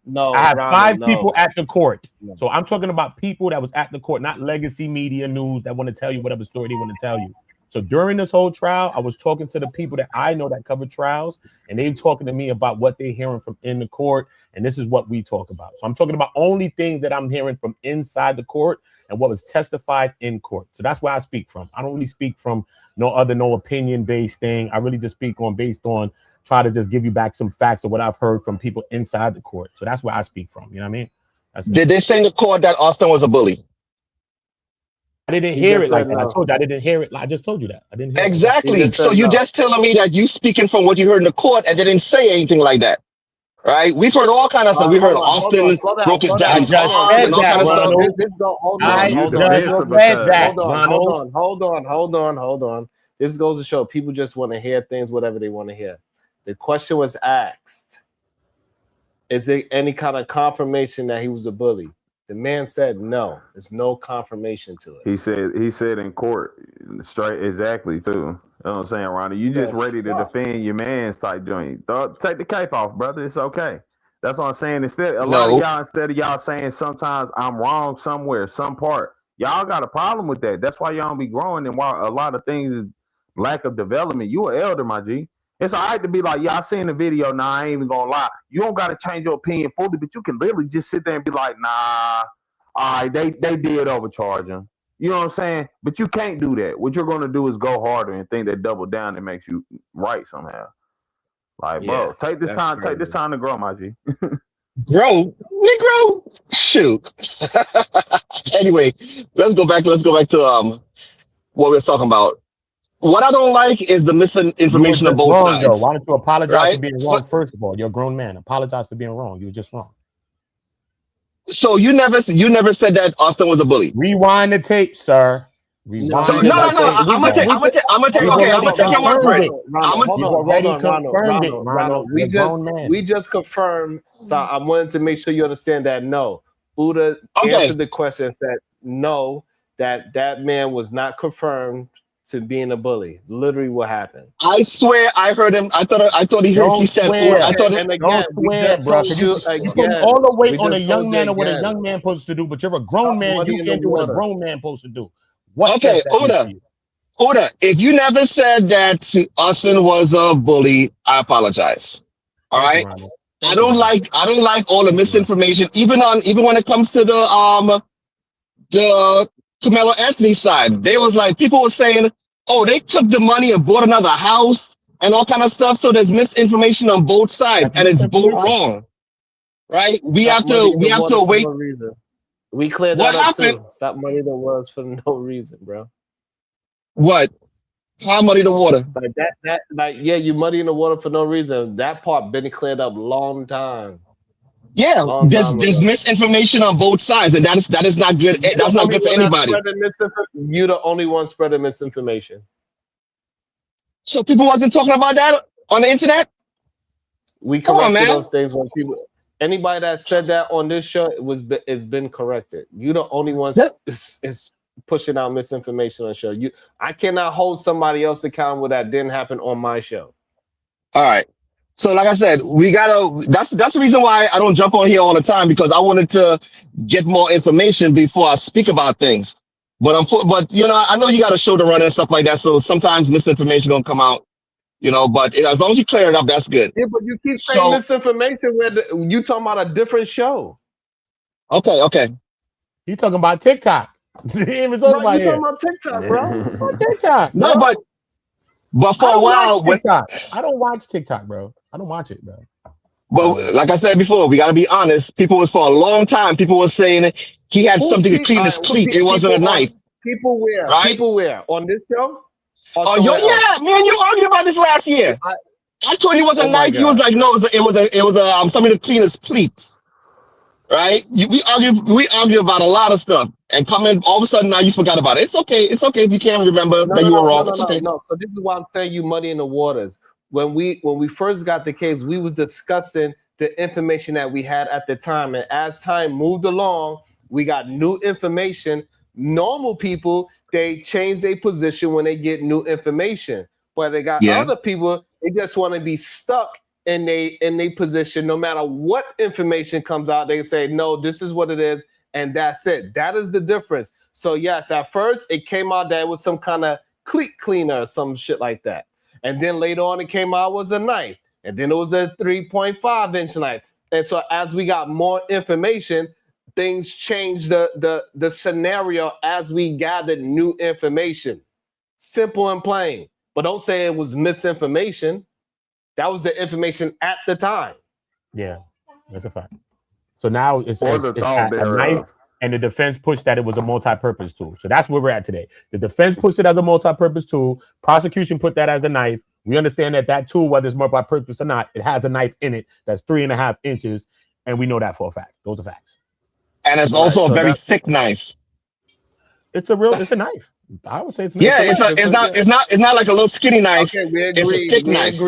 No, I have Ronald, 5 people at the court. So I'm talking about people that was at the court, not legacy media news that want to tell you whatever story they want to tell you. So during this whole trial, I was talking to the people that I know that cover trials, and they talking to me about what they're hearing from in the court, and this is what we talk about. So I'm talking about only things that I'm hearing from inside the court and what was testified in court. So that's where I speak from. I don't really speak from no opinion-based thing. I really just speak based on try to just give you back some facts of what I've heard from people inside the court. So that's where I speak from. You know what I mean? Did they say in the court that Austin was a bully? I didn't hear it like that. I told you I didn't hear it. I just told you that. I didn't hear exactly. it. So you just telling me that you speaking from what you heard in the court and they didn't say anything like that, right? We've heard all kind of stuff. We heard Austin broke his daddy's arm and all kind of stuff. Hold on. This goes to show people just want to hear things, whatever they want to hear. The question was asked: is there any kind of confirmation that he was a bully? The man said no. There's no confirmation to it. He said in court, straight exactly too. You know what I'm saying, Ronnie? You just ready to defend your man's type joint. Take the cape off, brother. It's okay. That's what I'm saying. Instead of y'all saying sometimes I'm wrong somewhere, some part, y'all got a problem with that. That's why y'all don't be growing, and why a lot of things is lack of development. You an elder, my G. It's all right to be like, yeah, I seen the video. Nah, I ain't even gonna lie. You don't gotta change your opinion fully, but you can literally just sit there and be like, nah, all right, they did overcharge him. You know what I'm saying? But you can't do that. What you're gonna do is go harder and think that double down and makes you right somehow. Like, bro, take this time to grow, my G. Grow, Negro. Shoot. Anyway, let's go back to what we were talking about. What I don't like is the misinformation on both sides. Though. Why don't you apologize for being wrong? First of all, you're a grown man. Apologize for being wrong. You were just wrong. So you never said that Austin was a bully. Rewind the tape, sir. Rewind. So, no. I'm gonna take your word for it. Ronald, we just confirmed. So I wanted to make sure you understand that. No, Uda answered the question and said no. That man was not confirmed to being a bully. Literally, what happened? I swear, I heard him. I thought he heard. He said, "I thought." And again, you put all the weight on a young man or what a young man supposed to do, but you're a grown man. You can't do what a grown man supposed to do. Okay, Uda, if you never said that Austin was a bully, I apologize. All right. I don't like all the misinformation, even when it comes to the Karmelo Anthony side. They was like, people were saying, oh, they took the money and bought another house and all kind of stuff. So there's misinformation on both sides, and it's both wrong, right? We have to wait. We cleared What that up happened? too. Stop muddying the waters for no reason, bro. What? How muddy the water? Like that, like yeah, you muddying the water for no reason. That part been cleared up long time. Yeah, Long there's time ago. misinformation on both sides, and that is not good. You That's the not only good for one that's anybody. spreading misinformation. You the only one spreading misinformation. So people wasn't talking about that on the internet. We Come on, corrected man. those things when people. Anybody that said that on this show it's been corrected. You the only one is pushing out misinformation on the show. I cannot hold somebody else accountable that didn't happen on my show. All right. So like I said, we gotta. That's the reason why I don't jump on here all the time, because I wanted to get more information before I speak about things. But you know, I know you got a show to run and stuff like that. So sometimes misinformation don't come out. You know, but as long as you clear it up, that's good. Yeah, but you keep saying So misinformation where you talking about a different show. okay. You talking about TikTok? You ain't even talking about You here. talking about TikTok, bro? On TikTok, No, bro. but for I a don't while, watch TikTok. I don't watch TikTok, bro. I don't watch it, bro. But like I said before, we got to be honest. People was for a long time. People were saying he had something to clean his cleat. It wasn't a knife, People where? right? People where? On this show? Or Oh, somewhere yeah, else? man, you argued about this last year. I told you it was a Oh my knife. You was God. like, no, it was something to clean his cleats, right? We argued about a lot of stuff, and coming all of a sudden now you forgot about it. It's okay. It's okay if you can't remember that you were wrong. It's okay. No. So this is why I'm saying you muddy in the waters. When we first got the case, we was discussing the information that we had at the time, and as time moved along, we got new information. Normal people, they change their position when they get new information, but they got Yeah. other people, they just want to be stuck in their position. No matter what information comes out, they say, no, this is what it is, and that's it. That is the difference. So yes, at first it came out that it was some kind of cleat cleaner or some shit like that. And then later on it came out was a knife. And then it was a 3.5-inch knife. And so as we got more information, things changed the scenario as we gathered new information. Simple and plain. But don't say it was misinformation. That was the information at the time. Yeah, that's a fact. So now it's Or the it's thought a knife, thereof. and the defense pushed that it was a multi-purpose tool. So that's where we're at today. The defense pushed it as a multi-purpose tool. Prosecution put that as a knife. We understand that tool, whether it's multi-purpose or not, it has a knife in it that's 3.5 inches, and we know that for a fact. Those are facts. And it's also a very thick knife. It's a knife. I would say it's a Yeah, knife. it's not like a little skinny knife. Okay, we agreed. It's a thick knife.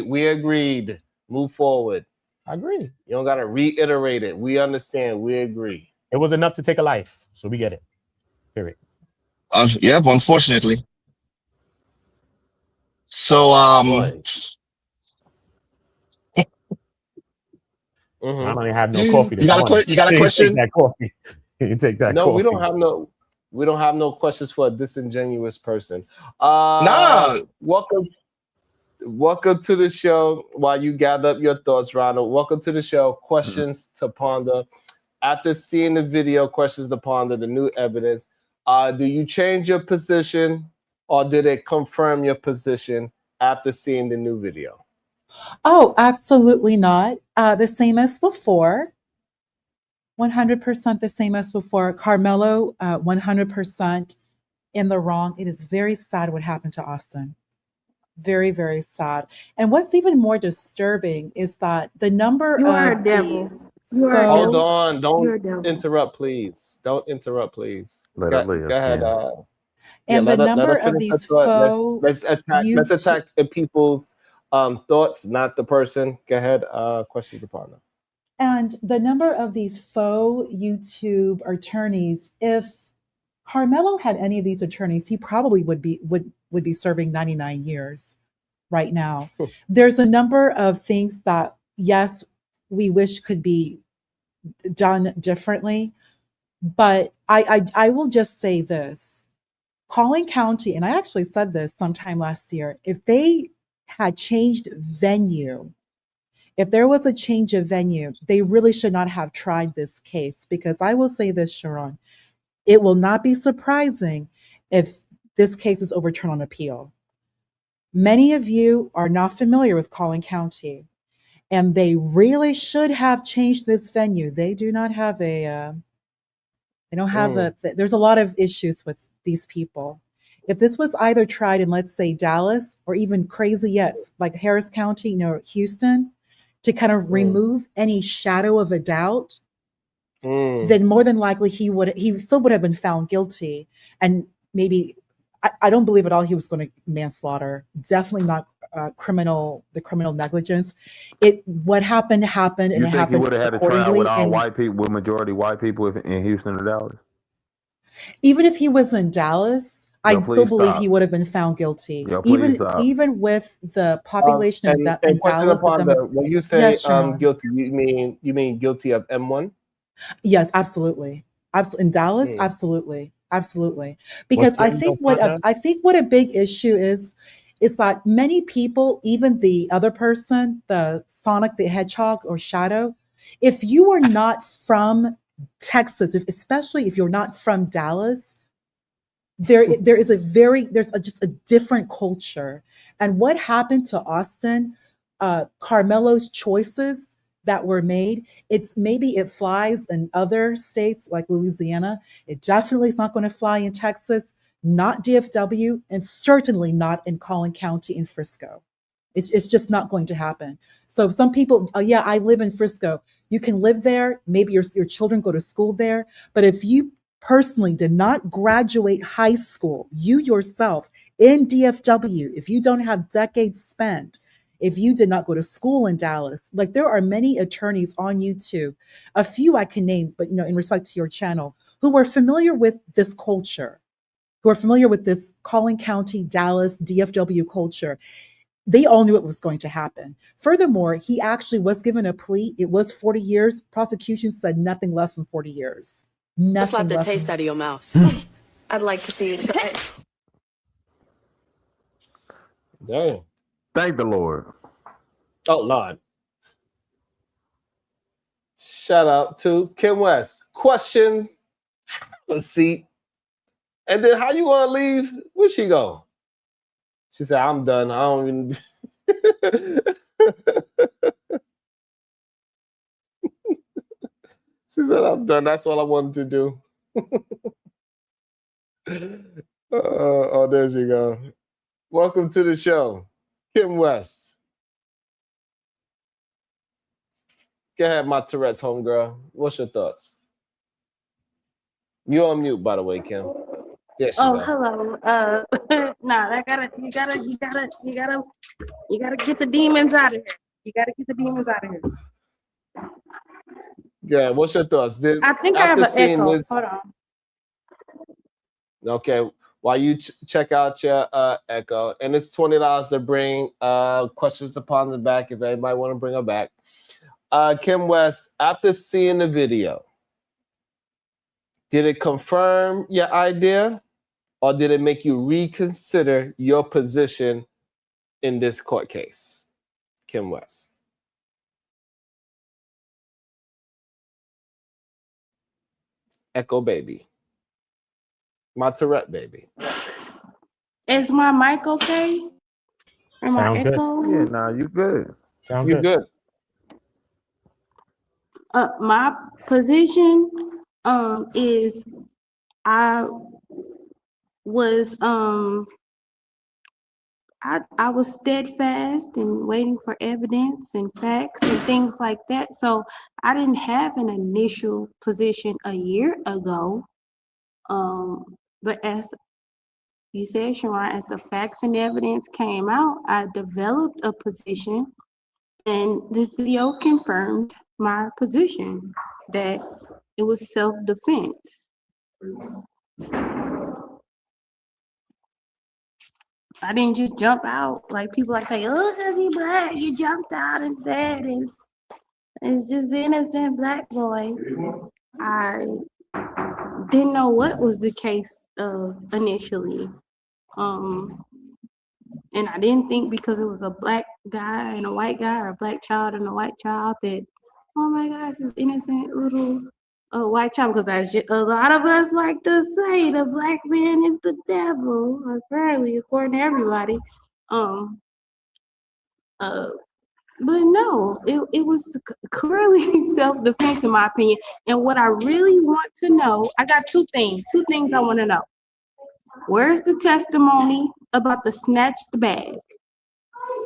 We agreed. Move forward. I agree. You don't gotta reiterate it. We understand. We agree. It was enough to take a life, so we get it. Period. Yeah, unfortunately. So I don't even have no coffee. You got a question? Take that coffee. You take that. No, coffee. we don't have no questions for a disingenuous person. Nah. Welcome to the show. While you gather up your thoughts, Ronald. Welcome to the show. Questions to ponder. After seeing the video, questions to ponder, the new evidence. Do you change your position, or did it confirm your position after seeing the new video? Oh, absolutely not. The same as before. 100% the same as before. Karmelo, 100% in the wrong. It is very sad what happened to Austin. Very, very sad. And what's even more disturbing is that the number You are of a devil. these You are a Hold devil. on. You're a Don't devil. interrupt, please. Don't interrupt, please. Let Go her live, ahead. yeah. and the Let number her of finish her these thought. faux Let's attack the people's thoughts, not the person. Go ahead. Questions upon them. And the number of these faux YouTube attorneys, if Karmelo had any of these attorneys, he probably would be serving 99 years right now. There's a number of things that, yes, we wish could be done differently, but I will just say this. Collin County, and I actually said this sometime last year, if they had changed venue, if there was a change of venue, they really should not have tried this case, because I will say this, Sharon, it will not be surprising if this case is overturned on appeal. Many of you are not familiar with Collin County. and they really should have changed this venue. They do not have a. They don't have there's a lot of issues with these people. If this was either tried in, let's say, Dallas, or even crazy yet, like Harris County, Houston, to kind of remove any shadow of a doubt, then more than likely he still would have been found guilty. And maybe, I don't believe at all he was going to manslaughter. Definitely not the criminal negligence. What happened, and You it think he happened would have had a trial with accordingly. all And white people, with majority white people in Houston or Dallas? even if he was in Dallas, Yo, I still please believe stop. he would have been found guilty. Yo, please stop. Even with the population in And question Dallas, upon that: when you say yes, Sharon. guilty, you mean guilty of M1? Yes, absolutely. In Dallas, Hmm. absolutely, absolutely. What's Because the legal partner? I think what a big issue is like many people, even the other person, the Sonic the Hedgehog or Shadow, if you are not from Texas, especially if you're not from Dallas, there's just a different culture. And what happened to Austin, Carmelo's choices that were made, maybe it flies in other states like Louisiana. It definitely is not going to fly in Texas, not DFW, and certainly not in Collin County in Frisco. It's just not going to happen. So some people, oh yeah, I live in Frisco. You can live there. Maybe your children go to school there. But if you personally did not graduate high school, you yourself in DFW, if you don't have decades spent, if you did not go to school in Dallas, like there are many attorneys on YouTube, a few I can name, but in respect to your channel, who are familiar with this culture, who are familiar with this Collin County, Dallas, DFW culture. They all knew it was going to happen. Furthermore, he actually was given a plea. It was 40 years. Prosecution said nothing less than 40 years. Just like Nothing the less taste than. out of your mouth. I'd like to see it. Damn. Thank the Lord. Oh Lord. Shout out to Kim West. Questions. Let's see. And then how you want to leave? Where'd she go? She said, I'm done. I don't even. She said, I'm done. That's all I wanted to do. Oh, there she go. Welcome to the show, Kim West. Go ahead, my Tourette's homegirl. What's your thoughts? You're on mute, by the way, Kim. Yes, you go. Hello. Nah, you gotta get the demons out of here. You gotta get the demons out of here. Yeah, what's your thoughts? I think I have an echo. Hold on. Okay, while you check out your echo, and it's $20 to bring questions upon the back if anybody want to bring her back. Kim West, after seeing the video, did it confirm your idea, or did it make you reconsider your position in this court case? Kim West. Echo baby. My Tourette baby. Is my mic okay? Am I Sound good. echoing? Yeah, nah, you good. Sound good. Good. My position is I was I was steadfast and waiting for evidence and facts and things like that. So I didn't have an initial position a year ago. But as you said, Sharon, as the facts and evidence came out, I developed a position, and this video confirmed my position that it was self-defense. I didn't just jump out like people like say, oh, because he black, you jumped out and said it's just innocent black boy. I didn't know what was the case initially. And I didn't think because it was a black guy and a white guy, or a black child and a white child, that, oh my gosh, this innocent little white child, because a lot of us like to say the black man is the devil, apparently, according to everybody. But no, it was clearly self-defense in my opinion. And what I really want to know, I got two things I want to know. Where's the testimony about the snatched bag?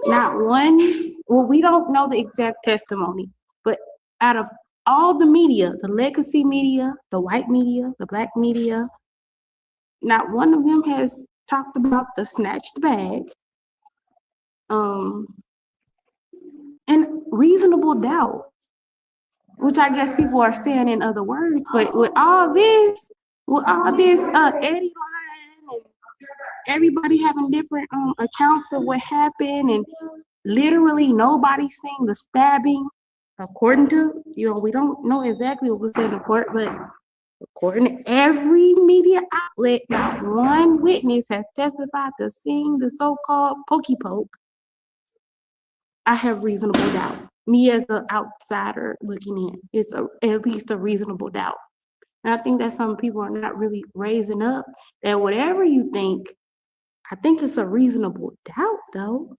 Not one, well, we don't know the exact testimony, but out of all the media, the legacy media, the white media, the black media, not one of them has talked about the snatched bag. And reasonable doubt, which I guess people are saying in other words, but with all this Eddie line and everybody having different accounts of what happened, and literally nobody seeing the stabbing, according to, we don't know exactly what was said in court, but according to every media outlet, not one witness has testified to seeing the so-called pokey poke. I have reasonable doubt. Me as an outsider looking in, it's at least a reasonable doubt. And I think that some people are not really raising up that whatever you think, I think it's a reasonable doubt though.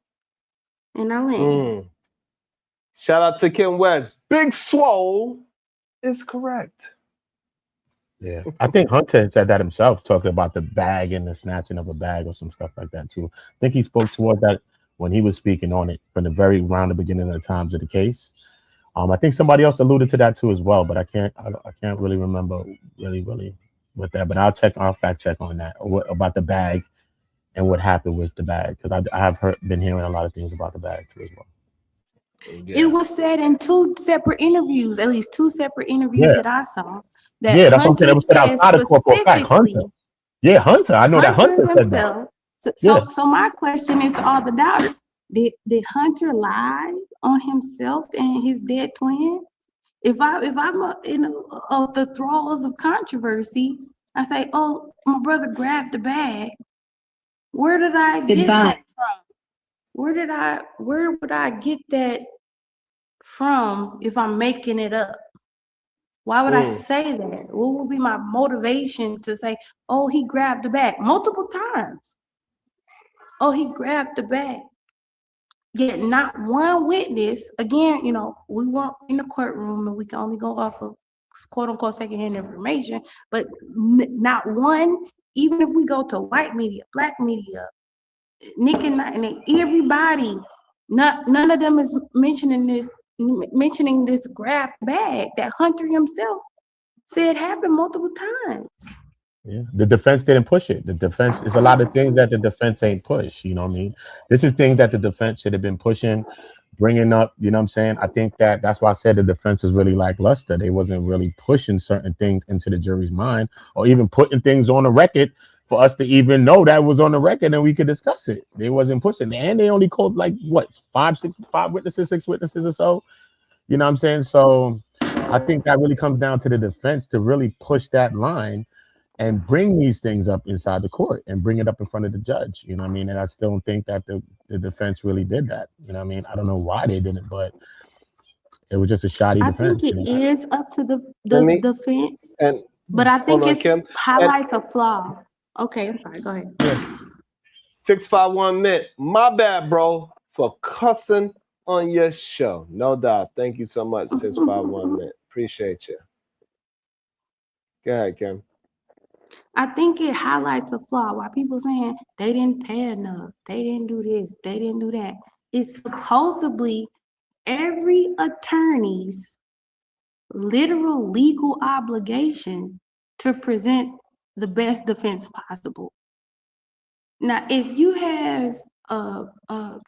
And I land. Shout out to Kim West. Big Swole is correct. Yeah, I think Hunter said that himself, talking about the bag and the snatching of a bag or some stuff like that too. I think he spoke toward that when he was speaking on it from the very round the beginning of the times of the case. I think somebody else alluded to that too as well, but I can't really remember really with that. But I'll fact check on that about the bag and what happened with the bag, because I have been hearing a lot of things about the bag too as well. Yeah. It was said in two separate interviews, at least two separate interviews that I saw. That that's something that was said outside of court for a fact. Hunter. Yeah, Hunter. I know that Hunter said that. So my question is to all the doubters: Did Hunter lie on himself and his dead twin? If I'm in the thralls of controversy, I say, "Oh, my brother grabbed the bag." Where did I get that from? Where would I get that from if I'm making it up? Why would I say that? What would be my motivation to say, oh, he grabbed the bag multiple times? Oh, he grabbed the bag. Yet not one witness, again, we weren't in the courtroom and we can only go off of quote unquote secondhand information, but not one, even if we go to white media, black media, Nick and everybody, none of them is mentioning this grab bag that Hunter himself said happened multiple times. Yeah, the defense didn't push it. The defense is a lot of things that the defense ain't push. You know what I mean? This is things that the defense should have been pushing, bringing up. You know what I'm saying? I think that's why I said the defense is really lackluster. They wasn't really pushing certain things into the jury's mind, or even putting things on the record for us to even know that was on the record and we could discuss it. They wasn't pushing, and they only called like what six witnesses or so. You know what I'm saying? So I think that really comes down to the defense to really push that line and bring these things up inside the court and bring it up in front of the judge. You know what I mean? And I still don't think that the defense really did that. You know what I mean? I don't know why they didn't, but it was just a shoddy defense. I think it is up to the defense, but I think it highlights a flaw. Okay, I'm sorry. Go ahead. Yeah. 651 Nick, my bad, bro, for cussing on your show. No doubt. Thank you so much, 651 Nick. Appreciate you. Go ahead, Kim. I think it highlights a flaw. Why people saying they didn't pay enough, they didn't do this, they didn't do that. It's supposedly every attorney's literal legal obligation to present the best defense possible. Now, if you have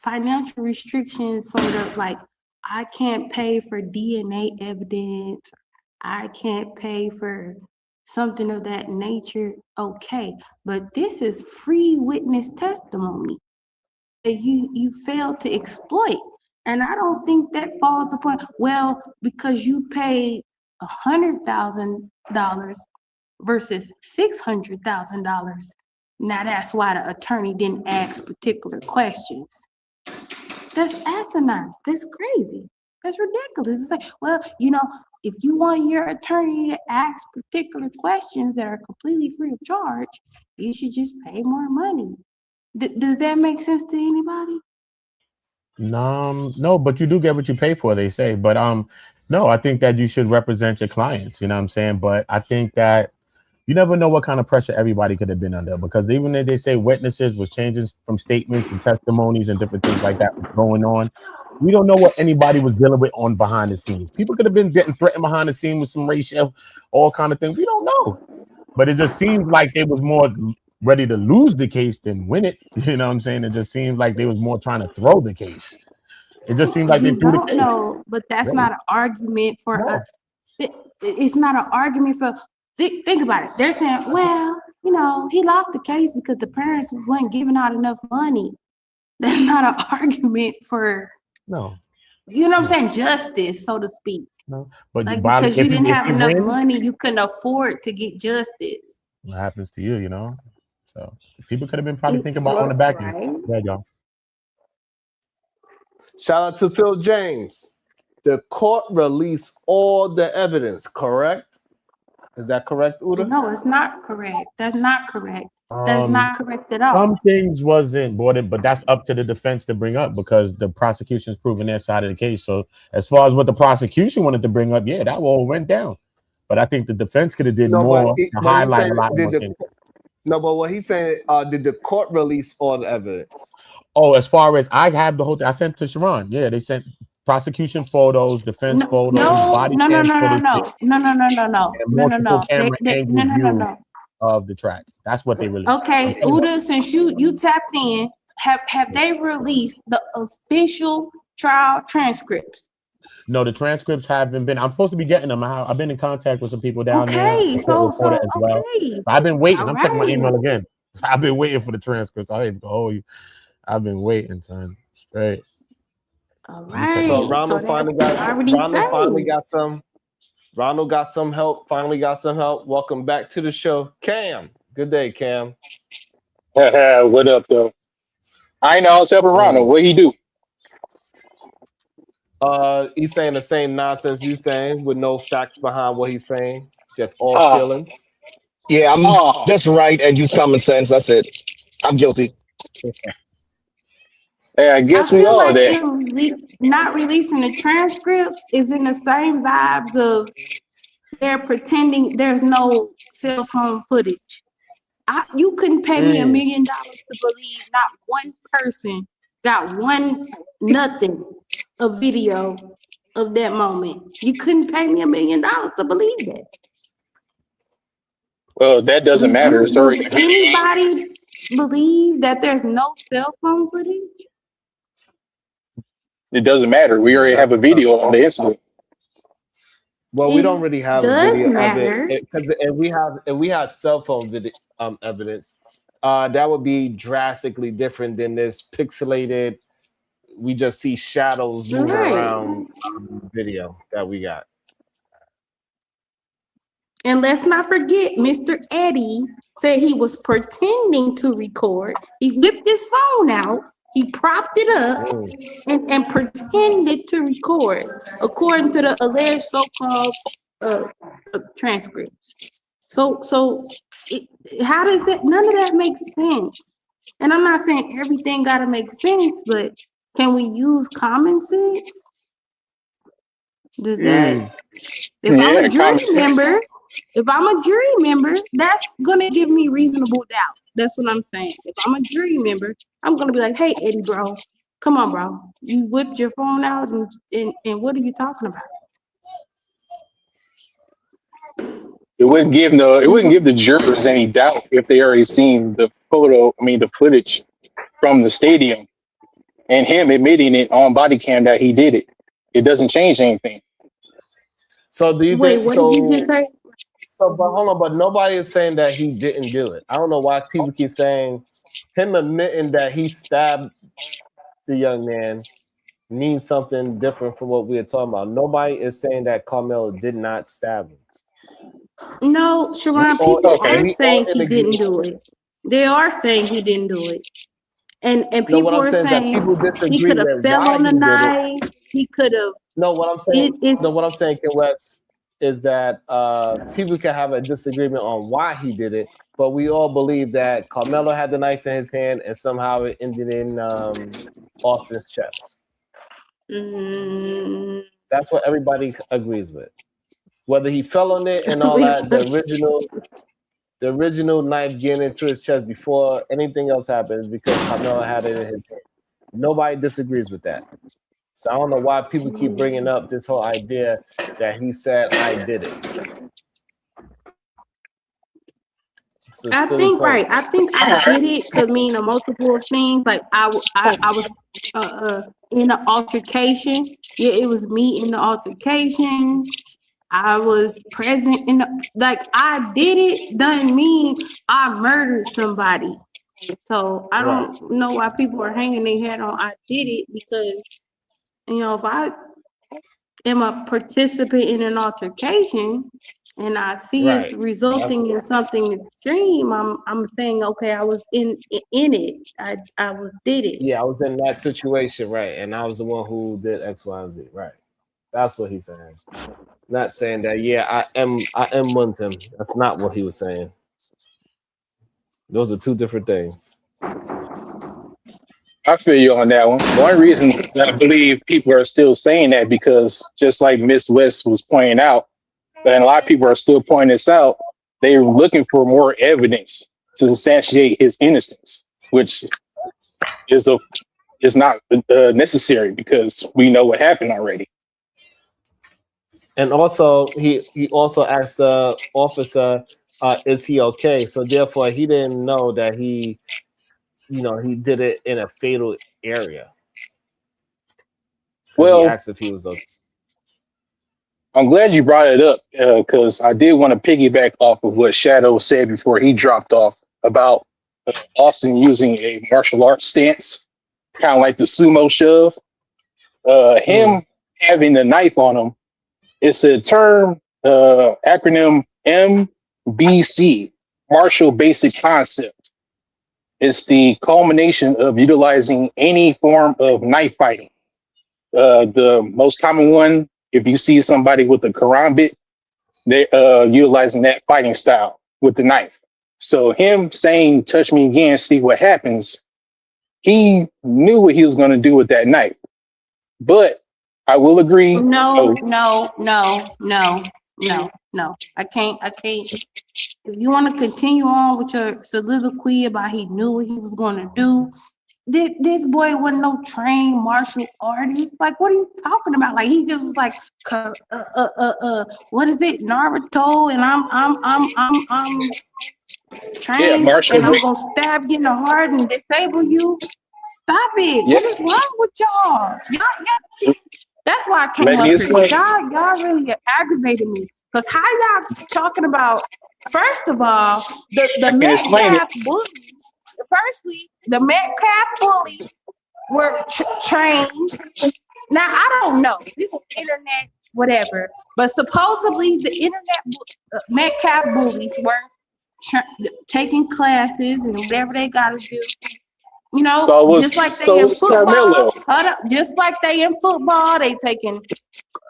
financial restrictions, sort of like I can't pay for DNA evidence, I can't pay for something of that nature, okay. But this is free witness testimony that you failed to exploit. And I don't think that falls upon, well, because you paid $100,000 versus $600,000. Now that's why the attorney didn't ask particular questions. That's asinine. That's crazy. That's ridiculous. It's like, well, if you want your attorney to ask particular questions that are completely free of charge, you should just pay more money. Does that make sense to anybody? No, but you do get what you pay for, they say. But no, I think that you should represent your clients. You know what I'm saying? But I think that you never know what kind of pressure everybody could have been under, because even if they say witnesses was changing from statements and testimonies and different things like that was going on, we don't know what anybody was dealing with on behind the scenes. People could have been getting threatened behind the scene with some racial, all kind of things. We don't know. But it just seems like they was more ready to lose the case than win it. You know what I'm saying? It just seems like they was more trying to throw the case. It just seemed like they You threw the don't case. know, but that's Really? not an argument for No. it's not an argument for. Think about it. They're saying, well, you know, he lost the case because the parents weren't giving out enough money. That's not an argument for. No. You know what I'm saying? Justice, so to speak. No. But Like Bobby, because you didn't if have you enough win, money, you couldn't afford to get justice. what happens to you, you know? So people could have been probably thinking about on the Well, back end. right. Yeah, y'all. Shout out to Phil James. The court released all the evidence, correct? Is that correct, Uda? No, it's not correct. That's not correct. That's not correct at all. Some things wasn't brought in, but that's up to the defense to bring up because the prosecution's proven their side of the case. So as far as what the prosecution wanted to bring up, yeah, that all went down. But I think the defense could have did more to He's highlight saying a lot more things. No, but what he's saying, did the court release all the evidence? Oh, as far as I have the whole thing, I sent to Sharon. Yeah, they sent prosecution photos, defense photos, body cam footage, and multiple camera angle view of the track. That's what they released. Okay, Uda, since you tapped in, have they released the official trial transcripts? No, the transcripts haven't been. I'm supposed to be getting them. I've been in contact with some people down there. Okay, so as well. okay. I've been waiting. All I'm checking my right. email again. I've been waiting for the transcripts. I ain't gonna hold you. I've been waiting, son. Straight. All right. So Ronald finally got some. Ronald got some help. Finally got some help. Welcome back to the show, Cam. Good day, Cam. What up, though? I know I was helping Ronald. What he do? He's saying the same nonsense you saying with no facts behind what he's saying. Just all feelings. Yeah, I'm just right and use common sense. That's it. I'm guilty. Yeah, I guess I we feel all like there. them not releasing the transcripts is in the same vibes of they're pretending there's no cell phone footage. You couldn't pay me $1 million to believe not one person got nothing a video of that moment. You couldn't pay me $1 million to believe that. Well, that doesn't matter. It's Does already anybody believe that there's no cell phone footage? It doesn't matter. We already have a video on the incident. Well, we don't really have a video matter. of it because if we have cell phone video evidence, that would be drastically different than this pixelated. We just see shadows moving around video that we got. And let's not forget, Mr. Eddie said he was pretending to record. He whipped his phone out, he propped it up, and pretended to record, according to the alleged so-called transcripts. So how does that? None of that makes sense. And I'm not saying everything got to make sense, but can we use common sense? Does that? If I'm a jury member. If I'm a jury member, that's gonna give me reasonable doubt. That's what I'm saying. If I'm a jury member, I'm gonna be like, "Hey, Eddie, bro, come on, bro. You whipped your phone out, and what are you talking about?" It wouldn't give the jurors any doubt if they already seen the footage from the stadium and him admitting it on body cam that he did it. It doesn't change anything. So do you Wait, think? what did you just say? So, but hold on, but nobody is saying that he didn't do it. I don't know why people keep saying him admitting that he stabbed the young man means something different from what we are talking about. Nobody is saying that Karmelo did not stab him. No, Sharon, people are saying he didn't do it. They are saying he didn't do it. And people are saying he could have fell on the knife. He could have. No, what I'm saying. What I'm saying, Ken West, is that people can have a disagreement on why he did it, but we all believe that Karmelo had the knife in his hand and somehow it ended in Austin's chest. That's what everybody agrees with. Whether he fell on it and all that, the original knife getting into his chest before anything else happens because Karmelo had it in his hand. Nobody disagrees with that. So I don't know why people keep bringing up this whole idea that he said, I did it. I think right. I think I did it could mean a multiple things. Like I was in an altercation. Yeah, it was me in the altercation. I was present in the, like I did it doesn't mean I murdered somebody. So I don't know why people are hanging their head on I did it, because if I am a participant in an altercation and I see it resulting in something extreme, I'm saying, okay, I was in it. I did it. Yeah, I was in that situation, right? And I was the one who did X, Y, and Z, right? That's what he's saying. Not saying that, yeah, I am Muntim. That's not what he was saying. Those are two different things. I feel you on that one. One reason that I believe people are still saying that, because just like Miss West was pointing out, and a lot of people are still pointing this out, they're looking for more evidence to substantiate his innocence, which is not necessary because we know what happened already. And also, he also asked the officer, "Is he okay?" So therefore, he didn't know that he did it in a fatal area. Well, he asked if he was okay. I'm glad you brought it up because I did want to piggyback off of what Shadow said before he dropped off about Austin using a martial arts stance, kind of like the sumo shove. Him having the knife on him, it's a term, acronym MBC, Martial Basic Concept. It's the culmination of utilizing any form of knife fighting. The most common one, if you see somebody with a karambit, they're utilizing that fighting style with the knife. So him saying, touch me again, see what happens, he knew what he was going to do with that knife. But I will agree. No. I can't. If you want to continue on with your soliloquy about he knew what he was going to do, this boy wasn't no trained martial artist. Like, what are you talking about? Like, he just was like, what is it, Naruto? And I'm trained, and I'm gonna stab you in the heart and disable you. Stop it! What is wrong with y'all? Y'all, that's why I came up here. Y'all really aggravated me. Because how y'all talking about? First of all, the Metcalf bullies. Firstly, the Metcalf bullies were trained. Now I don't know. This is internet, whatever. But supposedly the internet Metcalf bullies were taking classes and whatever they got to do. Just like they in football. Just like they in football, they taking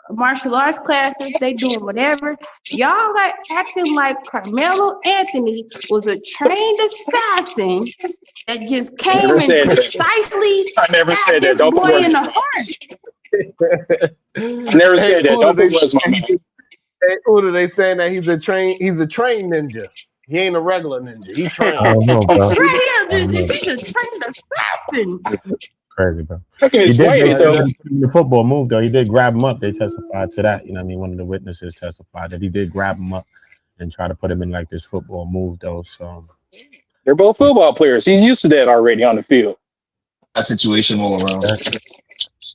martial arts classes, they doing whatever. Y'all are acting like Karmelo Anthony was a trained assassin that just came and precisely stabbed this boy in the heart. I never said that. Don't put words in my mouth. Hey, Uda, they saying that he's a trained ninja. He ain't a regular ninja. He trained. I don't know, bro. Right here, he's a trained assassin. Crazy, bro. He did the football move, though. He did grab him up. They testified to that. You know what I mean? One of the witnesses testified that he did grab him up and try to put him in like this football move, though. So they're both football players. He's used to that already on the field. That situation all around.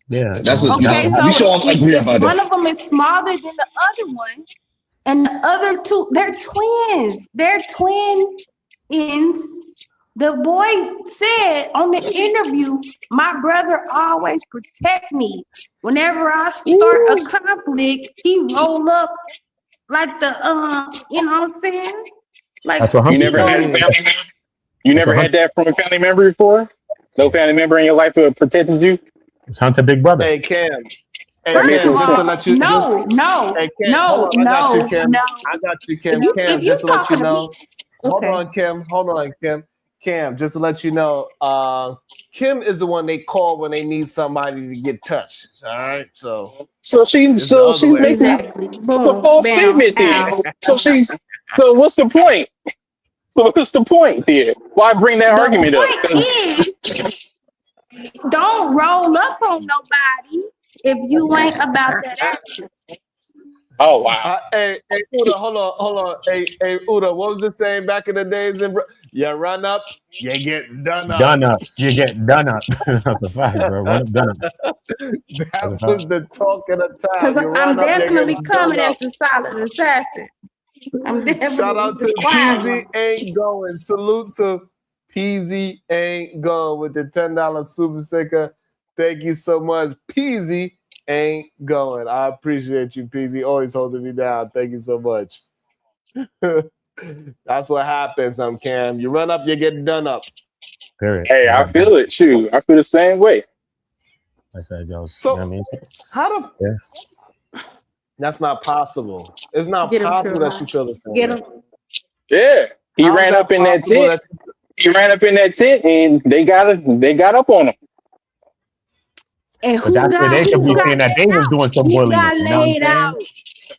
Yeah. That's what, okay, so if one of them is smaller than the other one, and the other two, they're twins. They're twins. The boy said on the interview, my brother always protect me. Whenever I start a conflict, he roll up like the you know what I'm saying? Like, that's what you never had a family member? You never had that from a family member before? No family member in your life who protected you? It's Hunter Big Brother. Hey, Cam. Hey, first Cam, of just to all, let you no. Hey, Cam, hold on, I got you, Cam. Cam, If you just to let you talking to know. me, okay. Hold on, Kim. Cam, just to let you know, Kim is the one they call when they need somebody to get touched. All right, so she's it's the other way. making Exactly. it's a Boom, false bam, statement there. ow. So what's the point? So what's the point there? Why bring that The argument up? point is, don't roll up on nobody if you ain't about that action. Oh wow. Hey, Uda, hold on. Hey, Uda, what was the saying back in the days? You run up, you get done up. Done up. You get done up. That's a fact, bro. Run up, done up. That was the talk of the Because town. You I'm run up, you definitely get coming done as up. the solid assassin. I'm Shout definitely out the to quiet PZ one. Ain't Going. Salute to PZ Ain't Going with the $10 super sticker. Thank you so much. PZ Ain't Going. I appreciate you, PZ. Always holding me down. Thank you so much. That's what happens, Cam. You run up, you get done up. Period. Hey, I feel it. Shoot, I feel the same way. That's how it goes. So, You know what I mean? how the That's not possible. It's not Get him, possible that you Trevor. feel the same Get way. him. Yeah, he How is ran that up in that possible tent. that He ran up in that tent, and they got up on him. And But that's where they could be saying that they was doing some he bullying. got You know what I'm laid saying? out.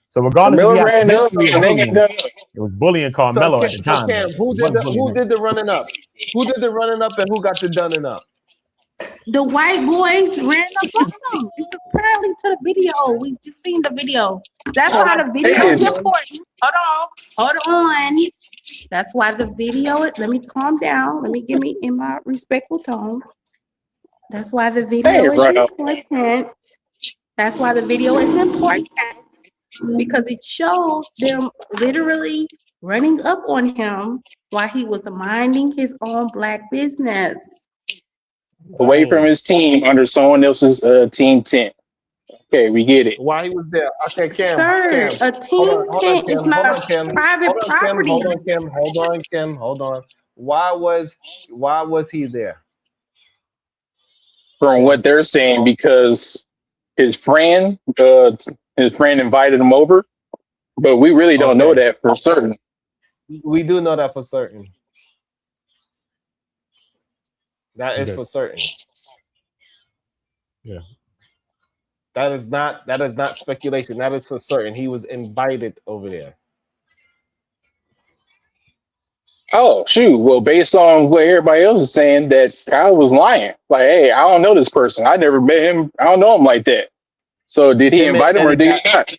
So regardless if he Carmelo had a ran up, history of and they got bullying, done up. it was bullying Carmelo at the time. Cam, But who it wasn't bullying. did the running up? Who did the running up and who got the dunning up? The white boys ran up on him. It's apparently to the video. We just seen the video. That's why the video is important. Hold on. That's why the video is. Let me calm down. Let me give me in my respectful tone. That's why the video is important. That's why the video is important because it shows them literally running up on him while he was minding his own black business. Away from his team under someone else's team tent. Okay, we get it. While he was there. Okay, Cam. Sir, Cam. a team tent is not Cam. private property. Hold on. Why was he there? From what they're saying, because his friend invited him over, but we really don't know that for certain. We do know that for certain. That is for certain. Yeah. That is not speculation. That is for certain. He was invited over there. Oh, shoot. Well, based on what everybody else is saying, that Kyle was lying. Like, hey, I don't know this person. I never met him. I don't know him like that. So did he invite him or did he not?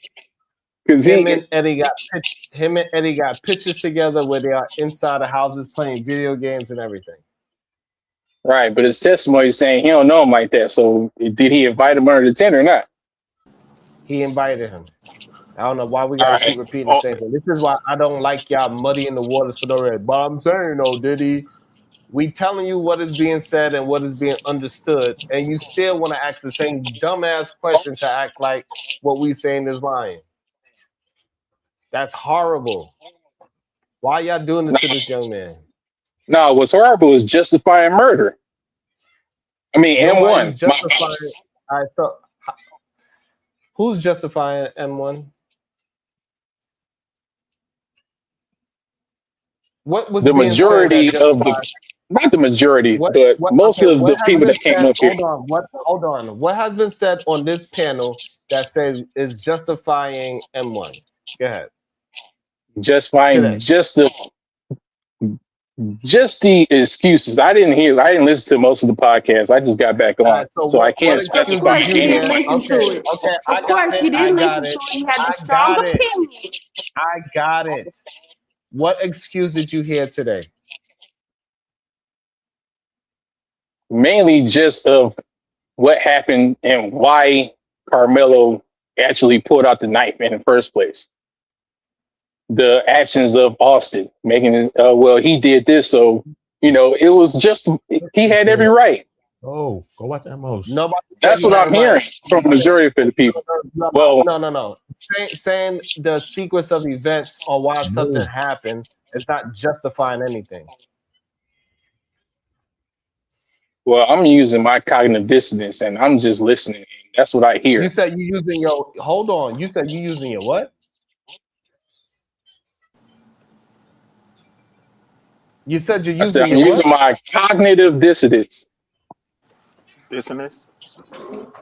Because him and Eddie got pictures together where they are inside the houses playing video games and everything. Right, but his testimony is saying he don't know him like that. So did he invite him under the tent or not? He invited him. I don't know why we gotta keep repeating the same thing. This is why I don't like y'all muddying the waters for no reason. But I'm saying, did he? We telling you what is being said and what is being understood, and you still want to ask the same dumbass question to act like what we saying is lying. That's horrible. Why y'all doing this to this young man? No, what's horrible is justifying murder. I mean, Nobody's M1. justifying. All right, so who's justifying M1? What was The being said that majority of justifies? not the majority, but most of the people that came up here. Hold on. What has been said on this panel that says is justifying M1? Go ahead. Justifying just the excuses. I didn't listen to most of the podcast. I just got back on, so I can't specify. Of course, you didn't listen to it. Okay, Of course, you didn't listen to it. You had a strong opinion. I got it. What excuse did you hear today? Mainly just of what happened and why Karmelo actually pulled out the knife in the first place. The actions of Austin making it, well, he did this, so it was just he had every right. Oh, go watch that most. That's what I'm hearing from the majority of the people. Well, No. Saying the sequence of events or why something happened is not justifying anything. Well, I'm using my cognitive dissonance and I'm just listening. That's what I hear. You said you using your hold on. You said you using your what? You said you're I said using I'm your using what? my cognitive dissonance. Dissonance.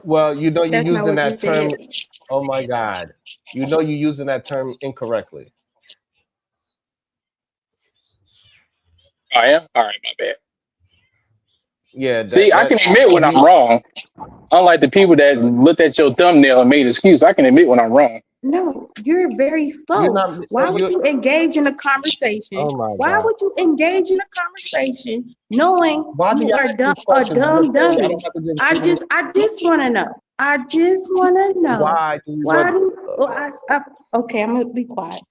Well, you know you're That's not using what you that said. term. Oh my God. You know you're using that term incorrectly. I am? All right, my bad. Yeah, See, I can admit when I'm you wrong. Unlike the people that looked at your thumbnail and made excuse, I can admit when I'm wrong. No, you're very you're slow. not Why would you you engage in a conversation? oh my Why God. would you engage in a conversation knowing Why do you y'all are ask dumb, these a questions? dumb Y'all dummy? don't have to just I give me just, I just want to know. I just want to know. why do you Why want do? Well, okay, I'm gonna be quiet.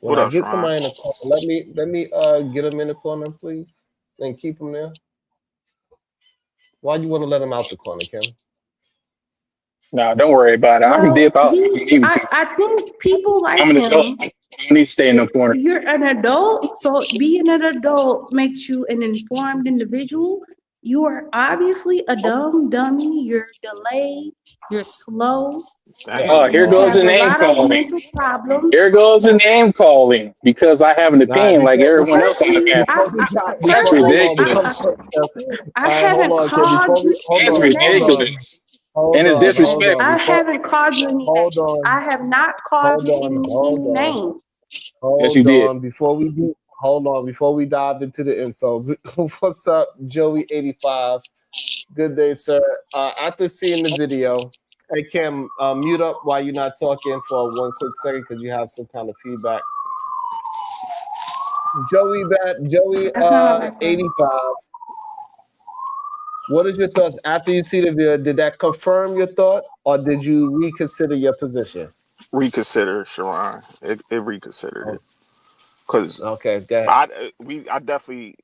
when What I up, get Sharon? somebody in the corner, let me get them in the corner, please, and keep them there. Why you want to let them out the corner, Kim? No, don't worry about it. I can Well, dip out if you need me to. I think people like I'm an adult. him. I don't need to stay in no corner. You're an adult, so being an adult makes you an informed individual. You are obviously a dumb dummy. You're delayed. You're slow. Oh, Damn. here You goes have the a name lot of calling. mental problems. Here goes the name calling because I have an All right, opinion like everyone else on the Firstly, panel. That's hold on, ridiculous. all I right, hold haven't on, Kim. called you That's any name. ridiculous. And it's disrespectful. I haven't called you any hold name. on, I have not called you any hold on. name. Yes, you Hold did. on, before we dive into the insults. What's up, Joey85? Good day, sir. After seeing the video, hey Kim, mute up while you're not talking for one quick second because you have some kind of feedback. Joey That's not my 85. What is your thoughts after you see the video? Did that confirm your thought or did you reconsider your position? Reconsider, Sharon. It reconsidered it because okay, go ahead. I definitely,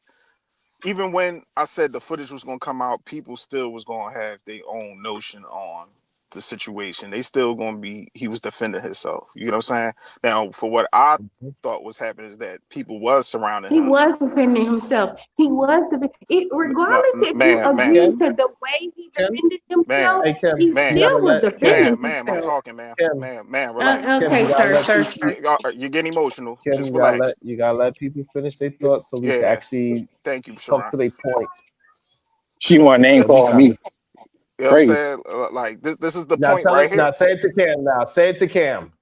even when I said the footage was gonna come out, people still was gonna have their own notion on the situation. They still gonna be, he was defending himself. You know what I'm saying? Now, for what I thought was happening is that people was surrounding He him. was defending himself. He was regardless if you Man, agree to the way he defended himself, Hey Kim, he you still gotta was let defending ma'am, I'm himself. talking, ma'am. Kim, Ma'am, relax. Kim, Okay, you gotta sir, let sir, people, sir. You're getting emotional. Kim, Just relax. you gotta let people finish their thoughts so we can Yes. actually Thank you, talk Sharon. to their point. She want name calling me. You know what I'm Crazy. saying? Like this is the Now point right here. now say it to Cam now. Say it to Cam.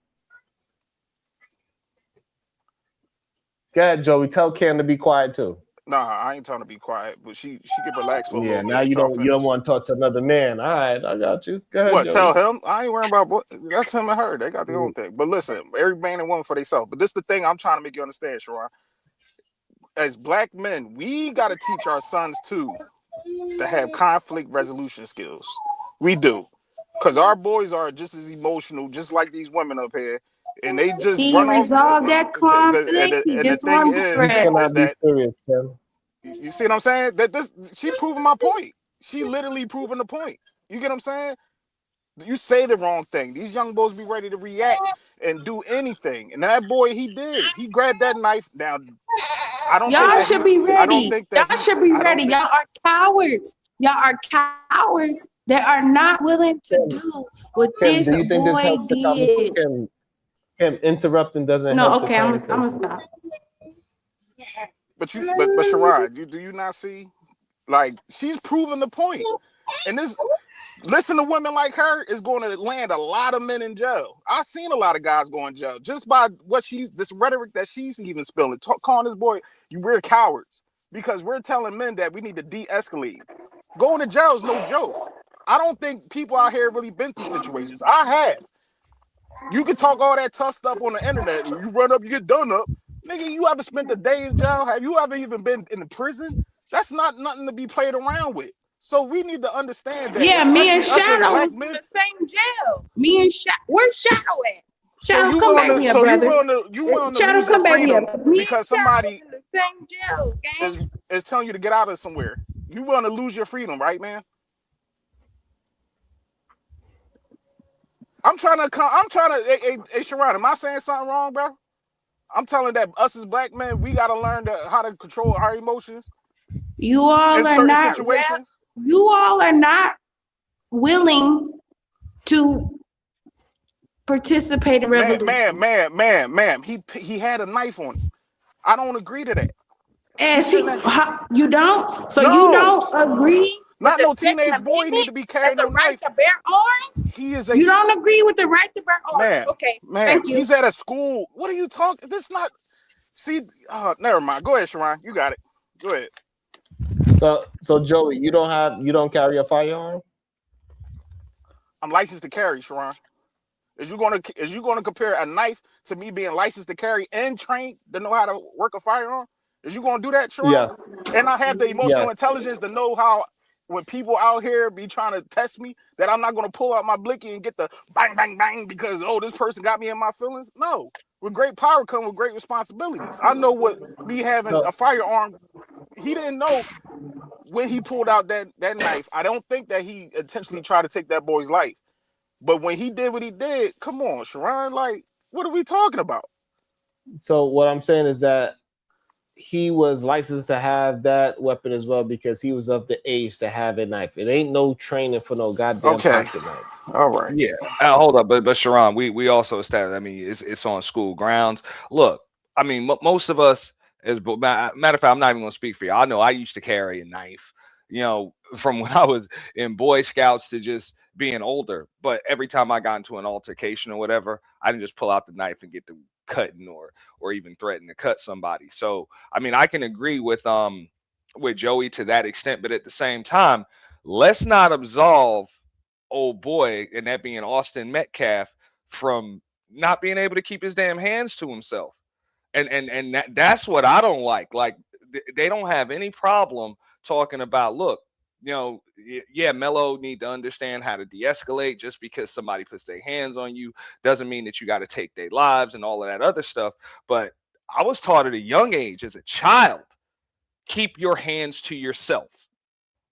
Go ahead, Joey. Tell Cam to be quiet too. Nah, I ain't telling to be quiet, but she can relax for a Yeah, little now bit you until I don't finish. want to talk to another man. All right, I got you. Go ahead, What? Joey. Tell him? I ain't worrying about what. That's him and her. They got their own thing. But listen, every man and woman for themselves. But this the thing I'm trying to make you understand, Sharon. As black men, we got to teach our sons too to have conflict resolution skills. We do, because our boys are just as emotional, just like these women up here, and they just He run off. resolved that conflict. He And the just thing won You is cannot be that serious, Kim. you see what I'm saying? That this she proving my point. She literally proving the point. You get what I'm saying? You say the wrong thing. These young boys be ready to react and do anything. And that boy, he did. He grabbed that knife. Now, I don't think Y'all that should he. be I don't ready. think that Y'all he. should be I ready. don't think. Y'all are cowards. Y'all are cowards that are not willing to do what Kim, this do you think this boy helps the did. conversation? Kim, interrupting doesn't No, help the okay, I'm conversation. gonna stop. But Sherrod, do you not see? Like, she's proving the point. And this, listen to women like her is going to land a lot of men in jail. I've seen a lot of guys go in jail just by what this rhetoric that she's even spilling, calling this boy, we're cowards because we're telling men that we need to de-escalate. Going to jail is no joke. I don't think people out here really been through situations. I have. You can talk all that tough stuff on the internet. You run up, you get done up. Nigga, you ever spent a day in jail? Have you ever even been in the prison? That's not nothing to be played around with. So we need to understand that, Yeah, me and especially us as Shadow black was in men. the same jail. Me and Shadow, where's Shadow at? So Shadow, you come willing back to? here, So brother. you willing to Shadow, lose your come back here. freedom Me because and Shadow somebody in the same jail, gang. is telling you to get out of somewhere? You willing to lose your freedom, right, man? I'm trying to. Hey, Sharon, am I saying something wrong, bro? I'm telling that us as black men, we got to learn how to control our emotions. You all in are certain not situations. You all are not willing to participate in revolution. Ma'am. He had a knife on him. I don't agree to that. And see, you don't? So you No. don't agree with Not the no Second teenage boy need Amendment to be and carrying the no right knife. to bear arms? He is a You don't agree with the right to bear arms? Okay, ma'am. thank you. He's at a school. What are you talking? This not. See, never mind. Go ahead, Sharon. You got it. Go ahead. So Joey, you don't carry a firearm? I'm licensed to carry, Sharon. Is you gonna compare a knife to me being licensed to carry and trained to know how to work a firearm? Is you gonna do that, Sharon? Yes. And I have the emotional Yes. intelligence to know how when people out here be trying to test me that I'm not gonna pull out my blicky and get the bang bang bang because this person got me in my feelings. No, with great power come with great responsibilities. I know what me having a firearm. He didn't know when he pulled out that knife. I don't think that he intentionally tried to take that boy's life. But when he did what he did, come on, Sharon, like, what are we talking about? So what I'm saying is that he was licensed to have that weapon as well because he was of the age to have a knife. It ain't no training for no goddamn pocket knife. All right. Yeah. Hold up, but Sharon, we also established. I mean, it's on school grounds. Look, I mean, most of us, matter of fact, I'm not even gonna speak for you. I know I used to carry a knife. You know, from when I was in Boy Scouts to just being older. But every time I got into an altercation or whatever, I didn't just pull out the knife and get to cutting or even threaten to cut somebody. So I mean, I can agree with Joey to that extent, but at the same time, let's not absolve old boy, and that being Austin Metcalf, from not being able to keep his damn hands to himself. And that's what I don't like. Like they don't have any problem talking about, look, yeah, Melo need to understand how to de-escalate. Just because somebody puts their hands on you doesn't mean that you got to take their lives and all of that other stuff. But I was taught at a young age as a child, keep your hands to yourself.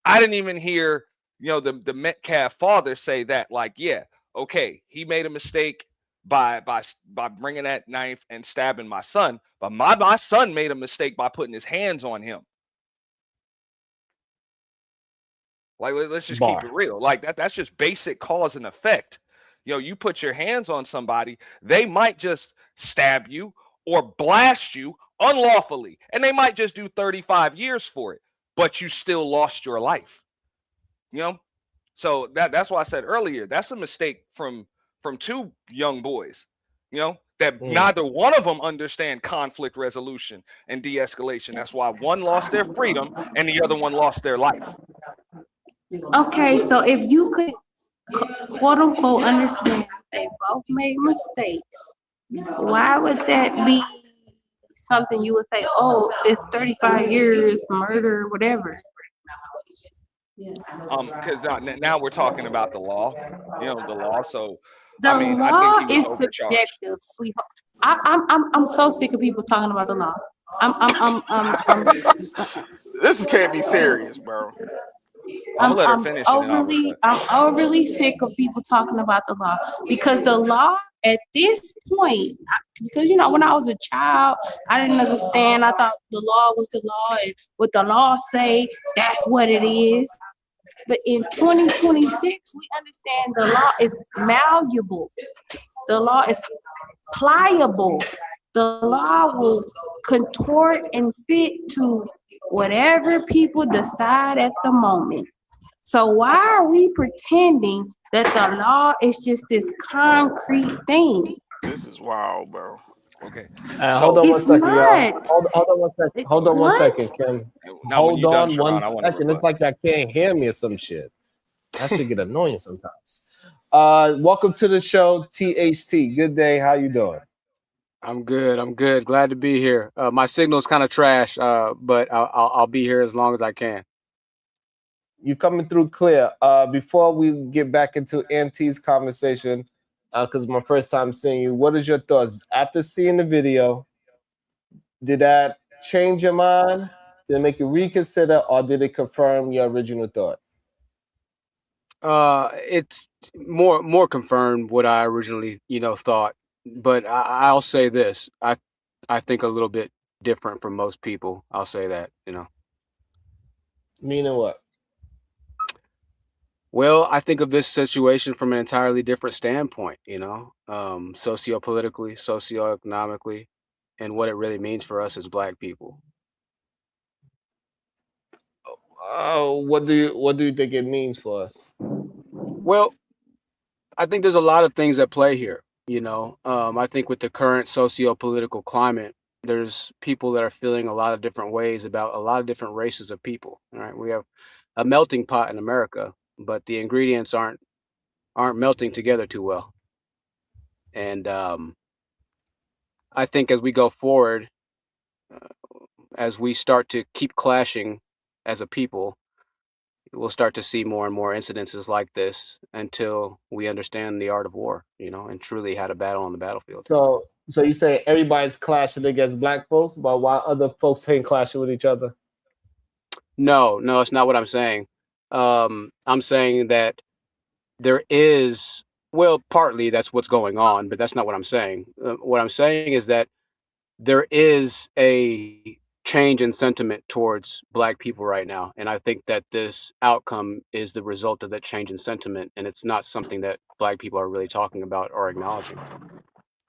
I didn't even hear, the Metcalf father say that. Like, yeah, okay, he made a mistake by bringing that knife and stabbing my son, but my son made a mistake by putting his hands on him. Like, let's just keep it real. Like that's just basic cause and effect. You put your hands on somebody, they might just stab you or blast you unlawfully, and they might just do 35 years for it, but you still lost your life. So that's why I said earlier, that's a mistake from two young boys, that neither one of them understand conflict resolution and de-escalation. That's why one lost their freedom and the other one lost their life. Okay, so if you could quote unquote understand they both made mistakes, why would that be something you would say, oh, it's 35 years, murder, whatever? Because now we're talking about the law, the law. So the I mean, I law think he was is overcharged. subjective, sweetheart. I'm so sick of people talking about the law. This can't be serious, bro. I'm gonna let her finish and then I'll rebut. I'm overly sick of people talking about the law because the law at this point, because when I was a child, I didn't understand. I thought the law was the law, and what the law say, that's what it is. But in 2026, we understand the law is malleable. The law is pliable. The law will contort and fit to whatever people decide at the moment. So why are we pretending that the law is just this concrete thing? This is wild, bro. Okay. Hold on one second, y'all. Not. Hold on one second. Hold on one second, Kim. Now, when Hold you're done, on one Sharon, I want to second. It's rebut. like y'all can't hear me or some shit. That should get annoying sometimes. Welcome to the show, THT. Good day. How you doing? I'm good. I'm good. Glad to be here. My signal's kind of trash, but I'll be here as long as I can. You coming through clear. Before we get back into MT's conversation, because my first time seeing you, what is your thoughts after seeing the video? Did that change your mind? Did it make you reconsider, or did it confirm your original thought? It's more confirmed what I originally, thought. But I'll say this: I think a little bit different from most people. I'll say that, Meaning what? Well, I think of this situation from an entirely different standpoint, sociopolitically, socioeconomically, and what it really means for us as Black people. What do you think it means for us? Well, I think there's a lot of things at play here. I think with the current socio-political climate, there's people that are feeling a lot of different ways about a lot of different races of people. All right, we have a melting pot in America, but the ingredients aren't melting together too well. And I think as we go forward, as we start to keep clashing as a people, we'll start to see more and more incidences like this until we understand the art of war, and truly how to battle on the battlefield. So you say everybody's clashing against Black folks, but while other folks ain't clashing with each other? No, it's not what I'm saying. I'm saying that there is, well, partly that's what's going on, but that's not what I'm saying. What I'm saying is that there is a change in sentiment towards Black people right now. And I think that this outcome is the result of that change in sentiment. And it's not something that Black people are really talking about or acknowledging.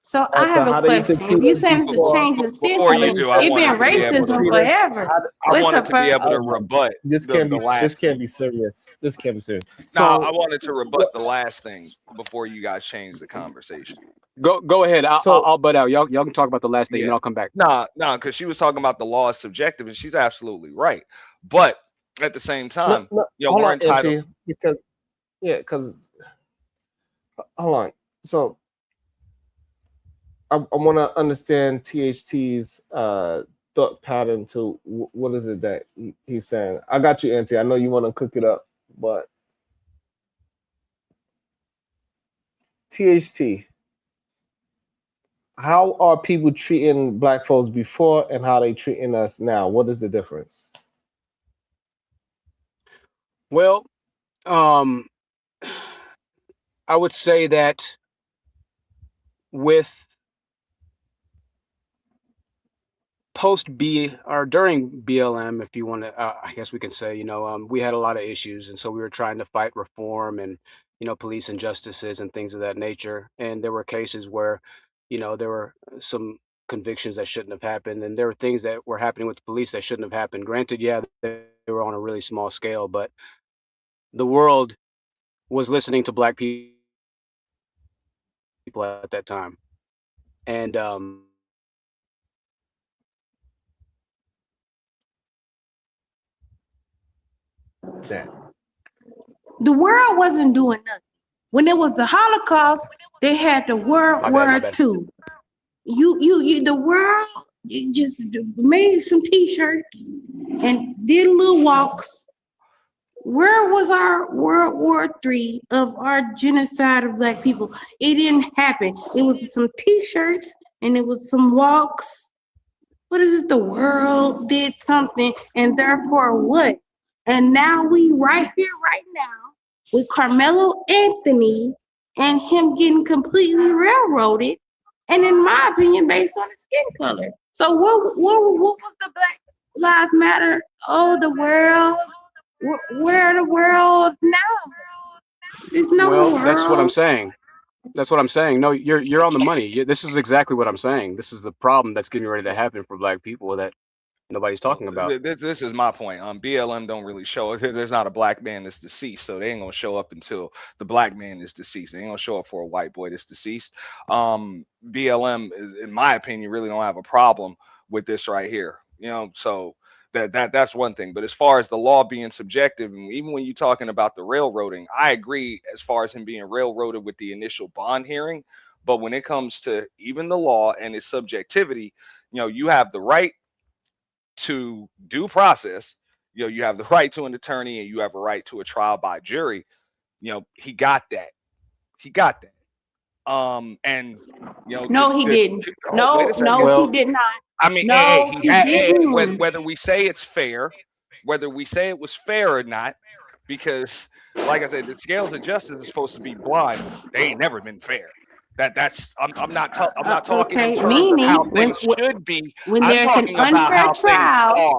So I have a how do you question. If you saying it's a change of Before you sentiment, do, I it been wanted to be able to. racism forever. I What's wanted up, to be able to rebut This the can't be last. serious. This can't be serious. No, I wanted to rebut the last thing before you guys change the conversation. Go ahead. I'll butt out. Y'all can talk about the last thing, and then I'll come back. No, because she was talking about the law is subjective, and she's absolutely right. But at the same time, hold we're on, entitled. because hold on. So I want to understand THT's thought pattern to what is it that he's saying. I got you, Auntie. I know you want to cook it up, but THT, how are people treating Black folks before and how they treating us now? What is the difference? Well, I would say that with post B or during BLM, if you want to, I guess we can say, we had a lot of issues, and so we were trying to fight reform and police injustices and things of that nature. And there were cases where, there were some convictions that shouldn't have happened, and there were things that were happening with the police that shouldn't have happened. Granted, yeah, they were on a really small scale, but the world was listening to Black people at that time, and The world wasn't doing nothing. When it was the Holocaust, they had the World my War bad. II. The world just made some T-shirts and did little walks. Where was our World War III of our genocide of Black people? It didn't happen. It was some T-shirts and it was some walks. What is this? The world did something, and therefore what? And now we right here, right now, with Carmelo Anthony and him getting completely railroaded, and in my opinion, based on his skin color. So what was the Black Lives Matter? Oh, the world. Where the world now? There's no world. That's what I'm saying. That's what I'm saying. No, you're on the money. This is exactly what I'm saying. This is the problem that's getting ready to happen for Black people that nobody's talking about. This is my point. BLM don't really show. There's not a Black man that's deceased, so they ain't gonna show up until the Black man is deceased. They ain't gonna show up for a white boy that's deceased. BLM, is, in my opinion, really don't have a problem with this right here. So that's one thing. But as far as the law being subjective, and even when you're talking about the railroading, I agree as far as him being railroaded with the initial bond hearing. But when it comes to even the law and its subjectivity, you have the right to due process. You have the right to an attorney and you have a right to a trial by jury. He got that. And no, he didn't. No, he did not. I mean, no, he didn't. Whether we say it's fair, whether we say it was fair or not, because like I said, the scales of justice is supposed to be blind. They ain't never been fair. I'm not talking in terms of how things should be. When I'm there's talking an about how unfair trial, things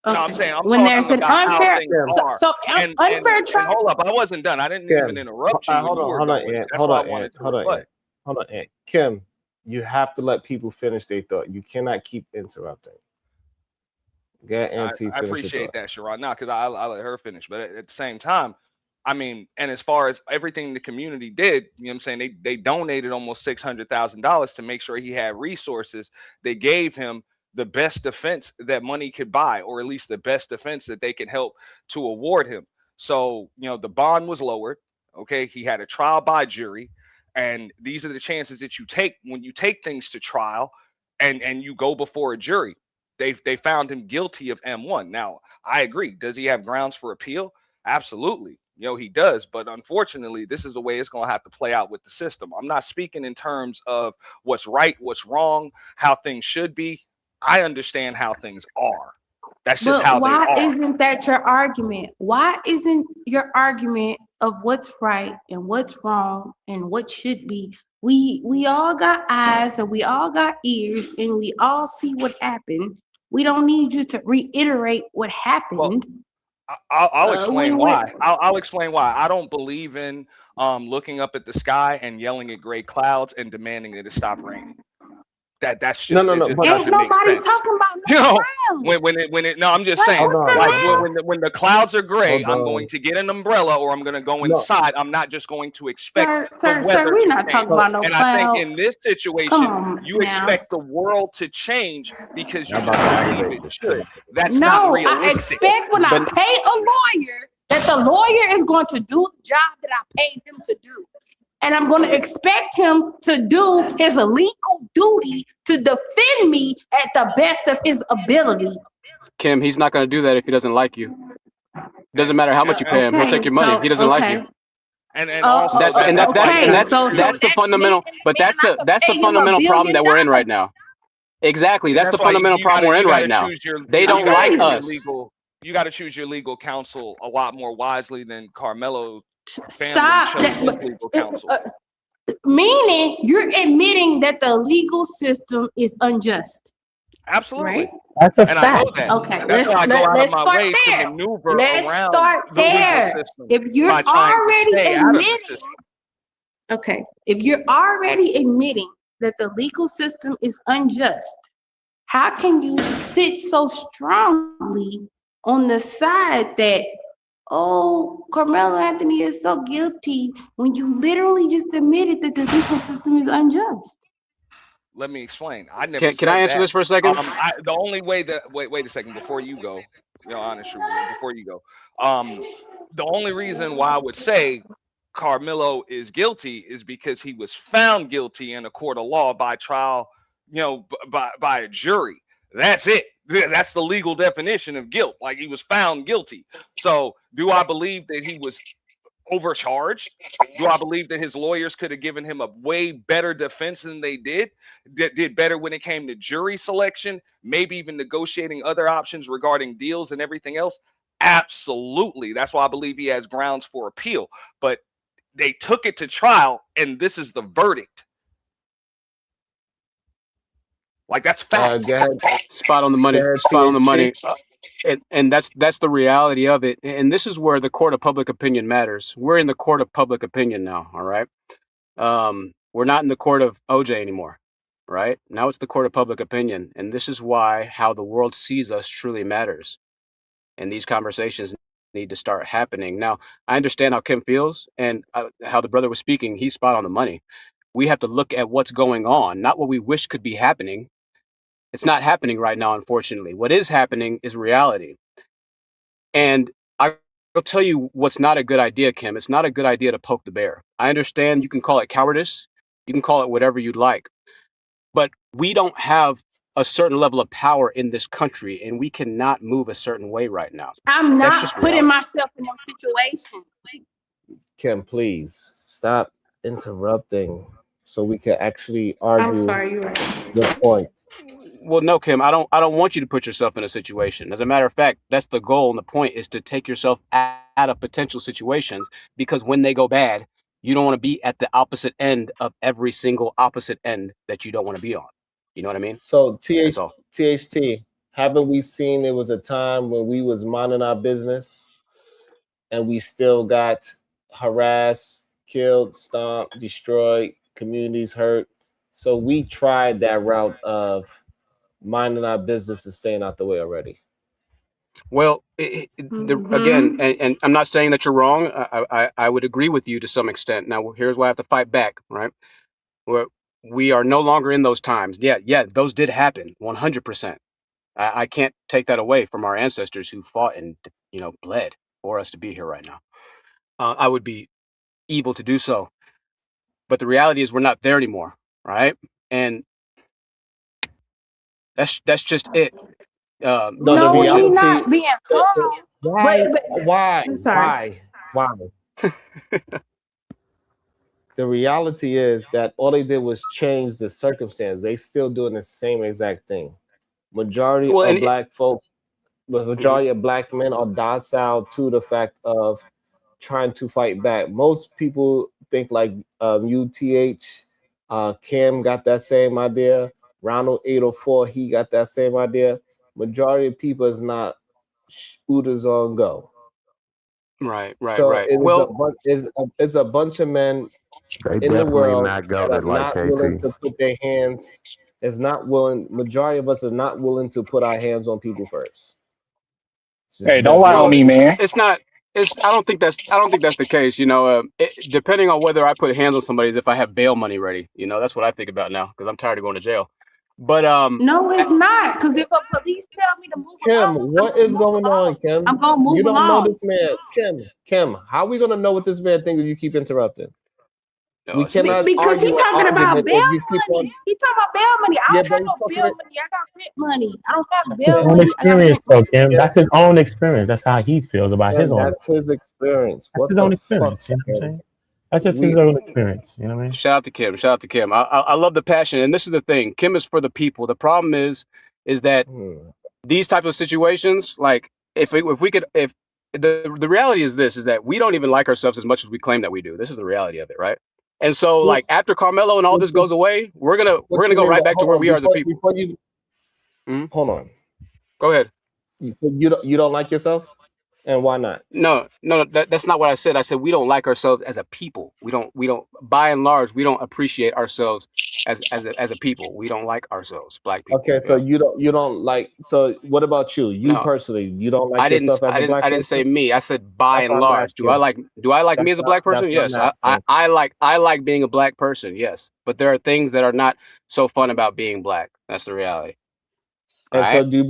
are. No, I'm saying I'm when talking there's an about how unfair, things are. unfair And trial. hold up, I wasn't done. I didn't even Kim, interrupt you when you were hold on, going. Ant. That's Hold why I on, wanted Ant. to Hold on, rebut. Ant. Hold on, Ant. Kim, you have to let people finish their thought. You cannot keep interrupting. Get Auntie I finish your appreciate thought. that, Sharon. Not because I let her finish, but at the same time, I mean, and as far as everything the community did, you know what I'm saying? They donated almost $600,000 to make sure he had resources. They gave him the best defense that money could buy, or at least the best defense that they could help to award him. So, you know, the bond was lowered. Okay. He had a trial by jury. And these are the chances that you take when you take things to trial and you go before a jury. They found him guilty of M1. Now, I agree. Does he have grounds for appeal? Absolutely. You know, he does. But unfortunately, this is the way it's going to have to play out with the system. I'm not speaking in terms of what's right, what's wrong, how things should be. I understand how things are. That's just But how they why are. isn't that your argument? Why isn't your argument of what's right and what's wrong and what should be? We all got eyes and we all got ears and we all see what happened. We don't need you to reiterate what happened. I'll explain When why. I'll explain why. I don't believe in looking up at the sky and yelling at gray clouds and demanding that it stop raining. That's No, just no, it no. just But ain't doesn't make nobody sense. talking about You no know, clouds. when it no, I'm just Like saying, hold what on, the like hell? when the clouds are gray, hold I'm on. going to get an umbrella or I'm going to go No. inside. I'm not just going to expect the Sir, weather we're to not change. talking about no And I think in clouds. this Come situation, on you now. expect the world to change because you Y'all about just to believe aggravate it this. should. That's not No, I realistic. expect when I But pay a lawyer that the lawyer is going to do the job that I paid him to do. And I'm going to expect him to do his legal duty to defend me at the best of his ability. Kim, he's not going to do that if he doesn't like you. It doesn't And matter how much you pay him; he'll take Okay, your money. He so doesn't like you. and also that's why okay, you so That's the that man, fundamental. But man, I could that's the pay him $1 fundamental problem billion. that we're in right now. Exactly, and that's that's the why fundamental problem we're in you right gotta now. choose your They don't gotta like choose your us. legal counsel a lot more wisely than Carmelo family Stop chose his that. legal counsel. Meaning you're admitting that the legal system is unjust, Absolutely. right? That's a And I know fact. that. Okay, That's why I go out of let's my start way to there. maneuver Let's around start the legal there. system If you're by trying to already stay out of the admitting, system. okay, if you're already admitting that the legal system is unjust, how can you sit so strongly on the side that, oh, Carmelo Anthony is so guilty when you literally just admitted that the legal system is unjust? Let me explain. I never Can I said answer that. this for a second? The only way that wait a second before you go, honest truth, before you go. The only reason why I would say Carmelo is guilty is because he was found guilty in a court of law by trial, by a jury. That's it. That's the legal definition of guilt. Like he was found guilty. So, do I believe that he was overcharged? Do I believe that his lawyers could have given him a way better defense than they did? Did better when it came to jury selection, maybe even negotiating other options regarding deals and everything else? Absolutely. That's why I believe he has grounds for appeal. But they took it to trial, and this is the verdict. Like that's fact. Go ahead. Spot on the Go money. ahead, Spot on the money. THT. And that's the reality of it. And this is where the court of public opinion matters. We're in the court of public opinion now. All right. We're not in the court of OJ anymore. Right now, it's the court of public opinion, and this is why how the world sees us truly matters. And these conversations need to start happening. Now, I understand how Kim feels and how the brother was speaking. He's spot on the money. We have to look at what's going on, not what we wish could be happening. It's not happening right now, unfortunately. What is happening is reality. And I'll tell you what's not a good idea, Kim. It's not a good idea to poke the bear. I understand you can call it cowardice. You can call it whatever you'd like. But we don't have a certain level of power in this country, and we cannot move a certain way right now. I'm That's not just putting reality. myself in that situation. Kim, please stop interrupting so we can actually I'm argue sorry, you're right. your point. Well, no, Kim, I don't want you to put yourself in a situation. As a matter of fact, that's the goal and the point is to take yourself out of potential situations, because when they go bad, you don't want to be at the opposite end of every single opposite end that you don't want to be on. You know what I mean? So That's all. THT, Haven't we seen there was a time when we was minding our business and we still got harassed, killed, stomped, destroyed, communities hurt? So we tried that route of minding our business and staying out the way already. Well, again, Mm-hmm. and I'm not saying that you're wrong. I would agree with you to some extent. Now, here's why I have to fight back, right? We are no longer in those times. Yeah, those did happen, 100%. I can't take that away from our ancestors who fought and bled for us to be here right now. I would be evil to do so, but the reality is we're not there anymore, right? And that's just it. No, the No, we reality. not being harmed. Why? But Why? I'm sorry. Why? The reality is that all they did was change the circumstance. They still doing the same exact thing. Majority Well, of and black folk, the mhm, majority of black men are docile to the fact of trying to fight back. Most people think like UTH, Kim got that same idea. Ronald 804, he got that same idea. Majority of people is not shooters on go. So right. it is Well, it's a bunch of men They in the definitely world not that are goaded like not willing KT. to put their hands. Is not willing. Majority of us is not willing to put our hands on people first. Hey, don't That's lie on what well, it me, is. man. it's not. I don't think that's the case. Depending on whether I put hands on somebody is if I have bail money ready. That's what I think about now because I'm tired of going to jail. But no, it's not. Because if a police tell me to move Kim, along, I'm what gonna is move going on, along. I'm Kim? gonna You move don't know along. this man, Kim. How are we gonna know what this man thinks if you keep interrupting? We cannot Because he argue an talking about argument bail if you keep on. money. He talking about bail money. I Yeah, don't but have he's no talking. bail money. I got rent money. I don't have His bail own money. I got experience, rent though, money. Kim. Kim, That's his own experience. That's how he feels about his Kim, own. that's his experience. That's his What the own fuck, experience. You know what I'm Kim? saying? That's just his We own experience. You know what I mean? shout out to Kim. Shout out to Kim. I love the passion, and this is the thing. Kim is for the people. The problem is that these type of situations, like if the reality is this, is that we don't even like ourselves as much as we claim that we do. This is the reality of it, right? And so, what, like after Carmelo and all what, this goes away, we're what gonna you go mean? right back to where Hold on, we are as a people. before you Mhm. hold on. Go ahead. You said you don't like yourself, and why not? No, that's not what I said. I said we don't like ourselves as a people. We don't. By and large, we don't appreciate ourselves as a people. We don't like ourselves, black people. Okay, so Yeah. you don't like. So what about you? You No, personally, you don't like I didn't. yourself as I a didn't. black I didn't say person? me. I said by That's and what I'm large. Do I asking. like? Do I like me as a black That's person? what Yes. I'm I asking. I like being a black person. Yes. But there are things that are not so fun about being black. That's the reality. All And so, right. do you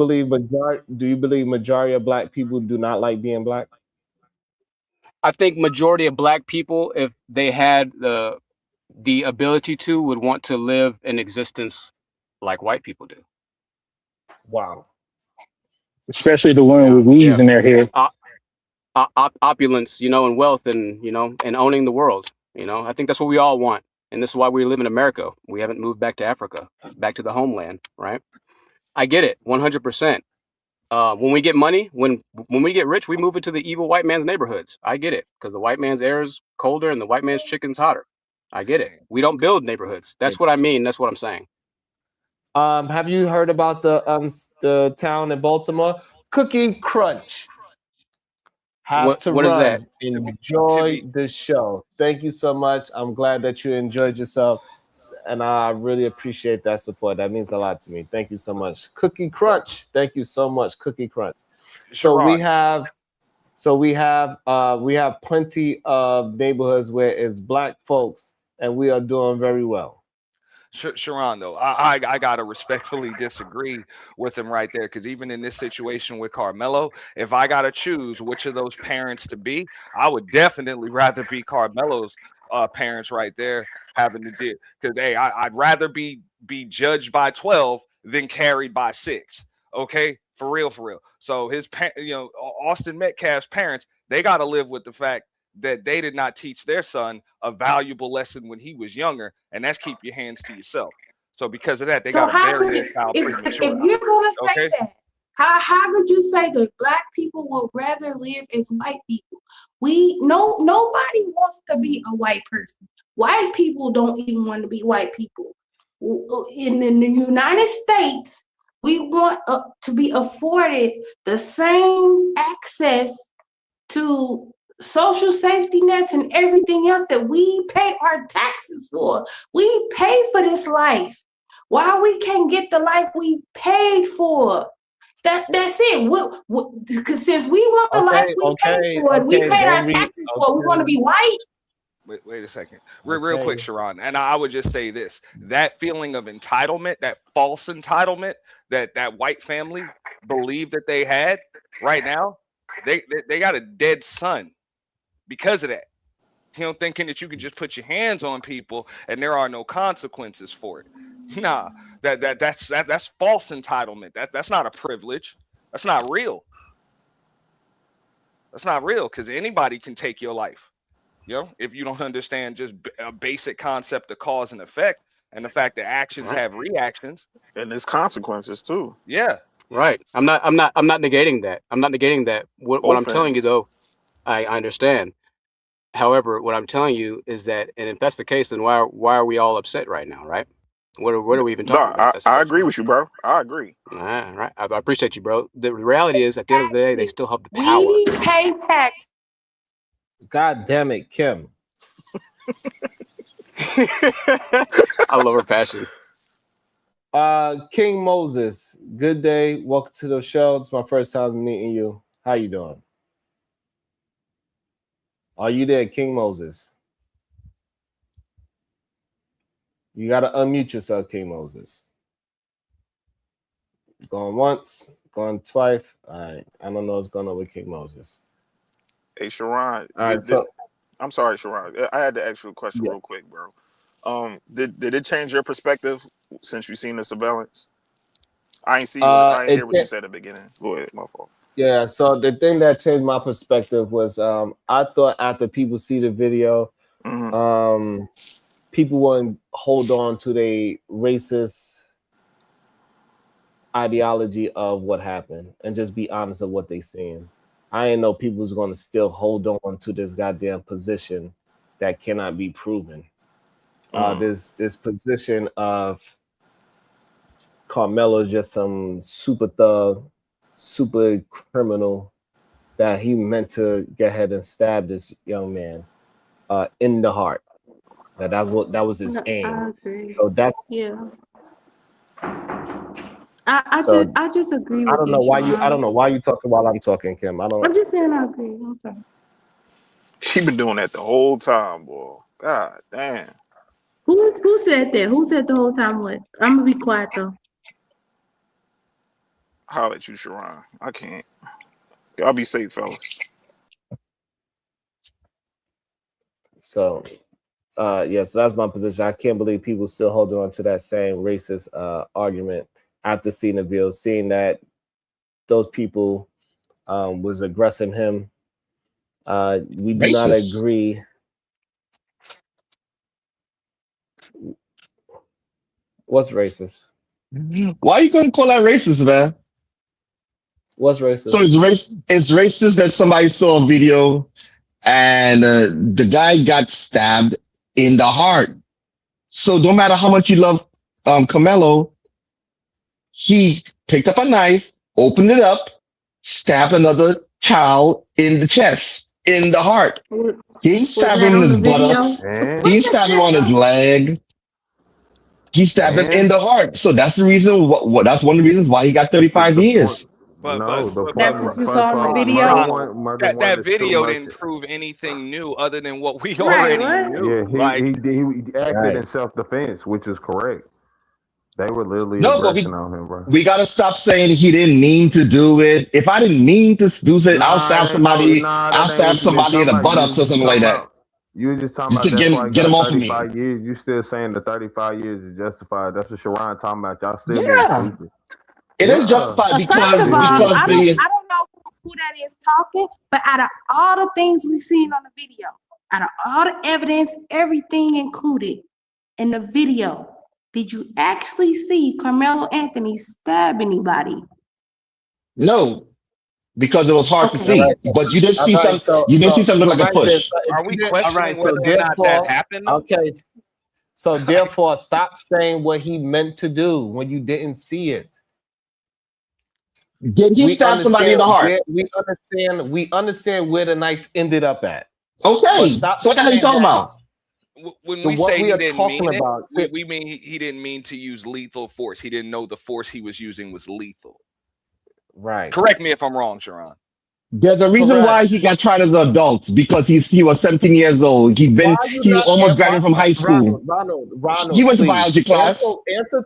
believe majority of black people do not like being black? I think majority of black people, if they had the ability to, would want to live an existence like white people do. Wow. Especially the one with weaves Yeah. in their hair. Opulence, and wealth, and and owning the world. I think that's what we all want, and this is why we live in America. We haven't moved back to Africa, back to the homeland, right? I get it, 100%. When we get money, when we get rich, we move into the evil white man's neighborhoods. I get it, because the white man's air is colder and the white man's chicken's hotter. I get it. We don't build neighborhoods. That's what I mean. That's what I'm saying. Have you heard about the town in Baltimore, Cookie Crunch? Have to What is that? run. Enjoy the show. Thank you so much. I'm glad that you enjoyed yourself, and I really appreciate that support. That means a lot to me. Thank you so much, Cookie Crunch. Thank you so much, Cookie Crunch. So we Sherrod. have, we have plenty of neighborhoods where it's black folks, and we are doing very well. Sharon, though, I gotta respectfully disagree with him right there, because even in this situation with Carmelo, if I gotta choose which of those parents to be, I would definitely rather be Carmelo's parents right there, having to deal. Because hey, I'd rather be judged by 12 than carried by 6. Okay, for real, for real. So Austin Metcalf's parents, they gotta live with the fact that they did not teach their son a valuable lesson when he was younger, and that's keep your hands to yourself. So because of that, they So got to how bury could their child if prematurely. you're gonna say Okay. that, how could you say that black people would rather live as white people? Nobody wants to be a white person. White people don't even want to be white people. In the United States, We want to be afforded the same access to social safety nets and everything else that we pay our taxes for. We pay for this life. Why we can't get the life we paid for? That's it. Because since we want the life we paid for, we paid our taxes for. We want to be white. Wait a second. Real quick, Sharon. And I would just say this: that feeling of entitlement, that false entitlement that white family believed that they had right now, they got a dead son because of that. You know, thinking that you can just put your hands on people and there are no consequences for it. Nah, that's false entitlement. That's not a privilege. That's not real. That's not real because anybody can take your life. You know, if you don't understand just a basic concept of cause and effect, and the fact that actions have reactions, and there's consequences too. Yeah. Right. I'm not negating that. I'm not negating that. What I'm telling you though, I understand. However, what I'm telling you is that, and if that's the case, then why are we all upset right now, right? What are we even talking about? I agree with you, bro. I agree. All right. I appreciate you, bro. The reality is, at the end of the day, they still have the power. We pay tax. God damn it, Kim. I love her passion. King Moses, good day. Welcome to the show. It's my first time meeting you. How you doing? Are you there, King Moses? You got to unmute yourself, King Moses. Going once, going twice. All right. I don't know what's going on with King Moses. Hey, Sharon. All right, so I'm sorry, Sharon. I had to ask you a question real quick, bro. Did it change your perspective since you seen the surveillance? I ain't hear what you said at the beginning. Go ahead, my fault. Yeah, so the thing that changed my perspective was I thought after people see the video, people wouldn't hold on to the racist ideology of what happened and just be honest of what they seeing. I didn't know people was going to still hold on to this goddamn position that cannot be proven. This position of Karmelo is just some super thug, super criminal that he meant to get ahead and stab this young man in the heart. That was his aim. I agree. So that's I just agree with I don't know why you talking while I'm talking, Kim. I'm just saying I agree. I'm sorry. She been doing that the whole time, boy. God damn. Who said that? Who said the whole time what? I'm gonna be quiet though. Holler at you, Sharon. I can't. Y'all be safe, fellas. So so that's my position. I can't believe people still holding on to that same racist argument after seeing the video, seeing that those people was aggressing him. We do not agree. What's racist? Why are you gonna call that racist, man? What's racist? So it's racist that somebody saw a video and the guy got stabbed in the heart. So no matter how much you love Karmelo, he picked up a knife, opened it up, stabbed another child in the chest, in the heart. He stabbed him in his buttocks. He stabbed him on his leg. He stabbed him in the heart. So that's the reason. That's one of the reasons why he got 35 years. That's what you saw in the video. That video didn't prove anything new other than what we Right, already knew. Yeah, he acted in self-defense, which is correct. They were literally No, but aggressing on him, bro. we gotta stop saying he didn't mean to do it. If I didn't mean to do it, I'll stab somebody. I'll stab somebody in the buttocks or something like that. You were just talking Just about to that's why get him off of me. 35 years. You still saying the 35 years is justified. That's what Sharon talking about. Y'all still Yeah. being stupid. It is justified First of all, I don't know who that is talking, but out of all the things we've seen on the video, out of all the evidence, everything included in the video, did you actually see Karmelo Anthony stab anybody? No, because it was hard to see. But you did see some. You did see something like a push. Are we questioning whether or not that happened? Okay. So therefore, stop saying what he meant to do when you didn't see it. Did he stab somebody in the heart? We understand where the knife ended up at. Okay, stop so what the hell are you saying talking that about? When the we what say we he are didn't talking mean it, about. we mean he didn't mean to use lethal force. He didn't know the force he was using was lethal. Right. Correct me if I'm wrong, Sharon. There's a reason why he got tried as an adult, because he was 17 years old. Why you He not almost graduated from high school. Ronald, He went to please. biology class. Answer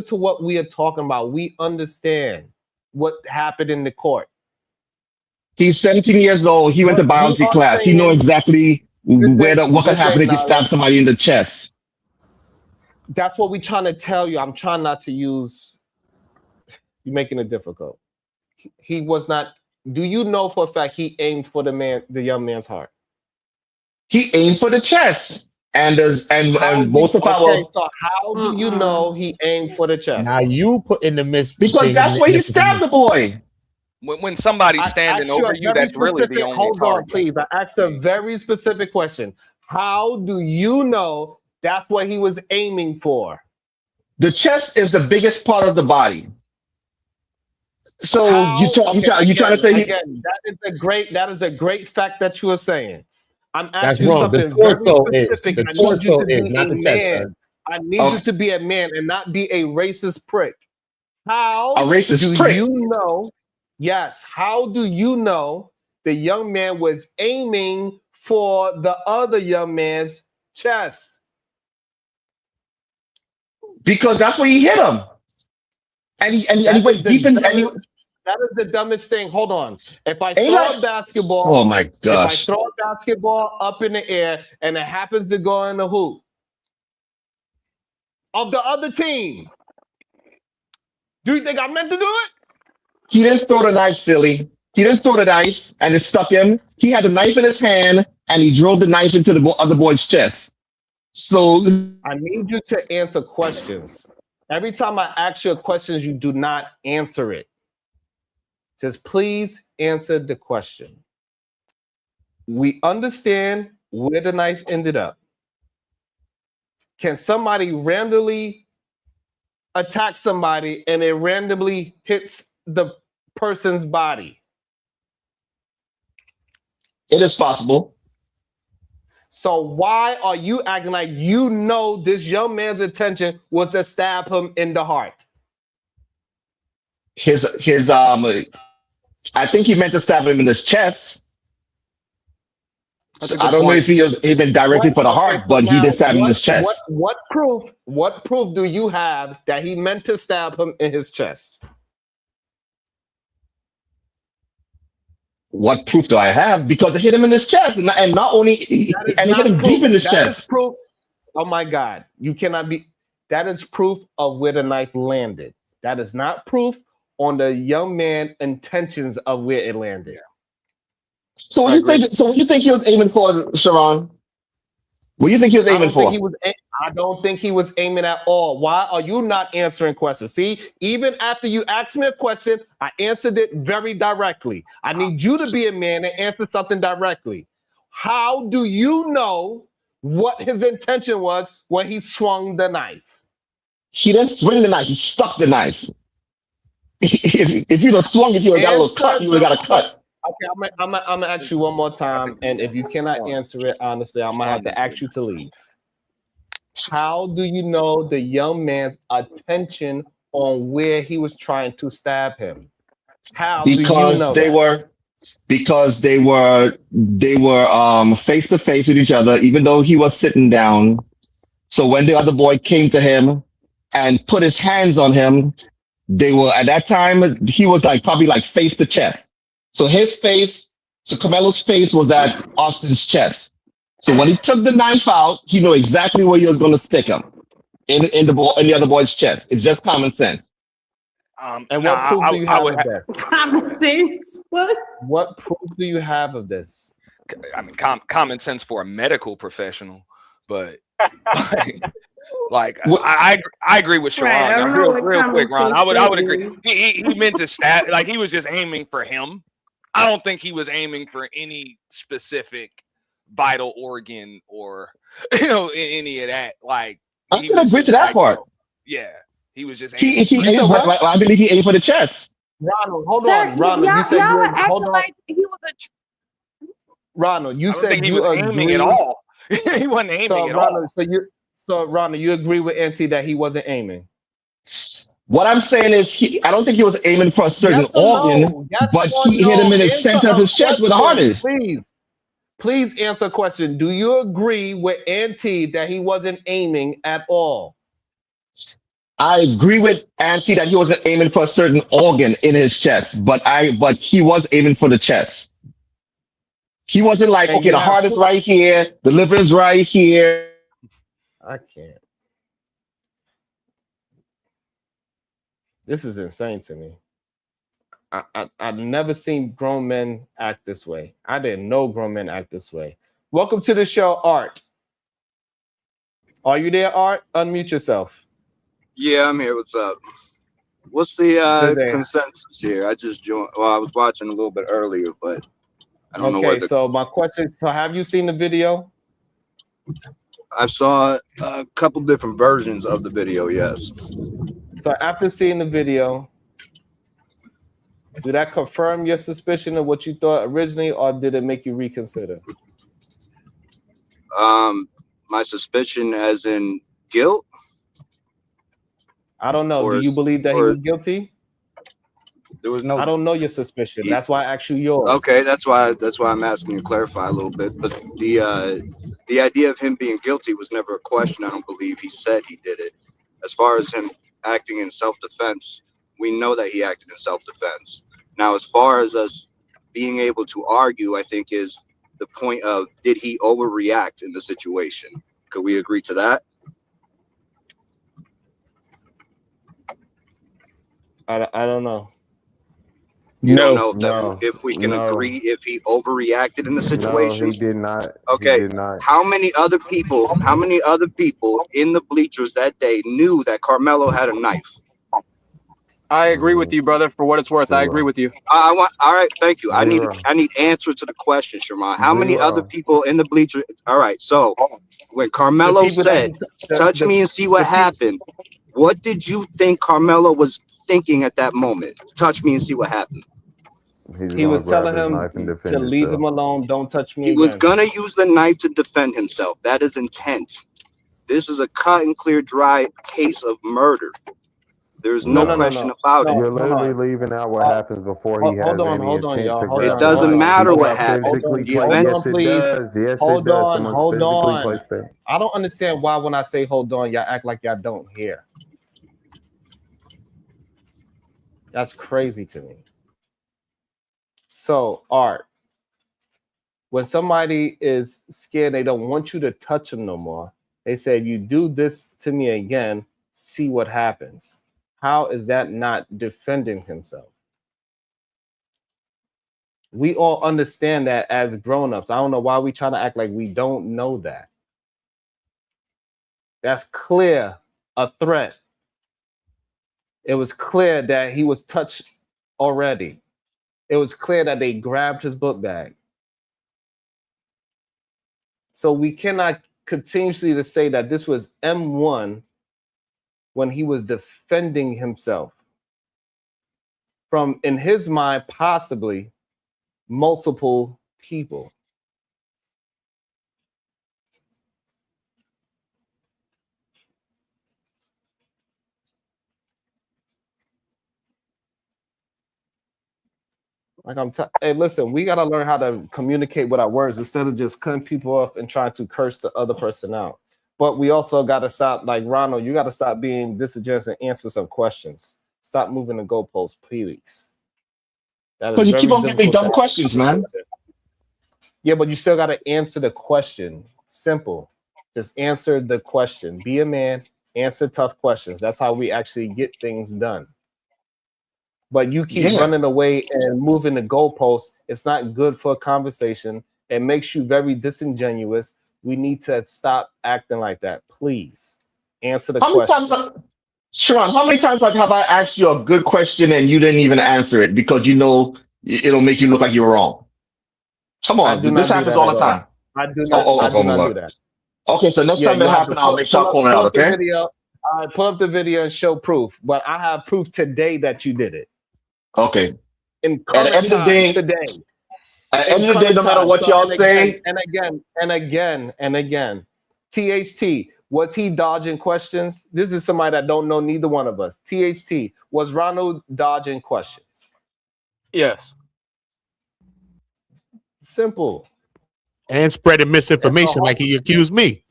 to what we are talking about. We understand what happened in the court. He's 17 years old. He went to But we biology are class. He know saying exactly what could happen if you stab somebody in the chest. That's what we're trying to tell you. I'm trying not to use. You're making it difficult. He was not. Do you know for a fact he aimed for the young man's heart? He aimed for the chest, and most of our. So how do you know he aimed for the chest? Now you put in the miss because that's where he stabbed the boy. When somebody's standing over you, that's really the only Hold on, target. please. I asked a very specific question. How do you know that's what he was aiming for? The chest is the biggest part of the body. So you trying to say again, that is a great fact that you are saying. I'm That's asking you wrong. something The very torso is. specific. The I need you torso to be is, not a the chest, man. sir. I need you to be a man and not be a racist prick. How a racist prick? You know? Yes. How do you know the young man was aiming for the other young man's chest? Because that's where he hit him. And he went deep in. That is the dumbest thing. Hold on. If I Ain't throw like- a basketball, Oh my if I gosh. throw a basketball up in the air and it happens to go in the hoop of the other team, do you think I meant to do it? He didn't throw the knife, silly. He didn't throw the knife and it stuck him. He had the knife in his hand and he drove the knife into the other boy's chest. So I need you to answer questions. Every time I ask you questions, you do not answer it. Just please answer the question. We understand where the knife ended up. Can somebody randomly attack somebody and it randomly hits the person's body? it is possible. So why are you acting like you know this young man's intention was to stab him in the heart? I think he meant to stab him in his chest. I don't know if he was even directly for the heart, but he did stab him in his chest. What proof do you have that he meant to stab him in his chest? What proof do I have? Because it hit him in his chest, and not only, and it hit him deep in his chest. That is proof. Oh my God, you cannot be. That is proof of where the knife landed. That is not proof on the young man's intentions of where it landed. So what do you think? So what do you think he was aiming for, Sharon? What do you think he was aiming for? I don't think he was aiming at all. Why are you not answering questions? See, even after you asked me a question, I answered it very directly. I need you to be a man and answer something directly. How do you know what his intention was when he swung the knife? He didn't swing the knife. He stuck the knife. If you'd have swung it, you would have got a little cut. You would have got a cut. Okay, I'm gonna ask you one more time, and if you cannot answer it honestly, I'm gonna have to ask you to leave. How do you know the young man's attention on where he was trying to stab him? How do you know that? Because they were face to face with each other, even though he was sitting down. So when the other boy came to him and put his hands on him, they were at that time he was probably face to chest. So Carmelo's face was at Austin's chest. So when he took the knife out, he knew exactly where he was going to stick him in the other boy's chest. It's just common sense. And what proof do you have of this? Common sense. What? What proof do you have of this? I mean, common sense for a medical professional, but I agree with Sharon. Right, real quick, Ron. I would agree. He meant to stab. He was just aiming for him. I don't think he was aiming for any specific vital organ or any of that. I can agree to that part. Yeah, he was just. I believe he aimed for the chest. Ronald, hold Sir, on. Ronald, you said y'all you are hold acting on. like he was a. Ronald, you I don't said think he you was aiming at agree. all. He wasn't aiming at all. So Ronald, you agree with NT that he wasn't aiming? What I'm saying is, I don't think he was aiming for a certain Yes or organ, no? Yes but or he hit him no? in the Answer center of a his chest with the question, hardest. please. Please answer a question. Do you agree with NT that he wasn't aiming at all? I agree with Auntie that he wasn't aiming for a certain organ in his chest, but he was aiming for the chest. He wasn't like, And okay, you the have heart is proof. right here, the liver is right here. I can't. This is insane to me. I've never seen grown men act this way. I didn't know grown men act this way. Welcome to the show, Art. Are you there, Art? Unmute yourself. Yeah, I'm here. What's up? What's the Good day. consensus here? I just joined. Well, I was watching a little bit earlier, but I don't know Okay, where the. so my question is, so have you seen the video? I saw a couple different versions of the video. Yes. So after seeing the video, did that confirm your suspicion of what you thought originally, or did it make you reconsider? My suspicion, as in guilt. I don't know. Do you believe that he was guilty? There was no. I don't know your suspicion. That's why I asked you yours. Okay, that's why I'm asking you to clarify a little bit. But the idea of him being guilty was never a question. I don't believe he said he did it. As far as him acting in self-defense, we know that he acted in self-defense. Now, as far as us being able to argue, I think is the point of, did he overreact in the situation? Could we agree to that? I don't know. You don't No. know if we can agree if he overreacted in the situation. No, he did not. Okay. He did not. How many other people in the bleachers that day knew that Karmelo had a knife? I agree with you, brother. For what it's worth, I agree with you. I want. All right, thank you. I need Zero. answer to the question, Sherman. How many other Zero. people in the bleachers? All right. So when Karmelo said, "Touch me and see what happened," what did you think Karmelo was thinking at that moment? Touch me and see what happened. He was telling him to leave him alone. Don't touch me He was again. gonna use the knife to defend himself. That is intent. This is a cut and clear, dry case of murder. There's no question about it. You're literally leaving out what happens before he has any intent to grab It doesn't the matter weapon. what happened. The events. Yes, it does. Yes, it does. Someone's physically placed there. I don't understand why when I say hold on, y'all act like y'all don't hear. That's crazy to me. So, Art, when somebody is scared, they don't want you to touch them no more. They said, you do this to me again, see what happens. How is that not defending himself? We all understand that as grown-ups. I don't know why we try to act like we don't know that. That's clear, a threat. It was clear that he was touched already. It was clear that they grabbed his book bag. So we cannot continuously to say that this was M1 when he was defending himself from, in his mind, possibly multiple people. Like hey, listen, we gotta learn how to communicate with our words instead of just cutting people off and trying to curse the other person out. But we also gotta stop, like Ronald, you gotta stop being disingenuous and answer some questions. Stop moving the goalposts, please. Because you keep on giving me dumb questions, man. Yeah, but you still gotta answer the question. Simple. Just answer the question. Be a man, answer tough questions. That's how we actually get things done. But you keep running away and moving the goalposts. It's not good for a conversation. It makes you very disingenuous. We need to stop acting like that. Please answer the question. Sharon, how many times have I asked you a good question and you didn't even answer it because you know it'll make you look like you're wrong? Come on, this happens all the time. I do not do that. Okay, so next time it happens, I'll make sure I call it out, okay? Pull up the video and show proof. But I have proof today that you did it. Okay. In At the current end of the time, day, today. at the In end of the day, current no matter time. what So, y'all and again, say, and again, and again, and again. THT, was he dodging questions? This is somebody that don't know neither one of us. THT, was Ronald dodging questions? Yes. Simple. And spreading And so misinformation like he accused me.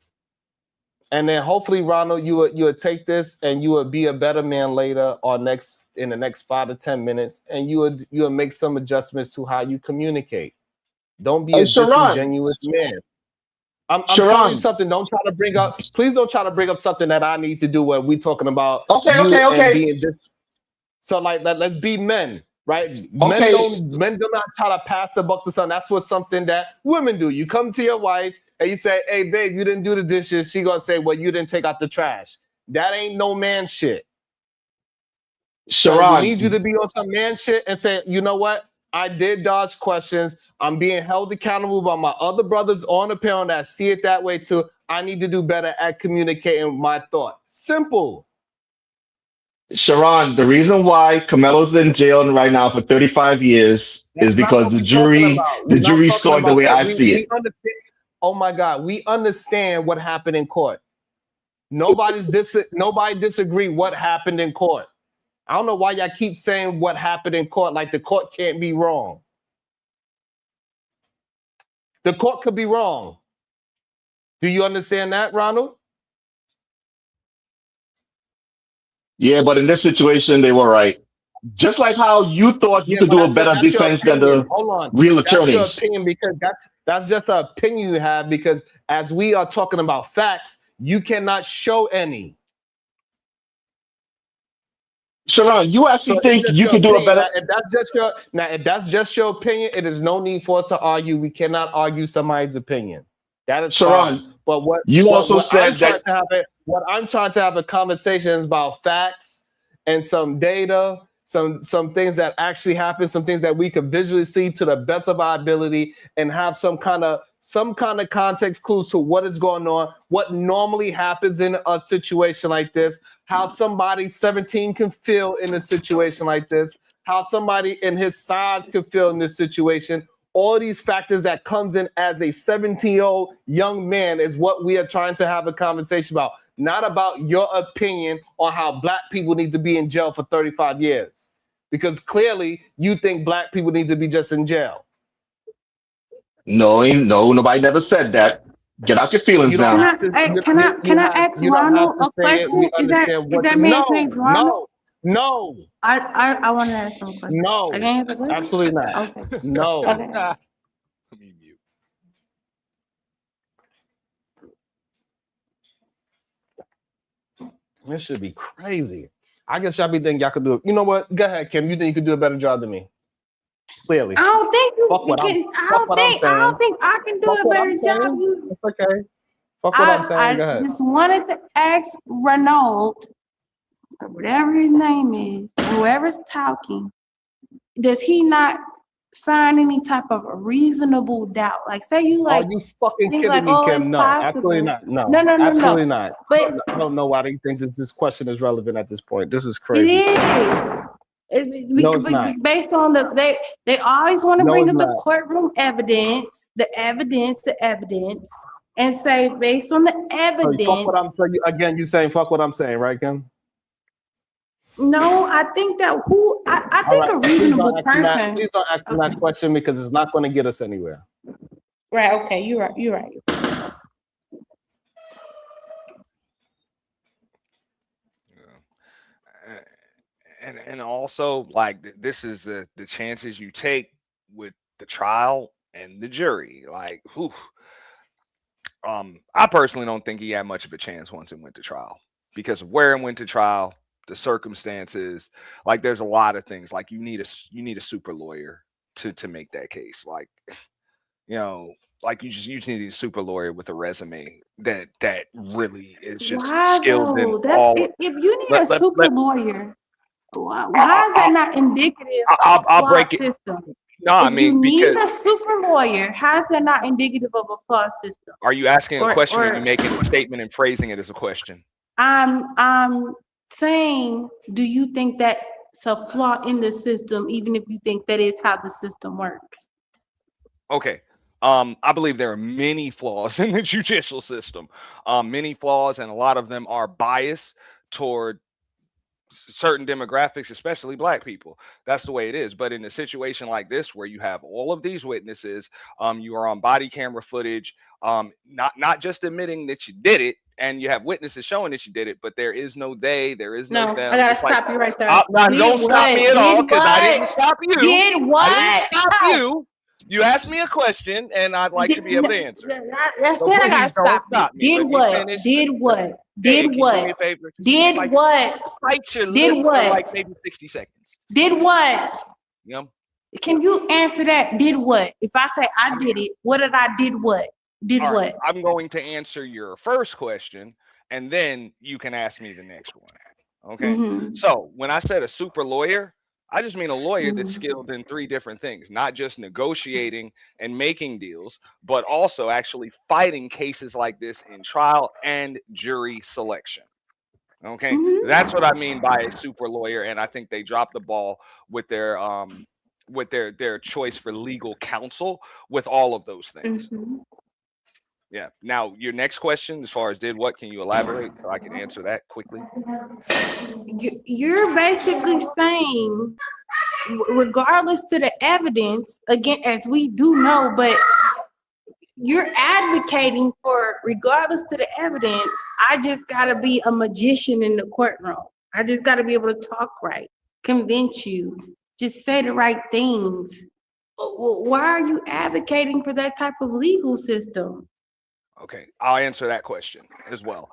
And then hopefully, Ronald, you would take this and you would be a better man later or in the next 5 to 10 minutes, and you would make some adjustments to how you communicate. Don't be hey, a Sharon, disingenuous man. I'm telling you Sharon. something. Please don't try to bring up something that I need to do when we talking about Okay, you okay, and okay, being this. So like let's be men, right? Men okay. do not try to pass the buck to something. That's what something that women do. You come to your wife and you say, "Hey, babe, you didn't do the dishes." She gonna say, "Well, you didn't take out the trash." That ain't no man shit. So we need you Sharon, to be on some man shit and say, "You know what? I did dodge questions. I'm being held accountable by my other brothers on the panel that see it that way too. I need to do better at communicating my thought." Simple. Sharon, the reason why Carmelo's in jail right now for 35 years is That's not because what we're talking about. the We're not jury talking saw it the about way that. I see We it. understand. Oh my God, we understand what happened in court. Nobody disagree what happened in court. I don't know why y'all keep saying what happened in court like the court can't be wrong. The court could be wrong. Do you understand that, Ronald? Yeah, but in this situation, they were right. Just like how you thought you Yeah, could but do a better that's your defense than opinion. the Hold on. real That's your attorneys. opinion because that's just an opinion you have because as we are talking about facts, you cannot show any. Sharon, you So actually it's think just you your could do a opinion. better? If that's just your opinion, it is no need for us to argue. We cannot argue somebody's opinion. That is fine. Sharon, But you also said that. what I'm trying to have a conversation is about facts and some data, some things that actually happen, some things that we could visually see to the best of our ability, and have some kind of context clues to what is going on, what normally happens in a situation like this, how somebody 17 can feel in a situation like this, how somebody in his size can feel in this situation. All these factors that comes in as a 17-year-old young man is what we are trying to have a conversation about, not about your opinion on how black people need to be in jail for 35 years. Because clearly you think black people need to be just in jail. No, nobody never said that. Get out your You feelings don't now. have to. Can I ask You don't have Ronald to a say it. We question? understand Is what. that man's name's Ronald? No. I want to ask him a question. No. Again, have a question? Absolutely not. Okay. No. Okay. Let me mute. This should be crazy. I guess y'all be thinking y'all could do it. You know what? Go ahead, Kim. You think you could do a better job than me? Clearly. I don't think you Fuck what I'm can. saying. I don't think I can do Fuck a what better I'm job. saying. It's okay. Fuck what I'm saying. Go I ahead. just wanted to ask Renault, or whatever his name is, whoever's talking, does he not find any type of reasonable doubt? Like, say you Are like you fucking think kidding like, me, oh, Kim? it's No, absolutely possible. not. No, No. absolutely not. But I don't know why they think this question is relevant at this point. This is it crazy. is. No, it's not. Based on they always want to No, bring it's up the not. courtroom evidence, and say based on the So fuck what evidence. I'm saying. Again, you saying fuck what I'm saying, right, Kim? No, I think that I All think right. a So please reasonable don't ask him that. person. Please don't ask him that question because it's not going to get us anywhere. Right. Okay. You're right. And also like this is the chances you take with the trial and the jury. Like, whew. I personally don't think he had much of a chance once it went to trial because of where it went to trial, the circumstances. Like, there's a lot of things. Like, you need a super lawyer to make that case. Like, like you just need a super lawyer with a resume that really is just Why skilled in though? That all. if you need Let, a let, super let, lawyer, how is that I, not indicative I, of I'll, a I'll flawed break it. system? No, I If you mean, need because a super lawyer, how is that not indicative of a flawed system? are you asking a question or are you Or making a statement and phrasing it as a question? I'm saying, do you think that that's a flaw in the system, even if you think that is how the system works? Okay. I believe there are many flaws in the judicial system. Many flaws, and a lot of them are biased toward certain demographics, especially black people. That's the way it is. But in a situation like this, where you have all of these witnesses, you are on body camera footage, not just admitting that you did it, and you have witnesses showing that you did it, but there is no they, there is no No, I them. gotta It's like, stop you right there. now Did don't stop me at all, Did because I didn't what? stop you. Did I didn't what? stop you. You asked me a question, and I'd like to be able to answer. That's So it. I gotta please don't stop you. stop me. Did Let me what? finish. Did what? Hey, Did can you do me a what? favor? Just Did like what? bite your Did lip for like what? maybe 60 seconds. Did what? You know? Can you answer that? Did what? If I say I did it, what did I did what? Did All right, what? I'm going to answer your first question, and then you can ask me the next one. Okay. Mm-hmm. So when I said a super lawyer, I just mean a lawyer that's Mm-hmm. skilled in three different things, not just negotiating and making deals, but also actually fighting cases like this in trial and jury selection. Okay. Mm-hmm. That's what I mean by a super lawyer. And I think they dropped the ball with their choice for legal counsel with all of those things. Mm-hmm. Yeah. Now, your next question, as far as did what, can you elaborate so I can answer that quickly? You're basically saying, regardless to the evidence, again, as we do know, but you're advocating for, regardless to the evidence, I just gotta be a magician in the courtroom. I just gotta be able to talk right, convince you, just say the right things. Why are you advocating for that type of legal system? Okay, I'll answer that question as well.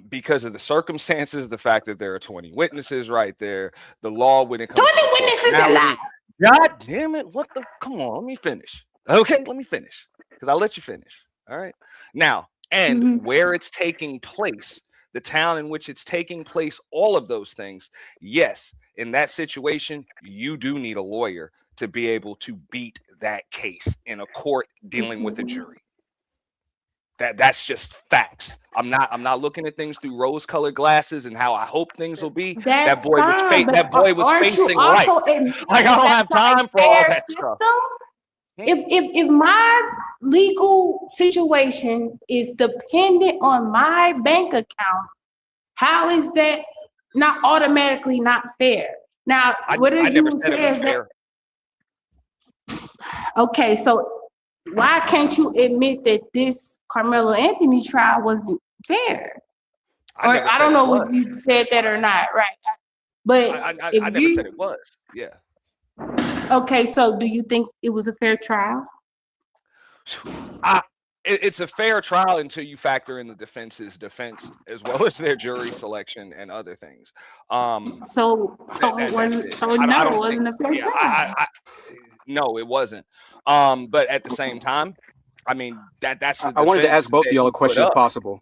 Because of the circumstances, the fact that there are 20 witnesses right there, the law when it comes 20 to witnesses to lie. proportionality. God damn it! What the? Come on, let me finish. Okay, let me finish because I'll let you finish. All right. Now, and Mm-hmm. where it's taking place, the town in which it's taking place, all of those things. Yes, in that situation, you do need a lawyer to be able to beat that case in a court dealing with a jury. That's just facts. I'm not looking at things through rose-colored glasses and how I hope things will be. That's fine, but That boy was aren't you facing life. also admitting Like I don't that's have not a time for all fair that stuff. system? If my legal situation is dependent on my bank account, how is that not automatically not fair? Now, what I did never you said it say was is fair. that? Okay, so why can't you admit that this Karmelo Anthony trial wasn't fair? I Or never I said don't it know was. if you said that or not, right? But I if never you said it was. Yeah. okay, so do you think it was a fair trial? It's a fair trial until you factor in the defense's defense as well as their jury selection and other things. So That's it. so I no, it don't think. wasn't a fair Yeah. trial. No, it wasn't. But at the same time, I mean that's the I wanted to defense ask both of that y'all he a put question if up. possible.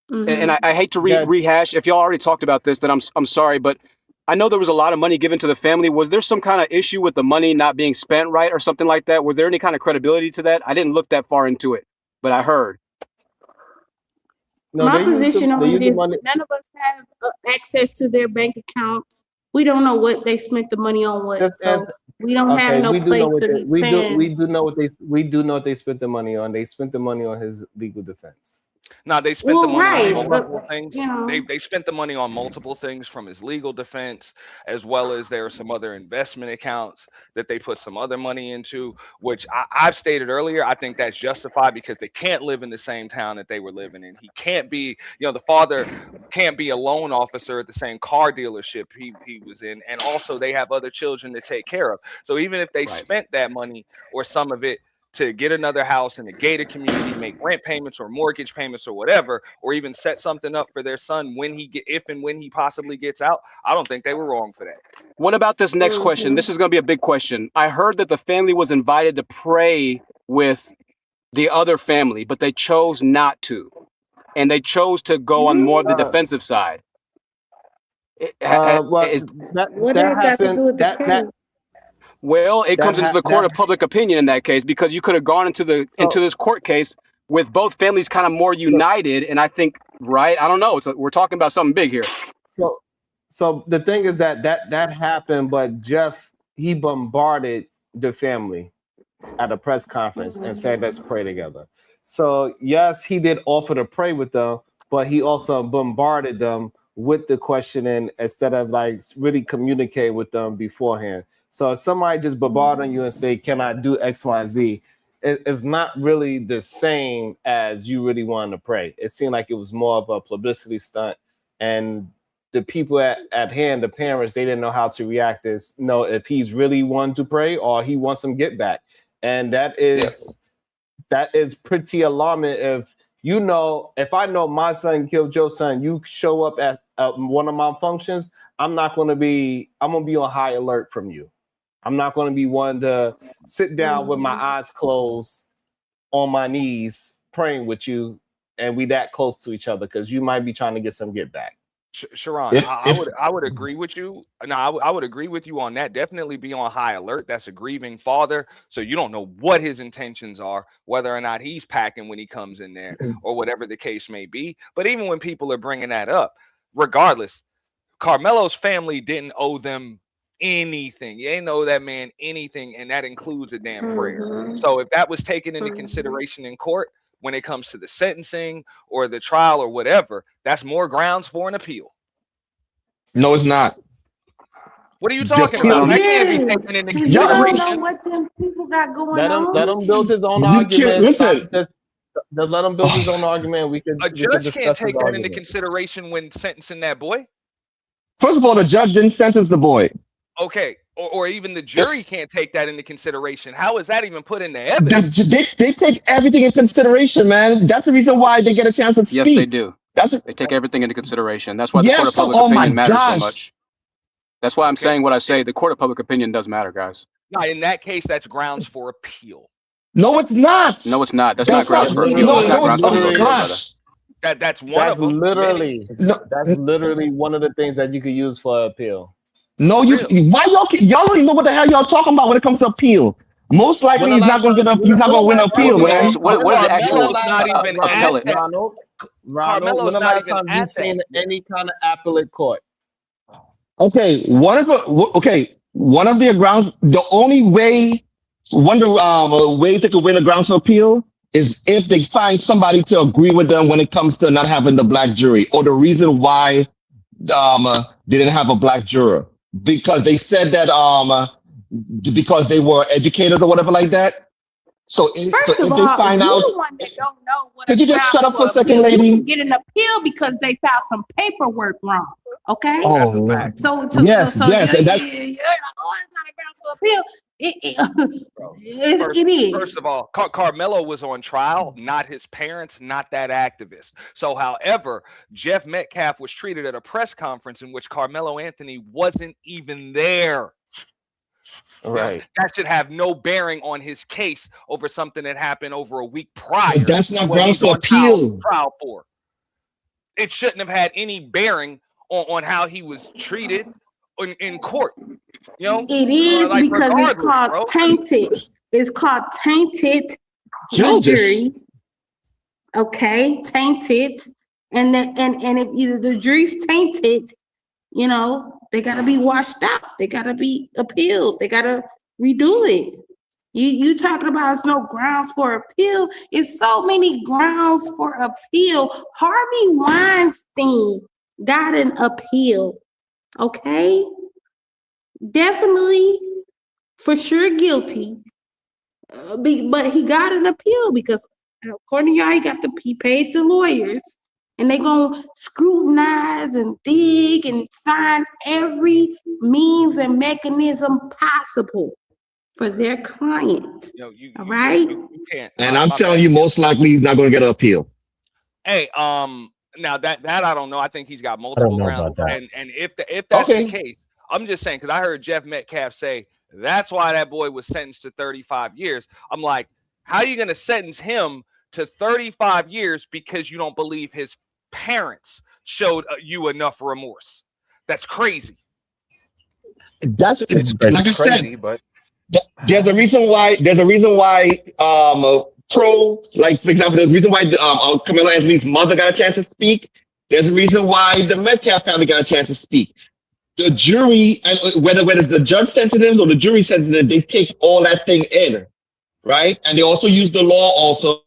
And Mm-hmm. I hate to Yeah. rehash. If y'all already talked about this, then I'm sorry, but I know there was a lot of money given to the family. Was there some kind of issue with the money not being spent right or something like that? Was there any kind of credibility to that? I didn't look that far into it, but I heard. No, My they use position on it the is money. none of us have access to their bank accounts. We don't know what they spent the money on what, Just so as we don't have okay, no we do know place what to they be saying. we do know what they spent the money on. They spent the money on his legal defense. Now they spent the Well, money on right, multiple but things. you know, They spent the money on multiple things from his legal defense, as well as there are some other investment accounts that they put some other money into, which I've stated earlier. I think that's justified because they can't live in the same town that they were living in. He can't be, the father can't be a loan officer at the same car dealership he was in, and also they have other children to take care of. So even if they Right. spent that money or some of it to get another house in a gated community, make rent payments or mortgage payments or whatever, or even set something up for their son if and when he possibly gets out, I don't think they were wrong for that. What about this next question? This mm-hmm. is going to be a big question. I heard that the family was invited to pray with the other family, but they chose not to. And they chose to go on more of the defensive side. Well, Is, that What that that got to happened. do with the That case? well, it comes into the court of that public opinion in that case, because you could have gone into so this court case with both families kind of more so united. And I think, right? I don't know. We're talking about something big here. so So the thing is that happened, but Jeff, he bombarded the family at a press conference and said, "Let's pray together." So yes, he did offer to pray with them, but he also bombarded them with the questioning instead of like really communicate with them beforehand. So if somebody just bombarding you and say, "Can I do X, Y, Z?" It's not really the same as you really wanting to pray. It seemed like it was more of a publicity stunt, and the people at hand, the parents, they didn't know how to react. Know if he's really wanting to pray or he wants some get back, and that is pretty alarming. If I know my son killed your son, you show up at one of my functions, I'm gonna be on high alert from you. I'm not gonna be one to sit down with my eyes closed on my knees praying with you, and we that close to each other because you might be trying to get some get back. Sharon, I would agree with you. No, I would agree with you on that. Definitely be on high alert. That's a grieving father, so you don't know what his intentions are, whether or not he's packing when he comes in there, or whatever the case may be. But even when people are bringing that up, regardless, Karmelo's family didn't owe them anything. You ain't owe that man anything, and that includes a damn prayer. So if that was taken into consideration in court, when it comes to the sentencing or the trial or whatever, that's more grounds for an appeal. No, it's not. What are you talking about? That can't be taken into You don't know consideration. what them people got going Let on. him build his own You argument. can't listen. Just let him build his own argument. We A could judge can't discuss his take that into argument. consideration when sentencing that boy. First of all, the judge didn't sentence the boy. Okay, or even the jury can't take that into consideration. How is that even put into evidence? They take everything in consideration, man. That's the reason why they get a chance to speak. Yes, they do. They take everything into consideration. That's why the court of public opinion matters so much. That's why I'm saying what I say. The court of public opinion does matter, guys. No, in that case, that's grounds for appeal. No, it's not. No, it's not. That's not grounds for appeal. That's not grounds for appeal, brother. That's one of them. That's literally one of the things that you could use for appeal. No, why y'all don't even know what the hell y'all talking about when it comes to appeal. Most likely he's not gonna he's not gonna win an appeal, man. What is the actual appellate? Ronald, when the last time you've seen any kind of appellate court? Okay, one of the grounds, the only way, one of the ways they could win a grounds for appeal is if they find somebody to agree with them when it comes to not having the black jury, or the reason why they didn't have a black juror, because they said that because they were educators or whatever like that. So if they find out, the one that don't know what could you just shut up for a second, lady? You can get an appeal because they filed some paperwork wrong. Okay. Oh man. Yes, and that's you're like, oh, it's not a ground to appeal. It is. First of all, Karmelo was on trial, not his parents, not that activist. So, however, Jeff Metcalf was treated at a press conference in which Karmelo Anthony wasn't even there. Right. That should have no bearing on his case over something that happened over a week prior. But that's not grounds for appeal. Trial for. It shouldn't have had any bearing on how he was treated in court. You know, it is because it's called tainted. It's called tainted jury. Okay, tainted, and if either the jury's tainted, you know, they gotta be washed out. They gotta be appealed. They gotta redo it. You talking about it's no grounds for appeal? It's so many grounds for appeal. Harvey Weinstein got an appeal. Okay, definitely, for sure guilty. But he got an appeal because, according to y'all, he paid the lawyers. And they're going to scrutinize and dig and find every means and mechanism possible for their client. All right? You can't. And I'm telling you, most likely he's not going to get an appeal. Hey, now that I don't know. I think he's got multiple grounds. And if that's the case, I'm just saying, because I heard Jeff Metcalf say that's why that boy was sentenced to 35 years. I'm like, how are you going to sentence him to 35 years because you don't believe his parents showed you enough remorse? That's crazy. That's like I crazy, said, but there's a reason why like for example, there's a reason why Karmelo Anthony's mother got a chance to speak. There's a reason why the Metcalf family got a chance to speak. the jury, and whether the judge sensitive or the jury sensitive, they take all that thing in, right? And they also use the law also.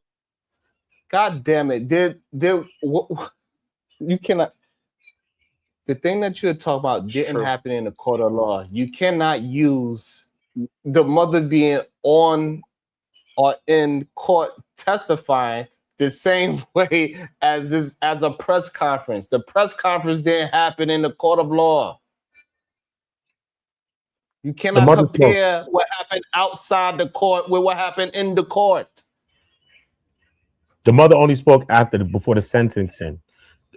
God damn it! You cannot. The thing that you're talking about didn't happen in the court of law. You cannot use the mother being on or in court testifying the same way as a press conference. The press conference didn't happen in the court of law. You cannot compare what happened outside the court with what happened in the court. The mother only spoke before the sentencing.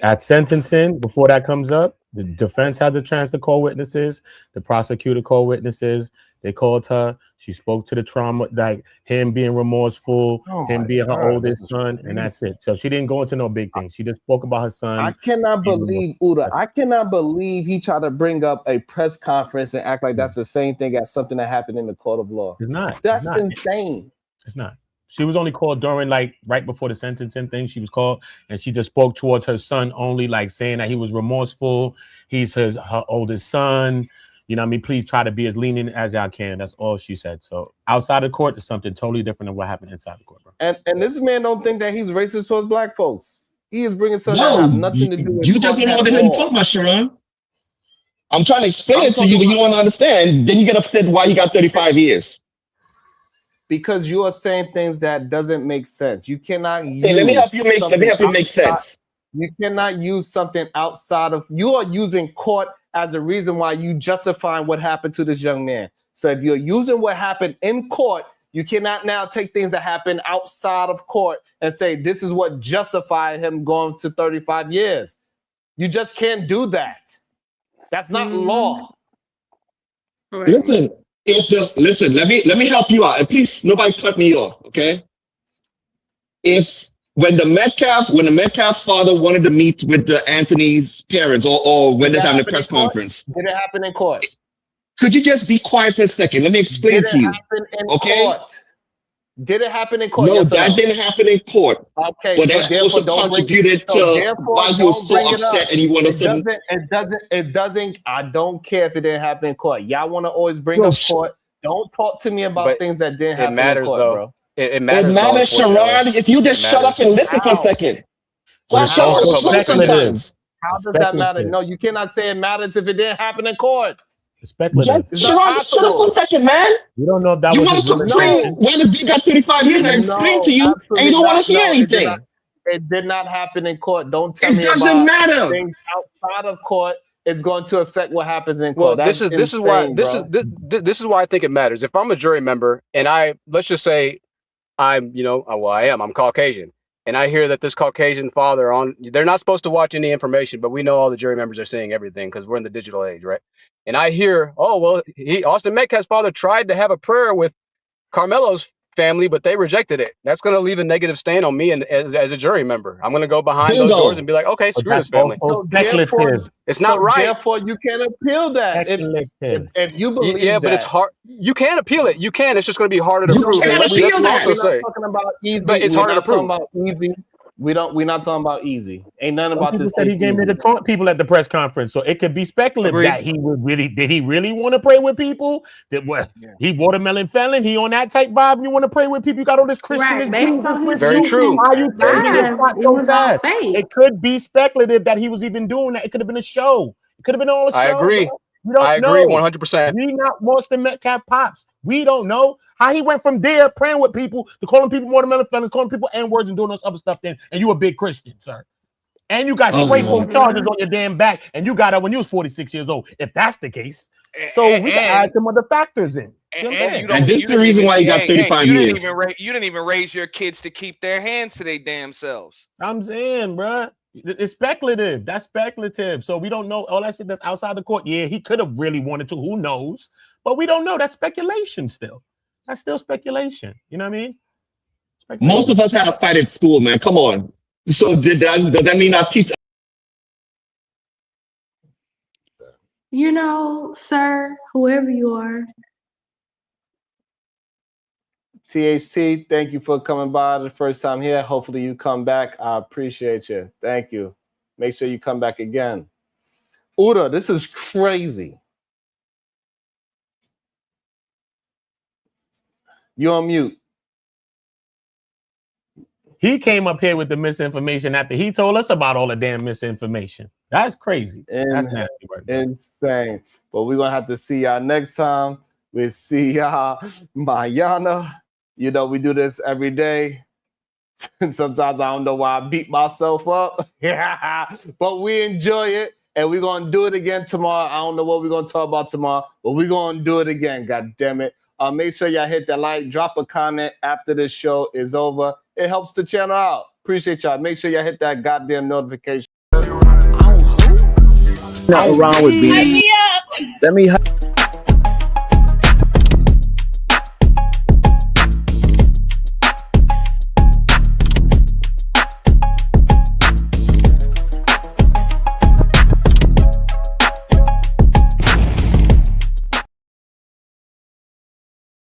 At sentencing, before that comes up, the defense has a chance to call witnesses. The prosecutor called witnesses. They called her. She spoke to the trauma, like him being remorseful, him being her oldest son, and that's it. So she didn't go into no big things. She just spoke about her son. I cannot believe, Uda, I cannot believe he tried to bring up a press conference and act like that's the same thing as something that happened in the court of law. It's not. That's insane. It's not. She was only called during, like, right before the sentencing thing. She was called, and she just spoke towards her son only, like saying that he was remorseful. He's her oldest son. You know what I mean? Please try to be as lenient as y'all can. That's all she said. So outside the court is something totally different than what happened inside the court, bro. And this man don't think that he's racist towards black folks. He is bringing something that has nothing to do with you just don't know what they're talking about, Sharon. I'm trying to explain it to you, but you don't understand. Then you get upset why he got 35 years. Because you are saying things that doesn't make sense. You cannot use. Hey, let me help you make sense. You cannot use something outside of. You are using court as a reason why you justifying what happened to this young man. So if you're using what happened in court, you cannot now take things that happen outside of court and say this is what justified him going to 35 years. You just can't do that. That's not law. Right. Listen. Listen, let me help you out. And please, nobody cut me off, okay? When the Metcalf father wanted to meet with the Anthony's parents or when they're having a press conference. Did it happen in court? Could you just be quiet for a second? Let me explain to you. Okay? Court? Did it happen in court? No, yes that didn't happen in court. Okay, but that also contributed to why he was so upset and he wanted to. It doesn't. I don't care if it didn't happen in court. Y'all want to always bring up court. Don't talk to me about things that didn't happen in court, bro. It matters, Sharon. If you just shut up and listen for a second. How does that matter? No, you cannot say it matters if it didn't happen in court. Speculative. Sharon, shut up for a second, man. You don't know if that you was want to bring when the dude got 35 years and explain to you, and you don't want to hear anything. It did not happen in court. Don't tell me it doesn't matter. Things outside of court. It's going to affect what happens in court. Well, this is why I think it matters. If I'm a jury member and let's just say I'm Caucasian, and I hear that this Caucasian father they're not supposed to watch any information, but we know all the jury members are seeing everything because we're in the digital age, right? And I hear, Austin Metcalf's father tried to have a prayer with Karmelo's family, but they rejected it. That's going to leave a negative stain on me and as a jury member. I'm going to go behind those doors and be like, okay, screw this family. It's not right. Therefore, you can appeal that. If you believe that. But it's hard. You can appeal it. You can. It's just going to be harder to prove. We're not talking about easy. But it's harder to prove. About easy. We're not talking about easy. Ain't nothing about this. Said he came here to taunt people at the press conference, so it could be speculative that he did he really want to pray with people? He watermelon felon? He on that type vibe? You want to pray with people? You got all this Christian. Very true. Why you it could be speculative that he was even doing that. It could have been a show. It could have been all a show. I agree. I agree 100%. We not Austin Metcalf pops. We don't know how he went from there praying with people to calling people watermelon felons, calling people N-words and doing this other stuff then. And you a big Christian, sir. And you got straight from charges on your damn back. And you got it when you was 46 years old. If that's the case. So we can add some other factors in. And this is the reason why you got 35 years. You didn't even raise your kids to keep their hands to their damn selves. I'm saying, bro. It's speculative. That's speculative. So we don't know all that shit that's outside the court. Yeah, he could have really wanted to. Who knows? But we don't know. That's speculation still. That's still speculation. You know what I mean? Most of us had a fight at school, man. Come on. So does that mean our teacher? You know, sir, whoever you are. THT, thank you for coming by the first time here. Hopefully you come back. I appreciate you. Thank you. Make sure you come back again. Uda, this is crazy. You on mute. He came up here with the misinformation after he told us about all the damn misinformation. That's crazy. That's nasty work. Insane. But we're going to have to see y'all next time. We'll see y'all mañana. You know, we do this every day. Sometimes I don't know why I beat myself up. But we enjoy it. And we're going to do it again tomorrow. I don't know what we're going to talk about tomorrow, but we're going to do it again. God damn it. Make sure y'all hit that like, drop a comment after this show is over. It helps the channel out. Appreciate y'all. Make sure y'all hit that goddamn notification. Nothing wrong with being. Let me